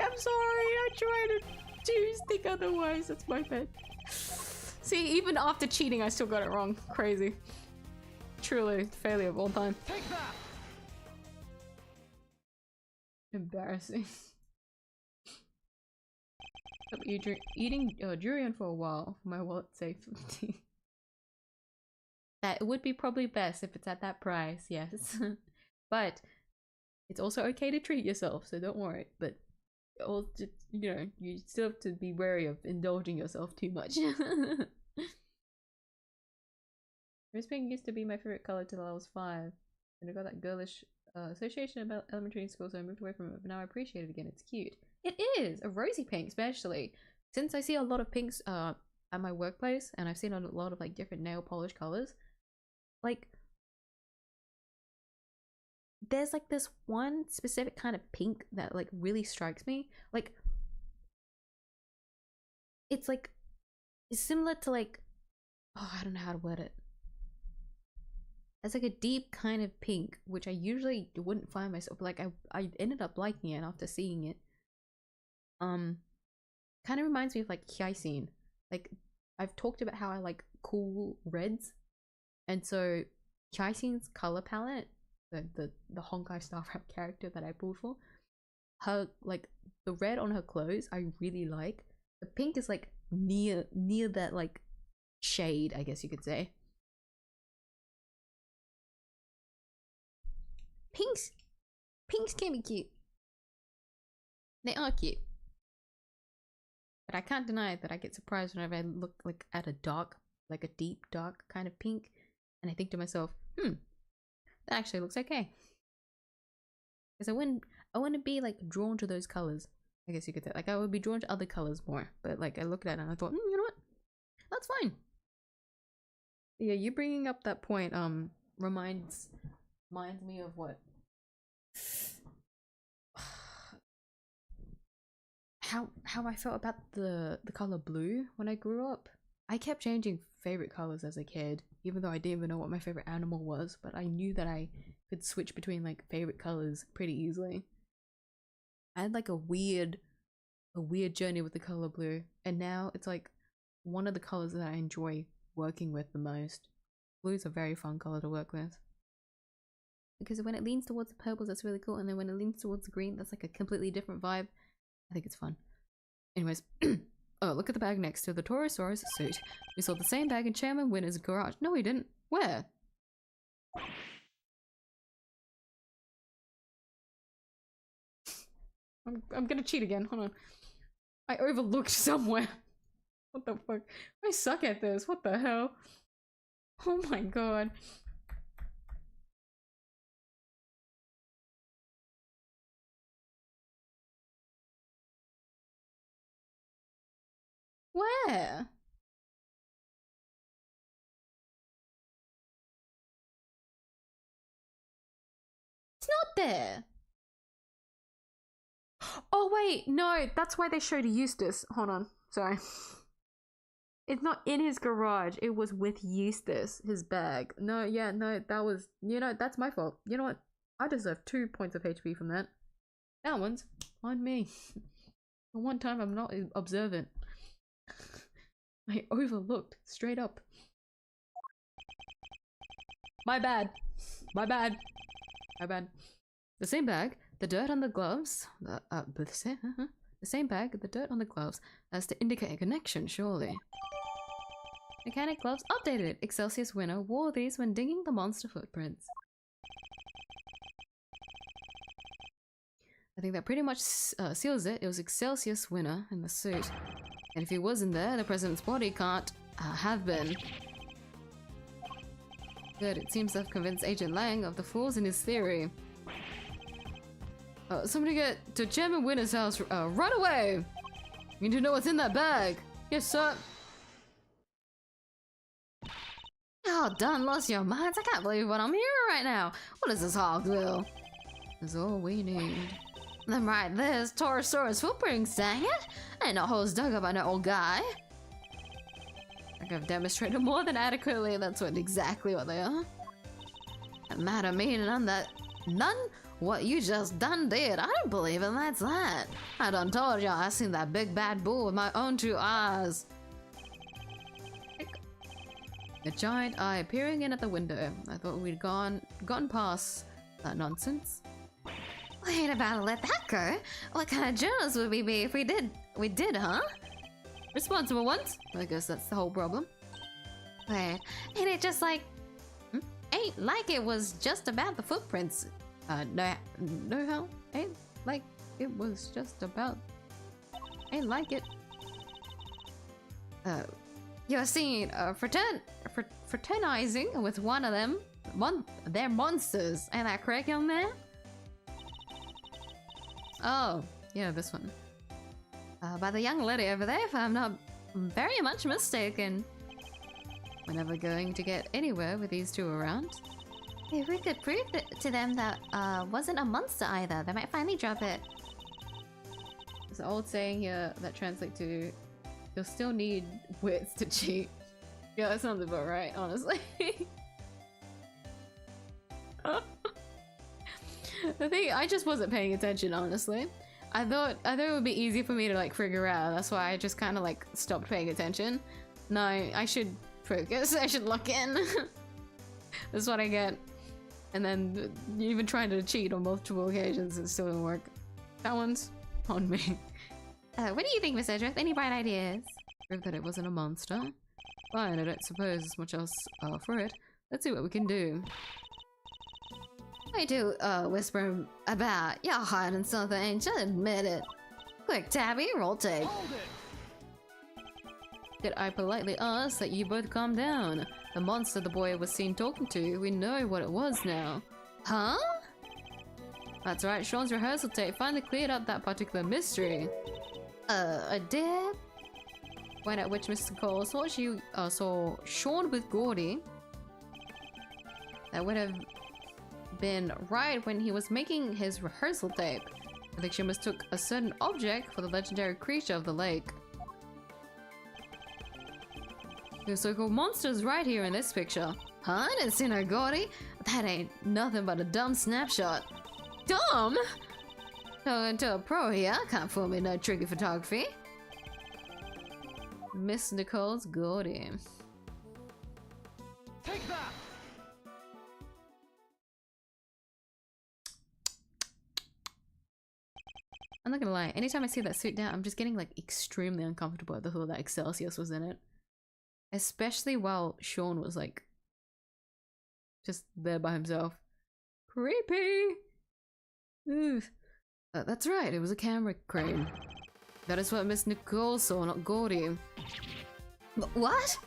I'm sorry. I tried to think otherwise. That's my bad. See, even after cheating, I still got it wrong. Crazy. Truly, failure of all time. Take that! Embarrassing. Stop eating durian for a while. My wallet's safety. That would be probably best if it's at that price, yes. But it's also okay to treat yourself, so don't worry. But also, you know, you still have to be wary of indulging yourself too much. Rose pink used to be my favorite color till I was 5. And I got that girlish association about elementary school, so I moved away from it. But now I appreciate it again. It's cute. It is! A rosy pink, especially. Since I see a lot of pinks at my workplace, and I've seen a lot of like different nail polish colors, like there's like this one specific kind of pink that like really strikes me. Like it's like it's similar to like, oh, I don't know how to word it. It's like a deep kind of pink, which I usually wouldn't find myself, like I ended up liking it after seeing it. Kind of reminds me of like 𝐢𝐧𝐟𝐨. Like I've talked about how I like cool reds, and so 𝐢𝐧𝐟𝐶's color palette, the Honkai Star Rap character that I pulled for her, like the red on her clothes I really like. The pink is like near that like shade, I guess you could say. Pinks can be cute. They are cute. But I can't deny that I get surprised whenever I look like at a dark, like a deep dark kind of pink, and I think to myself, that actually looks okay. Because I wouldn't be like drawn to those colors, I guess you could say. Like I would be drawn to other colors more, but like I looked at it and I thought, you know what, that's fine. Yeah, you bringing up that point reminds me of what how I felt about the color blue when I grew up. I kept changing favorite colors as a kid, even though I didn't even know what my favorite animal was, but I knew that I could switch between like favorite colors pretty easily. I had like a weird journey with the color blue, and now it's like one of the colors that I enjoy working with the most. Blue is a very fun color to work with, because when it leans towards the purples, that's really cool, and then when it leans towards the green, that's like a completely different vibe. I think it's fun. Anyways, oh, look at the bag next to the Taurosaurus suit. We saw the same bag in Chairman Winner's garage. No, we didn't. Where? I'm gonna cheat again. Hold on. I overlooked somewhere. What the fuck? I suck at this. What the hell? Oh my god. Where? It's not there. Oh wait, no, that's why they showed Eustace. Hold on, sorry. It's not in his garage, it was with Eustace, his bag. No, yeah, no, that was, you know, that's my fault. You know what? I deserve 2 points of HP from that. That one's on me. The one time I'm not observant. I overlooked, straight up. My bad. My bad. My bad. The same bag, the dirt on the gloves, the same bag, the dirt on the gloves, as to indicate a connection, surely. Mechanic gloves updated. 𝐢𝐧𝐟𝐶 winner wore these when digging the monster footprints. I think that pretty much seals it. It was 𝐢𝐧𝐟𝐶 winner in the suit. And if he wasn't there, the president's body can't have been. Good, it seems to have convinced Agent Lang of the flaws in his theory. Somebody get to Chairman Winner's house right away! You need to know what's in that bag. Yes, sir. Oh, done lost your minds. I can't believe what I'm hearing right now. What is this Hogville? That's all we need. Then right there's Torosaurus footprints, dang it! Ain't no holes dug up by no old guy. I think I've demonstrated more than adequately. That's exactly what they are. It matter me none what you just done did. I don't believe it, that's that. I done told y'all I seen that big bad bull with my own 2 eyes. A giant eye peering in at the window. I thought we'd gotten past that nonsense. We ain't about to let that go. What kind of journalists would we be if we did? We did, huh? Responsible ones? I guess that's the whole problem. Wait, ain't it just like... Ain't like it was just about the footprints. No how? Ain't like it was just about... Ain't like it. You're seen fraternizing with one of them. They're monsters. Ain't that correct, young man? Oh, yeah, this one. By the young lady over there, if I'm not very much mistaken. We're never going to get anywhere with these two around. If we could prove to them that wasn't a monster either, they might finally drop it. There's an old saying here that translates to, you'll still need wits to cheat. Yeah, that sounds about right, honestly. The thing, I just wasn't paying attention, honestly. I thought it would be easy for me to like figure out. That's why I just kind of like stopped paying attention. No, I should focus. I should look in. That's what I get. And then even trying to cheat on multiple occasions, it still didn't work. That one's on me. What do you think, Miss Edgeworth? Any bright ideas? Prove that it wasn't a monster. Fine, I don't suppose there's much else for it. Let's see what we can do. I do whisper about you're hiding something. Just admit it. Quick, Tabby, roll tape. Hold it! Did I politely ask that you both calm down? The monster the boy was seen talking to, we know what it was now. Huh? That's right, Sean's rehearsal tape finally cleared up that particular mystery. I did? Point at which Mr. Cole saw Sean with Gordy. That would have been right when he was making his rehearsal tape. I think she mistook a certain object for the legendary creature of the lake. The so-called monster's right here in this picture. Huh? I didn't see no Gordy. That ain't nothing but a dumb snapshot. Dumb? Talking to a pro here, can't fool me no tricky photography. Miss Nicole's Gordy. Take that! I'm not gonna lie, anytime I see that suit now, I'm just getting like extremely uncomfortable at the thought that Excelsius was in it. Especially while Sean was like just there by himself. Creepy! Oof. That's right, it was a camera crane. That is what Miss Nicole saw, not Gordy. What?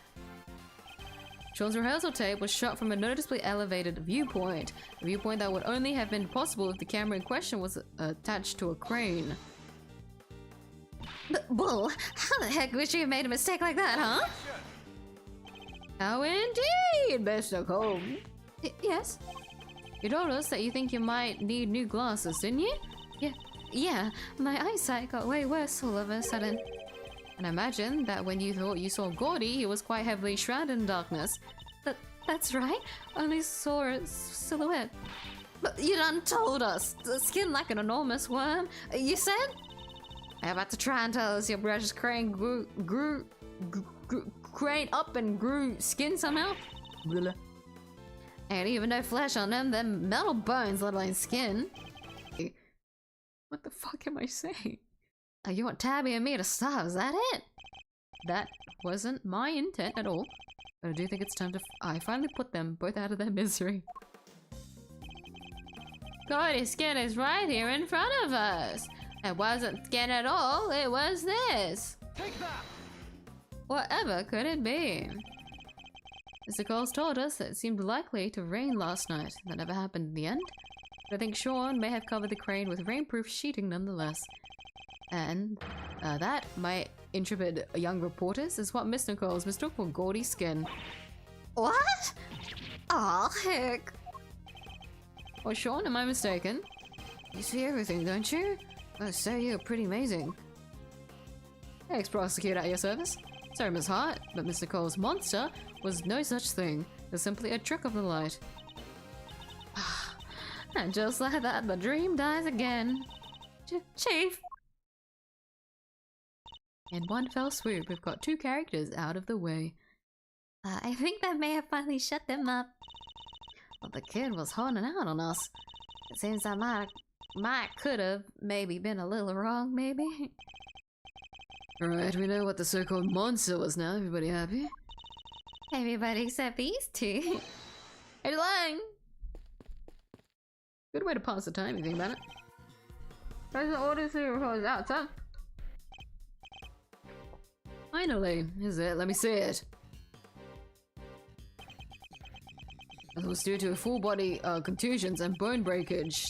Sean's rehearsal tape was shot from a noticeably elevated viewpoint. A viewpoint that would only have been possible if the camera in question was attached to a crane. Bull, how the heck would you have made a mistake like that, huh? How indeed, Miss Nicole. Yes? You told us that you think you might need new glasses, didn't you? Yeah, my eyesight got way worse all of a sudden. And I imagine that when you thought you saw Gordy, he was quite heavily shrouded in darkness. That's right. Only saw a silhouette. But you done told us. The skin like an enormous worm. You said? I'm about to try and tell us your precious crane grew crane up and grew skin somehow. Blah. Ain't even no flesh on them metal bones, let alone skin. What the fuck am I saying? You want Tabby and me to starve, is that it? That wasn't my intent at all. But I do think it's time to I finally put them both out of their misery. Gordy's skin is right here in front of us. It wasn't skin at all, it was this. Take that! Whatever could it be? Mr. Coles told us that it seemed likely to rain last night. That never happened in the end. I think Sean may have covered the crane with rainproof sheeting nonetheless. And that, my intrepid young reporters, is what Miss Nichols mistook for gaudy skin. What? Aw, heck. Or Sean, am I mistaken? You see everything, don't you? I say you're pretty amazing. Ex-prosecutor at your service. Sorry, Miss Hart, but Miss Nichols' monster was no such thing. It was simply a trick of the light. And just like that, the dream dies again. Chief! In one fell swoop, we've got 2 characters out of the way. I think that may have finally shut them up. But the kid was holding out on us. It seems that Mike could have maybe been a little wrong, maybe. Alright, we know what the so-called monster was now. Everybody happy? Everybody except these 2. Hey, Lang! Good way to pass the time, you think about it. President orders to report out, sir. Finally, is it? Let me see it. It was due to full body contusions and bone breakage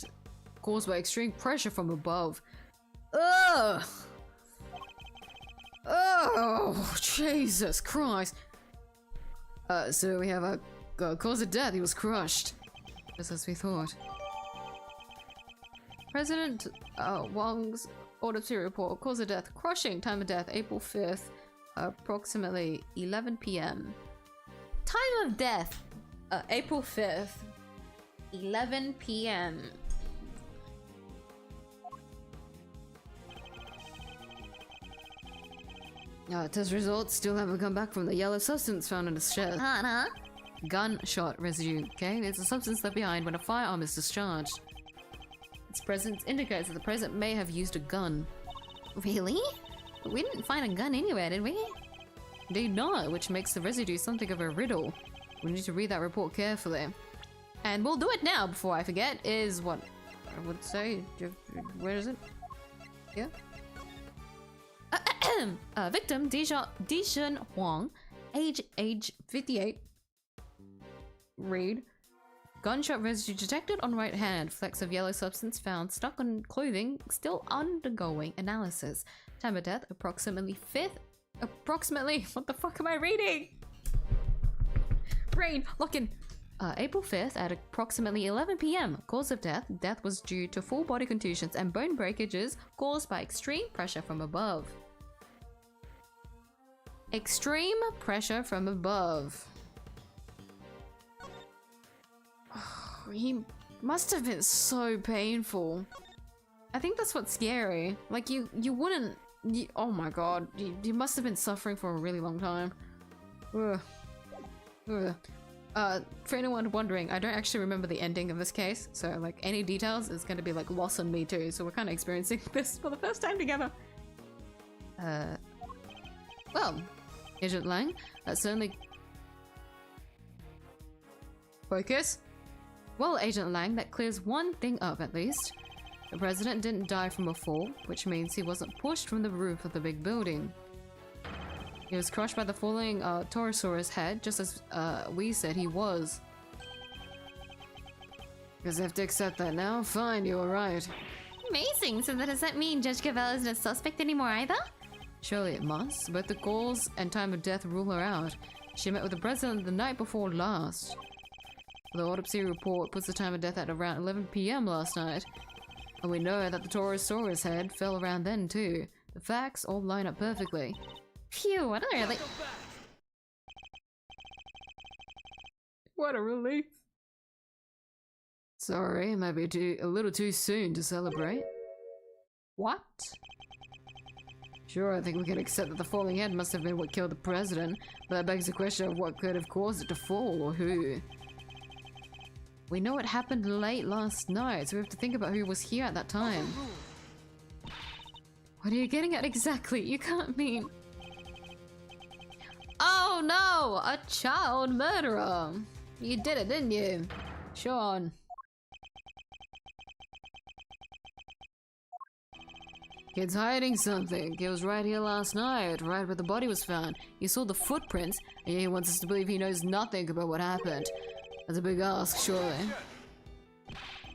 caused by extreme pressure from above. Ugh! Oh, Jesus Christ! So we have a cause of death. He was crushed, just as we thought. President Wong's autopsy report, cause of death, crushing, time of death, April 5th, approximately 11 p.m. Time of death, April 5th, 11 p.m. Test results still haven't come back from the yellow substance found in the shed. Hannah? Gunshot residue, okay? It's a substance left behind when a firearm is discharged. Its presence indicates that the president may have used a gun. Really? We didn't find a gun anywhere, did we? Indeed not, which makes the residue something of a riddle. We need to read that report carefully. And we'll do it now before I forget, is what I would say. Where is it? Yeah? Victim Dijon Huang, age 58. Read. Gunshot residue detected on right hand. Flecks of yellow substance found stuck on clothing, still undergoing analysis. Time of death, approximately what the fuck am I reading? Brain, lock in. April 5th at approximately 11 p.m. Cause of death, death was due to full body contusions and bone breakages caused by extreme pressure from above. Extreme pressure from above. He must have been so painful. I think that's what's scary. Like you wouldn't. Oh my god, you must have been suffering for a really long time. Ugh. Ugh. For anyone wondering, I don't actually remember the ending of this case, so like any details is going to be like lost on me too. So we're kind of experiencing this for the first time together. Well, Agent Lang, certainly. Focus. Well, Agent Lang, that clears one thing up at least. The president didn't die from a fall, which means he wasn't pushed from the roof of the big building. He was crushed by the falling Torosaurus head, just as we said he was. Guess I have to accept that now. Fine, you were right. Amazing. So does that mean Judge Gavelle isn't a suspect anymore either? Surely it must, but the cause and time of death rule her out. She met with the president the night before last. The autopsy report puts the time of death at around 11 p.m. last night. And we know that the Torosaurus head fell around then too. The facts all line up perfectly. Phew, what a really... What a relief. Sorry, maybe a little too soon to celebrate. What? Sure, I think we can accept that the falling head must have been what killed the president, but that begs the question of what could have caused it to fall, or who. We know it happened late last night, so we have to think about who was here at that time. What are you getting at exactly? You can't mean... Oh no! A child murderer! You did it, didn't you? Sean. Kid's hiding something. He was right here last night, right where the body was found. He saw the footprints, and he wants us to believe he knows nothing about what happened. That's a big ask, surely.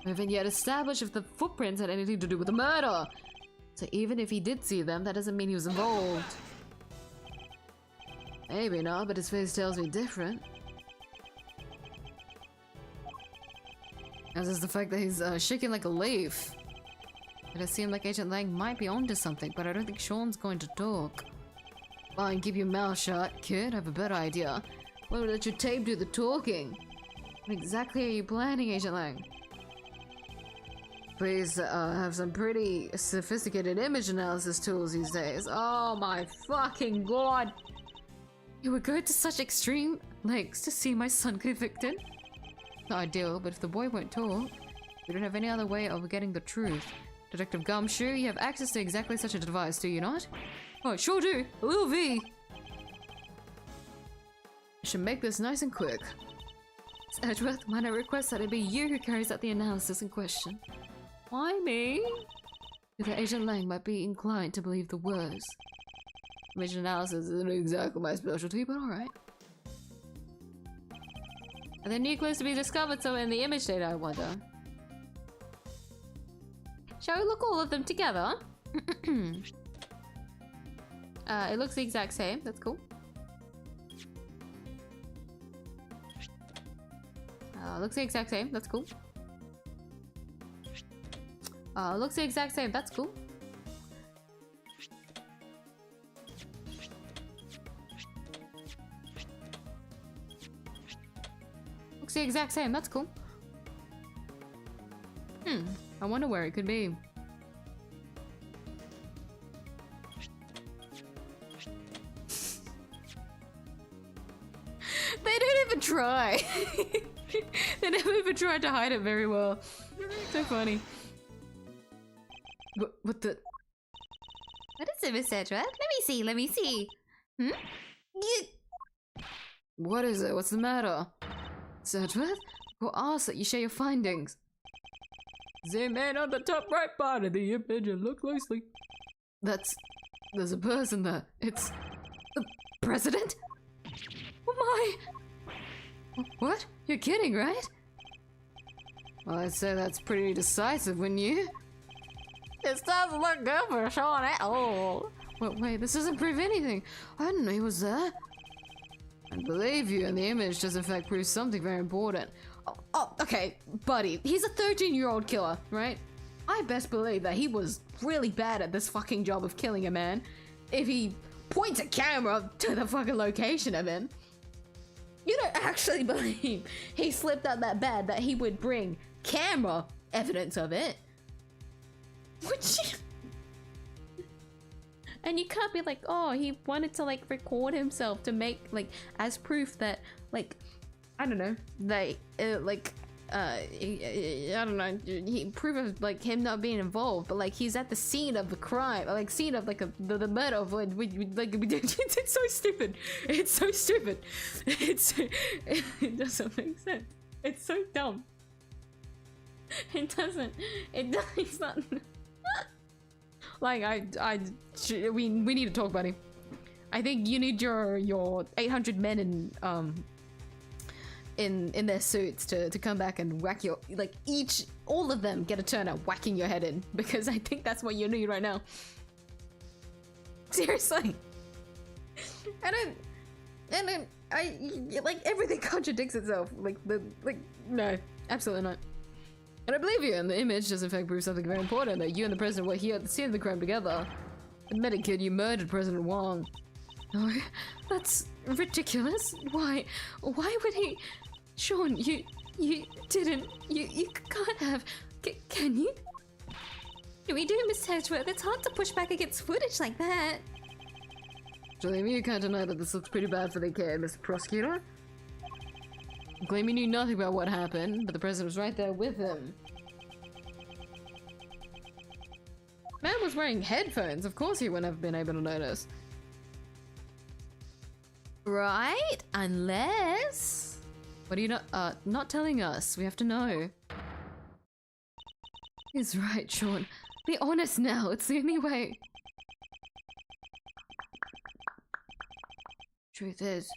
We haven't yet established if the footprints had anything to do with the murder. So even if he did see them, that doesn't mean he was involved. Maybe not, but his face tells me different. As is the fact that he's shaking like a leaf. It does seem like Agent Lang might be onto something, but I don't think Sean's going to talk. Fine, keep your mouth shut, kid. I have a better idea. Why would let your tape do the talking? What exactly are you planning, Agent Lang? Please have some pretty sophisticated image analysis tools these days. Oh my fucking god! You would go to such extreme lengths to see my son convicted? Not ideal, but if the boy won't talk, we don't have any other way of getting the truth. Detective Gumshoe, you have access to exactly such a device, do you not? Oh, sure do! A little V! I should make this nice and quick. Miss Edgeworth, might I request that it be you who carries out the analysis in question? Why me? Because Agent Lang might be inclined to believe the worst. Image analysis isn't exactly my specialty, but alright. Are there new clues to be discovered somewhere in the image data, I wonder? Shall we look all of them together? It looks the exact same, that's cool. Looks the exact same, that's cool. Looks the exact same, that's cool. Looks the exact same, that's cool. I wonder where it could be. They don't even try. They never even tried to hide it very well. So funny. What the? What is it, Miss Edgeworth? Let me see. What is it? What's the matter? Sedgworth? We'll ask that you share your findings. Zoom in on the top right part of the image and look closely. There's a person there. It's the president? Oh my! What? You're kidding, right? Well, I'd say that's pretty decisive, wouldn't you? It doesn't look good for Sean at all. Wait, this doesn't prove anything. I didn't know he was there. I believe you, and the image does in fact prove something very important. Oh, okay, buddy. He's a 13-year-old killer, right? I best believe that he was really bad at this fucking job of killing a man. If he points a camera to the fucking location of him. You don't actually believe he slipped out that bad that he would bring camera evidence of it? Would you? And you can't be like, oh, he wanted to like record himself to make like as proof that like, I don't know, they I don't know, he proof of like him not being involved, but like he's at the scene of the crime, like scene of like the murder of like it's so stupid. It's so stupid. It doesn't make sense. It's so dumb. It's not. Like we need to talk, buddy. I think you need your 800 men in their suits to come back and whack your like all of them get a turn at whacking your head in, because I think that's what you need right now. Seriously. And I like everything contradicts itself. No, absolutely not. And I believe you, and the image does in fact prove something very important, that you and the president were here at the scene of the crime together. Admit it, kid, you murdered President Wong. Oh, that's ridiculous. Why would he? Sean, you didn't, you can't have, can you? What do we do, Miss Edgeworth? It's hard to push back against footage like that. Julian, you can't deny that this looks pretty bad for the kid, Mr. Prosecutor. Claiming you knew nothing about what happened, but the president was right there with him. Man was wearing headphones, of course he wouldn't have been able to notice. Right? Unless... What are you not telling us? We have to know. He's right, Sean. Be honest now, it's the only way. Truth is,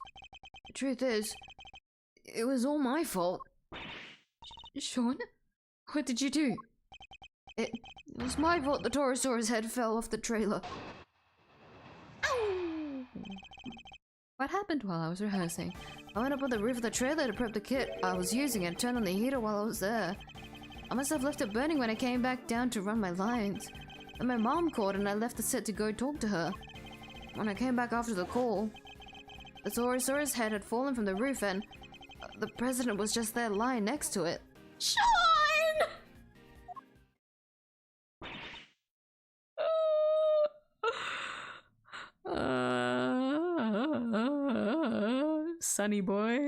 it was all my fault. Sean? What did you do? It was my fault the Torosaurus head fell off the trailer. Ow! What happened while I was rehearsing? I went up on the roof of the trailer to prep the kit I was using and turned on the heater while I was there. I must have left it burning when I came back down to run my lines. And my mom called and I left the set to go talk to her. When I came back after the call, the Torosaurus head had fallen from the roof and the president was just there lying next to it. Sean! Sunny boy.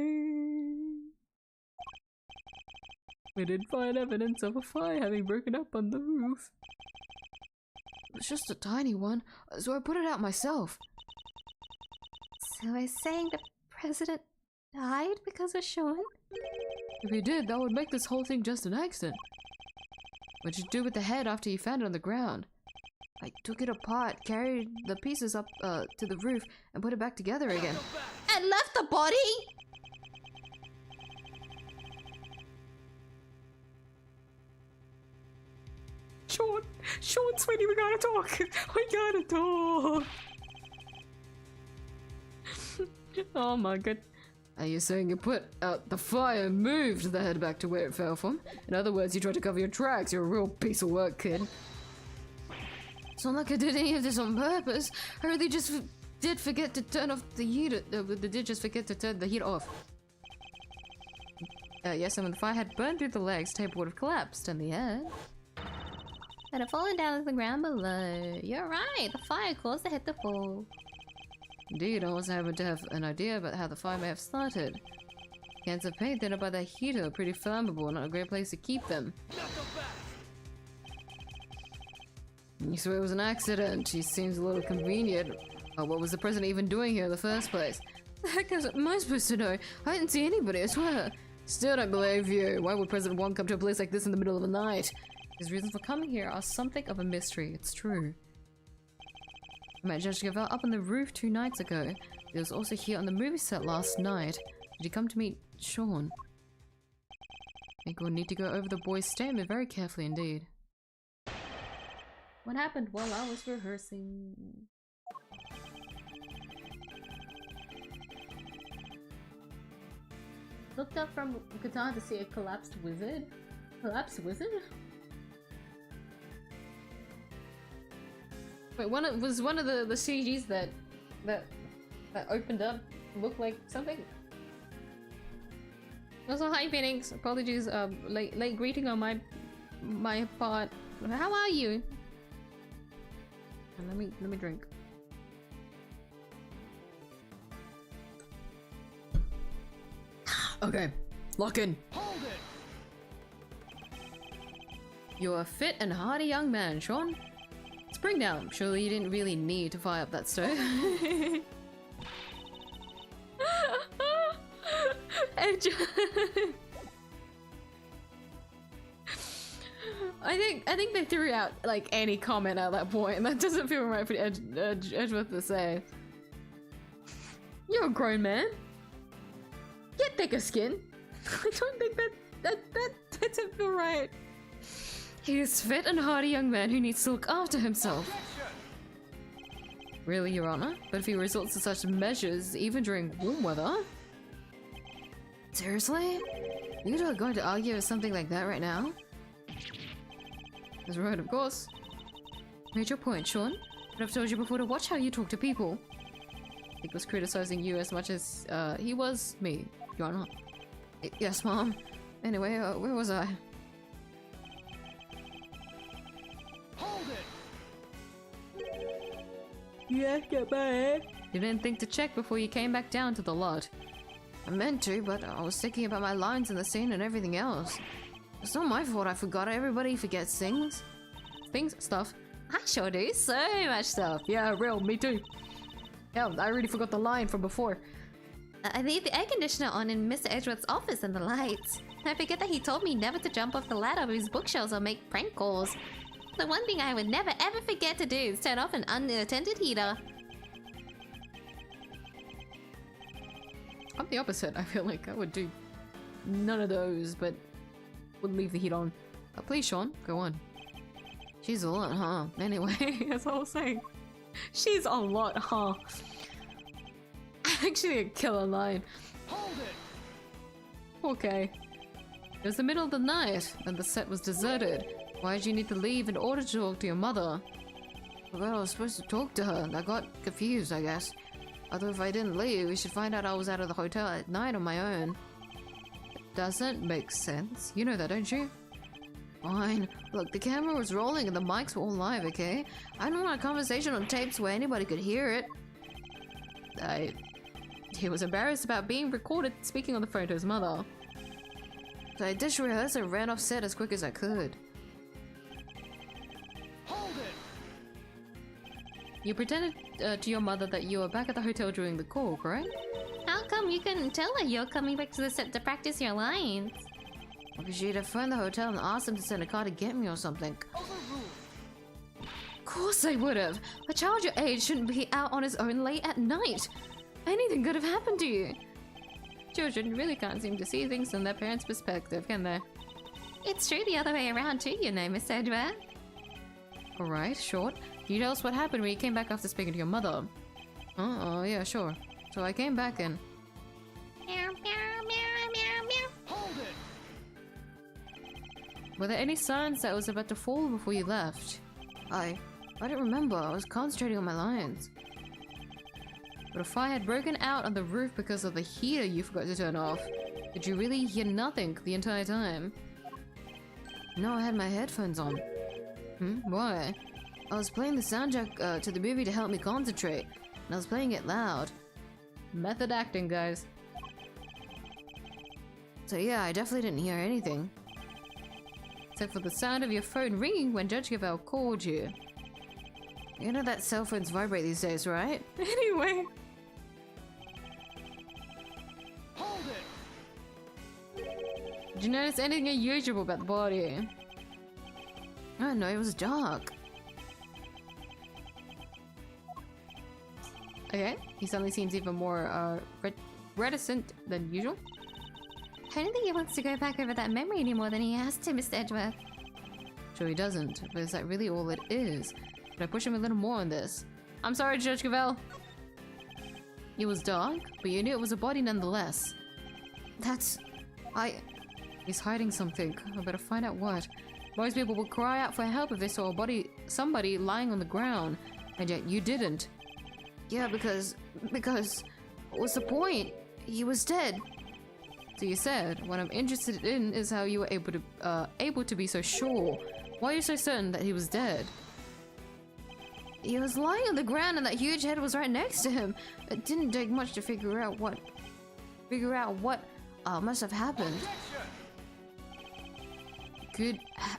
We did find evidence of a fly having broken up on the roof. It was just a tiny one, so I put it out myself. So we're saying the president died because of Sean? If he did, that would make this whole thing just an accident. What'd you do with the head after you found it on the ground? I took it apart, carried the pieces up to the roof, and put it back together again. And left the body? Sean, sweetie, we gotta talk. We gotta talk. Oh my god. Are you saying you put out the fire and moved the head back to where it fell from? In other words, you tried to cover your tracks. You're a real piece of work, kid. It's not like I did any of this on purpose. I really just did forget to turn off the heater. Did just forget to turn the heat off. Yes, and when the fire had burned through the legs, tape would have collapsed and the head. Had it fallen down to the ground below. You're right, the fire caused the head to fall. Indeed, I also happen to have an idea about how the fire may have started. Cans of paint turned up by the heater are pretty flammable, not a great place to keep them. You swear it was an accident. She seems a little convenient. Oh, what was the president even doing here in the first place? The heck am I supposed to know? I didn't see anybody, I swear. Still don't believe you. Why would President Wong come to a place like this in the middle of the night? His reasons for coming here are something of a mystery, it's true. I met Judge Gavelle up on the roof 2 nights ago. He was also here on the movie set last night. Did he come to meet Sean? I think we'll need to go over the boy's statement very carefully indeed. What happened while I was rehearsing? Looked up from Qatar to see a collapsed wizard. Collapsed wizard? Wait, was one of the CGs that opened up look like something? Also, hi Phoenix. Apologies, late greeting on my part. How are you? And let me drink. Okay, lock in. Hold it! You're a fit and hardy young man, Sean. Spring down. Surely you didn't really need to fire up that stove. I think they threw out like any comment at that point, and that doesn't feel right for Edgeworth to say. You're a grown man. Get thicker skin. I don't think that doesn't feel right. He is fit and hardy young man who needs to look after himself. Really, Your Honor? But if he resorts to such measures, even during warm weather? Seriously? You two are going to argue with something like that right now? That's right, of course. Made your point, Sean. But I've told you before to watch how you talk to people. He was criticizing you as much as he was me, Your Honor. Yes, Mom. Anyway, where was I? Hold it! Yeah, get back. You didn't think to check before you came back down to the lot. I meant to, but I was thinking about my lines in the scene and everything else. It's not my fault I forgot. Everybody forgets things. Stuff. I sure do. So much stuff. Yeah, real, me too. Hell, I already forgot the line from before. I leave the air conditioner on in Mr. Edgeworth's office and the lights. I forget that he told me never to jump off the ladder of his bookshelves or make prank calls. The one thing I would never ever forget to do is turn off an unattended heater. I'm the opposite. I feel like I would do none of those, but would leave the heat on. Please, Sean, go on. She's a lot, huh? Anyway, that's all I was saying. She's a lot, huh? Actually a killer line. Hold it! Okay. It was the middle of the night, and the set was deserted. Why did you need to leave in order to talk to your mother? Well, I was supposed to talk to her, and I got confused, I guess. I thought if I didn't leave, we should find out I was out of the hotel at night on my own. Doesn't make sense. You know that, don't you? Fine. Look, the camera was rolling and the mics were all live, okay? I don't want a conversation on tapes where anybody could hear it. He was embarrassed about being recorded speaking on the phone to his mother. So I ditched rehearsal and ran off set as quick as I could. Hold it! You pretended to your mother that you were back at the hotel during the call, correct? How come you couldn't tell her you're coming back to the set to practice your lines? Because she'd have phoned the hotel and asked them to send a car to get me or something. Overruled! Of course they would have. A child your age shouldn't be out on his own late at night. Anything could have happened to you. Children really can't seem to see things from their parents' perspective, can they? It's true the other way around too, you know, Miss Edward. Alright, short. Can you tell us what happened when you came back after speaking to your mother? Oh, yeah, sure. So I came back and... Meow, meow, meow, meow, meow. Hold it! Were there any signs that it was about to fall before you left? I don't remember. I was concentrating on my lines. But a fire had broken out on the roof because of the heater you forgot to turn off. Did you really hear nothing the entire time? No, I had my headphones on. Why? I was playing the soundtrack to the movie to help me concentrate, and I was playing it loud. Method acting, guys. So yeah, I definitely didn't hear anything. Except for the sound of your phone ringing when Judge Gavelle called you. You know that cell phones vibrate these days, right? Anyway. Hold it! Did you notice anything unusual about the body? I don't know, it was dark. Okay, he suddenly seems even more reticent than usual. I don't think he wants to go back over that memory any more than he has to, Mr. Edgeworth. Sure he doesn't, but is that really all it is? Can I push him a little more on this? I'm sorry, Judge Gavelle. It was dark, but you knew it was a body nonetheless. He's hiding something. I better find out what. Most people would cry out for help if they saw somebody lying on the ground, and yet you didn't. Yeah, because what's the point? He was dead. So you said, what I'm interested in is how you were able to be so sure. Why are you so certain that he was dead? He was lying on the ground and that huge head was right next to him. It didn't take much to figure out what must have happened.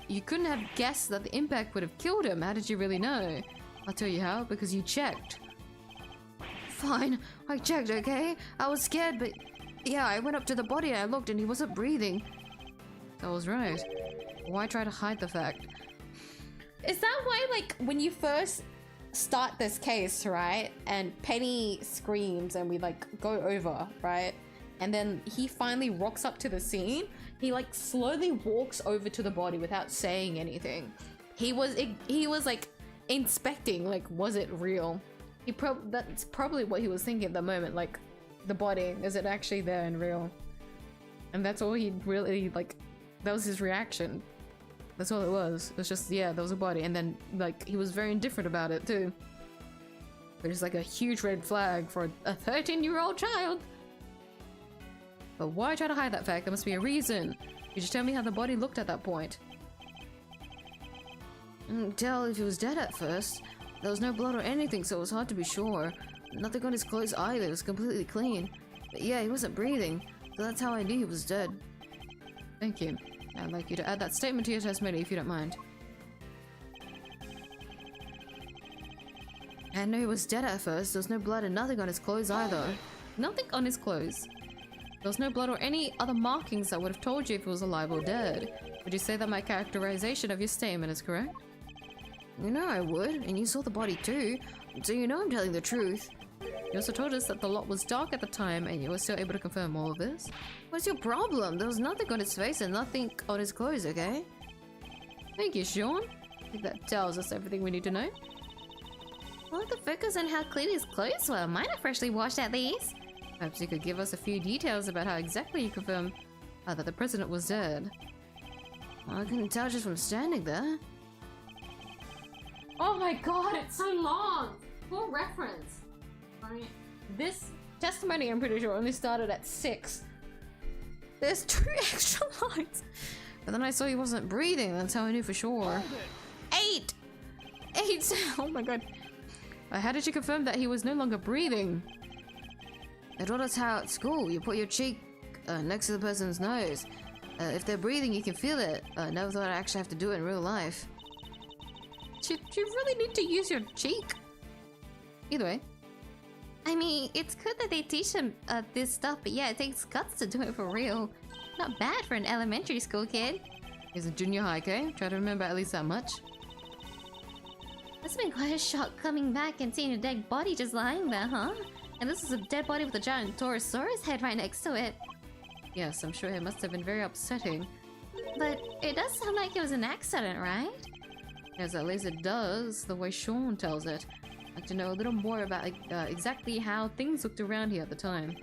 You couldn't have guessed that the impact would have killed him. How did you really know? I'll tell you how, because you checked. Fine, I checked, okay? I was scared, but yeah, I went up to the body and I looked and he wasn't breathing. That was right. Why try to hide the fact? Is that why, like, when you first start this case, right, and Penny screams and we, like, go over, right, and then he finally rocks up to the scene, he, like, slowly walks over to the body without saying anything. He was like, inspecting, like, was it real? That's probably what he was thinking at the moment, like, the body, is it actually there and real? And that's all he really, like, that was his reaction. That's all it was. It was just, yeah, there was a body, and then, like, he was very indifferent about it too. Which is like a huge red flag for a 13-year-old child. But why try to hide that fact? There must be a reason. You just tell me how the body looked at that point. I couldn't tell if he was dead at first. There was no blood or anything, so it was hard to be sure. Nothing on his clothes either, it was completely clean. But yeah, he wasn't breathing, so that's how I knew he was dead. Thank you. I'd like you to add that statement to your testimony if you don't mind. I knew he was dead at first, there was no blood and nothing on his clothes either. Nothing on his clothes. There was no blood or any other markings that would have told you if he was alive or dead. Would you say that my characterization of your statement is correct? You know I would, and you saw the body too, so you know I'm telling the truth. You also told us that the lot was dark at the time and you were still able to confirm all of this. What's your problem? There was nothing on his face and nothing on his clothes, okay? Thank you, Sean. I think that tells us everything we need to know. I like the focus on how clean his clothes were. Mine are freshly washed at least. Perhaps you could give us a few details about how exactly you confirmed that the president was dead. I couldn't tell just from standing there. Oh my god, it's so long! For reference. Alright. This testimony, I'm pretty sure, only started at 6. There's 2 extra lines. But then I saw he wasn't breathing, that's how I knew for sure. Hold it. 8! 8! Oh my god. How did you confirm that he was no longer breathing? They taught us how at school you put your cheek next to the person's nose. If they're breathing, you can feel it. Never thought I'd actually have to do it in real life. Do you really need to use your cheek? Either way. I mean, it's good that they teach him this stuff, but yeah, it takes guts to do it for real. Not bad for an elementary school kid. He's a junior high, okay? Try to remember at least that much. Must have been quite a shock coming back and seeing a dead body just lying there, huh? And this is a dead body with a giant Torosaurus head right next to it. Yes, I'm sure it must have been very upsetting. But it does sound like it was an accident, right? Yes, at least it does, the way Sean tells it. I'd like to know a little more about exactly how things looked around here at the time.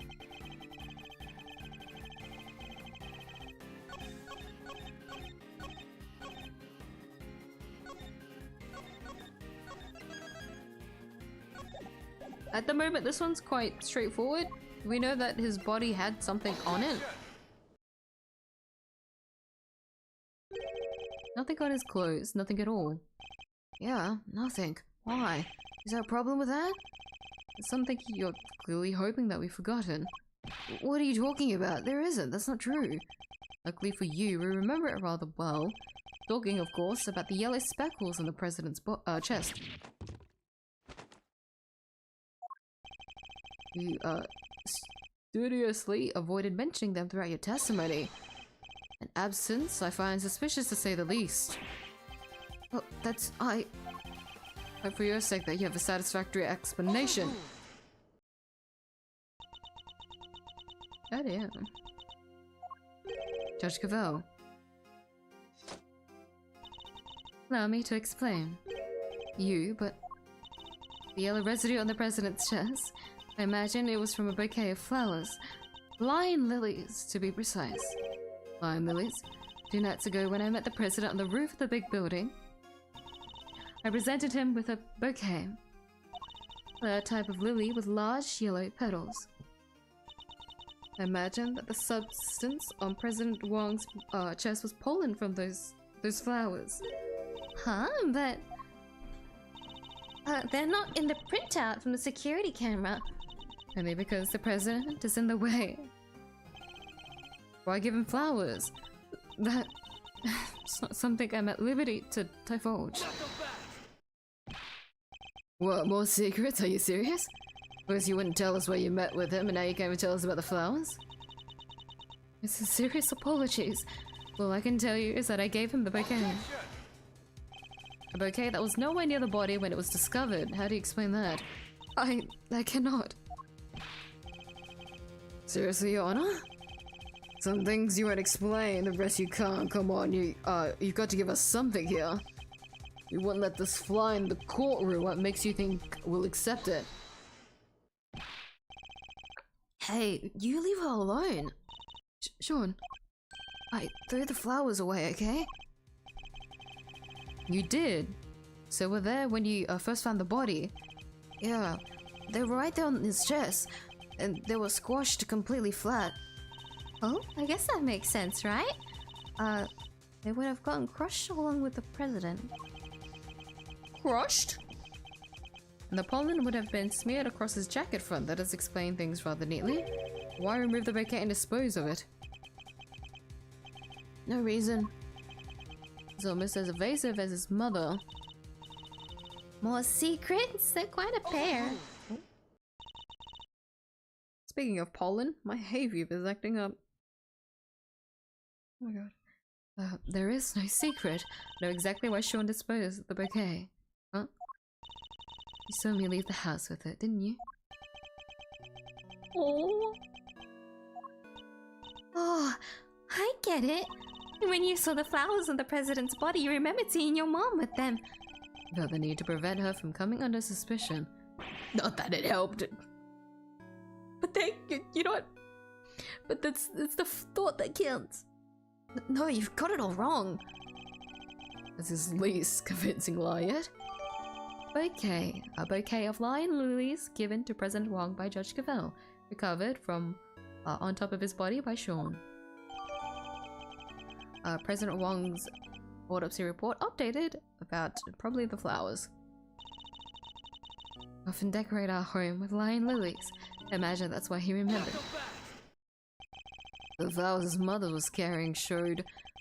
At the moment, this one's quite straightforward. We know that his body had something on it. Nothing on his clothes, nothing at all. Yeah, nothing. Why? Is there a problem with that? Something you're clearly hoping that we've forgotten. What are you talking about? There isn't. That's not true. Luckily for you, we remember it rather well. Talking, of course, about the yellow speckles on the president's chest. You, studiously avoided mentioning them throughout your testimony. An absence I find suspicious to say the least. Well, that's... Hope for your sake that you have a satisfactory explanation. Oh dear. Judge Gavelle. Allow me to explain. But the yellow residue on the president's chest, I imagine it was from a bouquet of flowers. Lion lilies, to be precise. Lion lilies. 2 nights ago when I met the president on the roof of the big building, I presented him with a bouquet. A type of lily with large yellow petals. I imagine that the substance on President Wong's chest was pollen from those flowers. Huh? But... they're not in the printout from the security camera. Only because the president is in the way. Why give him flowers? That's not something I'm at liberty to divulge. What, more secrets? Are you serious? Because you wouldn't tell us where you met with him and now you can't even tell us about the flowers? It's a serious apologies. All I can tell you is that I gave him the bouquet. A bouquet that was nowhere near the body when it was discovered. How do you explain that? I cannot. Seriously, Your Honor? Some things you won't explain, the rest you can't. Come on, you've got to give us something here. You wouldn't let this fly in the courtroom. What makes you think we'll accept it? Hey, you leave her alone. Sean. I threw the flowers away, okay? You did. So we're there when you first found the body. Yeah, they were right there on his chest, and they were squashed completely flat. Oh, I guess that makes sense, right? They would have gotten crushed along with the president. Crushed? And the pollen would have been smeared across his jacket front. That does explain things rather neatly. Why remove the bouquet and dispose of it? No reason. He's almost as evasive as his mother. More secrets? They're quite a pair. Speaking of pollen, my hay fever is acting up. Oh my god. There is no secret. Know exactly why Sean disposed of the bouquet. Huh? You saw me leave the house with it, didn't you? Oh, I get it. When you saw the flowers on the president's body, you remembered seeing your mom with them. Felt the need to prevent her from coming under suspicion. Not that it helped. But you know what? But it's the thought that counts. No, you've got it all wrong. That's his least convincing lie yet. Bouquet. A bouquet of lion lilies given to President Wong by Judge Gavelle. Recovered from on top of his body by Sean. President Wong's autopsy report updated about probably the flowers. Often decorate our home with lion lilies. Imagine that's why he remembered. The flowers his mother was carrying showed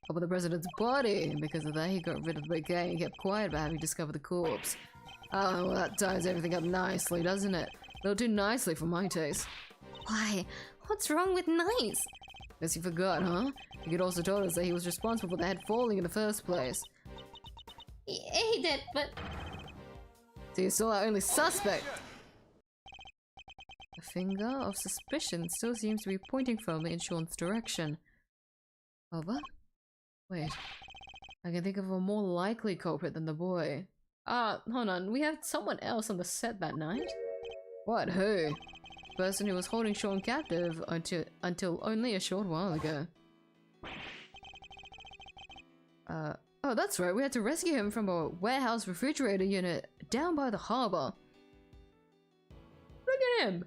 up on the president's body. Because of that, he got rid of the bouquet and kept quiet about having discovered the corpse. Oh, well, that ties everything up nicely, doesn't it? A little too nicely for my taste. Why? What's wrong with nice? Guess you forgot, huh? You could also told us that he was responsible for the head falling in the first place. He did, but... So you're still our only suspect! The finger of suspicion still seems to be pointing firmly in Sean's direction. Over? Wait. I can think of a more likely culprit than the boy. Hold on. We had someone else on the set that night. What? Who? The person who was holding Sean captive until only a short while ago. Oh, that's right. We had to rescue him from a warehouse refrigerator unit down by the harbor. Look at him!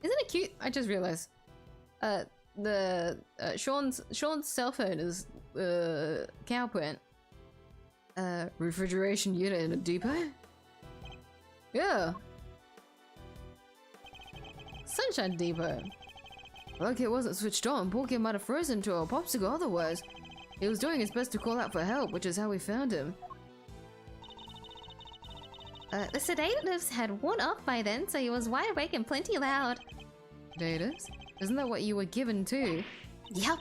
Isn't it cute? I just realized. Sean's cell phone is cow print. Refrigeration unit in a depot? Yeah. Sunshine Depot. Lucky it wasn't switched on. Poor kid might have frozen to a popsicle otherwise. He was doing his best to call out for help, which is how we found him. The sedatives had worn off by then, so he was wide awake and plenty loud. Sedatives? Isn't that what you were given too? Yup,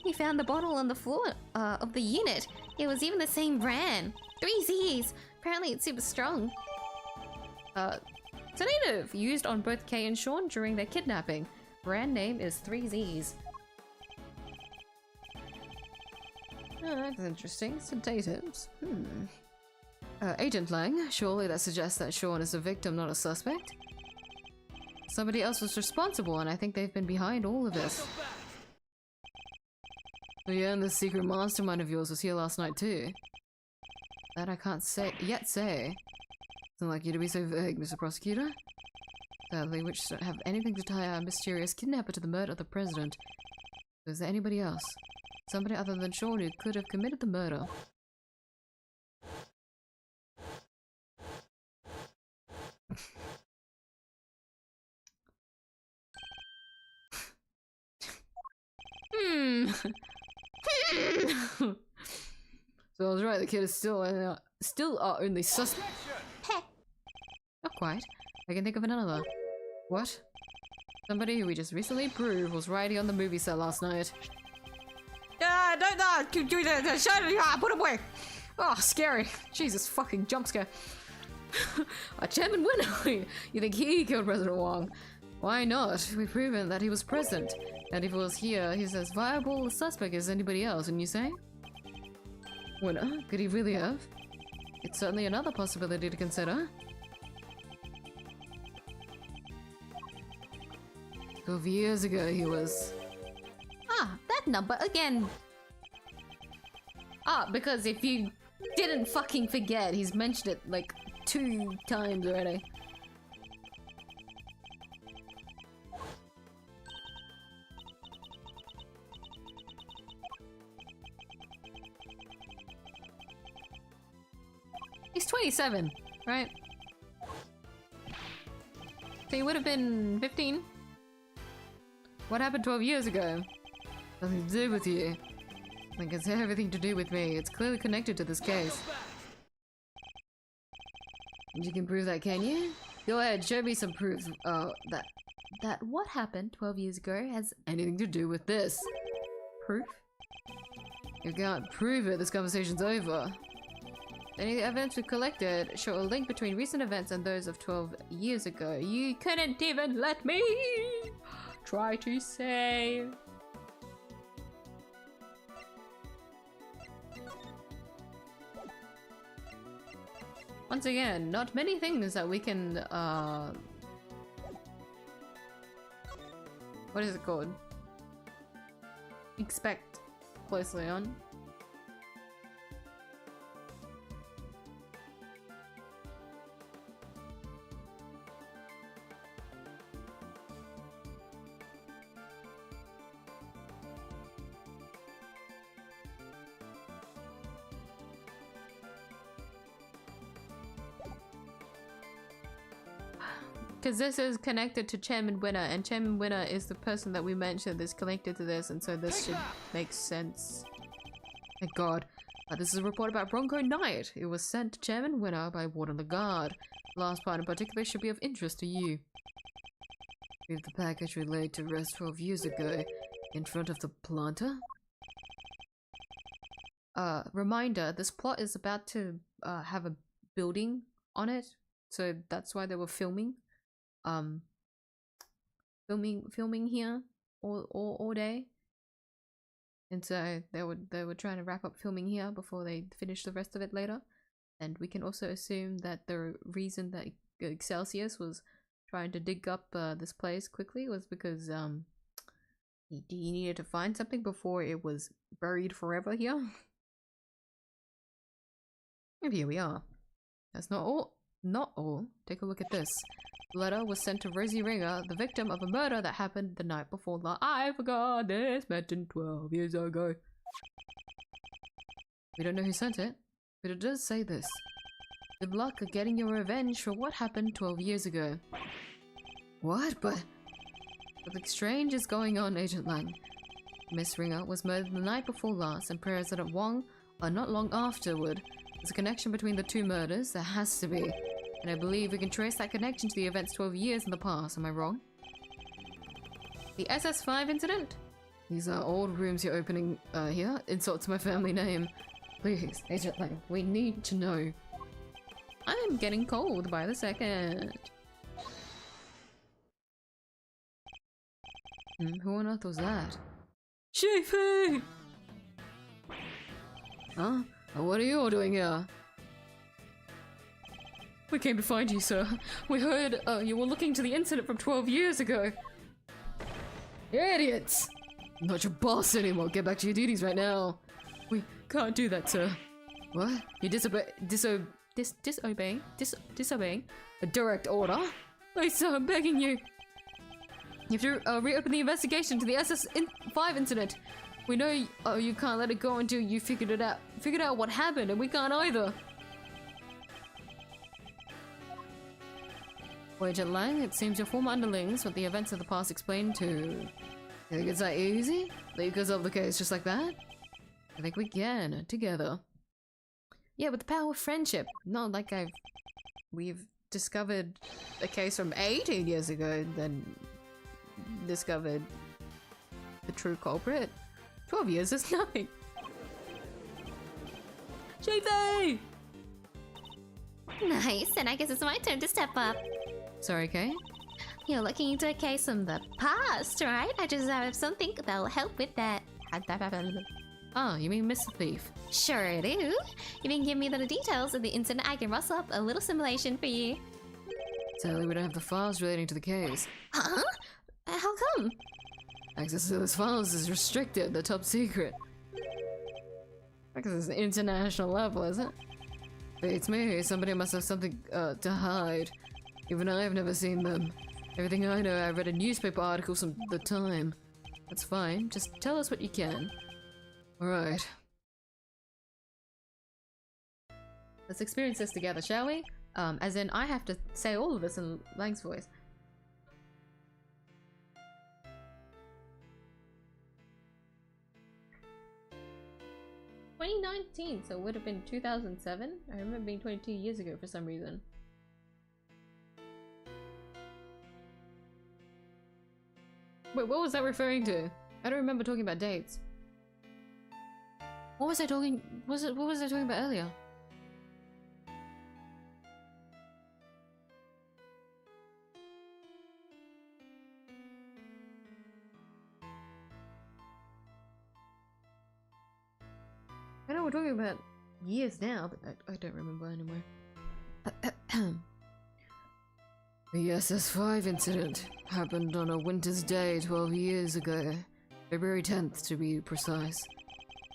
we found the bottle on the floor of the unit. It was even the same brand. 3 Z's. Apparently it's super strong. Sedative used on both Kay and Sean during their kidnapping. Brand name is 3 Z's. Oh, that's interesting. Sedatives. Agent Lang, surely that suggests that Sean is a victim, not a suspect? Somebody else was responsible, and I think they've been behind all of this. Oh yeah, and the secret mastermind of yours was here last night too. That I can't yet say. Doesn't like you to be so vague, Mr. Prosecutor. Sadly, which don't have anything to tie our mysterious kidnapper to the murder of the president. Is there anybody else? Somebody other than Sean who could have committed the murder? So I was right, the kid is still our only suspect. Not quite. I can think of another. What? Somebody who we just recently proved was riding on the movie set last night. Put away! Oh, scary. Jesus fucking jump scare. A chairman winner! You think he killed President Wong? Why not? We've proven that he was present. And if he was here, he's as viable a suspect as anybody else, wouldn't you say? Winner? Could he really have? It's certainly another possibility to consider. 12 years ago he was... Ah, that number again. Ah, because if you didn't fucking forget, he's mentioned it like 2 times already. He's 27, right? So he would have been 15. What happened 12 years ago? Nothing to do with you. I think it's everything to do with me. It's clearly connected to this case. You can prove that, can you? Go ahead, show me some proof. That what happened 12 years ago has anything to do with this. Proof? If you can't prove it, this conversation's over. Any evidence we've collected show a link between recent events and those of 12 years ago. You couldn't even let me try to say. Once again, not many things that we can, what is it called? Expect closely on. Because this is connected to Chairman Winner, and Chairman Winner is the person that we mentioned is connected to this, and so this should make sense. Thank God. This is a report about Bronco Knight. It was sent to Chairman Winner by Warden Lagarde. The last part in particular should be of interest to you. If the package we laid to rest 12 years ago in front of the planter? Reminder, this plot is about to have a building on it, so that's why they were filming. Filming here all day, and so they were trying to wrap up filming here before they finish the rest of it later. And we can also assume that the reason that 𝐢𝐧𝐼 was trying to dig up this place quickly was because he needed to find something before it was buried forever here. And here we are. That's not all. Not all. Take a look at this. The letter was sent to Rosie Ringer, the victim of a murder that happened the night before I forgot this mentioned 12 years ago. We don't know who sent it, but it does say this. Good luck at getting your revenge for what happened 12 years ago. What? But something strange is going on, Agent Lang. Miss Ringer was murdered the night before last, and President Wong, not long afterward. There's a connection between the two murders. There has to be. And I believe we can trace that connection to the events 12 years in the past. Am I wrong? The SS5 incident? These are old rooms you're opening here. Insult to my family name. Please, Agent Lang, we need to know. I'm getting cold by the second. Who on earth was that? Shifu! Huh? What are you all doing here? We came to find you, sir. We heard you were looking to the incident from 12 years ago. You idiots! I'm not your boss anymore. Get back to your duties right now. We can't do that, sir. What? You disobeying a direct order? Please, sir, I'm begging you. You have to reopen the investigation to the SS5 incident. We know you can't let it go until you figured out what happened, and we can't either. Well, Agent Lang, it seems your former underlings what the events of the past explained to. You think it's that easy? Leave us off the case just like that? I think we can, together. Yeah, with the power of friendship. Not like we've discovered a case from 18 years ago, then discovered the true culprit. 12 years is nothing. Shifu! Nice, and I guess it's my turn to step up. Sorry, Kay? You're looking into a case from the past, right? I just have something that'll help with that. Ah, you mean Mr. Thief? Sure do. You can give me the details of the incident. I can rustle up a little simulation for you. Sadly, we don't have the files relating to the case. Huh? How come? Access to those files is restricted, they're top secret. Because it's an international level, isn't it? Beats me, somebody must have something to hide. Even I've never seen them. Everything I know, I read in newspaper articles from the time. That's fine, just tell us what you can. Alright. Let's experience this together, shall we? As in, I have to say all of this in Lang's voice. '19, so it would have been 2007? I remember being 22 years ago for some reason. Wait, what was that referring to? I don't remember talking about dates. What was I talking? What was I talking about earlier? I know we're talking about years now, but I don't remember anymore. The SS5 incident happened on a winter's day 12 years ago. February 10th, to be precise.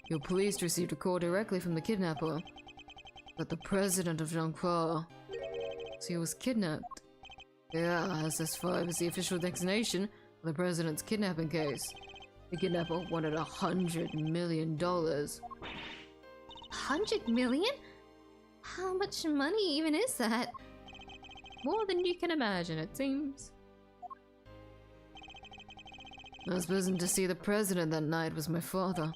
Your police received a call directly from the kidnapper. But the president of Zhangpa... So he was kidnapped. Yeah, SS5 is the official designation of the president's kidnapping case. The kidnapper wanted $100 million. 100 million? How much money even is that? More than you can imagine, it seems. Last person to see the president that night was my father.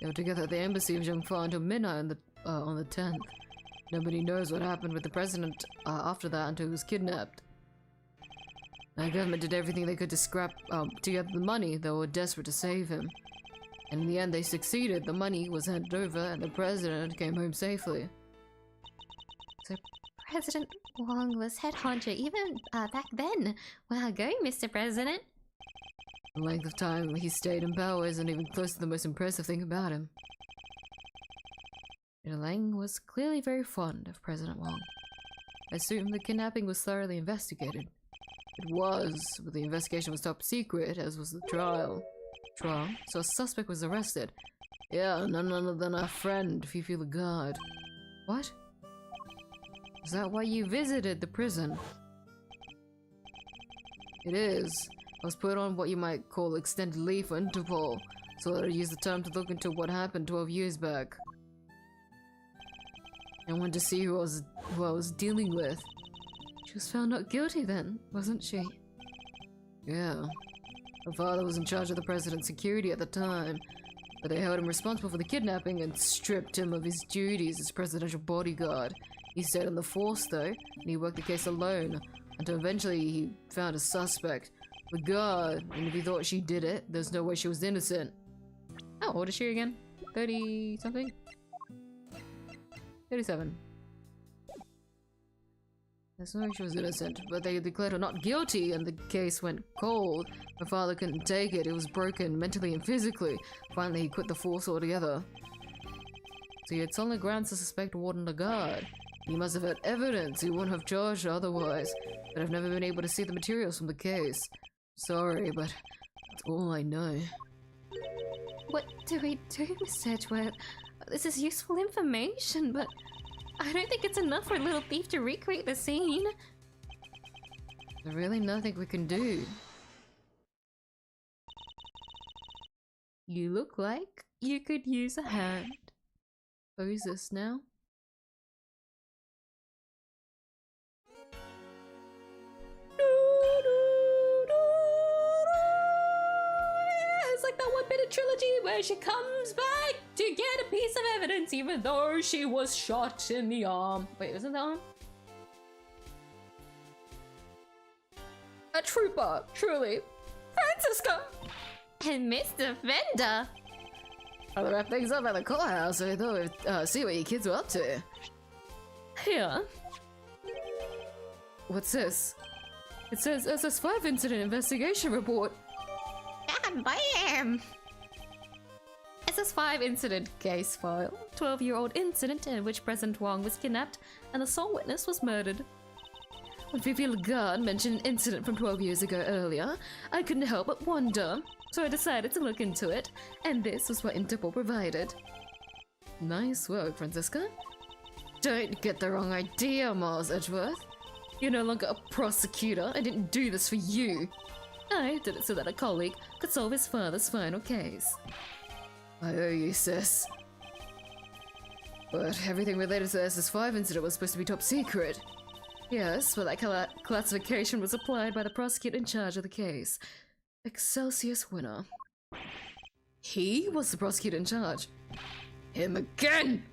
They were together at the embassy of Zhangfa until midnight on the 10th. Nobody knows what happened with the president after that until he was kidnapped. The government did everything they could to scrap together the money. They were desperate to save him. And in the end they succeeded. The money was handed over and the president came home safely. So President Wang was head honcho even back then. Wow, go Mr. President. The length of time he stayed in power isn't even close to the most impressive thing about him. Lang was clearly very fond of President Wang. I assume the kidnapping was thoroughly investigated. It was, but the investigation was top secret, as was the trial. So a suspect was arrested. Yeah, none other than our friend, Fifi the guard. What? Is that why you visited the prison? It is. I was put on what you might call extended leave for Interpol, so I used the time to look into what happened 12 years back. I wanted to see who I was dealing with. She was found not guilty then, wasn't she? Yeah. Her father was in charge of the president's security at the time, but they held him responsible for the kidnapping and stripped him of his duties as presidential bodyguard. He stayed on the force though, and he worked the case alone, until eventually he found a suspect. The guard, and if he thought she did it, there's no way she was innocent. How old is she again? 30 something? 37. There's no way she was innocent, but they declared her not guilty and the case went cold. My father couldn't take it, it was broken mentally and physically. Finally he quit the force altogether. So you had solid grounds to suspect Warden Lagarde. He must have had evidence, he wouldn't have charged her otherwise. But I've never been able to see the materials from the case. Sorry, but that's all I know. What do we do, Mr. Edgeworth? This is useful information, but I don't think it's enough for a little thief to recreate the scene. There's really nothing we can do. You look like you could use a hand. Who's this now? It's like that one bit of trilogy where she comes back to get a piece of evidence even though she was shot in the arm. Wait, wasn't the arm? A trooper, truly. Francisca! And Mr. Fender! I'll wrap things up at the courthouse, so I thought see what you kids were up to. Here. What's this? It says SS5 incident investigation report. And bam! SS5 incident case file. 12-year-old incident in which President Wang was kidnapped and the sole witness was murdered. When Fifi Lagarde mentioned an incident from 12 years ago earlier, I couldn't help but wonder, so I decided to look into it, and this was what Interpol provided. Nice work, Francisca. Don't get the wrong idea, Miles Edgeworth. You're no longer a prosecutor. I didn't do this for you. I did it so that a colleague could solve his father's final case. I owe you, sis. But everything related to the SS5 incident was supposed to be top secret. Yes, but that classification was applied by the prosecutor in charge of the case. Excelsius winner. He was the prosecutor in charge. Him again!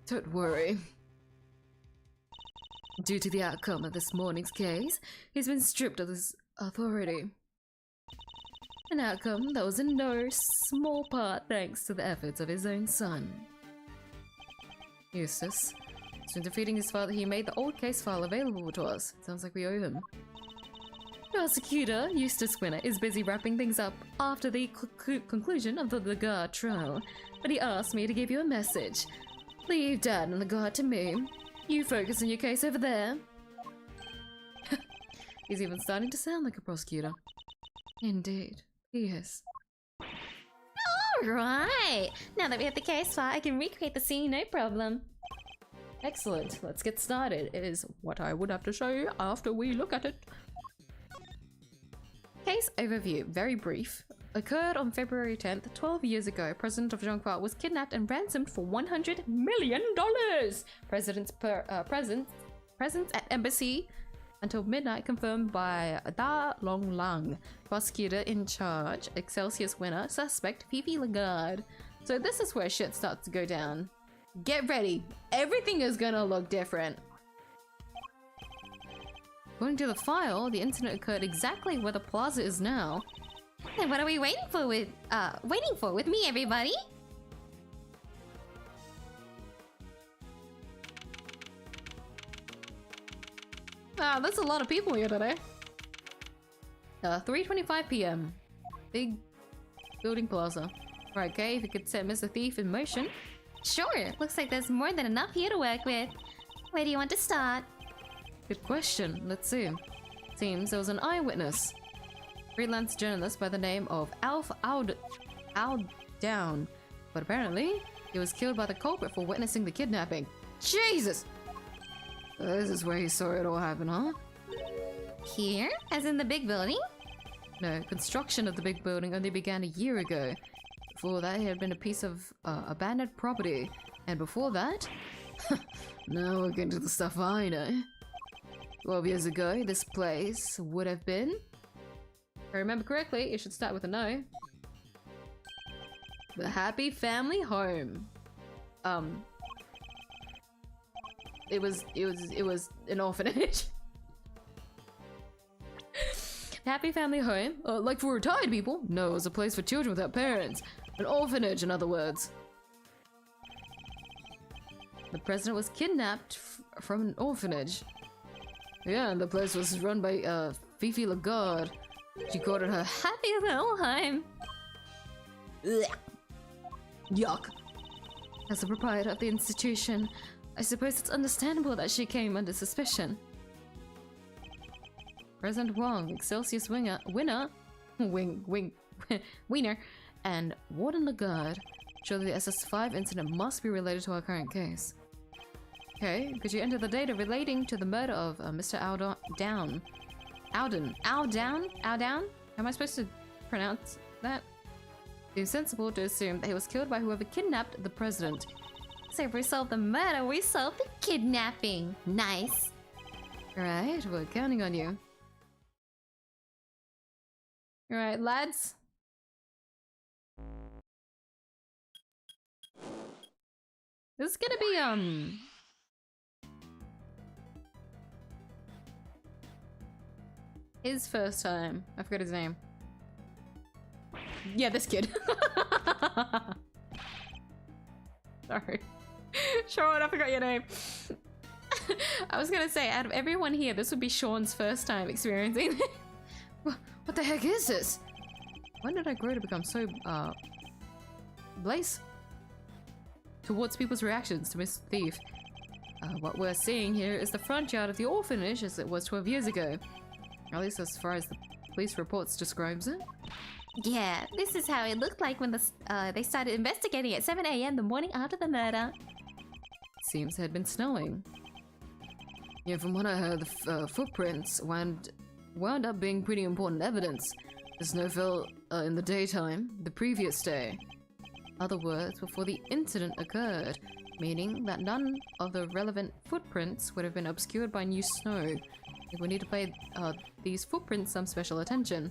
Don't worry. Due to the outcome of this morning's case, he's been stripped of his authority. An outcome that was in no small part thanks to the efforts of his own son. Eustace. Since defeating his father, he made the old case file available to us. Sounds like we owe him. Prosecutor Eustace Winner is busy wrapping things up after the conclusion of the Lagarde trial, but he asked me to give you a message. Leave Dad and Lagarde to me. You focus on your case over there. He's even starting to sound like a prosecutor. Indeed, he is. Alright! Now that we have the case file, I can recreate the scene, no problem. Excellent, let's get started. It is what I would have to show you after we look at it. Case overview, very brief. Occurred on February 10th, 12 years ago. President of Zhongfa was kidnapped and ransomed for $100 million! Presence at embassy until midnight, confirmed by Da Long, prosecutor in charge, 𝐢𝐧𝐟𝐨 winner, suspect Fifi Lagarde. So this is where shit starts to go down. Get ready, everything is gonna look different. According to the file, the incident occurred exactly where the plaza is now. And what are we waiting for with me, everybody? Wow, there's a lot of people here today. 3:25 p.m. Big building plaza. Right, okay, if you could set Mr. Thief in motion. Sure, looks like there's more than enough here to work with. Where do you want to start? Good question. Let's see. Seems there was an eyewitness. Freelance journalist by the name of Alf Down. But apparently, he was killed by the culprit for witnessing the kidnapping. Jesus! This is where he saw it all happen, huh? Here? As in the big building? No, construction of the big building only began a year ago. Before that, it had been a piece of abandoned property. And before that... now we're getting to the stuff I know. 12 years ago, this place would have been... If I remember correctly, it should start with a no. The Happy Family Home. It was an orphanage. Happy Family Home? Like for retired people? No, it was a place for children without parents. An orphanage, in other words. The president was kidnapped from an orphanage. Yeah, and the place was run by Fifi Lagarde. She called it her Happy Little Home. yuck. As the proprietor of the institution, I suppose it's understandable that she came under suspicion. President Wong, 𝐢𝐴𝐶 wiener, and Warden Lagarde. Surely the SS5 incident must be related to our current case. Okay, could you enter the data relating to the murder of Mr. 𝐢𝐷own? 𝐢𝐷own? Am I supposed to pronounce that? Seems sensible to assume that he was killed by whoever kidnapped the president. So if we solve the murder, we solve the kidnapping. Nice. Alright, we're counting on you. Alright, lads. This is gonna be, his first time. I forgot his name. Yeah, this kid. Sorry. Sean, I forgot your name. I was gonna say, out of everyone here, this would be Sean's first time experiencing it. What the heck is this? When did I grow to become so, Blaze? Towards people's reactions to Mr. Thief. What we're seeing here is the front yard of the orphanage as it was 12 years ago. At least as far as the police reports describes it. Yeah, this is how it looked like when they started investigating at 7 AM the morning after the murder. Seems it had been snowing. Yeah, from what I heard, the footprints wound up being pretty important evidence. The snow fell in the daytime, the previous day. Other words, before the incident occurred, meaning that none of the relevant footprints would have been obscured by new snow. We need to pay these footprints some special attention.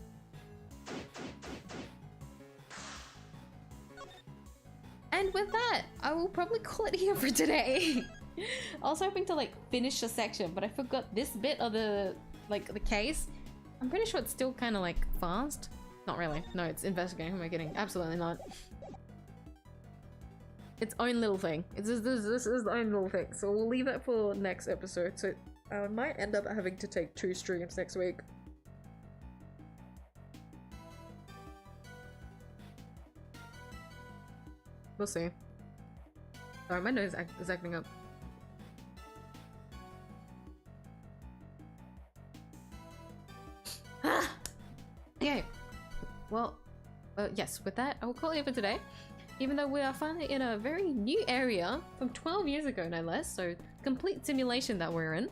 And with that, I will probably call it here for today. I was hoping to like finish the section, but I forgot this bit of the case. I'm pretty sure it's still kind of like fast. Not really. No, it's investigating. Who am I kidding? Absolutely not. Its own little thing. This is the own little thing. So we'll leave that for next episode. So I might end up having to take 2 streams next week. We'll see. Sorry, my nose is acting up. well, yes, with that, I will call it for today. Even though we are finally in a very new area from 12 years ago, no less, so complete simulation that we're in,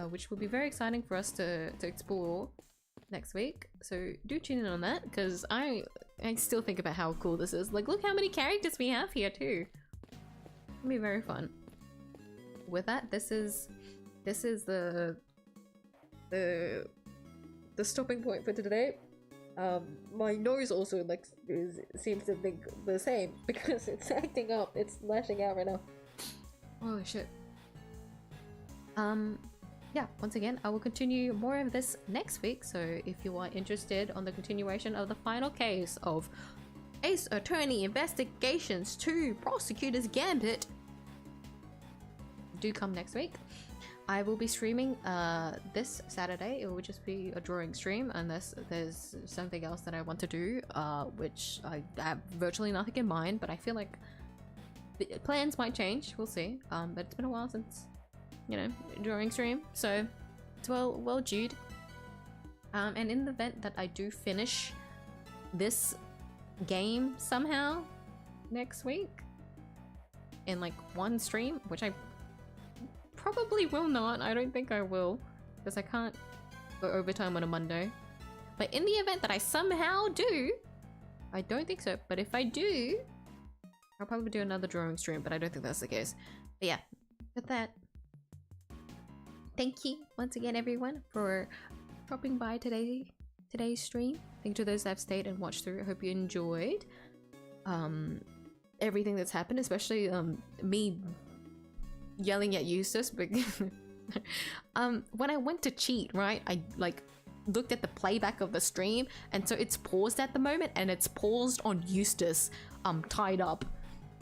which will be very exciting for us to explore next week. So do tune in on that, because I still think about how cool this is. Like, look how many characters we have here too. It'll be very fun. With that, this is the stopping point for today. My nose also like seems to think the same because it's acting up. It's lashing out right now. Holy shit. Yeah, once again, I will continue more of this next week. So if you are interested on the continuation of the final case of Ace Attorney Investigations 2 Prosecutor's Gambit, do come next week. I will be streaming this Saturday. It will just be a drawing stream unless there's something else that I want to do, which I have virtually nothing in mind, but I feel like the plans might change. We'll see. But it's been a while since, you know, drawing stream, so it's well due. And in the event that I do finish this game somehow next week in like one stream, which I probably will not. I don't think I will, because I can't go overtime on a Monday. But in the event that I somehow do, I don't think so, but if I do, I'll probably do another drawing stream, but I don't think that's the case. But yeah, with that, thank you once again everyone for dropping by today's stream. Thank you to those that have stayed and watched through. I hope you enjoyed everything that's happened, especially me yelling at Eustace because when I went to cheat, right, I like looked at the playback of the stream, and so it's paused at the moment, and it's paused on Eustace tied up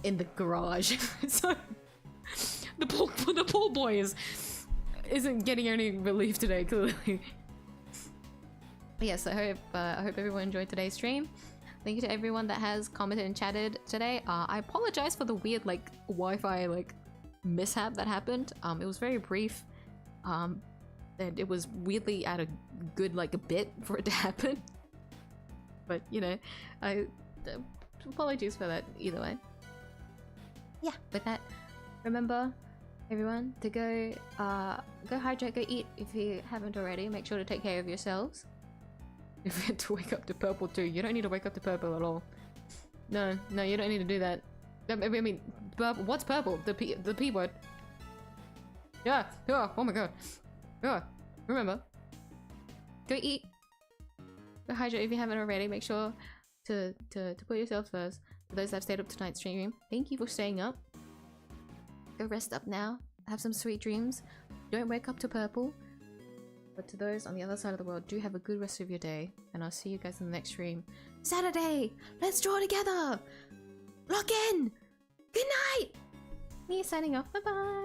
in the garage. So the poor boy isn't getting any relief today, clearly. But yes, I hope everyone enjoyed today's stream. Thank you to everyone that has commented and chatted today. I apologize for the weird like Wi-Fi like mishap that happened. It was very brief, and it was weirdly at a good like a bit for it to happen, but you know, apologies for that either way. Yeah, with that, remember everyone to go hydrate, go eat if you haven't already. Make sure to take care of yourselves. If you had to wake up to purple too, you don't need to wake up to purple at all. No, you don't need to do that. I mean, what's purple? The P word. Yeah, oh my god. Yeah, remember. Go eat. Go hydrate if you haven't already. Make sure to put yourself first. For those that have stayed up tonight's stream, thank you for staying up. Go rest up now. Have some sweet dreams. Don't wake up to purple. But to those on the other side of the world, do have a good rest of your day. And I'll see you guys in the next stream. Saturday! Let's draw together! Lock in! Good night! Me signing off. Bye bye!